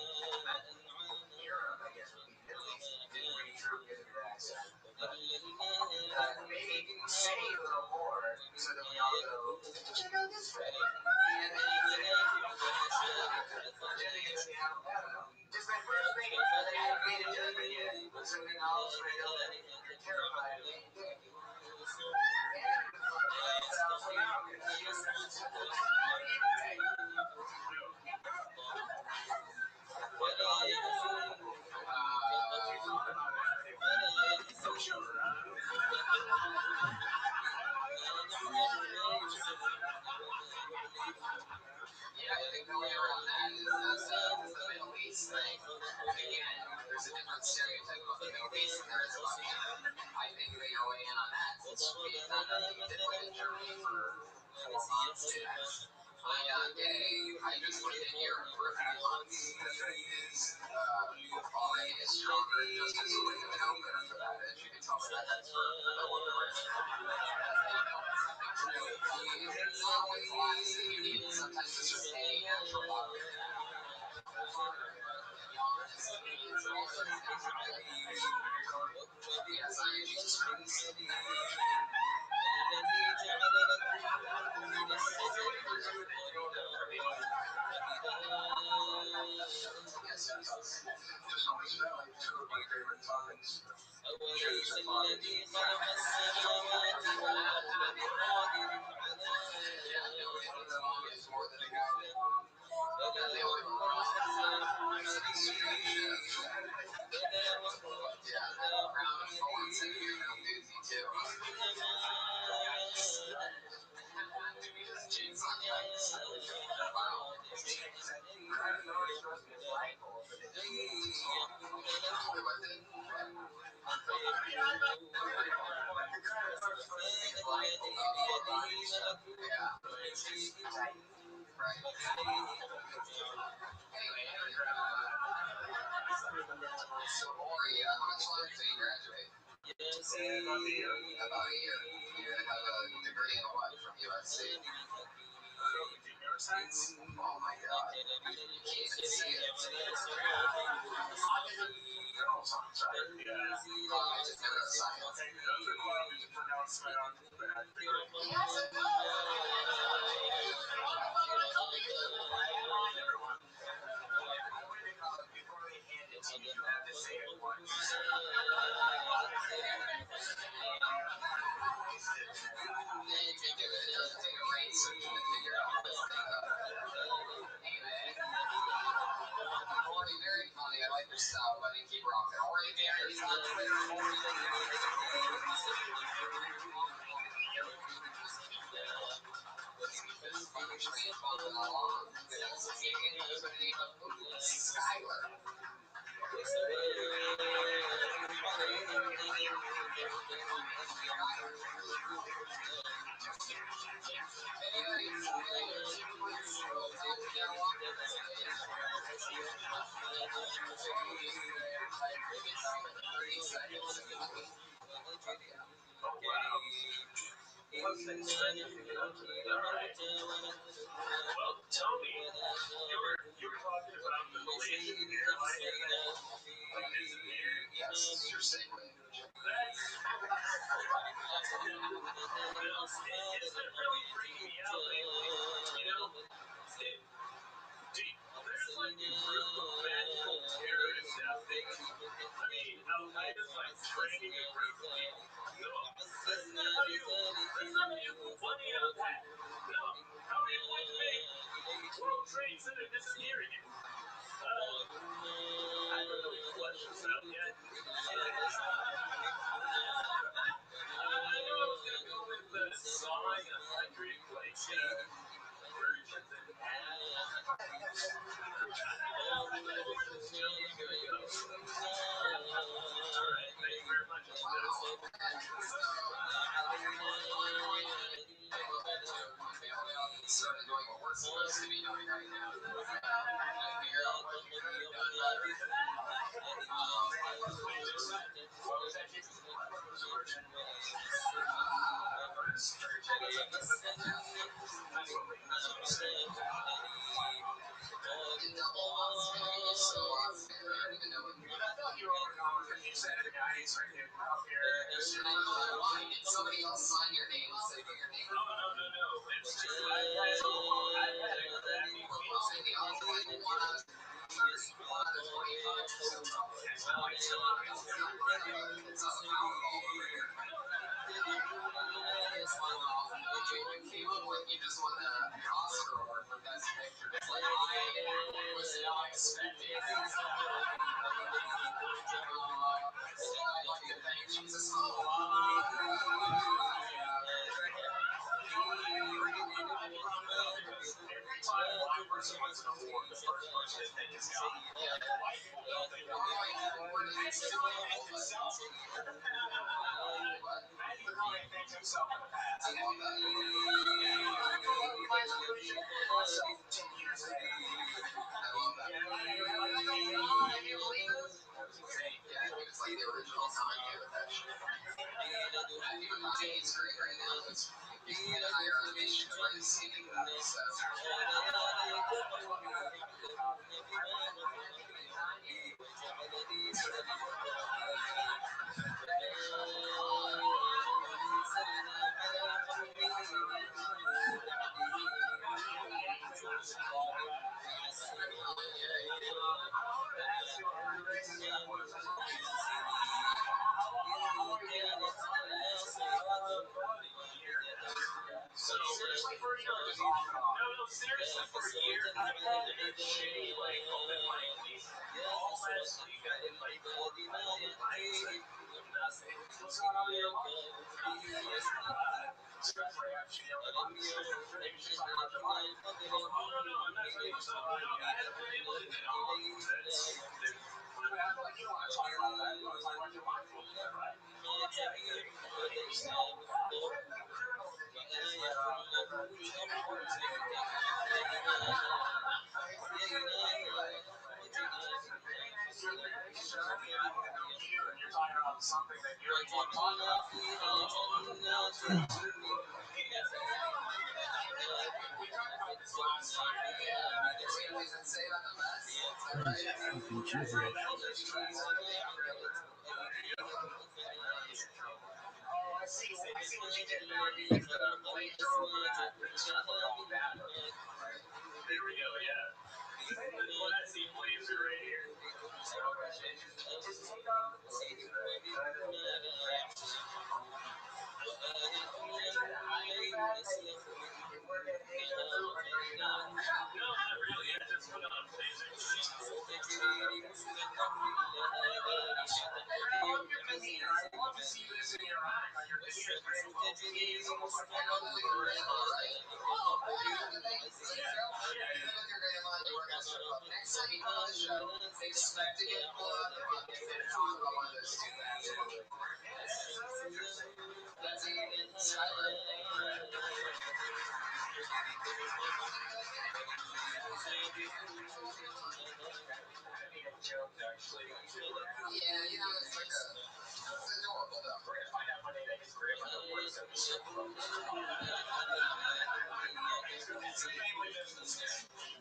Europe, I guess would be Middle East. Didn't really true good at your accent. But maybe say a little more so that we all go, did you know this way? And then you say, just my first thing that I haven't made a judgment yet. So then I'll straight up that you're terrified of me. Yeah, I think the way around that is the Middle East thing. Again, there's a different stereotype about the Middle East than there is about Canada. I think they go in on that since we found out that you did live in Germany for 4 months. I'm not gay. I just lived in Europe for a few months. That's right. Already is stronger just because we have been out there for that. As you can tell by that expert, I love the rest. It's not always lies that you need. Sometimes it's just any natural love. Yes, I am Jesus Christ. Just always felt like 2 of my favorite topics. Shoes and bondage. Yeah, nobody loves bondage more than a guy. They only round of thorns and you know doozy too. Just cheats on yikes. Wow. So, Ori, how much longer till you graduate? About a year. About a year. You're going to have a degree in what from USC? Computer science. Oh my god. You can't even see it. Very funny. I like your style, buddy. Keep rocking. Ori Danner's on Twitter. Skyler. Well, Tony, you were talking about the Malaysian airline. Yes, you're saying. Trade Center disappearing. I haven't really fleshed this out yet. I know I was going to go with the sawing and electric, like, version that Alright, thank you very much. Started doing what we're supposed to be doing right now. Figure out what you could have done better. Double Oscar is so Oscar. I don't even know what you're I thought you were over if you said the guys right here up here. Why did somebody else sign your name instead of your name? No. It's just I had the other one out of 30, one out of 25. That's how I tell you. It's not powerful over here. You just won the Oscar award for Best Picture. It's like, I was not expecting it. I'd like to thank Jesus. every time a blind person wants an award, the first person they think is God. White people don't think God. That's the way he thinks himself. Matthew McConaughey thinks himself in the past. I love that. My solution myself 10 years later. I love that. Can you believe this? Yeah, it's like the original Kanye with that shit. Matthew McConaughey's great right now. He's going to hire a mission to bring singing back, so. So seriously, for a year, just off and on. No, seriously, for a year, I've had a shitty, like, open mic week. All last week, I did, like, 4 open mics and nothing. What's going on here? Especially after you know, maybe she's talking about the mic. Oh, no, I'm not saying so. I haven't been able to get on. I feel like you don't want to talk about that. You want to talk about your life, right? You're talking about something that you don't want to talk about. We talked about this last time. Families that save on the bus. Oh, I see what you did there. You used the laser over that. There we go, yeah. Well, that's the laser right here. No, not really. I just put on laser. I love to see this in your eye. Your vision is very well. It's almost like I know that you're right. Next time you come on the show, expect to get pulled out of the bucket and talk about one of those two guys. That's it. Skyler. Yeah, you know, it's like it's adorable though. We're gonna find out one day that his grandmother works at the school. It's a family business.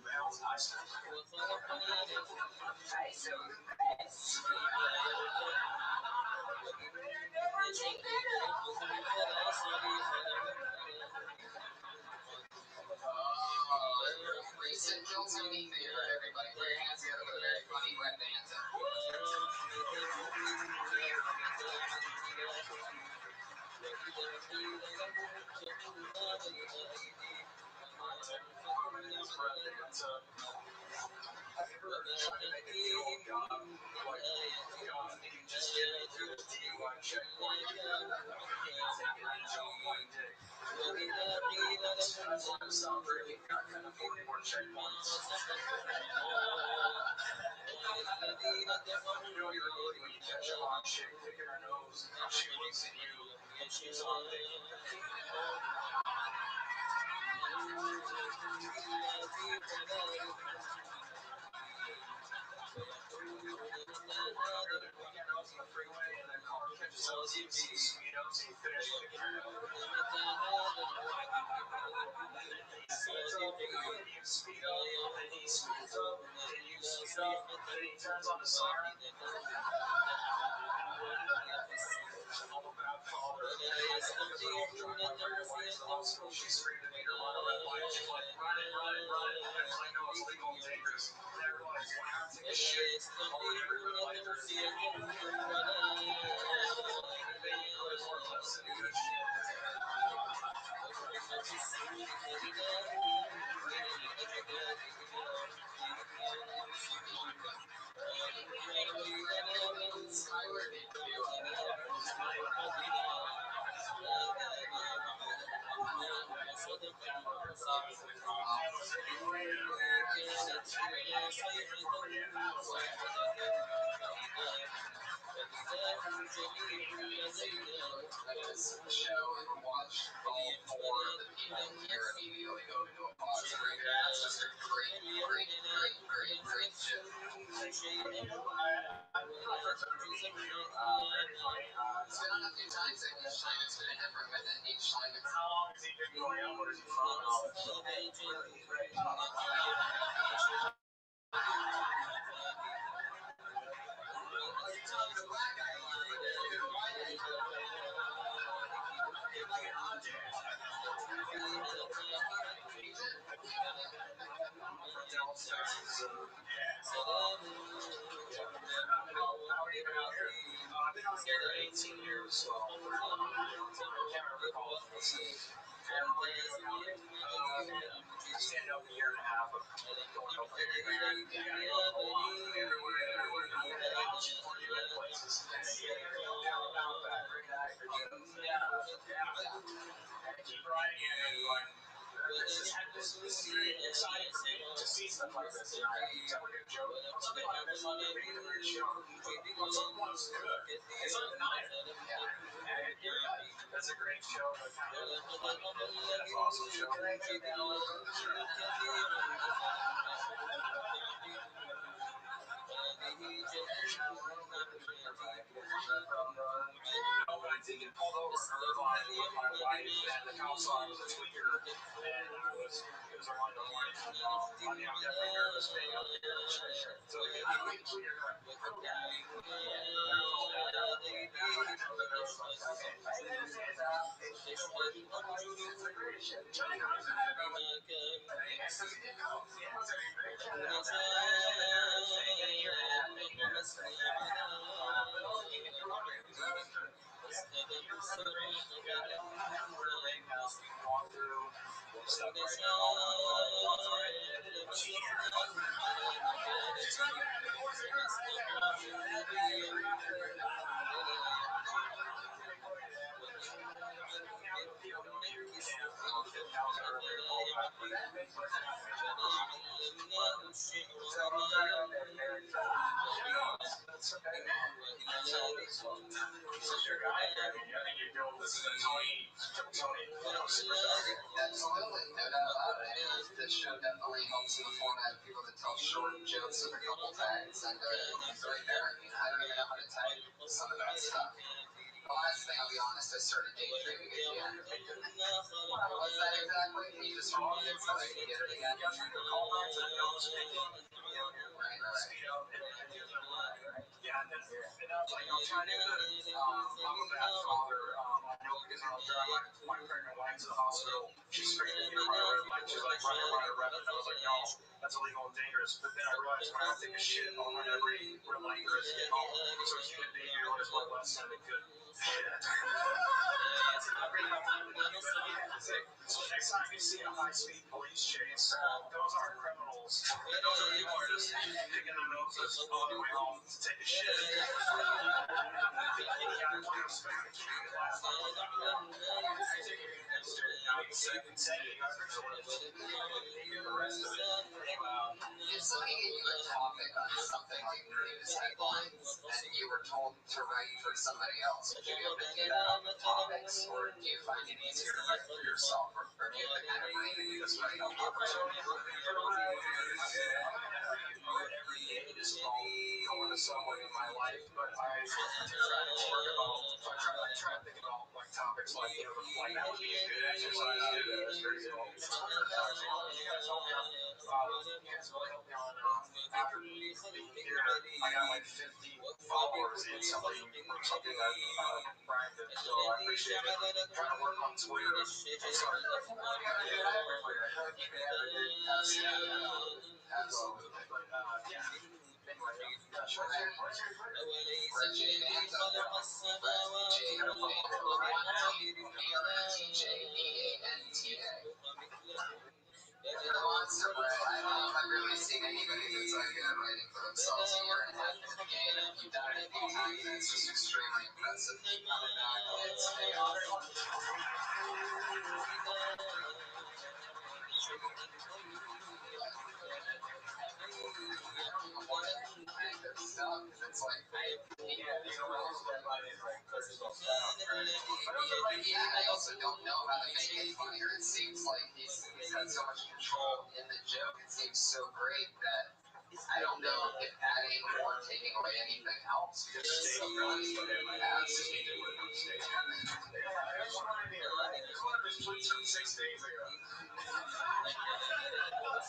Bells, I still. Recent Jill's unique favor, everybody. Put your hands together for a very funny wet dancer. because I was driving my pregnant wife to the hospital. She screamed at me to run a red light. She's like, run a red light. And I was like, no, that's illegal and dangerous. But then I realized when I take a shit, I'll run every red light there is to get home. So a human being realized what less than it could. So next time you see a high-speed police chase, those aren't criminals. Those are people who are just picking their noses on their way home to take a shit. If somebody gave you a topic on something like news headlines and you were told to write for somebody else, would you be able to do that on the topics, or do you find it easier to write for yourself, or do you have to kind of read it because writing on opportunity? Every day is going to somewhere in my life, but I try to think about like topics like the flight. That would be a good exercise to do. That's very cool. You guys help me on. You guys really help me on. After being here, I got like 50 followers and something that Brian did. So I appreciate it. I'm trying to work on Twitter. I'm sorry. Absolutely. But yeah. Monster, but I don't know if I've really seen anybody that's like writing for themselves a year and a half in the game. You've done it a few times, and it's just extremely impressive. Keep coming back. It's payoff. Stuff, it's like, I also don't know how to make it funnier. It seems like he's had so much control in the joke. It seems so great that I don't know if adding or taking away anything helps. Because it's so really from 6 days ago.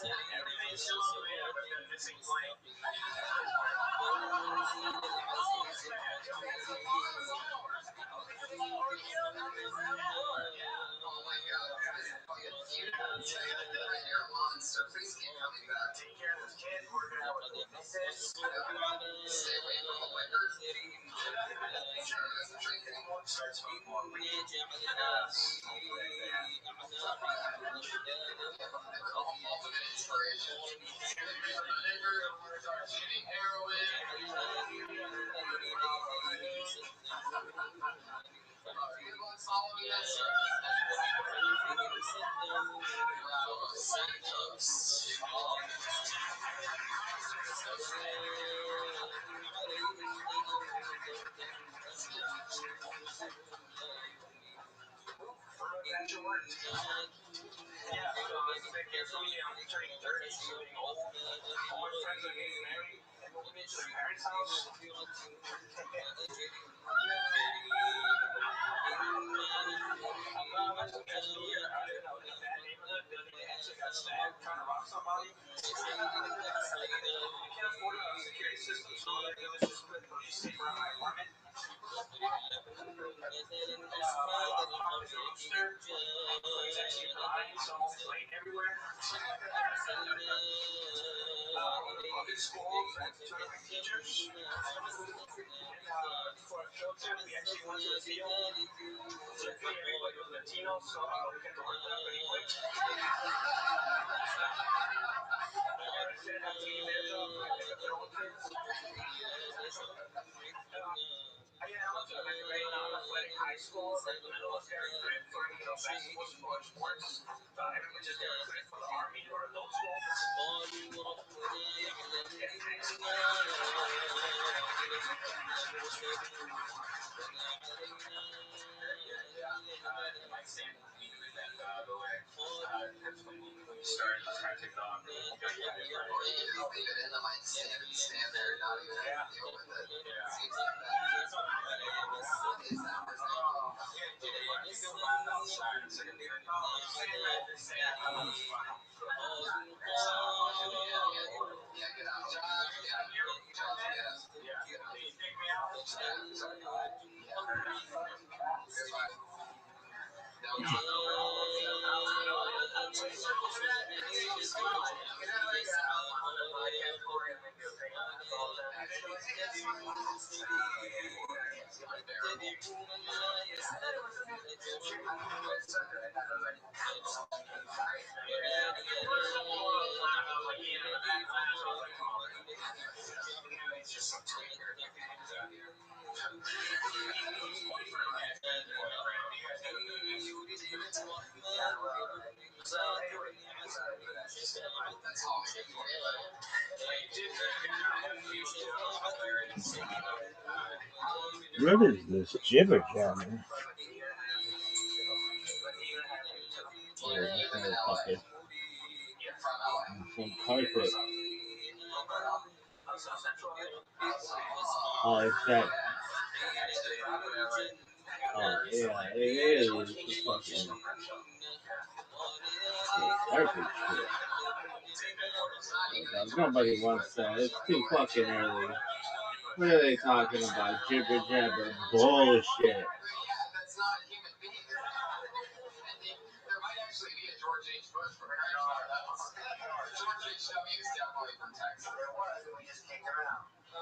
Everything's still on the air, but then missing plank. Oh my god, you're a monster. Please keep coming back. Take care of this kid. We're gonna have a little missus. Stay away from the liquor. Sure, doesn't drink anymore. Start smoking more weed. Ultimate inspiration. Shooting heroin. Everyone's following that service. Bravo Santos. Yeah, thank you for me. I'm turning 30, so getting old. All my friends are getting married and moving into their parents' house. Got stabbed trying to rob somebody. You can't afford a security system, so all I do is just put police tape around my apartment. He's actually blind, so I'm playing everywhere. In school, two of my teachers. For a field trip, we actually went to the field. Luckily, everybody was Latino, so we got to work that pretty quick. High school, like the middle of very good for basketball sports. Everyone just got credit for the army or adult school. When you started trying to take it on, Leave it in the mic stand there, not even have to deal with it. Seems like that. Is that his What is this jibber jabber? Some carpet. Oh, it's that. Oh, yeah, it is. It's fucking carpet shit. Nobody wants that. It's too fucking early. What are they talking about? Jibber jabber bullshit. That's not a human being. There might actually be a George H. Bush from Arizona. George H.W. is definitely from Texas. There was, and we just kicked him out. From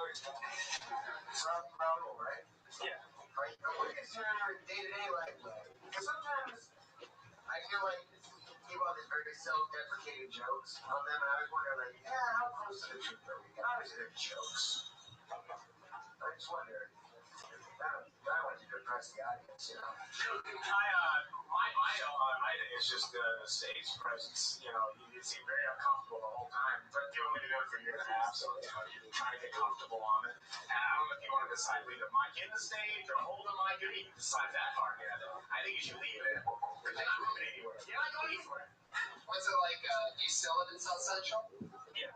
rule, right? Yeah. Right. But what is your day-to-day life like? Because sometimes I feel like people have these very self-deprecating jokes on them, and I was wondering, like, yeah, how close to the truth are we? Obviously, they're jokes. I just wonder. I want you to impress the audience, you know. My thing is just the stage presence. You know, you seem very uncomfortable the whole time. But you only do it for a year and a half, so you know you're trying to get comfortable on it. And I don't know if you want to decide leave the mic in the stage or hold the mic. You need to decide that part. Yeah, I think you should leave it. Because you're not moving anywhere. You're not going anywhere. What's it like? Do you sell it in South Central? Yeah.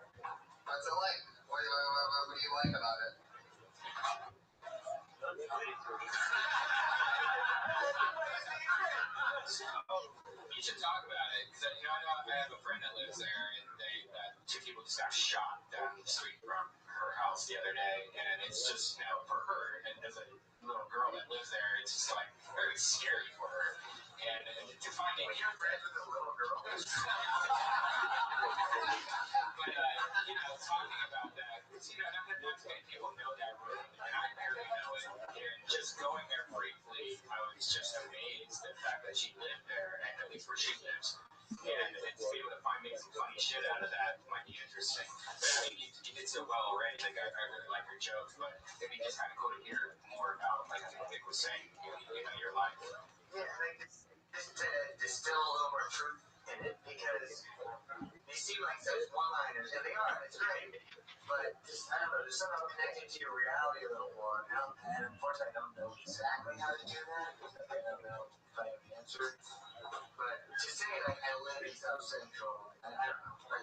What's it like? What do you like about it? You should talk about it because I have a friend that lives there, and two people just got shot down the street from her house the other day, and it's just for her and as a little girl that lives there, it's just like very scary for her. And to find out you're friends with a little girl. But talking about that, because not many people know that room, and I barely know it. And just going there briefly, I was just amazed at the fact that she lived there, and at least where she lives. And to be able to find maybe some funny shit out of that might be interesting. But I think you did so well already. Like I really like your jokes, but it'd be just kind of cool to hear more about, like Vic was saying, your life. Yeah, like just to distill a little more truth in it, because they seem like such one-liners, and they are. It's great, but just I don't know. There's somehow connected to your reality a little more. And unfortunately, I don't know exactly how to do that. I don't know if I have the answer. But to say like I live in South Central, I don't know. I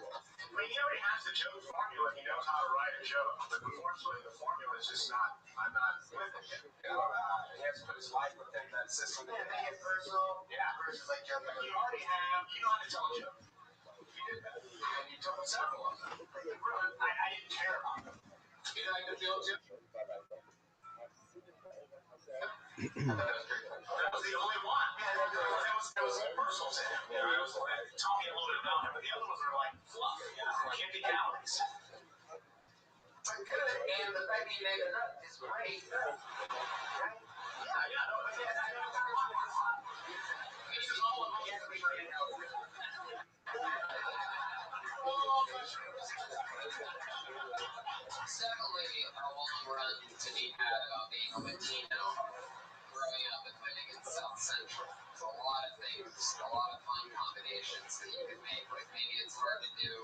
mean, he already has the joke formula. He knows how to write a joke. But unfortunately, the formula is just not. I'm not with it yet. He has to put his life within that system. Yeah, make it personal. Yeah, versus like joking. You already have. You know how to tell a joke. You did that, and you told several of them. I didn't care about them. You know, I could feel too. That was the only one. That was personal to him. It was like, tell me a little bit about him. But the other ones are like fluff, candy calories. But good, and the fact that you made it up is great. Right? Yeah, no, This is all about everybody else. Secondly, a long run to be had about being a Latino growing up and living in South Central. There's a lot of things, a lot of fun combinations that you can make. Like maybe it's hard to do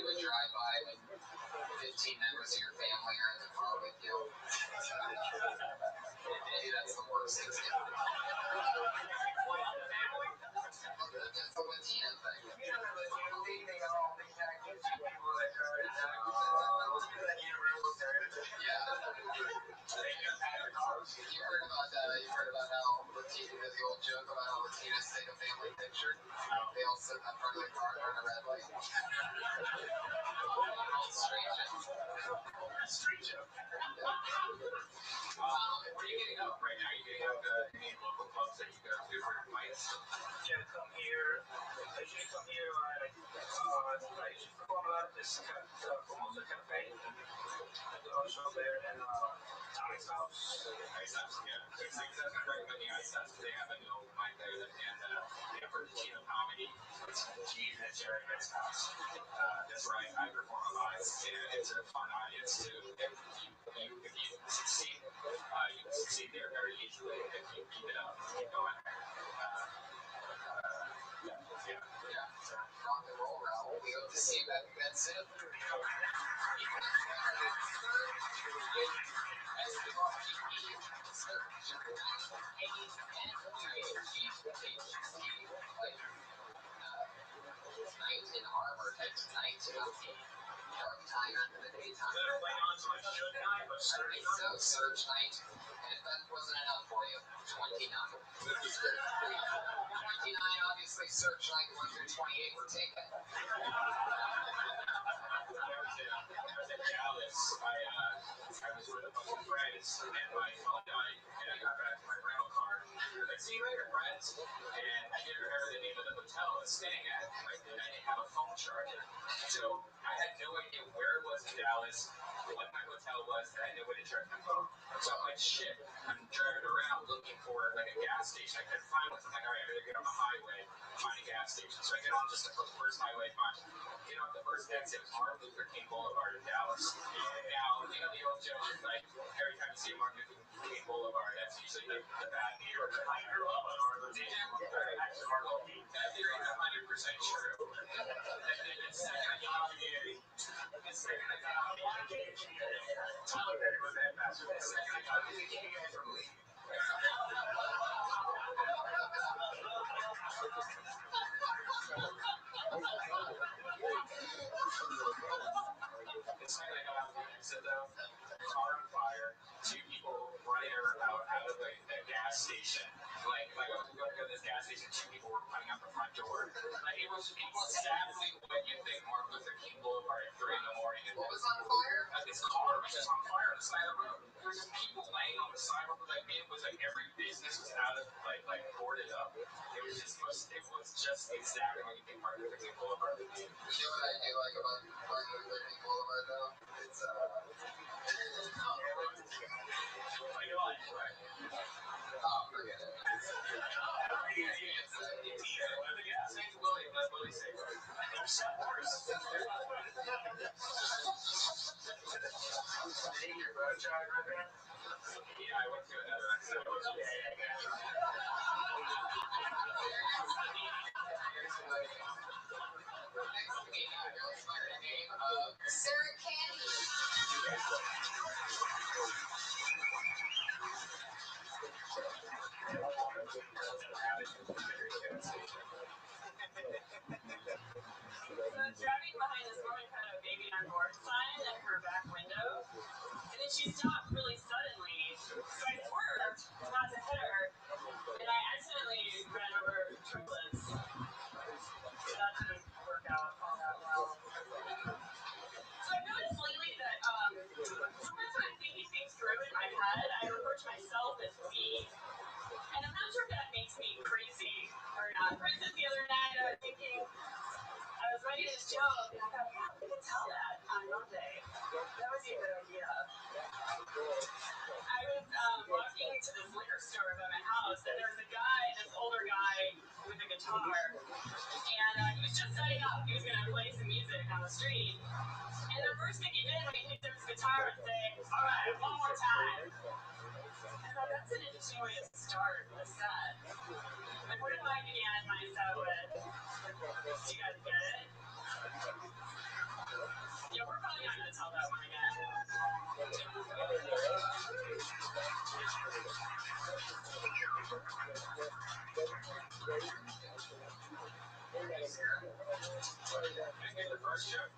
a drive-by when 15 members of your family are in the car with you. Maybe that's the worst example. It's a Latino thing. You know, the Latino thing, they all think that gives you people that are universal stereotype. Yeah. You heard about that? You heard about how the old joke about how Latinos take a family picture? They all sit in front of the car during a red light. Street joke. Street joke. Where are you getting up right now? Are you getting up to any local clubs that you go to for fights? Yeah, come here. I usually come here like I usually perform a lot at this Formosa Cafe. I do a show there and Ice House. Ice House, yeah. That's a great venue, Ice House. They have a new mic there, and for Latino comedy, it's Gene at Jerry Ice House. That's right, I perform a lot, and it's a fun audience too. If you succeed, you can succeed there very easily if you keep it up, keep going. Rock and roll Raoul. We hope to see you back again soon. Night in armor at night dark time after the daytime. So Surge Night, and if that wasn't enough for you, 29. 29, obviously Surge Night 1 through 28 were taken. I was in Dallas. I was with a bunch of friends, and my phone died, and I got back to my rental car. I was like, see you later, friends. And I didn't remember the name of the hotel I was staying at, and I didn't have a phone charger. So I had no idea where it was in Dallas, what my hotel was, and I had no way to charge my phone. So I'm like, shit, I'm driving around looking for like a gas station I couldn't find one. I'm like, all right, I better get on the highway, find a gas station. So I get on just the first highway, get off the first exit, Martin Luther King Boulevard in Dallas. Now, you know the old joke is like, every time you see Martin Luther King Boulevard, that's usually the bad neighborhood. I grew up on Martin Luther King. That theory is 100% true. The second I got on Tyler Perry was the headmaster. The second I got on the you guys from Lee. The second I got out of the exit, though, car on fire, 2 people running out of the gas station. Like I was going to go to this gas station, 2 people were running out the front door. Like, it was exactly what you think Martin Luther King Boulevard at 3 in the morning. What was on fire? This car was just on fire on the side of the road. There were just people laying on the sidewalk. Like, it was like every business was out of like boarded up. It was just exactly what you think Martin Luther King Boulevard would be. You know what I do like about Martin Luther King Boulevard though? It's forget it. Yeah, I went to another episode. Sarah Candy. So driving behind this woman had a baby on board sign in her back window, and then she stopped really suddenly. So I swerved not to hit her, and I accidentally ran over triplets. So that didn't work out all that well. So I've noticed lately that sometimes when I'm thinking things through in my head, I refer to myself as we. And I'm not sure if that makes me crazy or not. For instance, the other night I was thinking, I was writing this joke, and I thought, yeah, we could tell that on Monday. That would be a good idea. I was walking to this liquor store by my house, and there was a guy, this older guy with a guitar, and he was just setting up. He was going to play some music on the street. And the first thing he did when he picked up his guitar was say, all right, one more time. I thought, that's an interesting way to start a set. Like, what if I began my set with, do you guys get it? Yeah, we're probably not going to tell that one again. I get the first joke.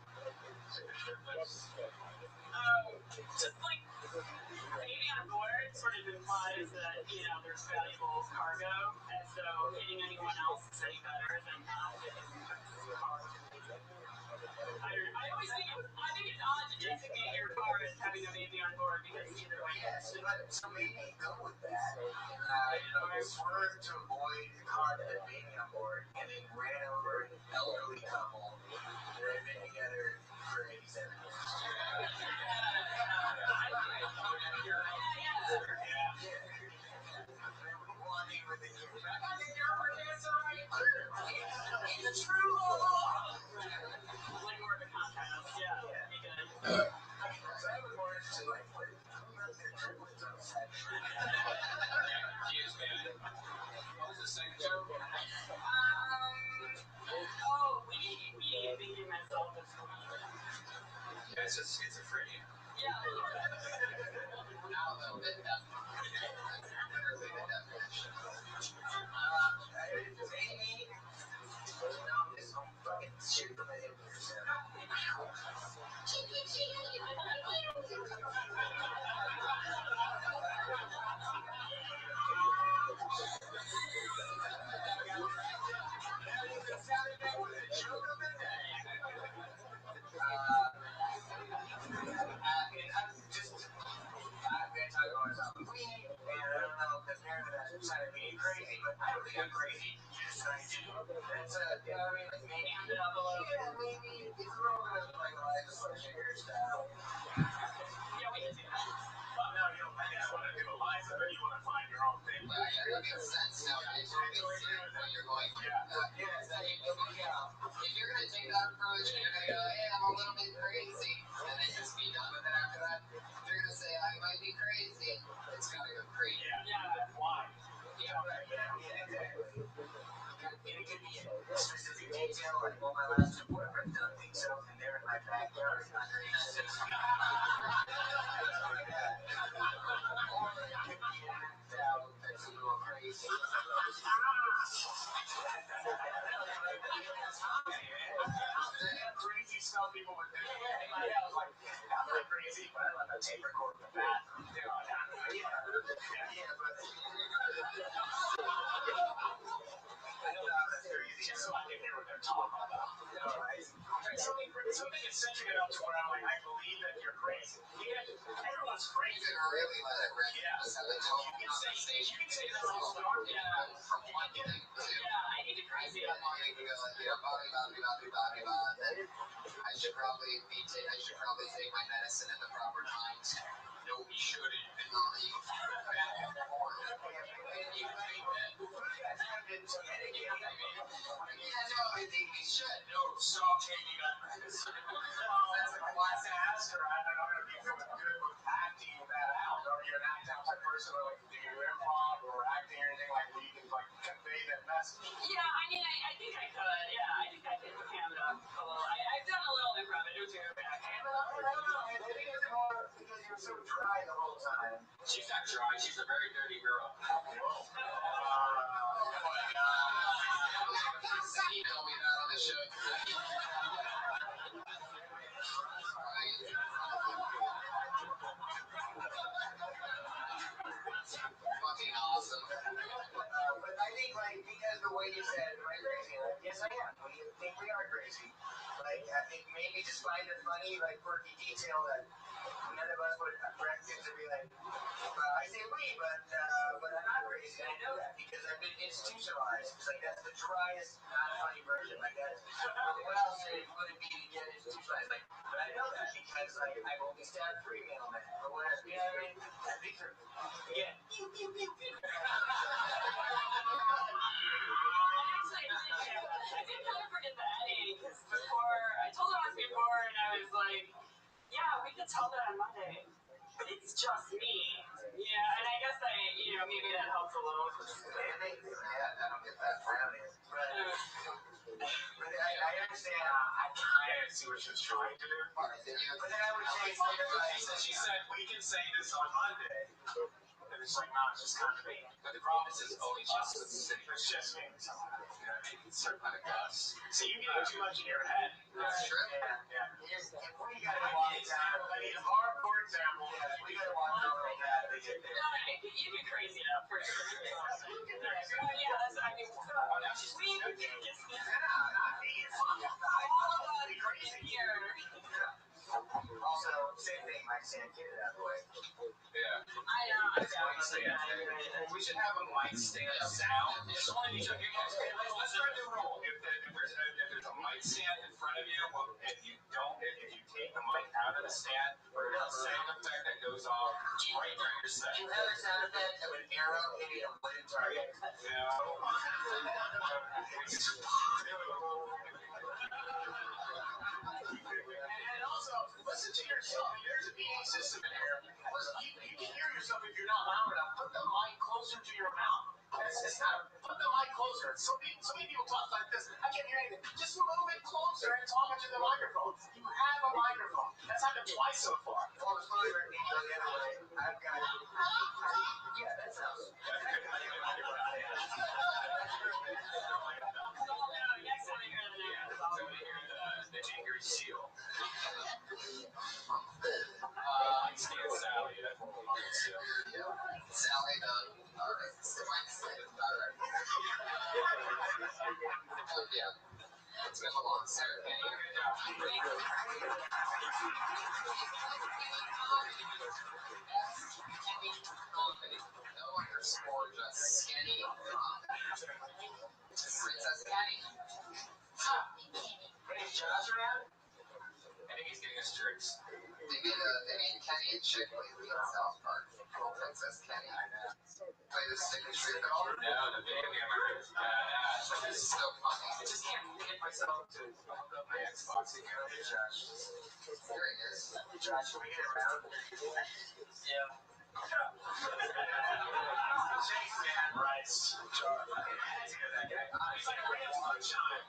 Just like baby on board sort of implies that, there's valuable cargo, and so hitting anyone else is any better than not hitting the car. I always think it's odd to designate your car as having a baby on board because either way. So maybe go with that. I swerved to avoid the car that had a baby on board, and then ran over an elderly couple that had been together for 87 years. Wanting with the kid. I think you're over cancer right there. The true law. Like more of a contrast. Yeah. Be good. So I was more interested in their triplets on the side. Cheers, man. What was the second joke? decided to be crazy, but I don't think I'm crazy. You just I do. That's you know what I mean? Like maybe I'm up a little. Yeah, maybe it's a little bit of like a life associated style. Yeah, we can do that. Well, no, you don't. I just want to do a life, but you want to find your own thing. Yeah, that makes sense. Now, it's really when you're going, if you're going to take that approach and you're going to go, hey, I'm a little bit crazy, and then just be done with it after that, if you're going to say, I might be crazy, it's got to go crazy. Yeah. Why? Yeah, right. Yeah, exactly. And it could be a specific detail, like, well, my last two boyfriends done things so, and they're in my backyard. It's not very easy. Or it could be an act out that's a little crazy. Crazy stuff people would do. I was like, I'm not crazy, but I left a tape recorder in the bathroom. So I can hear what they're talking about. Something eccentric enough to where I'm like, I believe that you're crazy. Yeah, everyone's crazy. You can really let it rip. Yeah. Just have a total conversation. You can say that all the time. From one thing to Yeah, I need to crazy up on you can go like, then I should probably take my medicine at the proper times. No, he shouldn't. I think we should. No, stop taking that medicine. That's a class ass, or I don't know if you're doing good with acting that out, or you're an act out type person, or like do you improv or acting or anything like where you can like convey that message? Yeah, I mean, I think I could. Yeah, I think I could ham it up a little. I've done a little improv. I do too. I don't know. I think it's more because you're so dry the whole time. She's not dry. She's a very dirty girl. Email me that on the show. Fucking awesome. But I think, like, because the way you said, am I crazy? Like, yes, I am. We think we are crazy. Like, I think maybe just find it funny, like, quirky detail that none of us would correct it to be like, I say we, but I'm not crazy. I know that because I've been institutionalized. It's like, that's the driest, not funny version. Like, that's what else would it be to get institutionalized? Like, but I know that because, like, I've only stabbed 3 mailmen or whatever. You know what I mean? These are, again, pew, pew, pew, pew. Actually, I did kind of forget the editing because before I told him once before, and I was like, yeah, we could tell that on Monday. It's just me. Yeah, and I guess maybe that helps a little. I don't get that frowning. But I understand. I kind of see what she was trying to do. But then I would say something like, She said, we can say this on Monday. And it's like, no, it's just kind of me. But the problem is it's only just the city. It's just me. You know what I mean? It's certain kind of Gus. See, you get too much in your head. That's true. Yeah. We got to walk down. I need a hardcore example. We got to walk down like that. You get crazy enough for sure. Yeah, that's, I mean, we can get all about it crazy here. Also, same thing, Mike Sand, get it out of the way. Yeah. I know. We should have a mic stand sound. It's only each of you guys. Let's try a new rule. If there's a mic stand in front of you, if you take the mic out of the stand, we're going to have a sound effect that goes off right during your set. You have a sound effect of an arrow hitting a wooden target. And also, listen to yourself. There's a PA system in here. You can hear yourself if you're not loud enough. Put the mic closer to your mouth. It's not. Put the mic closer. So many people talk like this. I can't hear anything. Just a little bit closer and talk into the microphone. You have a microphone. That's happened twice so far. Well, it's probably going to go the other way. I've got it. Yeah, that sounds. Next time I hear that, I'm going to hear the angry seal. Stand Sally. That's what we'll do. Sally, alright. Yeah. It's been a long ceremony. No underscore, just skinny. Princess Kenny. Is Josh around? I think he's getting his tricks. They made Kenny a chick lately in South Park. Princess Kenny. Play the stick and streak at all? No, the video game I heard is badass. It's so funny. I just can't get myself to hook up my Xbox again. Hey, Josh. There he is. Josh, can we get around? Yeah. Chase man, Bryce. That's that guy. He's like a ray of sunshine.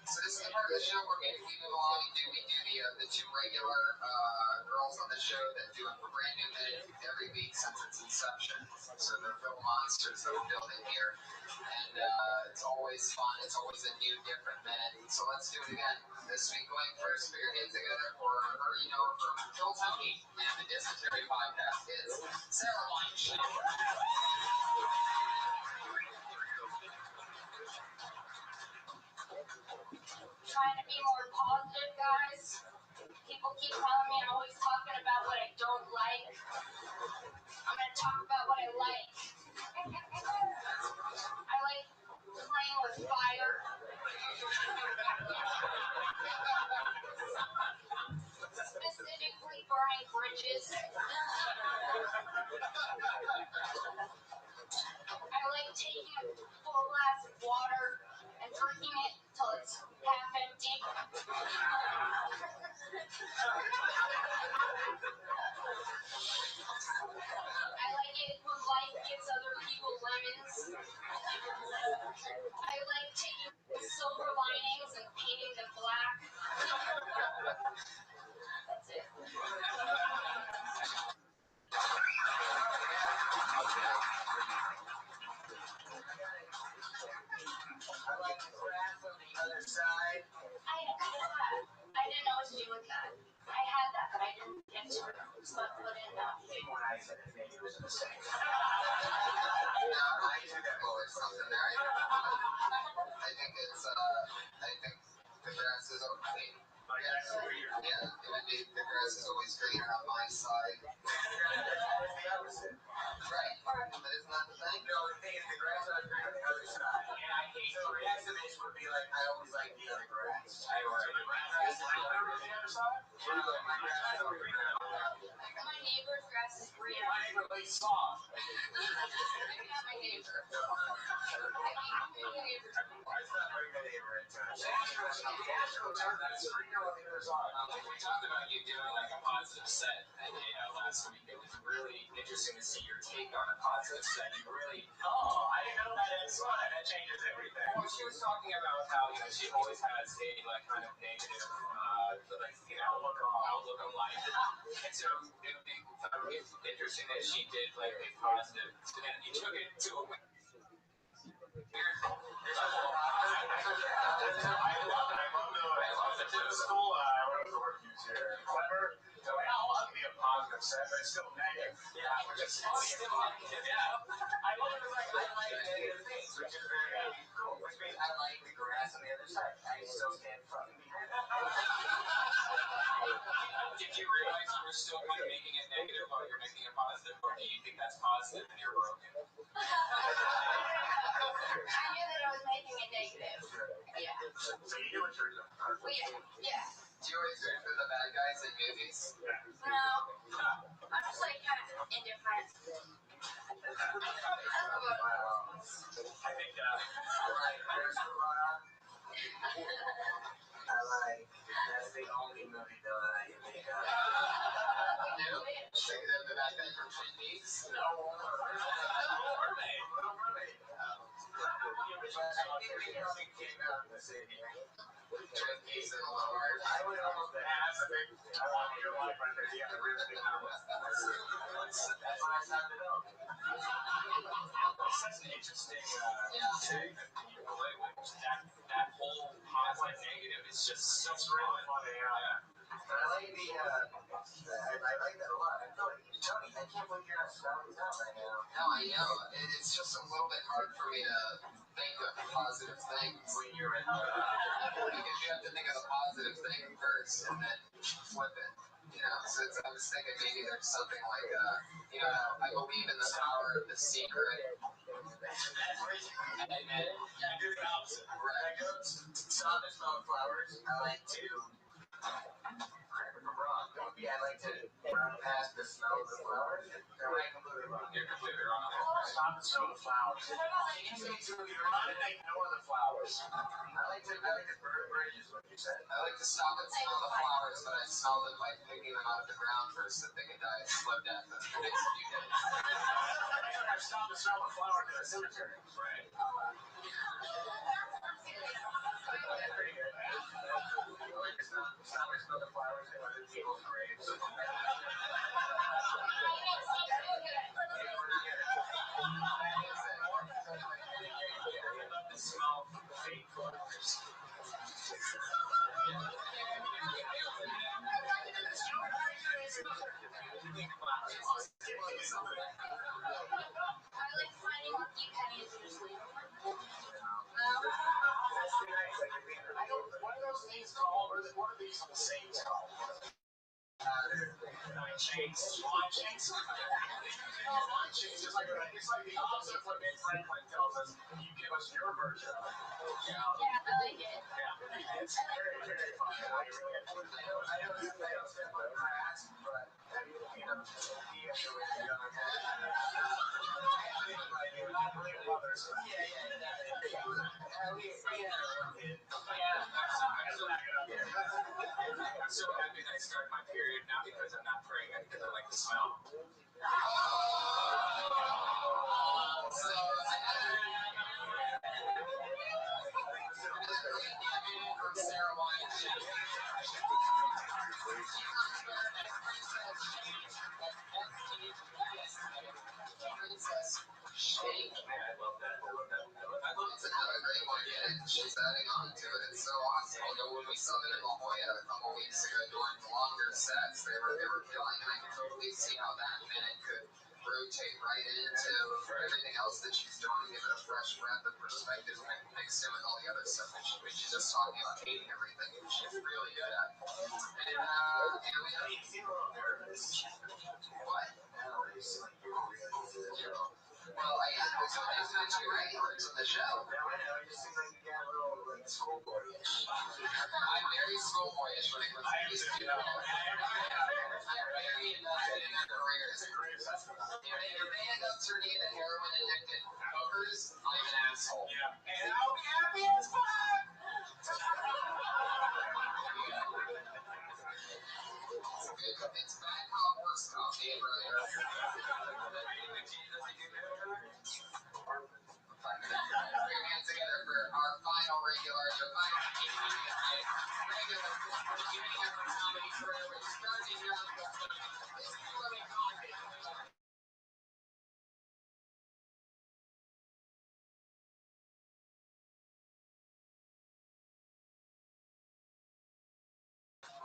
So this is the part of the show where we move along and we do the two regular girls on the show that do a brand new minute every week since its inception. So they're film monsters that we're building here. And it's always fun. It's always a new, different minute. So let's do it again. This week going first for your get together for her, from Phil Tony and the Dysentery Podcast is Sarah Weinstein. Trying to be more positive, guys. People keep telling me I'm always talking about what I don't like. I'm going to talk about what I like. I like playing with fire. Specifically burning bridges. I like taking a full glass of water and drinking it till it's half empty. I like it when life gives other people lemons. I like taking silver linings and painting them black. That's it. I like the grass on the other side. I didn't know what to do with that. I had that, but I didn't get to it. So I put in When I said it, maybe it was a mistake. No, I took that or something there. I think the grass is okay. Yeah, it would be the grass is always greener on my side. Right. But isn't that the thing? No, the thing is the grass on the other side. And I hate so the estimation would be like, I always like the other grass. I always like the grass. The other side? My grass is over green. my neighbor's grass is green. My neighbor plays soft. Maybe not my neighbor. I mean, my neighbor. It's not very good neighbor in time. We talked about you doing like a positive set at last week. It was really interesting to see your take on a positive set. You really, I didn't know that is fun. That changes everything. Well, she was talking about how she always has a like kind of negative outlook on life. And so it would be interesting that she did like a positive, and you took it to a School, what was the word used here? Clever. So I'll be a positive set, but it's still negative. Yeah, which is still negative. Yeah. I love it. I like negative things, which is very cool. Which means I like the grass on the other side. I still stand fucking behind it. Did you realize you were still kind of making it negative while you're making it positive, or do you think that's positive and you're broken? I knew that I was making it negative. Yeah. So you knew what you were doing. Well, yeah. Do you always root for the bad guys in movies? No. I'm just like kind of indifferent. I think there's a lot. That's the only movie villain I can think of. No? Say the bad guy from Twin Peaks? No. Little Mermaid. Little Mermaid. I think it came out in the city. Twin Peaks and Lord. I would almost ask if I want to go my friend because he had a really big house. That's why I signed it up. It's such an interesting thing that you play with. That whole positive negative is just so really funny. I like I like that a lot. I feel like, Tony, I can't believe you're not spelling this out right now. No, No, I know. It's just a little bit hard for me to think of positive things when you're in because you have to think of the positive thing first and then flip it. You know, so I was thinking maybe there's something like, I believe in the power of the secret. And then do the opposite. Right. Stop and smell the flowers. I like to. Correct me if I'm wrong. I like to run past the smell of the flowers. Am I completely wrong? You're completely wrong. Stop and smell the flowers. You need to ignore the flowers. I like to burn bridges, what you said. I like to stop and smell the flowers, but I smell them by picking them out of the ground first so they can die a slow death in the next few days. I stop and smell the flowers in a cemetery. Right. Pretty good. Stop and smell the flowers in other people's graves. The smell of fake flowers. I like finding lucky pennies usually. What are those things called? What are these on the same called? Nine chains. Line chains? Line chains is like the opposite of what Ben Franklin tells us. You give us your version of it. Yeah, I like it. Yeah. It's very, very fun. I know this thing is but crass, but he has the way to go. I'm so happy that I started my period not because I'm not pregnant, because I like the smell. Shake. I love that. It's another great one. Yeah, she's adding on to it. It's so awesome. Although when we saw it in La Jolla a couple weeks ago during the longer sets, they were killing, and I can totally see how that minute could rotate right into everything else that she's doing, give it a fresh breath of perspective mixed in with all the other stuff that she's just talking about hating everything, which she's really good at. And we have a little nervous. What? Well, I had two regulars on the show. Now I know, you just seem like you got a little schoolboyish. I'm very schoolboyish when it comes to these people. I'm very invested in their careers. If they end up turning into heroin addicted hookers, I'm an asshole. Yeah. And I'll be happy as fuck! It's bad cop, worse cop, Dave Ryder. Put your hands together for our final regular beginning of our comedy career, which started young, is really comedy.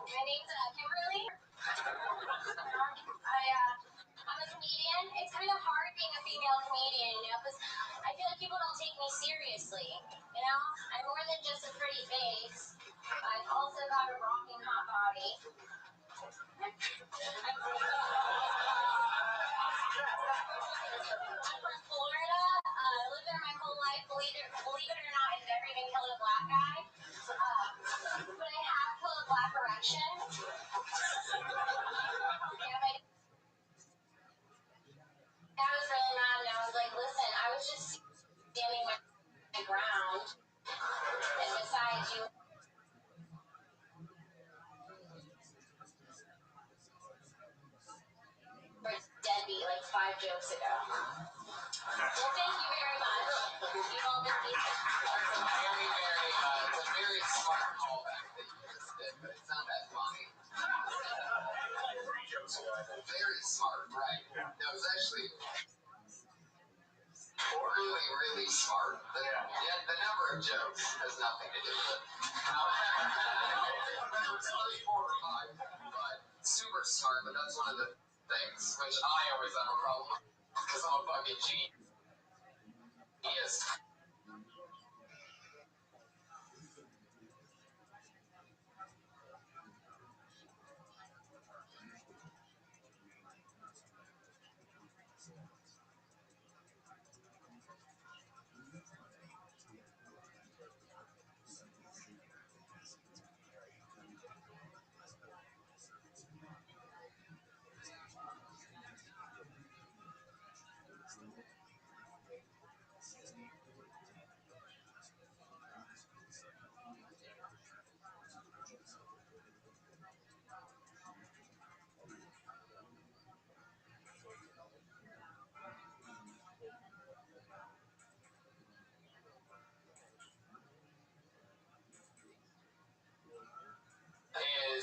My name's Kimberly. I'm a comedian. It's kind of hard being a female comedian, because I feel like people don't take me seriously. I'm more than just a pretty face. I've also got a rocking hot body. I'm from Florida. I lived there my whole life. Believe it or not, I've never even killed a black guy. But I have killed a black erection. I was really mad, and I was like, listen, I was just standing my ground. And besides, you were deadbeat like 5 jokes ago. Well, thank you very much. You've all been decent. It's a very smart callback that you just did, but it's not that funny. 3 jokes ago, I think. Very smart, right. No, it was actually really, really smart. The number of jokes has nothing to do with it. It's only 4 or 5, but super smart, but that's one of the things which I always have a problem with. Because I'm a fucking genius.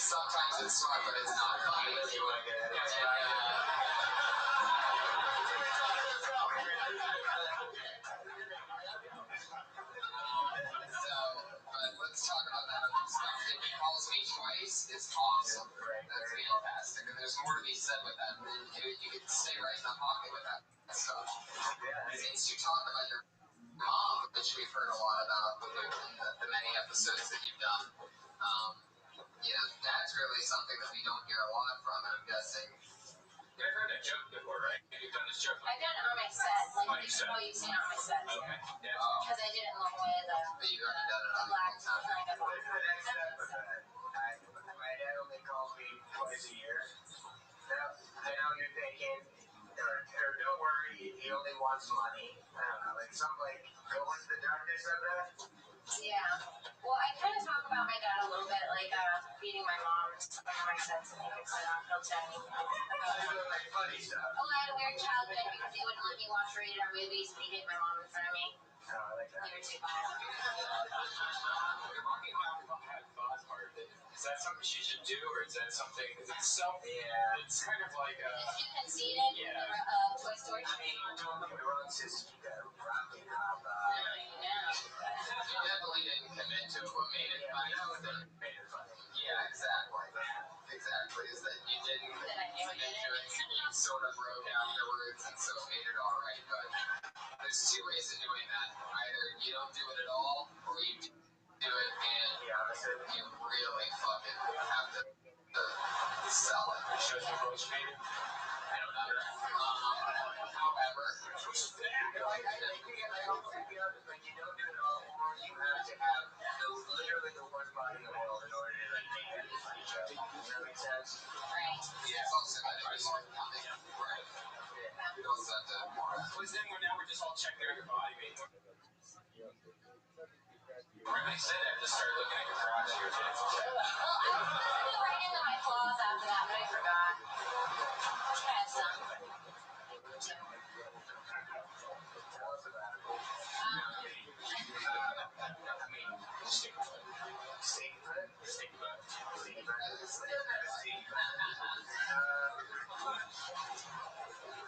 Sometimes it's smart, but it's not funny. You want to get it. But let's talk about that other stuff. If he calls me twice, it's awesome. That's fantastic. And there's more to be said with that. You can stay right in the pocket with that stuff. Since you talk about your mom, which we've heard a lot about with the many episodes that you've done, that's really something that we don't hear a lot from, and I'm guessing. You've heard that joke before, right? You've done this joke. I've done it on my set. Like, you've seen it on my set. Okay. Yeah. Because I did it in La Jolla, But you've already done it on black the time. kind of. What's the next step with that? My dad only calls me twice a year. Now, I know you're thinking, or don't worry, he only wants money. I don't know, go into the darkness of that. Yeah. Well, I kind of talk about my dad a little bit, like beating my mom in some of my sets, and he'll tell me. Funny stuff. Oh, I had a weird childhood because he wouldn't let me watch rated R movies, and he hit my mom in front of me. Oh, I like that. They were too violent. Is that something she should do, or is that something? Because it's it's kind of like It's too conceited. Yeah. Toy Story. I mean, don't get me wrong, sis, you got rocking up. You definitely didn't commit to what made it funny. Yeah, exactly. Exactly. Is that you didn't commit to it, you sort of wrote afterwards, and so it made it all right. But there's two ways of doing that. Either you don't do it at all, or you do it and you really fucking have to sell it. shows me roast baby. I don't know. However, I don't think you don't do it all, or you have to have literally the worst body in the world in order to make that funny joke. Does that make sense? Right. Yeah, it's also got to be more coming. Right. You also have to Because then now we're just all checking out your body, baby. Everybody said I have to start looking at your crotch here. Well, I was going to go right into my claws after that, but I forgot. I had some. Tell us about it.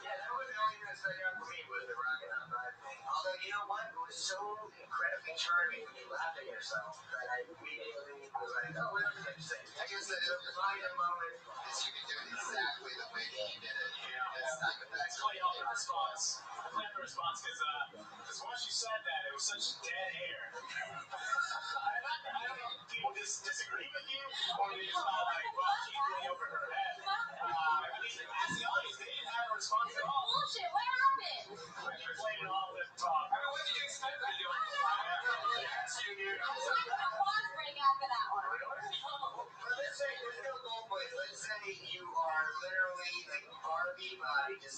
Yeah, that was the only thing that stuck out for me was the rockin' out vibe thing. Although, you know what? It was so incredibly charming when you laughed at yourself that I immediately was like, oh, what else can I say? I guess that Defining moment is you can do it exactly the way that he did it. That's quite all the response. I played the response because once you said that, it was such dead air. I don't know if people disagree with you, or they just thought like, well, she's way over her head. I mean, as the audience, they didn't have a response at all. Bullshit, what happened? You played it all at the top. I mean, what did you expect me to do? I was like, my claws break after that one. let's say there's no goal point. Let's say you are literally like Barbie body, just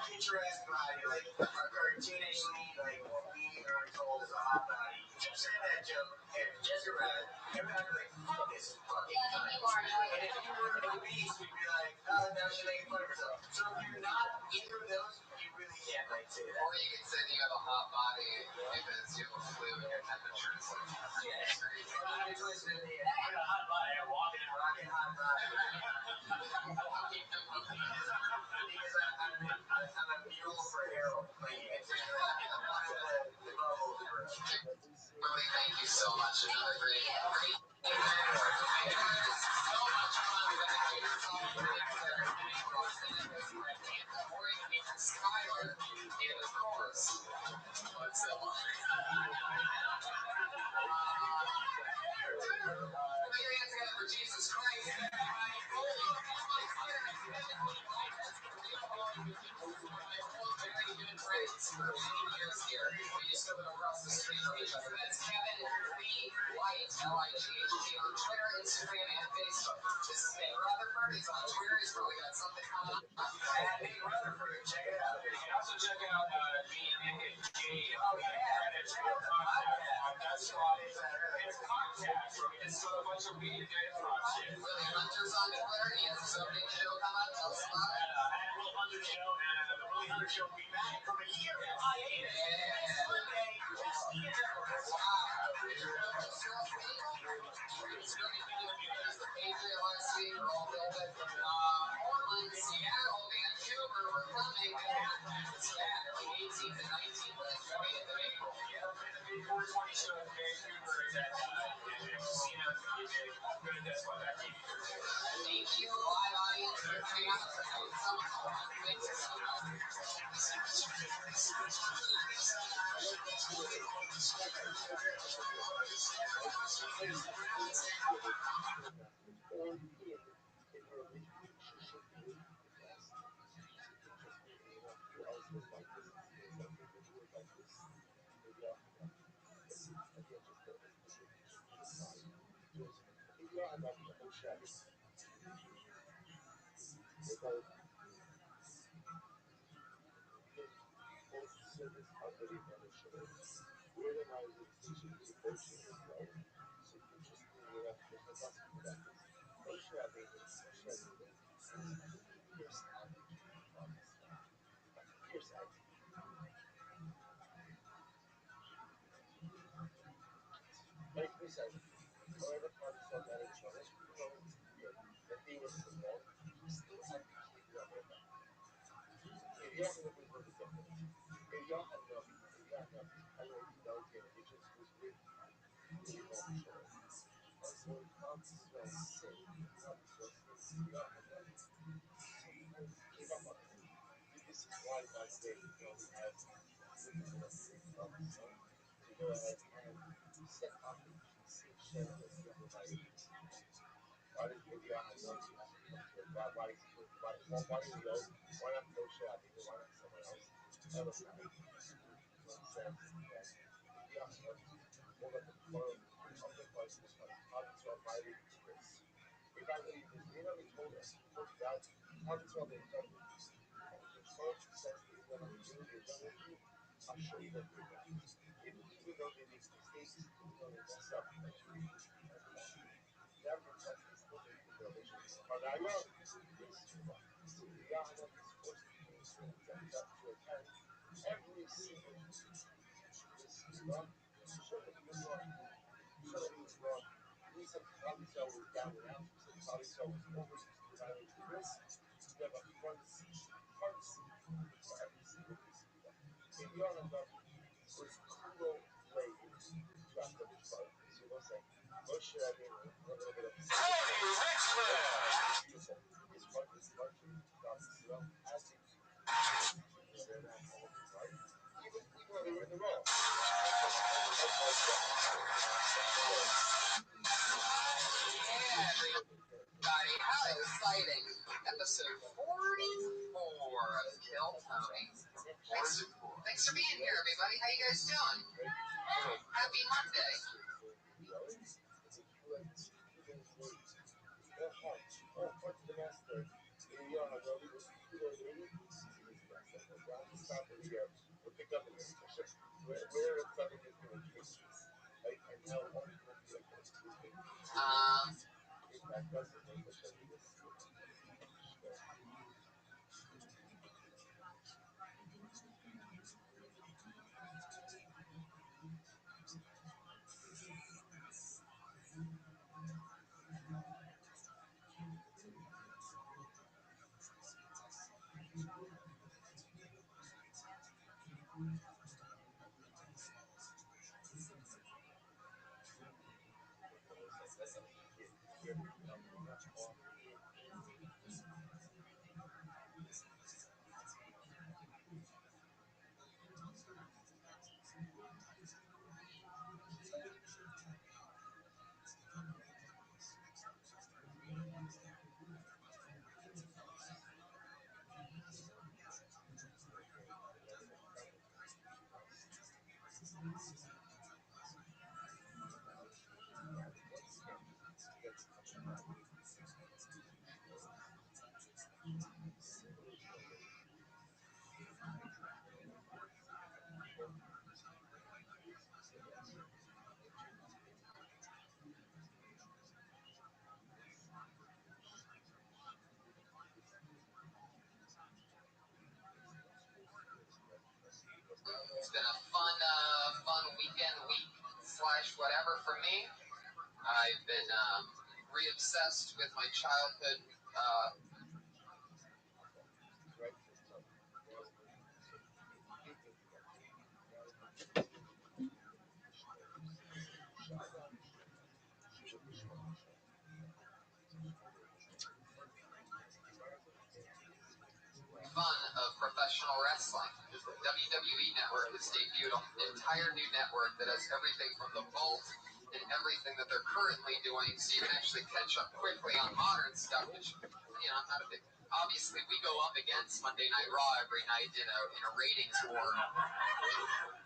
picturesque body, like cartoonishly, like what we are told is a hot body. Just say that joke, and just around, everybody's like, fuck this fucking time. And if you were obese, we'd be like, oh, now she's making fun of herself. So if you're not either of those, you really can't like say that. Or you can say that you have a hot body because you have a flu and your temperature is like I twisted the I got a hot body. I'm walking and rocking hot body. Because I'm a mule for Harold. Like, it's just the bubbles for Really, thank you so much. Another great so much fun. Hey, Rutherford, check it out. You can also check out me and G. Oh, yeah. It's podcast where we just throw a bunch of weed and improv shit. Willie Hunter's on Twitter. He has his own big show coming up. Tell us about it. Will Hunter Show, and the Willie Hunter Show will be back from a year hiatus next Monday. Just here. It's going to be fun with you guys. The Patriot last week, we're all building. Portland, Seattle, Vancouver, we're coming. Yeah, the 18th and 19th and 20th of April. Yeah, the 420 show in Vancouver is at Casino. Go to Deskwatch.tv. Thank you, live audience, for coming out. Thanks so How exciting. Episode 44 of Kill Tony. Thanks for being here, everybody. How you guys doing? Happy Monday. It's been a fun weekend, week / whatever for me. I've been re-obsessed with my childhood. Fun of professional wrestling. WWE Network has debuted an entire new network that has everything from the Vault and everything that they're currently doing, so you can actually catch up quickly on modern stuff, which, I'm not a big... Obviously, we go up against Monday Night Raw every night in a ratings war,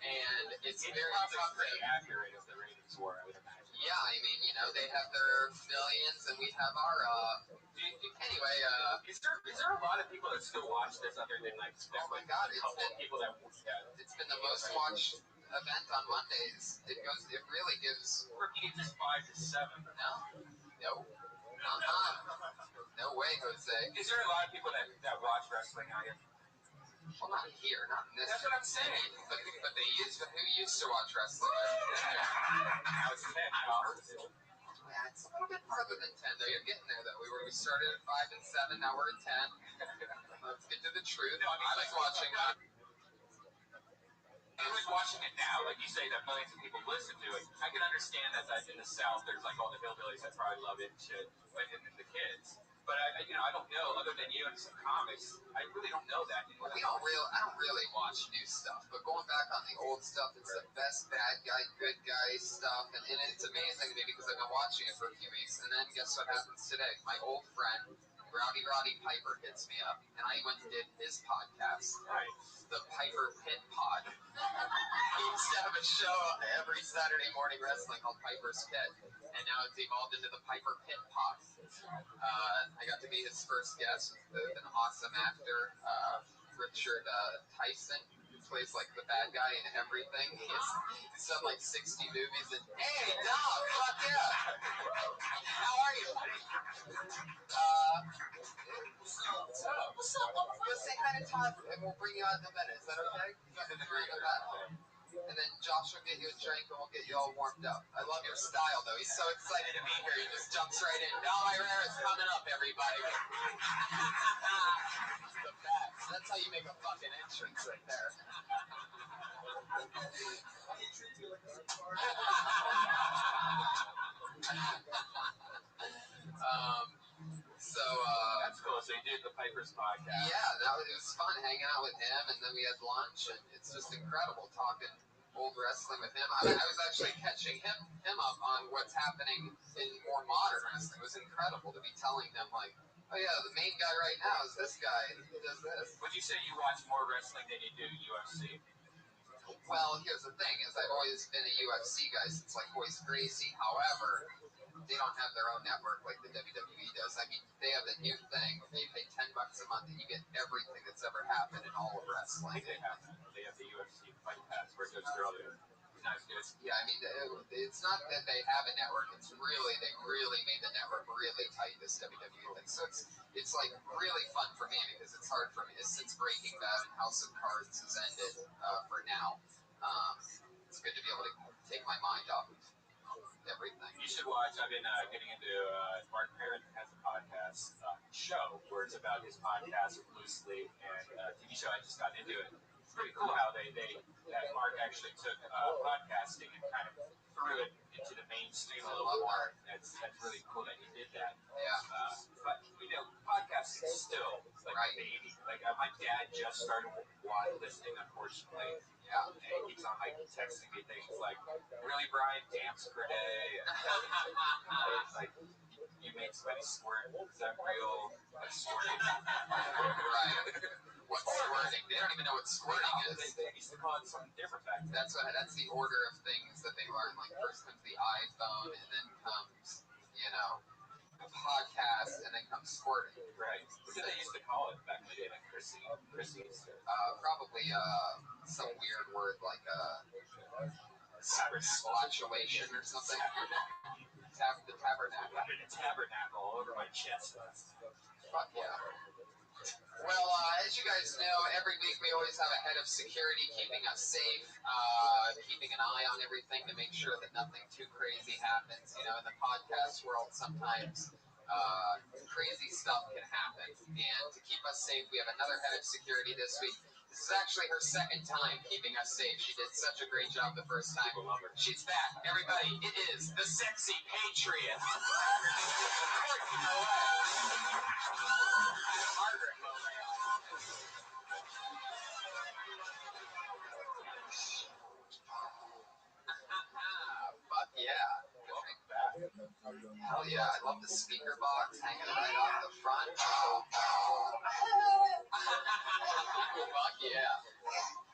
and it's very tough. Pretty accurate of the ratings war, I would imagine. Yeah, I mean, they have their millions, and we have our, anyway, Is there a lot of people that still watch this other than, like, oh my God, it's been the most watched event on Mondays. It really gives... For me, it's just 5 to 7. No. No way, Jose. Is there a lot of people that watch wrestling out here? Well, not here, not in this. That's what I'm saying. But who used to watch wrestling? Now it's 10 hours. Yeah, it's a little bit farther than 10, though. You're getting there, though. We started at 5 and 7, now we're at 10. Let's get to the truth. No, I was watching... Who's watching it now? Like you say that millions of people listen to it. I can understand that in the South there's like all the hillbillies that probably love it and shit, but and the kids. But I don't know. Other than you and some comics, I really don't know that. I don't really watch new stuff. But going back on the old stuff, it's the best bad guy, good guy stuff, and it's amazing to me because I've been watching it for a few weeks. And then guess what happens today? My old friend Roddy Piper hits me up, and I went and did his podcast, the Piper Pit Pod. He used to have a show every Saturday morning wrestling called Piper's Pit, and now it's evolved into the Piper Pit Pod. I got to meet his first guest, an awesome actor, Richard Tyson, who plays like the bad guy in everything. He's done like 60 movies, and hey, dog, fuck yeah! How are you, buddy? What's up? Go say hi to Todd, and we'll bring you out in a minute. Is that okay? He's in agreement with that. And then Josh will get you a drink, and we'll get you all warmed up. I love your style, though. He's so excited to be here. He just jumps right in. Now my rare is coming up, everybody. The best. That's how you make a fucking entrance right there. That's cool. So you did the Piper's podcast. Yeah, it was fun hanging out with him, and then we had lunch, and it's just incredible talking old wrestling with him. I was actually catching him up on what's happening in more modern wrestling. It was incredible to be telling him, like, oh yeah, the main guy right now is this guy, and he does this. Would you say you watch more wrestling than you do UFC? Well, here's the thing, is I've always been a UFC guy since like Royce Gracie. However, they don't have their own network like the WWE does. I mean, they have a new thing. You pay $10 a month and you get everything that's ever happened in all of wrestling. They have the UFC Fight Pass where it goes through all the... Yeah, I mean, it's not that they have a network. They really made the network really tight, this WWE thing. So it's like really fun for me because it's hard for me. Since Breaking Bad and House of Cards has ended for now, it's good to be able to take my mind off of everything. You should watch. I've been getting into Mark Maron has a podcast show where it's about his podcast loosely and TV show. I just got into it. It's pretty cool how that Mark actually took podcasting and kind of threw it into the mainstream a little more. That's really cool that he did that. Yeah. But podcasting is still like a baby. Like my dad just started listening, unfortunately. Yeah. And he keeps on like texting me things like, "Really, Brian, damps per day?" Like, you made somebody squirt. Is that real? Like squirting? Right. What's squirting? They don't even know what squirting is. They used to call it something different back then. That's the order of things that they learn. Like first comes the iPhone, and then comes, a podcast, and then comes squirting. Right. What did they used to call it back in the day? Like Chrissy used to. Probably some weird word like splatulation or something. The tabernacle. I've been a tabernacle all over my chest. Fuck yeah. Well, as you guys know, every every week we always have a head of security keeping us safe, keeping an eye on everything to make sure that nothing too crazy happens. You know, in the podcast world, sometimes crazy stuff can happen. And to keep us safe, we have another head of security this week. This is actually her second time keeping us safe. She did such a great job the first time. She's back. Everybody, it is the Sexy Patriot. Margaret Fuck yeah. Hell yeah. I love the speaker box hanging right off the front. Fuck yeah.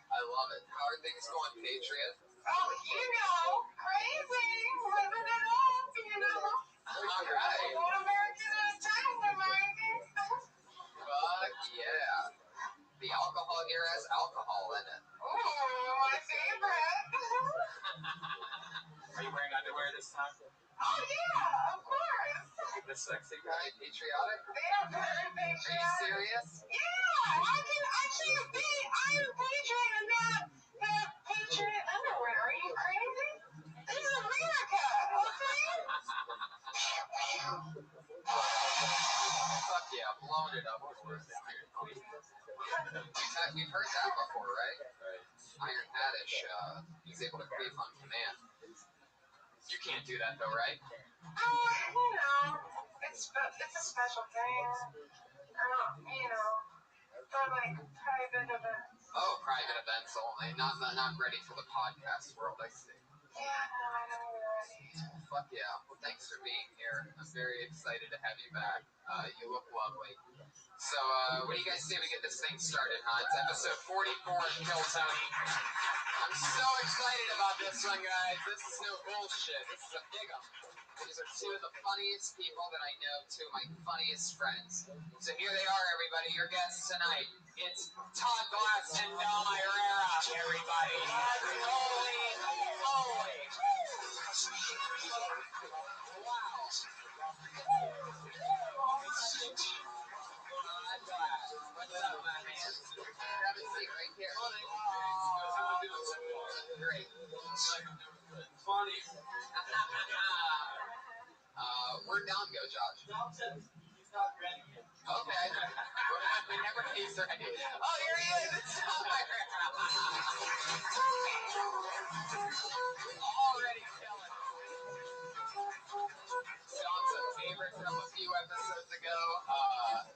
I love it. How are things going, Patriot? Oh, you know, crazy, living it up, you know. All right. What American is telling American. Fuck yeah. The alcohol here has alcohol in it. Oh, my favorite. Are you wearing underwear this time? Oh, yeah, of course. The sexy guy, patriotic? They are very patriotic. Are you serious? Yeah, I can't be Iron Patriot and not have Patriot underwear. Are you crazy? This is America, okay? Fuck yeah, blowing it up before it's Iron Patriot. We've heard that before, right? Iron Haddish, he's able to creep on command. You can't do that though, right? You know, it's a special thing. You know, for like private events. Oh, private events only. Not ready for the podcast world, I see. Yeah, no, I know you're ready. Fuck yeah. Well, thanks for being here. I'm very excited to have you back. You look lovely. So, what do you guys say we get this thing started, huh? It's episode 44 of Kill Tony. I'm so excited about this one, guys. This is no bullshit. This is a big one. These are two of the funniest people that I know, two of my funniest friends. So here they are, everybody, your guests tonight. It's Todd Glass and Dom Herrera, everybody. Holy moly. Wow. What's up, my man? Grab a seat right here. Great. Funny. Where'd Dom go, Josh? Dom said he's not ready yet. Okay. Whenever he's ready. Oh, here he is. It's Dom Herrera. Already killing it. Dom's a favorite from a few episodes ago.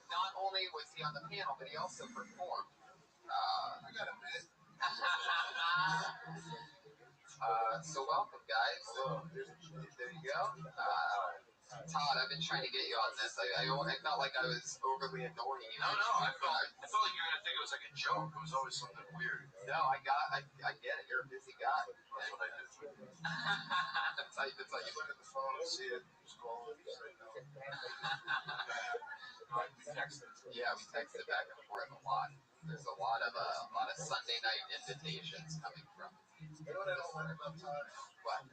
Not only was he on the panel, but he also performed. I got a minute. So welcome, guys. There you go. Todd, I've been trying to get you on this. I felt like I was overly annoying you. No, I felt like you were gonna think it was like a joke. It was always something weird. No, I get it. You're a busy guy. That's what I do. That's how you Look at the phone and see it. Just call it. You say no. We texted. Yeah, we texted back and forth a lot. There's a lot of Sunday night invitations coming from. You know what I don't like about Todd? What?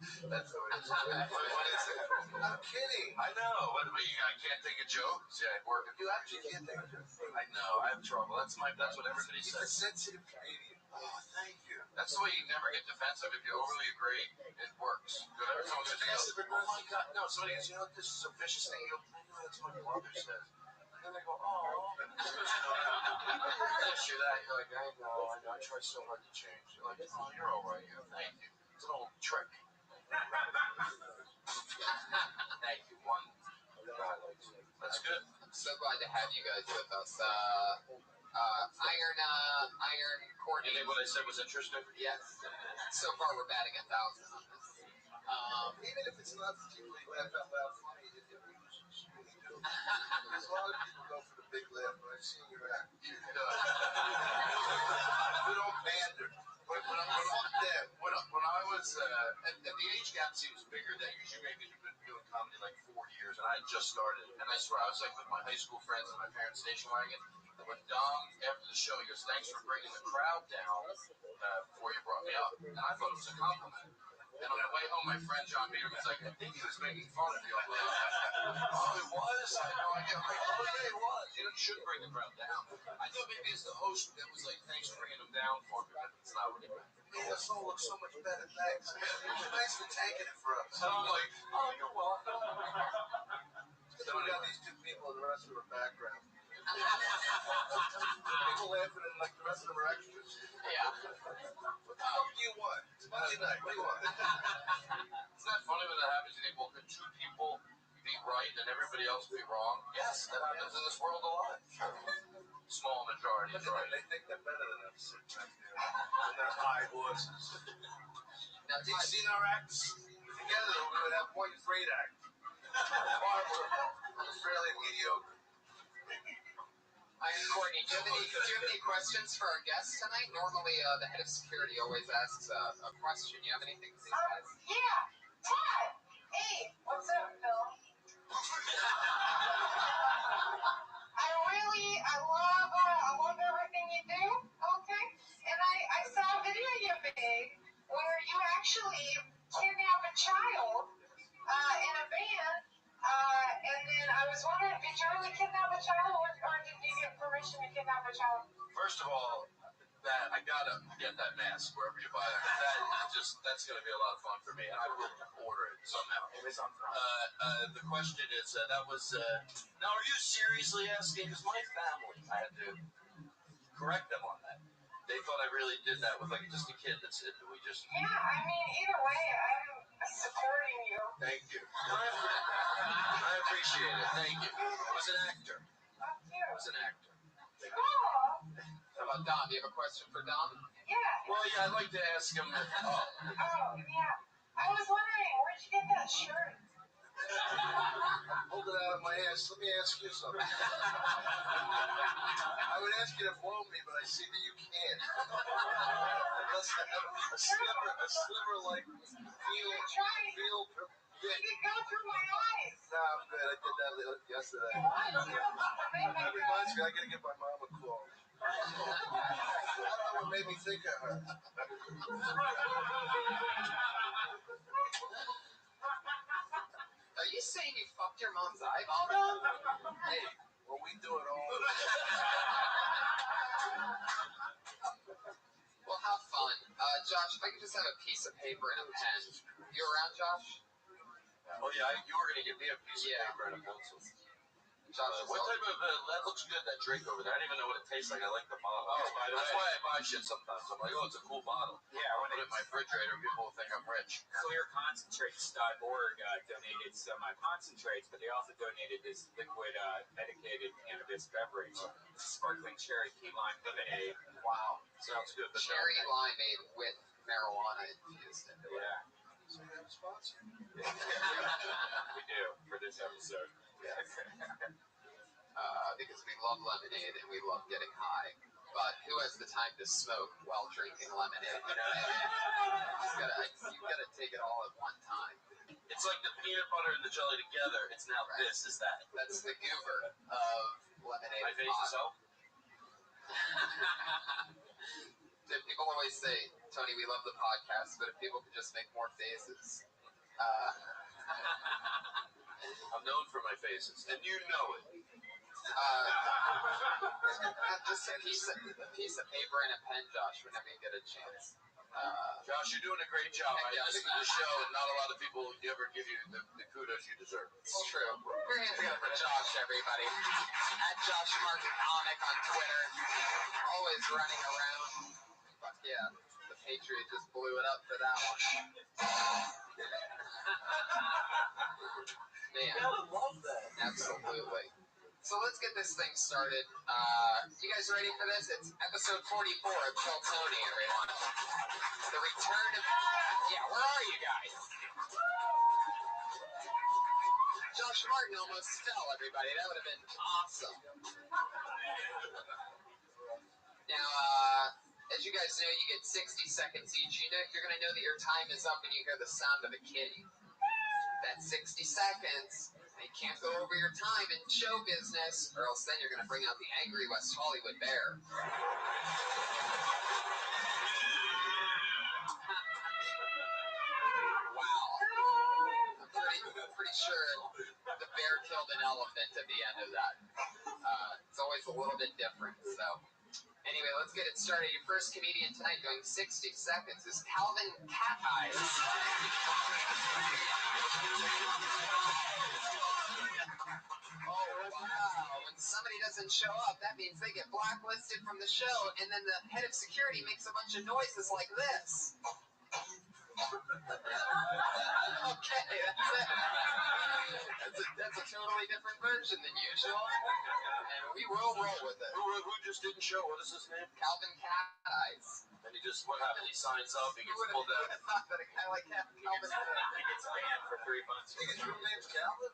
That's what it is. What is it? I'm kidding. I know. What about you? I can't think of jokes. Yeah, it worked. You actually can't think of jokes. I know. I have trouble. That's what everybody says. He's a sensitive comedian. Oh, thank you. That's the way you never get defensive. If you overly agree, it works. Good. Someone says, oh my God. No, somebody goes, this is a vicious thing. You go, I know that's what your mother says. And then they go, oh. Yes, you're that. You're like, I know. I try so hard to change. You're like, oh, you're all right. Yeah, thank you. It's an old trick. Thank you. One. That's good. I'm so glad to have you guys with us. Iron Courtney. You think what I said was interesting? Yes. So far, we're batting 1,000 on this. Even if it's not particularly laugh out loud funny, it really do. There's a lot of people go for the big laugh, but I've seen your act. You don't pander. When I was at the age gap seems bigger than usually. Maybe you've been doing comedy like 4 years, and I had just started. And I swear I was like with my high school friends and my parents' station wagon. And when Dom after the show, he goes, "Thanks for bringing the crowd down before you brought me up." And I thought it was a compliment. And on the way home, my friend John Beaver was like, I think he was making fun of you. I'm like, oh, it was? I had no idea. I'm like, oh, yeah, it was. You shouldn't bring the crowd down. I thought maybe it's the host that was like, thanks for bringing them down for me, but it's not what it meant. It made us all look so much better, thanks. Thanks for taking it for us. So I'm like, oh, you're welcome. Then we got these two people in the rest of our background. People laughing and like the rest of them are extras. Yeah. What the fuck do you want? It's Monday night. What do you want? Isn't that funny when that happens? Can two people be right and everybody else be wrong? Yes, that happens in this world a lot. Small majority is right. They think they're better than us. And they're high horses. Now, have you seen our acts? Together, we would have one great act. It's fairly mediocre. Courtney, do you have any questions for our guests tonight? Normally, the head of security always asks a question. You have anything for these guys? Yeah. Todd. Hey, what's up, Phil? I love everything you do. Okay. And I saw a video you made where you actually kidnap a child in a van. And then I was wondering, did you really kidnap a child, or did you get permission to kidnap a child? First of all, that I gotta get that mask wherever you buy it. That's gonna be a lot of fun for me, and I will order it somehow. The question is, that was. Now, are you seriously asking? Because my family, I had to correct them on that. They thought I really did that with like just a kid that's it. We just. Yeah, I mean, either way, I'm supporting you. Thank you. I appreciate it. Thank you. I was an actor. I was an actor. How about Dom? Do you have a question for Dom? Yeah. Well, yeah, I'd like to ask him. Yeah. I was wondering, where'd you get that shirt? Hold it out of my ass. Let me ask you something. I would ask you to blow me, but I see that you can't. Unless I have a sliver like feel. You could go through my eyes. No, I'm good. I did that yesterday. That reminds me, I gotta give my mom a call. I don't know what made me think of her. Are you saying you fucked your mom's eyeball, Dom? Hey, well, we do it all. Well, have fun. Josh, if I could just have a piece of paper and a pen. You around, Josh? Oh, yeah, you were going to give me a piece of paper and a pencil. Josh, what type of, that looks good, that drink over there. I don't even know what it tastes like. I like the bottle. That's why I buy shit sometimes. I'm like, oh, it's a cool bottle. Yeah, I'll put it in my refrigerator. People will think I'm rich. Clearconcentrates.org donated some concentrates, but they also donated this liquid medicated cannabis beverage, sparkling cherry key lime lemonade. Wow. Sounds good. Cherry limeade with marijuana infused into it. Yeah. So we have a sponsor. We do, for this episode. Because we love lemonade and we love getting high. But who has the time to smoke while drinking lemonade? You know what I mean? You gotta take it all at one time. It's like the peanut butter and the jelly together. It's now this is that. That's the goober of lemonade. My face is out. People always say, Tony, we love the podcast, but if people could just make more faces. I'm known for my faces, and you know it. Just a piece of paper and a pen, Josh, whenever you get a chance. Josh, you're doing a great job. I listen to the show, and not a lot of people ever give you the kudos you deserve. It's true. We're hands together for Josh, everybody. At Josh Martin Comic on Twitter. Always running around. Fuck yeah. The Patriot just blew it up for that one. Man. I love that. Absolutely. So let's get this thing started. You guys ready for this? It's episode 44 of Kill Tony, everyone. The return of... Yeah, where are you guys? Josh Martin almost fell, everybody. That would have been awesome. Now, as you guys know, you get 60 seconds each. You're going to know that your time is up when you hear the sound of a kitty. That's 60 seconds. You can't go over your time in show business, or else then you're going to bring out the angry West Hollywood bear. pretty sure the bear killed an elephant at the end of that. It's always a little bit different. So, anyway, let's get it started. Your first comedian tonight doing 60 seconds is Calvin Cat Eyes. Oh, wow. When somebody doesn't show up, that means they get blacklisted from the show, and then the head of security makes a bunch of noises like this. Okay, that's it. That's a totally different version than usual. And we will roll with it. Who just didn't show? What is his name? Calvin Cat Eyes. And he just, what happened? He signs up, he gets pulled out. Who would have thought that a guy like Calvin He gets banned for 3 months. His real name's Calvin?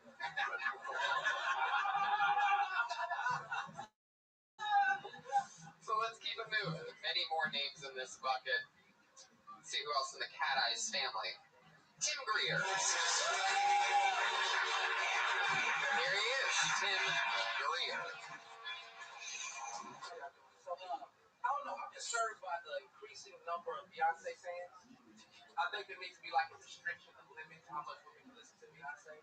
So let's keep it moving. Many more names in this bucket. Let's see who else in the Cat Eyes family. Tim Greer. Here he is, Tim Greer. So, I don't know, I'm concerned by the increasing number of Beyonce fans. I think there needs to be like a restriction, a limit to how much women listen to Beyonce.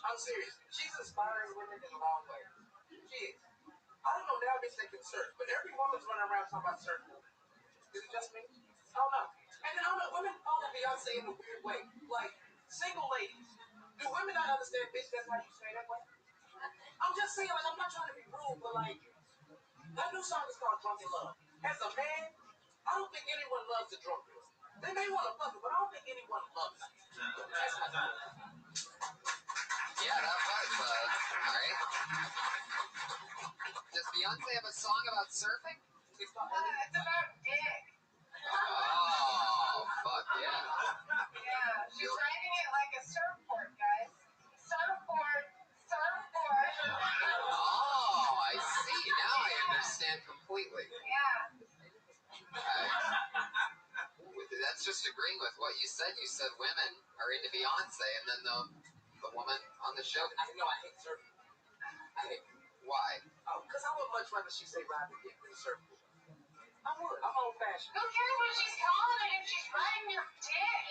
I'm serious. She's inspiring women in the wrong way. She is. I don't know, now it makes me concerned, but every woman's running around talking about certain women. Is it just me? I don't know. And then I don't know, women follow Beyonce in a weird way. Like, single ladies. Do women not understand, bitch, that's how you say that way? I'm just saying, like, I'm not trying to be rude, but like, that new song is called Drunken Love. As a man, I don't think anyone loves a drunk girl. They may want to fuck her, but I don't think anyone loves it. That's my thought. Yeah, that was, alright. Does Beyonce have a song about surfing? It's about dick. Oh, fuck yeah. Yeah, she's riding it like a surfboard, guys. Surfboard. Oh, I see. Now I understand completely. Yeah. That's just agreeing with what you said. You said women are into Beyonce, and then the woman on the show. I know I hate surfing. I hate it. Why? Oh, because I would much rather she say ride the dick than surfboard. I would. I'm old fashioned. Who cares what she's calling it if she's riding your dick?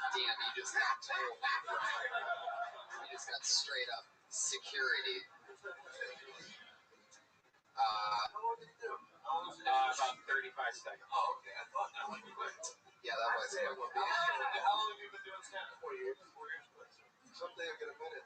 Damn, you just got told. You just got straight up security. How long did it do? About 35 seconds. Oh, okay. I thought that would be quick. Yeah, that was quick. How long have you been doing stand-up? 4 years. 4 years. Someday I'll get a minute.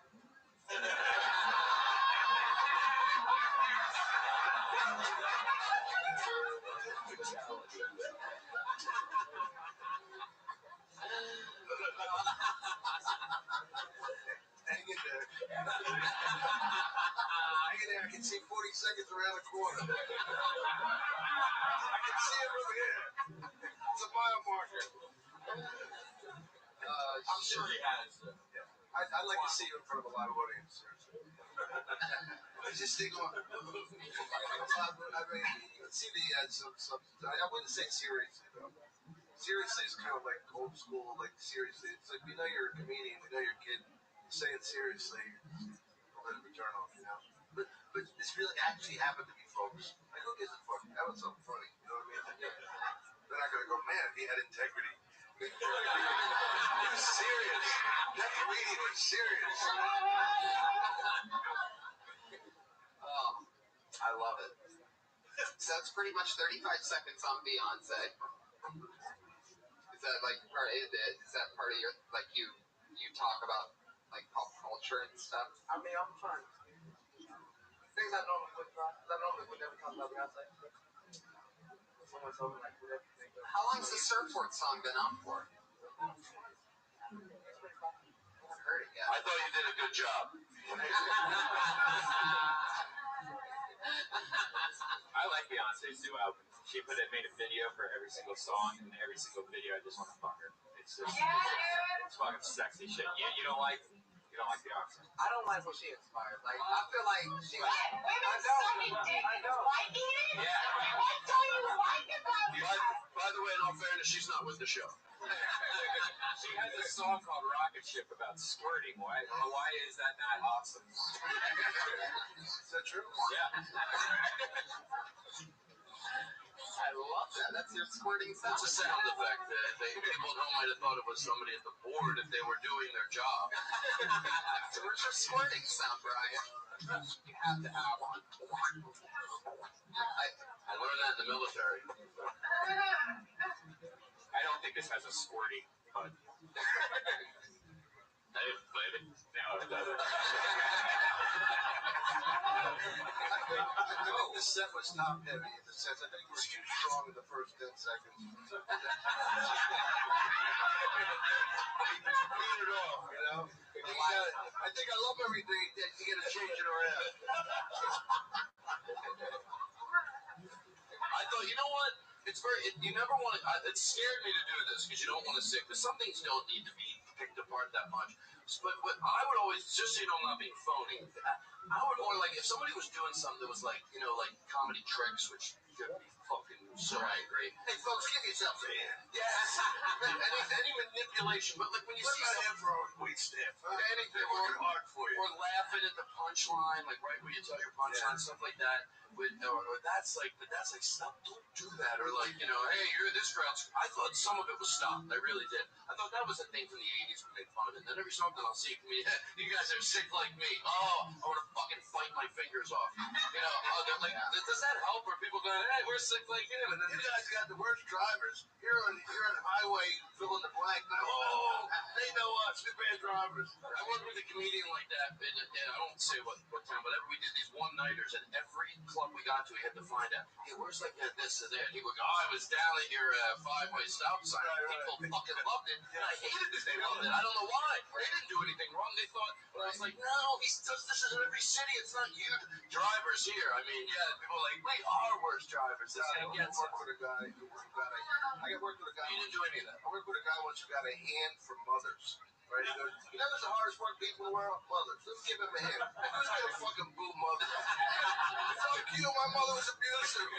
Hang in there. Hang in there. I can see 40 seconds around the corner. I can see it from here. It's a mile marker. I'm sure he has. I'd like to see you in front of a live audience. Is this thing on? I mean, you can see I wouldn't say seriously, though. Seriously is kind of like old school, like seriously. It's like, we know you're a comedian, we know you're a kid. Say it seriously, a bit of a turn off, you know? But this really actually happened to me, folks. Like, who gives a fuck? That was something funny, you know what I mean? They're not going to go, man, he had integrity. He was serious. That comedian was serious. Oh, I love it. So that's pretty much 35 seconds on Beyonce. Is that like part? Is that part of your like you talk about like pop culture and stuff? I mean, I'm trying. Things I normally would try. I normally would never talk about Beyonce. Someone told me like whatever. How long's the surfboard song been out for? I haven't heard it yet. I thought you did a good job. I like Beyonce's new album. She made a video for every single song, and every single video I just want to fuck her. It's just, it's fucking sexy shit. You don't like Beyonce? I don't like what she inspired. Like, I feel like she. What? Women sucking dick and liking it? Yeah. What don't you like about that? By the way, in all fairness, she's not with the show. She has a song called Rocket Ship about squirting. Why is that not awesome? Is that true? Yeah. I love that. That's your squirting sound. It's a sound effect. People at home might have thought it was somebody at the board if they were doing their job. So where's your squirting sound, Brian? You have to have one. I learned that in the military. I don't think this has a squirty button. Hey, baby. No, it doesn't. I think this set was top heavy in the sense I think you were too strong in the first 10 seconds. Clean it off, you know? I think I love everything, then you get a change in around. I thought, you know what? It's you never want to, it scared me to do this because you don't want to sit, because some things don't need to be picked apart that much. But I would always, just so you know I'm not being phony, I would only like, if somebody was doing something that was like, you know, like comedy tricks, which could be fucking so angry. Hey, folks, give yourselves a hand. Yes. any manipulation, but like when you see someone for our weight staff, anything, hard for you. Or laughing at the punchline, like right where you tell your punchline, stuff like that. Or that's like stop, don't do that. Or like, you know, hey, you're this crowd. I thought some of it was stopped. I really did. I thought that was a thing from the 80s when they made fun of it. Then every so often I'll see a comedian, you guys are sick like me. Oh, I want to fucking bite my fingers off. You know, they're like, does that help? Or people going, hey, we're sick like him. And then you guys got the worst drivers. You're on highway, fill in the blank. Oh, they know us. We're bad drivers. I worked with a comedian like that, and I won't say what time, but we did these one-nighters, and every club we got to, we had to find out, hey, where's like this and that? He would go, I was down at your five-way stop sign. People fucking loved it, and I hated that they loved it. I don't know why. They didn't do anything wrong. They thought, but I was like, no, this is in every city. It's not you drivers here. I mean, yeah, people are like, we are worse drivers. This guy gets it. I worked with a guy. You didn't do any of that. I worked with a guy once who got a hand for mothers. Right? He goes, you know who's the hardest working people in the world? Mothers. Let's give him a hand. Who's gonna fucking boo mother? Fuck you, my mother was abusive.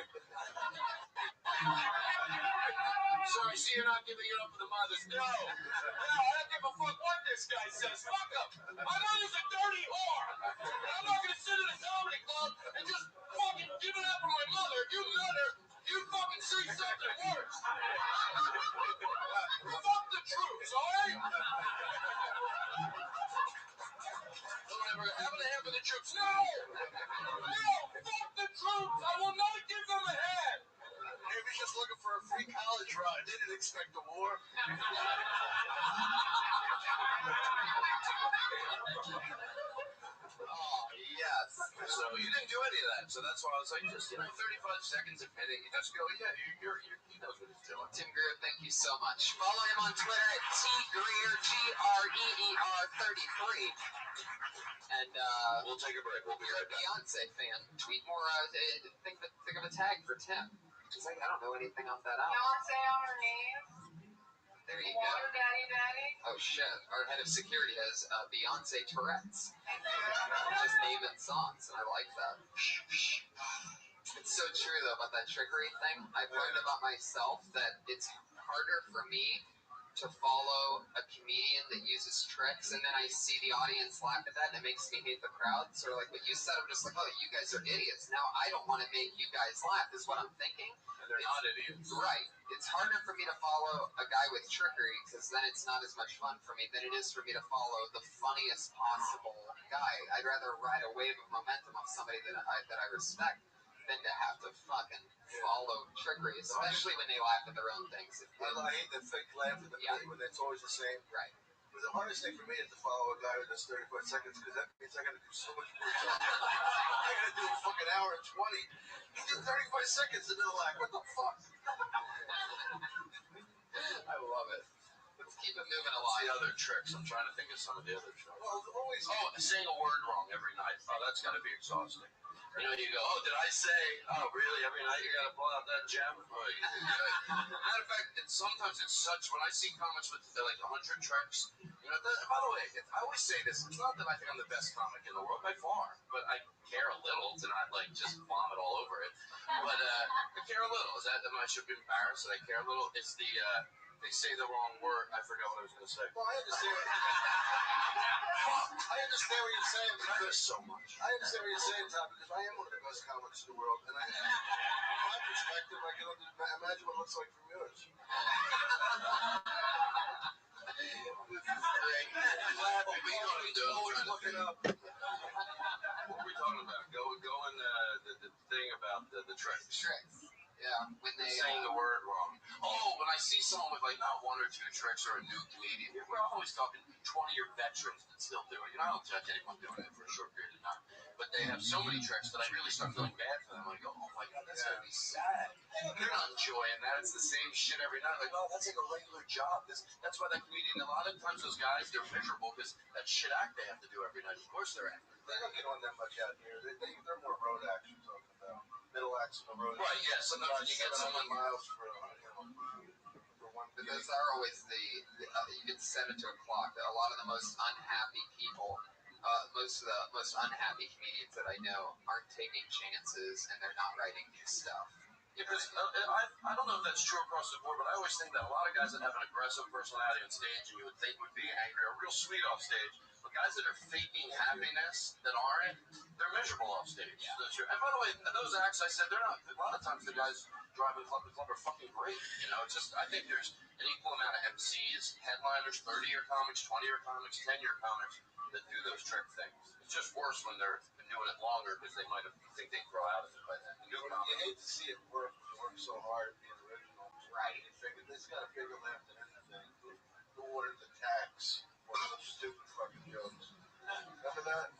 Sorry, see, you're not giving it up for the mothers. No, I don't give a fuck what this guy says. Fuck him. My mother's a dirty whore. I'm not gonna sit in a comedy club and just fucking give it up for my mother. If you met her, you'd fucking say something worse. Fuck the truth, alright? Don't ever have a hand for the troops. No! No! Fuck the troops! I will not give them a hand! Maybe just looking for a free college ride. They didn't expect a war. Oh, yes. So you didn't do any of that. So that's why I was like, just, 35 seconds of hitting. You just go, yeah, he knows what he's doing. Tim Greer, thank you so much. Follow him on Twitter at @TGreer, GREER33. And we'll take a break. We'll be right back. Beyonce fan. Tweet more. Think of a tag for Tim. Because I don't know anything off that album. Beyonce on her knees. There you Water, go. daddy. Oh shit! Our head of security has Beyonce Tourette's. Just naming songs, and I like that. It's so true though about that trickery thing. I've learned about myself that it's harder for me to follow a comedian that uses tricks, and then I see the audience laugh at that, and it makes me hate the crowd. So like what you said, I'm just like, oh, you guys are idiots. Now I don't want to make you guys laugh, is what I'm thinking. And they're not idiots. Right. It's harder for me to follow a guy with trickery, because then it's not as much fun for me than it is for me to follow the funniest possible guy. I'd rather ride a wave of momentum of somebody that I respect than to have to fucking follow trickery, especially when they laugh at their own things. I hate that fake laugh at the when it's always the same. Right. But the hardest thing for me is to follow a guy who does 35 seconds, because that means I got to do so much more time. I got to do a fucking hour and 20. He did 35 seconds and then like, what the fuck? I love it. Let's keep it moving What's along. the other tricks? I'm trying to think of some of the other tricks. Well, always. Oh, saying a word wrong every night. Oh, that's got to be exhausting. You know, you go, oh, did I say, oh, really? Every night you got to pull out that gem? Oh, matter of fact, sometimes it's such, when I see comics with like 100 tricks, you know, by the way, I always say this, it's not that I think I'm the best comic in the world by far, but I care a little to not like just vomit all over it. But I care a little. I should be embarrassed that I care a little. It's the they say the wrong word. I forgot what I was going to say. Well, I understand what you're saying. There's so much. I understand what you're saying, Tom, because I am one of the best comics in the world, and from my perspective, I can imagine what it looks like from yours. This is great. What were we talking about? Going the thing about the tricks. Tricks. Yeah, when they saying the word wrong. Oh, when I see someone with like not one or two tricks or a new comedian, we're always talking 20-year veterans that still do it. You know, I don't judge anyone doing it for a short period of time, but they have so many tricks that I really start feeling bad for them. I go, oh my god, that's gonna be sad. They're not enjoying that. It's the same shit every night. Like, oh, that's like a regular job. That's why that comedian. A lot of times those guys, they're miserable because that shit act they have to do every night. Of course they're acting. They don't get on that much out here. They're more road action talking about. Middle acts on the road. Right, yeah. Sometimes when you get someone miles for one. But those are always you can set it to a clock. A lot of the most unhappy people, most of the most unhappy comedians that I know aren't taking chances and they're not writing new stuff. Yeah, because I don't know if that's true across the board, but I always think that a lot of guys that have an aggressive personality on stage and you would think would be angry or real sweet off stage, but guys that are faking happiness that aren't, they're miserable off stage. Yeah. And by the way, those acts I said, they're not, a lot of times the guys driving club to club are fucking great. You know, it's just, I think there's an equal amount of MCs, headliners, 30-year comics, 20-year comics, 10-year comics that do those trick things. It's just worse when they're doing it longer because they might have think they throw out of it by then. You hate to see it work so hard being original. Right. You figure this got a bigger laugh than anything. Who ordered the tax? What some stupid fucking jokes. Remember that?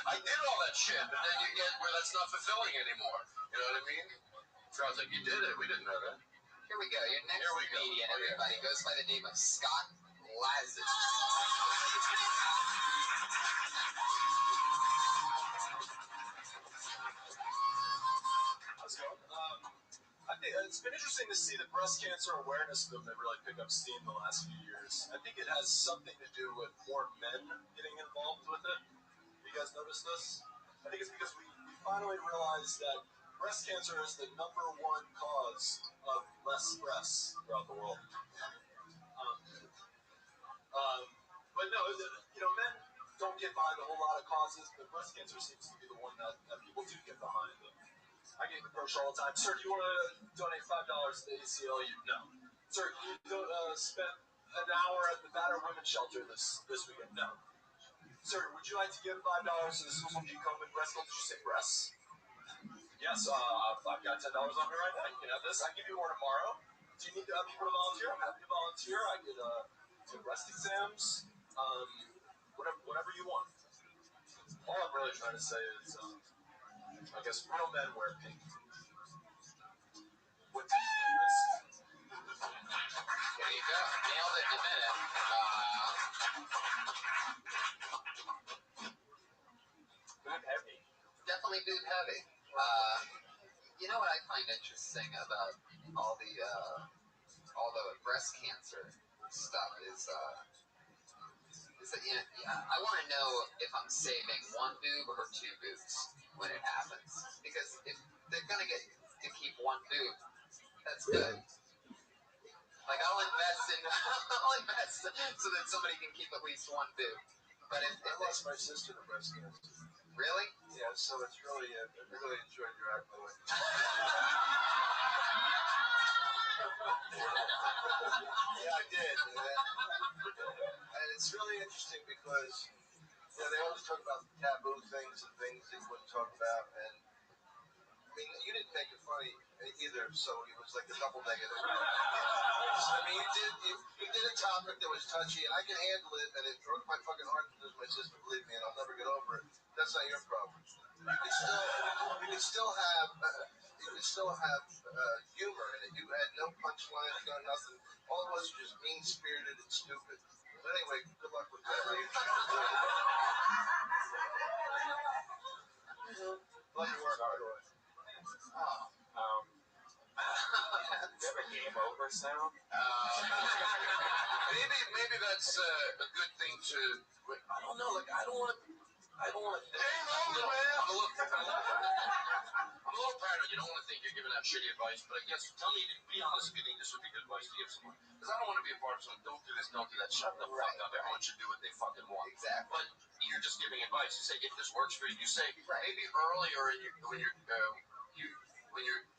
I did all that shit, but then you get where that's not fulfilling anymore. You know what I mean? Sounds like you did it. We didn't know that. Here we go. Your next comedian, everybody, goes by the name of Scott Lazarus. How's it going? I think it's been interesting to see the breast cancer awareness movement really pick up steam the last few years. I think it has something to do with more men getting involved with it. You guys notice this? I think it's because we finally realized that breast cancer is the #1 cause of less breasts throughout the world. But no, men don't get behind a whole lot of causes, but breast cancer seems to be the one that people do get behind. I get approached all the time. Sir, do you want to donate $5 to the ACLU? No. Sir, can you spend an hour at the battered women's shelter this weekend? No. Sir, would you like to give $5 to the Susan G. Komen breast cancer? Did you say breasts? Yes, I've got $10 on me right now. You can have this. I can give you more tomorrow. Do you need people to volunteer? I'm happy to volunteer. I could do breast exams, whatever you want. All I'm really trying to say is, I guess real men wear pink. With wrist. There you go. Nailed it in a minute. Boob heavy. Definitely boob heavy. You know what I find interesting about all the breast cancer stuff is that I want to know if I'm saving one boob or two boobs when it happens, because if they're gonna get to keep one boob, that's good. Like I'll invest so that somebody can keep at least one boob. But if I lost my sister to breast cancer. Really? Yeah, so it's really, I really enjoyed your act, by the way. Yeah, I did. And it's really interesting because, they always talk about taboo things and things that you wouldn't talk about. And, I mean, you didn't make it funny either, so it was like a double negative. I mean, you did a topic that was touchy, and I can handle it, and it broke my fucking heart to lose my sister, believe me, and I'll never get over it. That's not your problem. You can still have humor in it. You had no punchlines, no nothing. All of us are just mean-spirited and stupid. But anyway, good luck with that. Love your work, by the way. You have a game over sound? Maybe that's a good thing to. I don't know. Like I don't want to. Game over, man. I'm a little paranoid. You don't want to think you're giving out shitty advice, but I guess tell me, be honest if you think this would be good advice to give someone. Because I don't want to be a part of something. Don't do this, don't do that. Shut the fuck up. Everyone should do what they fucking want. Exactly. But you're just giving advice. You say if this works for you. You say maybe earlier when you're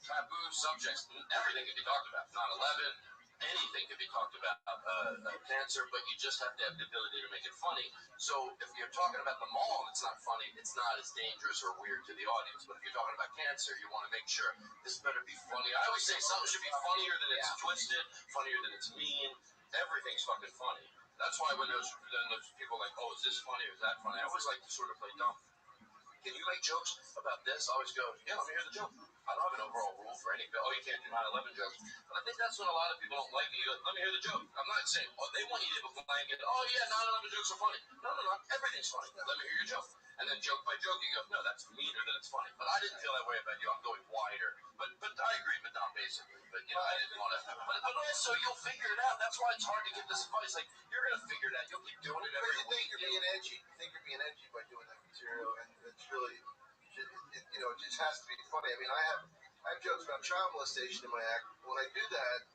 taboo subjects, everything can be talked about. 9/11. Anything can be talked about, cancer, but you just have to have the ability to make it funny. So if you're talking about the mall and it's not funny, it's not as dangerous or weird to the audience. But if you're talking about cancer, you want to make sure this better be funny. I always say something should be funnier than it's twisted, funnier than it's mean. Everything's fucking funny. That's why when those people like, oh, is this funny or is that funny? I always like to sort of play dumb. Can you make jokes about this? I always go, yeah, let me hear the joke. I don't have an overall rule for anything. Oh, you can't do 9/11 jokes. But I think that's when a lot of people don't like it. You go, let me hear the joke. I'm not saying, oh, they want you to have a blanket. Oh, yeah, 9/11 jokes are funny. No. Everything's funny. Let me hear your joke. And then joke by joke, you go, no, that's meaner than it's funny. But I didn't feel that way about you. I'm going wider. But I agree with Don basically. But, you know, I didn't want to. But also, you'll figure it out. That's why it's hard to get this advice. Like, you're going to figure it out. You'll keep doing it every week. Think you're being edgy. You think you're being edgy by doing that material. And it's really, it just has to be funny. I mean, I have jokes about child molestation in my act. When I do that,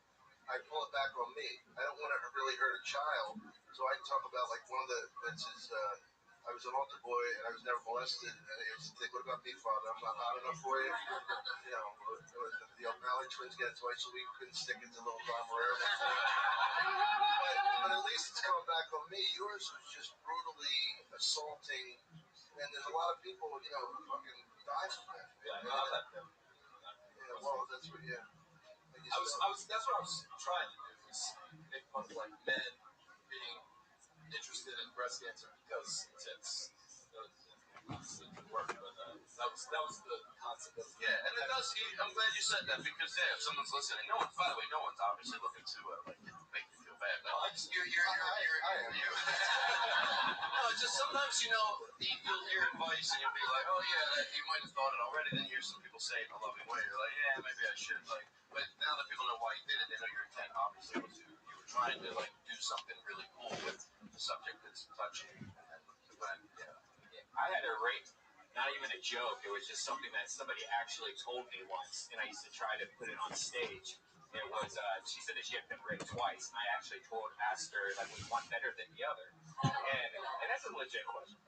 I pull it back on me. I don't want to really hurt a child. So I talk about, like, one of the bits is, I was an altar boy and I was never molested. And it was like, what about me, Father? I'm not hot enough for you. You know, the O'Malley twins get it twice a week. Couldn't stick it to little Don Marrero. But at least it's coming back on me. Yours was just brutally assaulting. And there's a lot of people, who fucking die from that. Well, that's what, That's what I was trying to do, was make fun of, like, men being interested in breast cancer because it's obviously it could work, but that was the concept of it. Yeah, and it does. I'm glad you said that because if someone's listening, by the way, no one's obviously looking to make you feel bad. No, you're no, it's just sometimes you'll hear advice and you'll be like, oh yeah, you might have thought it already. Then you hear some people say it in a loving way. You're like, yeah, maybe I should. But now that people know why you did it, they know your intent obviously was you were trying to do something really cool with the subject that's touching. I had a rate, not even a joke. It was just something that somebody actually told me once, and I used to try to put it on stage. It was, she said that she had been raped twice, and I actually asked her, like, was one better than the other? And that's a legit question.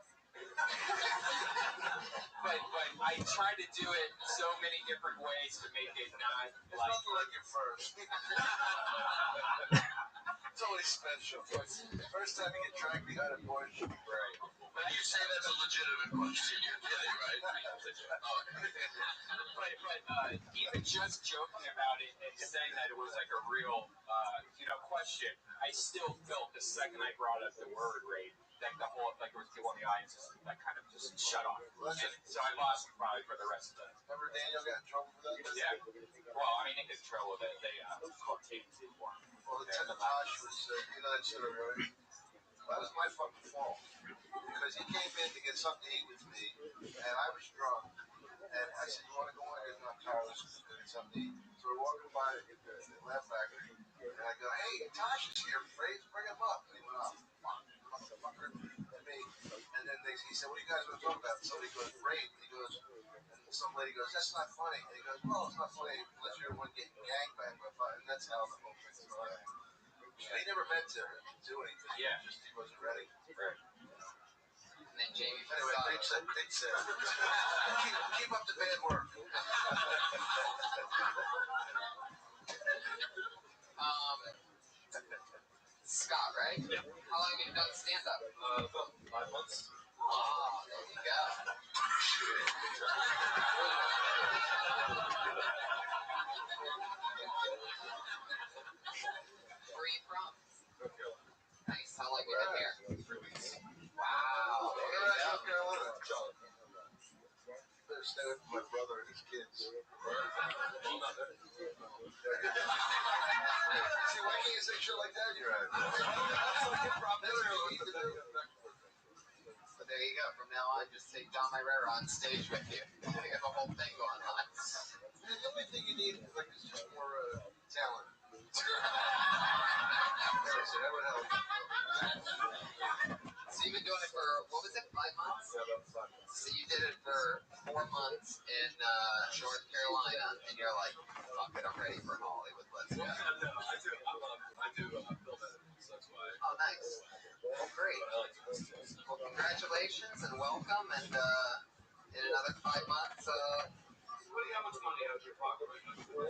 but I tried to do it so many different ways to make it not it's nothing like your first. It's always special. First time you get dragged behind a bush. Right. But you say that's a legitimate question. You're kidding, right? But even just joking about it and saying that it was like a real, question, I still felt the second I brought up the word rape, like there was people in the audience that kind of just shut off. And so I lost him probably for the rest of the. Remember Daniel got in trouble for that? Yeah. Well, I mean, he got in trouble. They called TNT for him. Well, Tosh was, that story, right? That was my fucking fault. Because he came in to get something to eat with me, and I was drunk. And I said, you want to go in? He goes, no, I'm tired. Let's just go get something to eat. So we're walking by the Laugh Factory, and I go, hey, Tosh is here. Bring him up. And he went, oh, motherfucker. And me. And then he said, what do you guys want to talk about? And somebody goes, rape. He goes, and some lady goes, that's not funny. And he goes, well, it's not funny unless you're one getting gangbanged by fire. And that's how the whole thing started. He never meant to do anything. Yeah. Just he wasn't ready. Right. And then Jamie Anyway, thanks, keep up the bad work. Scott, right? Yeah. How long have you done stand-up? About 5 months. Oh, there you go. Where are you from? North Carolina. Nice. How long have you been here? 3 weeks. Wow. There you go. North Carolina. Better stay with my brother and his kids. See, why can't you say shit like that? You're right. So there you go. From now on, just say Don Marrero on stage with you. You have a whole thing going on. The only thing you need is just more talent. That would help. So you've been doing it for, what was it, 5 months? Yeah, about 5 months. So you did it for 4 months in North Carolina, and you're like, fuck it, I'm ready for Hollywood. Let's go. I do. I feel that. So that's why. Oh, nice. Well, great. Well, congratulations and welcome. And in another 5 months, How much money out of your pocket right now? I'm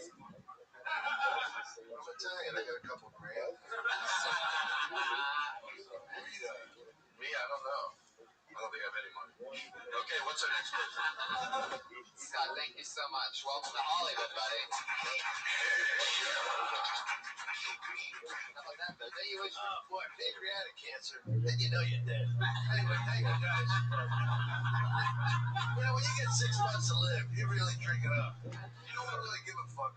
Italian. I got a couple grand. Me, I don't know. I don't think I have any money. Okay, what's our next person? Scott, thank you so much. Welcome to Hollywood, buddy. How about that, though? Don't you wish? Boy, pancreatic cancer, then you know you're dead. Anyway, thank you, guys. You know, when you get 6 months to live, you really drink it up. You don't really give a fuck.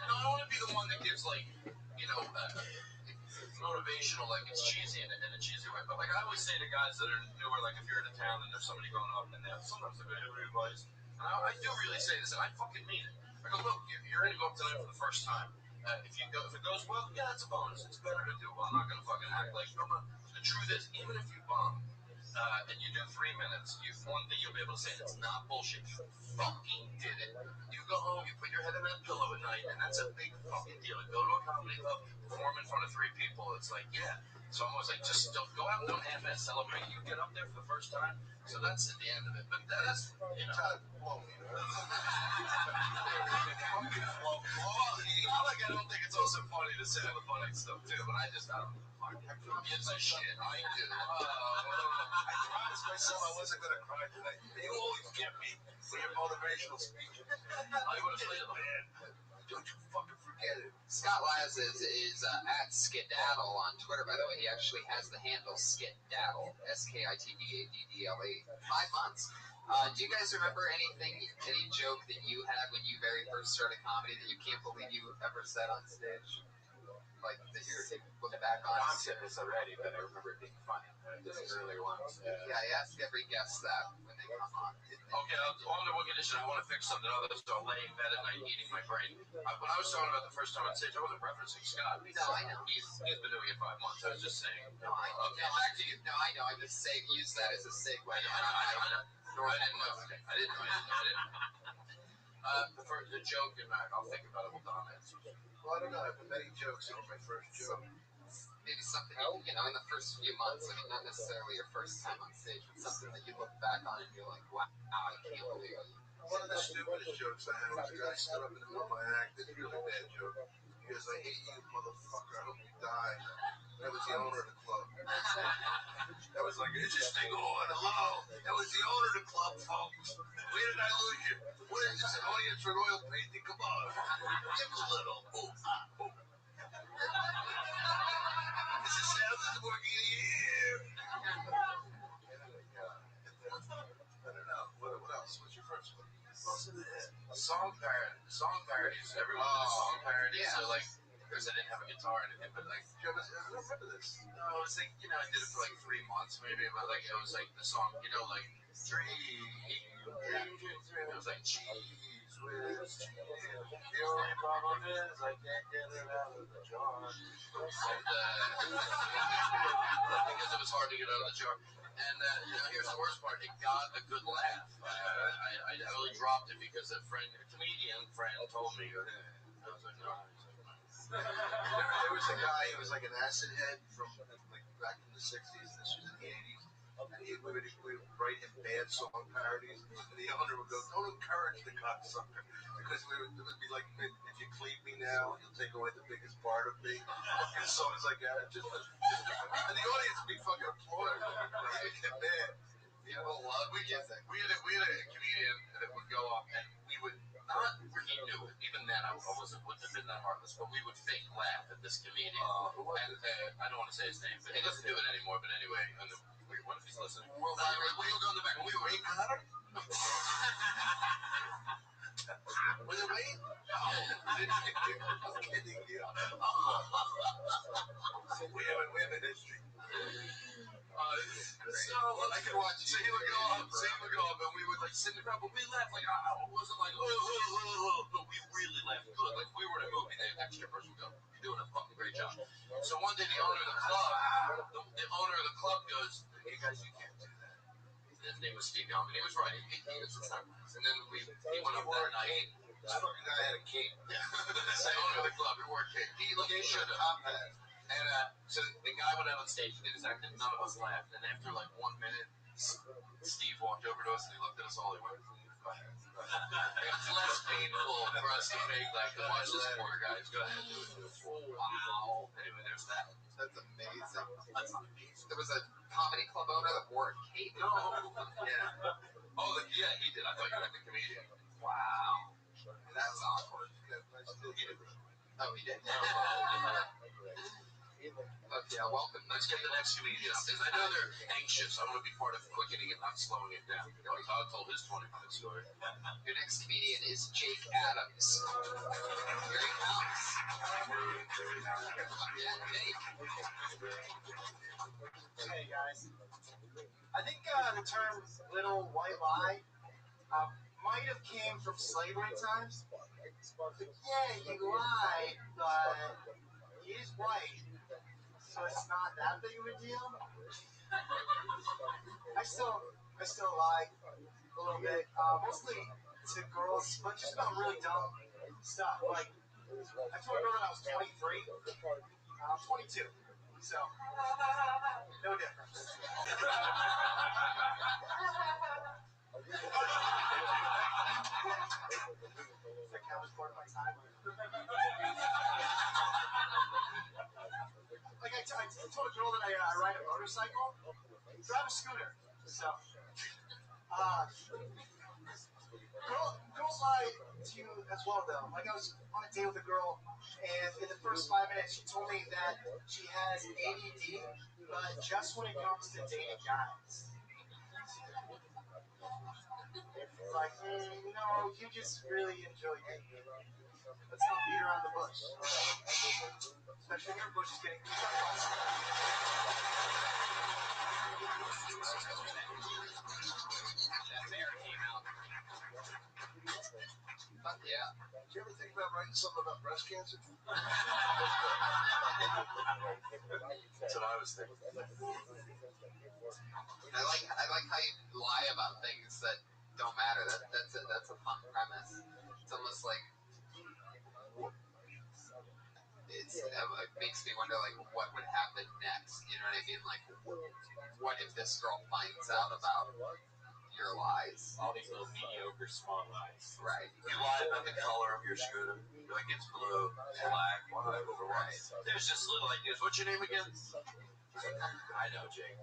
No, I want to be the one that gives, like, motivational, like it's cheesy in a cheesy way. But like I always say to guys that are newer, like if you're in a town and there's somebody going up and sometimes they're going to give advice. And I do really say this, and I fucking mean it. I go, look, you're going to go up tonight for the first time. If it goes well, yeah, it's a bonus. It's better to do well. I'm not going to fucking act like the truth is, even if you bomb and you do 3 minutes, one thing you'll be able to say that's not bullshit. You fucking did it. You go home, you put your head in that pillow at night, and that's a big fucking deal. You go to a comedy club, perform in front of 3 people. It's like, yeah. So I'm always like, just don't go out, don't half-ass celebrate. You get up there for the first time, so that's at the end of it. But that's, Todd, blow me. I don't think it's also funny to say the funny stuff too, but I don't know. It's a shit. I do. I promised myself I wasn't going to cry tonight. You always get me for your motivational speech. I would have played it, man. Don't you fucking forget it. Scott Laz is at Skedaddle on Twitter, by the way. He actually has the handle Skedaddle, SKITDADDLE. 5 months. Do you guys remember any joke that you had when you very first started comedy that you can't believe you ever said on stage? Like, that you're looking back on? I've said this already, but I remember it being funny. This is earlier ones. Yeah, I ask every guest that when they come on. Okay, under one condition, I want to fix something other than laying in bed at night eating my brain. When I was talking about the first time on stage, I wasn't referencing Scott. No, I know. He's been doing it 5 months. I was just saying. No, I know. Okay, back to you. No, I know. I just use that as a segue. I didn't know. The joke, and I'll think about it. We'll comment. Well, I don't know. I have many jokes on my first joke. Maybe something, in the first few months, I mean, not necessarily your first time on stage, but something that you look back on and you're like, wow, I can't believe it. One of the stupidest jokes I had was a guy stood up in the middle of my act. It's a really bad joke. He goes, I hate you, motherfucker. I hope you die. That was the owner of the club. That was like, is this thing on? Hello? That was the owner of the club, folks. Where did I lose you? What is this, an audience for an oil painting? Come on. Give a little. Boom. Boom. Is the sound system working in here? I don't know. What else? What's your first one? Song parodies. Everyone did song parodies. Yeah. So like, because I didn't have a guitar or anything, but like, I don't remember this. no, I was like, I did it for like 3 months maybe, but like it was like the song, like 3. It was like cheese whiz. The only problem is I can't get it out of the jar. And because it was hard to get out of the jar. And here's the worst part: it got a good laugh. I only dropped it because a comedian friend, told me. I was like, no. There was a guy, he was like an acid head from like back in the 60s, this was in the 80s. And we would write him bad song parodies, and the owner would go, don't encourage the cocksucker. Because it would be like, if you clean me now, you'll take away the biggest part of me. And songs like that. And the audience would be fucking applauding. It get bad. People love music. We had a comedian that would go up, and we would not really knew it. Even then, I wouldn't have been that heartless, but we would fake laugh at this comedian. And I don't want to say his name, but he doesn't do it anymore. But anyway, what if he's listening? We'll go in the back. We were Ray Connor. Was it Wayne? No. I'm kidding you. We have a history. I could watch. So he would go up, and we would like sit in the crowd, but we laughed like I wasn't like but we really laughed good. Like we were in a movie, the extra person would go, "You're doing a fucking great job." So one day the owner of the club goes, "Hey guys, you can't do that." His name was Steve Young, and he was right. He was it's not nice. And then he went up that night. This fucking guy had a cape. Yeah. The owner of the club, he wore a cape. He should have top hat. And so the guy went out on stage, he did his act, and none of us laughed. And after like 1 minute, Steve walked over to us and he looked at us all. He went, "Go ahead. Go ahead." It's less painful for us to make like to watch this poor guys. Go ahead, do it. Oh, wow. Anyway, there's that. That's amazing. That's not amazing. There was a comedy club owner that wore a cape. No. Yeah. Oh, yeah, he did. I thought you meant the comedian. Wow. That's awkward. He did. Oh, he did. Okay, welcome. Let's get the next comedian up, because I know they're anxious. I want to be part of quickening it, not slowing it down. Todd told his 20-minute story. Your next comedian is Jake Adams. Here he comes. Yeah, Jake. Hey guys. I think the term "little white lie" might have came from slavery times. Yeah, you lied, but he is white, so it's not that big of a deal. I still lie a little bit, mostly to girls, but just about really dumb stuff. Like, I told a girl that I was 23. I'm 22, so no difference. That was part of my time. Like I told a girl that I ride a motorcycle, drive a scooter. So, girls lie to you as well, though. Like I was on a date with a girl, and in the first 5 minutes, she told me that she has ADD, but just when it comes to dating guys. Like, no, you just really enjoy dating. Let's not beat around the bush. Especially when your bush is getting beat up. That bear came out. Fuck yeah. Did you ever think about writing something about breast cancer? That's what I was thinking. I like how you lie about things that don't matter. That's a fun premise. It's almost like it makes me wonder like what would happen next. You know what I mean? Like what if this girl finds out about your lies? All these little mediocre small lies. Right. You lie about the color of your scooter. You're like, it's blue, black, whatever. Right. There's just little ideas. What's your name again? I know, Jake.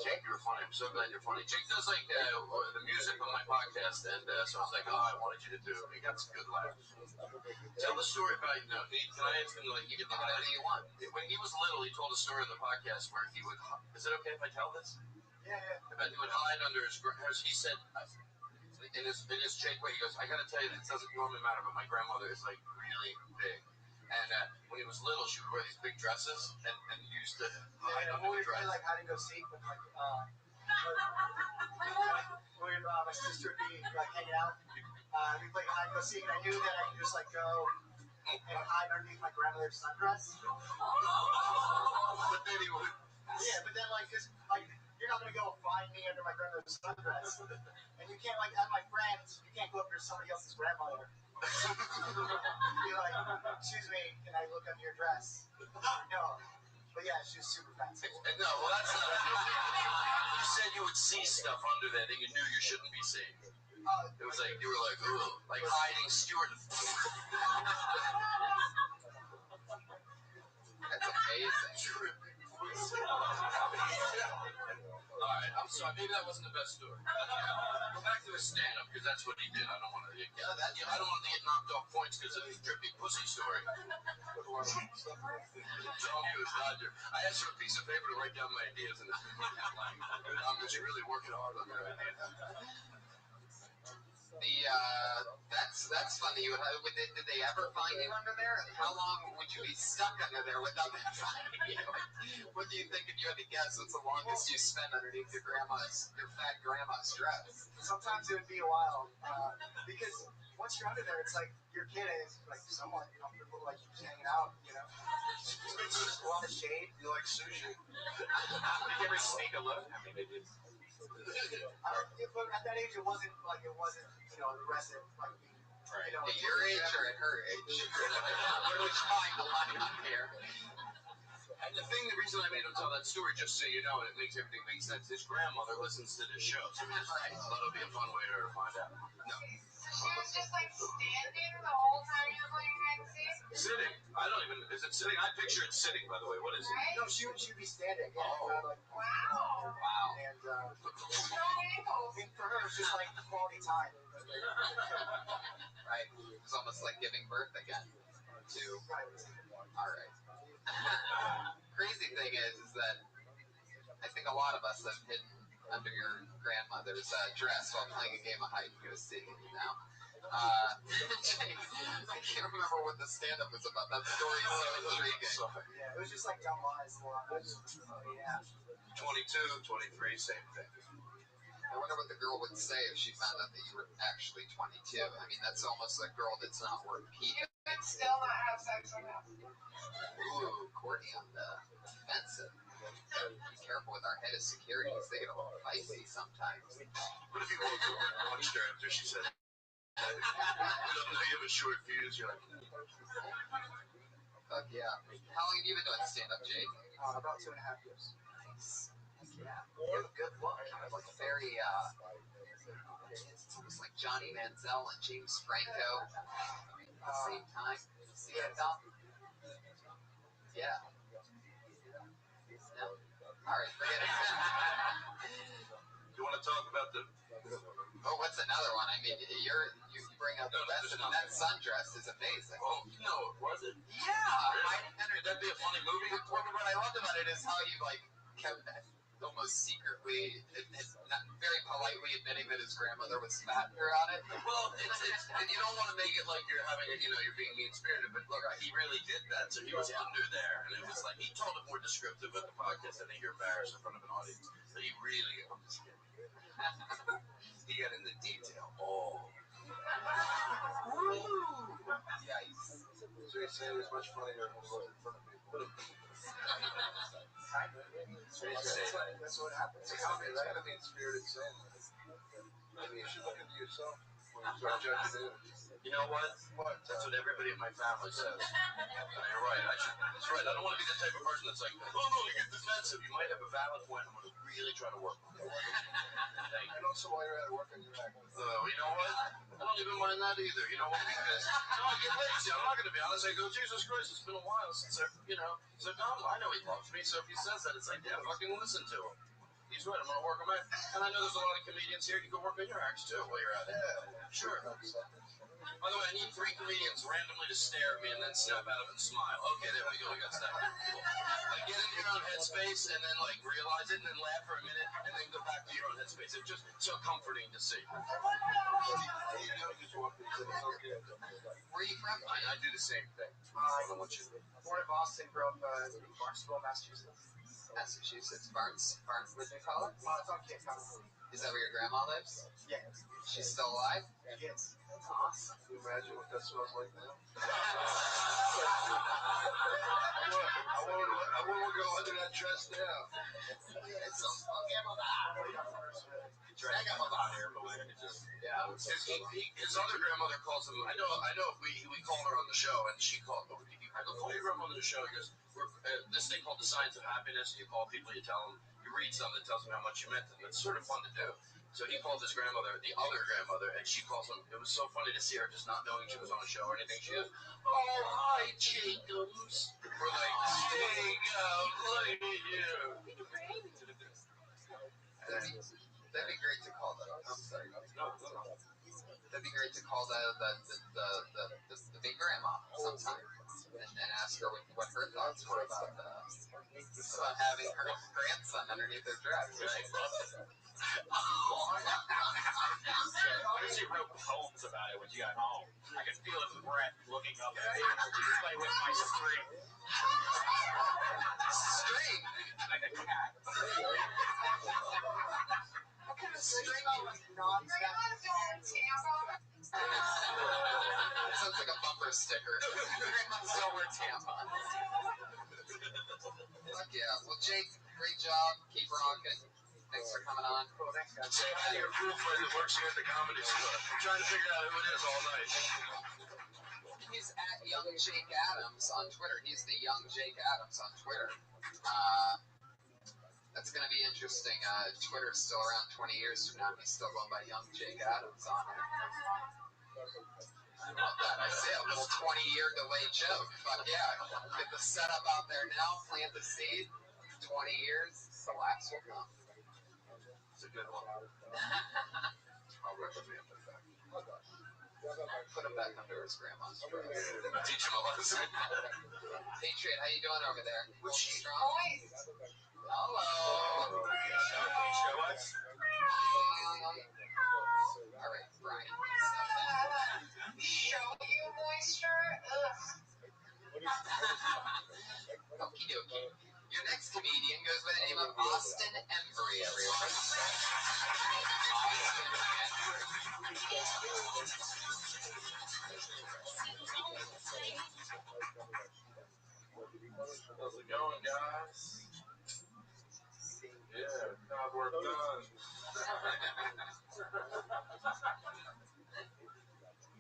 Jake, you're funny. I'm so glad you're funny. Jake does like the music on my podcast, and so I was like, oh, I wanted you to do it. We got some good laughs. Tell the story about, can I ask him, like, you get the whatever you want. When he was little, he told a story on the podcast where he would, is it okay if I tell this? Yeah. About he would hide under his, he said, in his Jake way, he goes, I gotta tell you, this doesn't normally matter, but my grandmother is like really big. And when he was little, she would wear these big dresses and used to hide under the dress. Like hide and go seek with like my sister would be like hanging out. We played hide and go seek, and I knew that I could just like go and hide underneath my grandmother's sundress. But then he would. Yeah, but then like just like you're not gonna go find me under my grandmother's sundress, and you can't like as my friends, you can't go up to somebody else's grandmother. Be like, excuse me, can I look under your dress? No. But yeah, she was super fancy. No, well that's not. You said you would see stuff under there that you knew you shouldn't be seeing. It was like you were like, ooh, like hiding Stuart. That's amazing. Alright, I'm sorry, maybe that wasn't the best story. Go back to his stand-up, because that's what he did. I don't want to get knocked off points because of his drippy pussy story. I asked for a piece of paper to write down my ideas, and I'm really working hard on that idea. That's funny. Did they ever find you under there? How long would you be stuck under there without them finding you? What do you think if you had to guess? What's the longest you spent underneath your fat grandma's dress? Sometimes it would be a while because once you're under there, it's like your kid is like somewhat comfortable, like you're just hanging out, you know. There's a lot of shade. You like sushi? Did you ever sneak a look? I mean, it is. But at that age, it wasn't aggressive, like right. At your age or at her age? Where was trying to line up here? And the reason I made him tell that story, just so you know, and it makes everything make sense, his grandmother listens to this show. So that'll be a fun way to find out. No. She was just like standing the whole time you were playing hide and seek? Sitting. I don't even, is it sitting? I picture it sitting, by the way. What is it? No, she'd be standing. Yeah. Oh. Wow. And for her, it's just like quality time. Right. It's almost like giving birth again. All right. Crazy thing is that I think a lot of us have hidden under your grandmother's dress while playing a game of hide and go seek. Now, I can't remember what the stand-up was about. That story is so intriguing. Yeah, it was just like dumb lies. Yeah. 22, 23, same thing. I wonder what the girl would say if she found out that you were actually 22. I mean, that's almost a girl that's not worth keeping. You would still not have sex with him. Ooh, Courtney on the defensive. Be careful with our head of security because they get a little feisty sometimes. What if you punched her after she said, you have a short fuse, you're like, fuck yeah. How long have you been doing stand-up, Jake? About 2.5 years. Nice. Yeah. You have a good look. You have like a very, it's almost like Johnny Manziel and James Franco at the same time. See that, Dom? Yeah. No. All right, forget it. You want to talk about the... Oh, what's another one? I mean, you bring up the best, and that sundress is amazing. Oh, no, was it? Yeah. Would that be a funny movie? What I loved about it is how you kept almost secretly, not very politely admitting that his grandmother was fat throughout it. Well, it's and you don't want to make it like you're having you're being mean-spirited, but look, he really did that, so he was under there, and it was like, he told it more descriptive at the podcast. I think you're embarrassed in front of an audience, but he really, I'm just kidding. He got into detail. Oh. Yikes. So you're saying it was much funnier when it was in front of people. That's what happens. It's kind of mean-spirited saying that. Maybe you should look into yourself when you start judging it. You know what? That's what everybody in my family says. You're right. That's right. I don't want to be the type of person that's like, oh no, you get defensive. You might have a valid point. I'm going to really try to work on it. And also while you're at work on your act. You know what? I don't even mind that either. You know what? Because I get lazy. I'm not going to be honest. I go, Jesus Christ, it's been a while since I know he loves me. So if he says that, it's like, yeah, fucking listen to him. He's right. I'm going to work on my act. And I know there's a lot of comedians here. You can work on your acts too while you're at it. Yeah, sure. By the way, I need 3 comedians randomly to stare at me and then snap out of it and smile. Okay, there we go. We got that. Cool. Get into your own headspace and then realize it and then laugh for a minute and then go back to your own headspace. It's just so comforting to see. Where are you from? I do the same thing. Born in Boston, grew up in Barnstable, Massachusetts. Barnes, what do they call it? It's on Cape Cod. Is that where your grandma lives? Yeah. She's still alive? Yes. That's awesome. Can you imagine what that smells like now? I want to go under that dress now. It's so His other grandmother calls him. I know. We called her on the show, and she called. I go, call your grandmother on the show. He goes, this thing called the Signs of Happiness. You call people, you tell them, you read something that tells them how much you meant to them. It's sort of fun to do. So he called his grandmother, the other grandmother, and she calls him. It was so funny to see her just not knowing she was on a show or anything. She goes, oh, hi, Jacobs. We're like, Jacob, look at you. That'd be great to call that. I'm sorry. No. That'd be great to call the big grandma sometime and ask her what her thoughts were about having her grandson underneath her dress. Right? She wrote poems about it when she got home. I could feel his breath looking up at me. Play with my string. String? Like a cat. What kind of string? Sounds like a bumper sticker. Grandma's don't wear tampons. Fuck yeah. Well, Jake, great job. Keep rocking. Thanks for coming on. Cool, thanks, guys. Say hi to your girlfriend that works here at the comedy store. I'm trying to figure out who it is all night. He's at Young Jake Adams on Twitter. He's the Young Jake Adams on Twitter. That's going to be interesting. Twitter's still around 20 years from now. He's still going by Young Jake Adams on it. I love that. I say a little 20-year delayed joke. Fuck yeah. Get the setup out there now. Plant the seed. 20 years. The laughs will come. It's a good one. I'll recommend it back. Put him back under his grandma's dress. Teach him a lesson. Patriot, how you doing over there? What's she? Strong? Hello. Show us. All right, Brian. Show you moisture? Okie dokie. Your next comedian goes by the name of Austin Embry, everyone. Austin Embry. How's it going, guys? Yeah, job work done.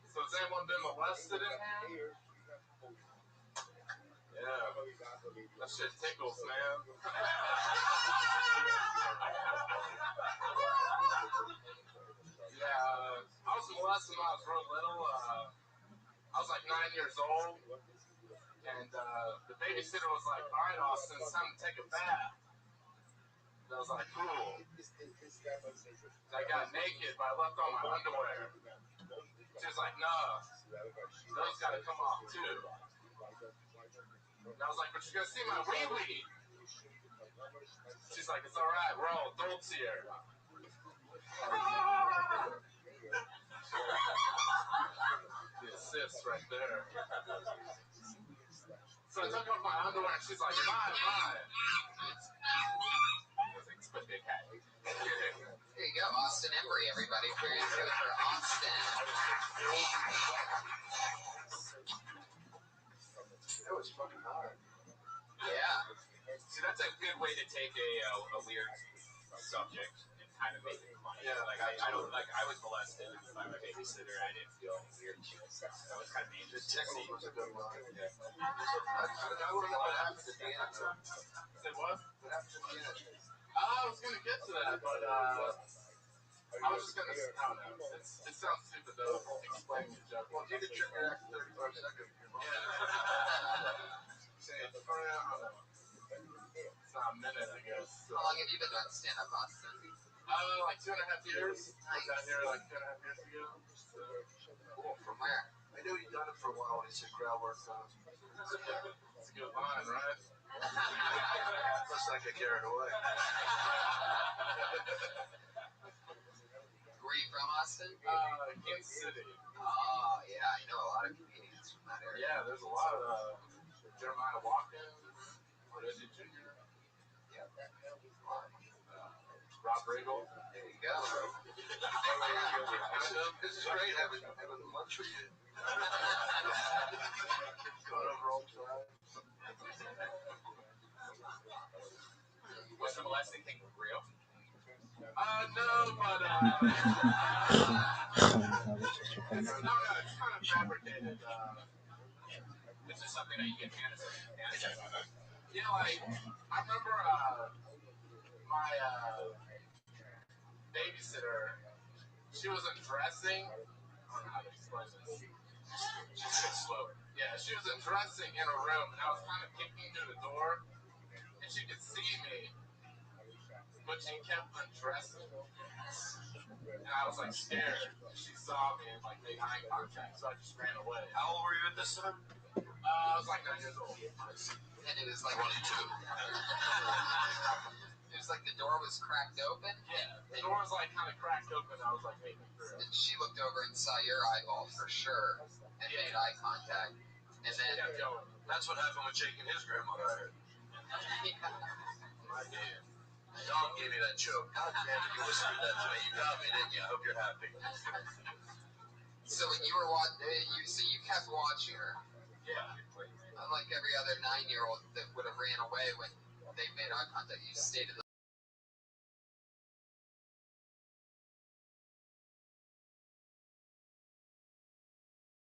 So has anyone been molested in here? Yeah. That shit tickles, man. Yeah, I was molested when I was real little. I was like 9 years old. And the babysitter was like, all right, Austin, it's time to take a bath. And I was like, cool. I got naked, but I left on my underwear. She was like, nah, those gotta come off too. And I was like, but you're gonna see my wee-wee. She's like, it's all right, we're all adults here. The assist right there. So I took off my underwear and she's like, my. There you go, Austin Embry, everybody. Here you go for Austin. That was fucking hard. Yeah. See, that's a good way to take a weird subject and kind of make it funny. Yeah, like I don't like I was molested by my babysitter. I didn't feel any weird shit. That was kind of interesting. Technique was a good one. Yeah. I want to know what happened to the answer. Say what? What happened to the answer? I was gonna get to that, but I was just gonna. I don't know. It sounds stupid though. Explaining the joke. Well, you could trip your ass 35 seconds. Yeah. Say it's for I don't know. It's not a minute, I guess. So. How long have you been doing stand-up, Austin? Like 2.5 years. I got here like 2.5 years ago. So. Cool. From where? I knew you'd done it for a while when you said crowd work done. It's a good line, right? Plus I get carried away. Where are you from, Austin? Kansas City. Oh, yeah, I know a lot of comedians from that area. Yeah, there's a lot of Jeremiah Watkins, Reggie Jr. Yep. Rob Riggle. There you go. This is great having lunch with you. Going over old times. Was the molesting thing real? No, but it's kind of fabricated. It's just something that you get fantasies about. You know, like I remember my babysitter. She was undressing. I don't know how to explain this. She's a bit slow. Yeah, she was undressing in her room, and I was kind of kicking through the door, and she could see me, but she kept undressing. And I was like scared. She saw me and like made eye contact, so I just ran away. How old were you at this time? I was like 9 years old. And it was like 22. was like the door was cracked open. Yeah, the door was like kind of cracked open. I was like making through. And she looked over and saw your eyeball for sure, and made eye contact. And then that's what happened with Jake and his grandmother. I did. Don gave me that joke. God damn it, you whispered that to me. You got me, didn't you? I hope you're happy. So when you were you kept watching her. Yeah. Unlike every other 9-year-old that would have ran away when they made eye contact, you stayed in the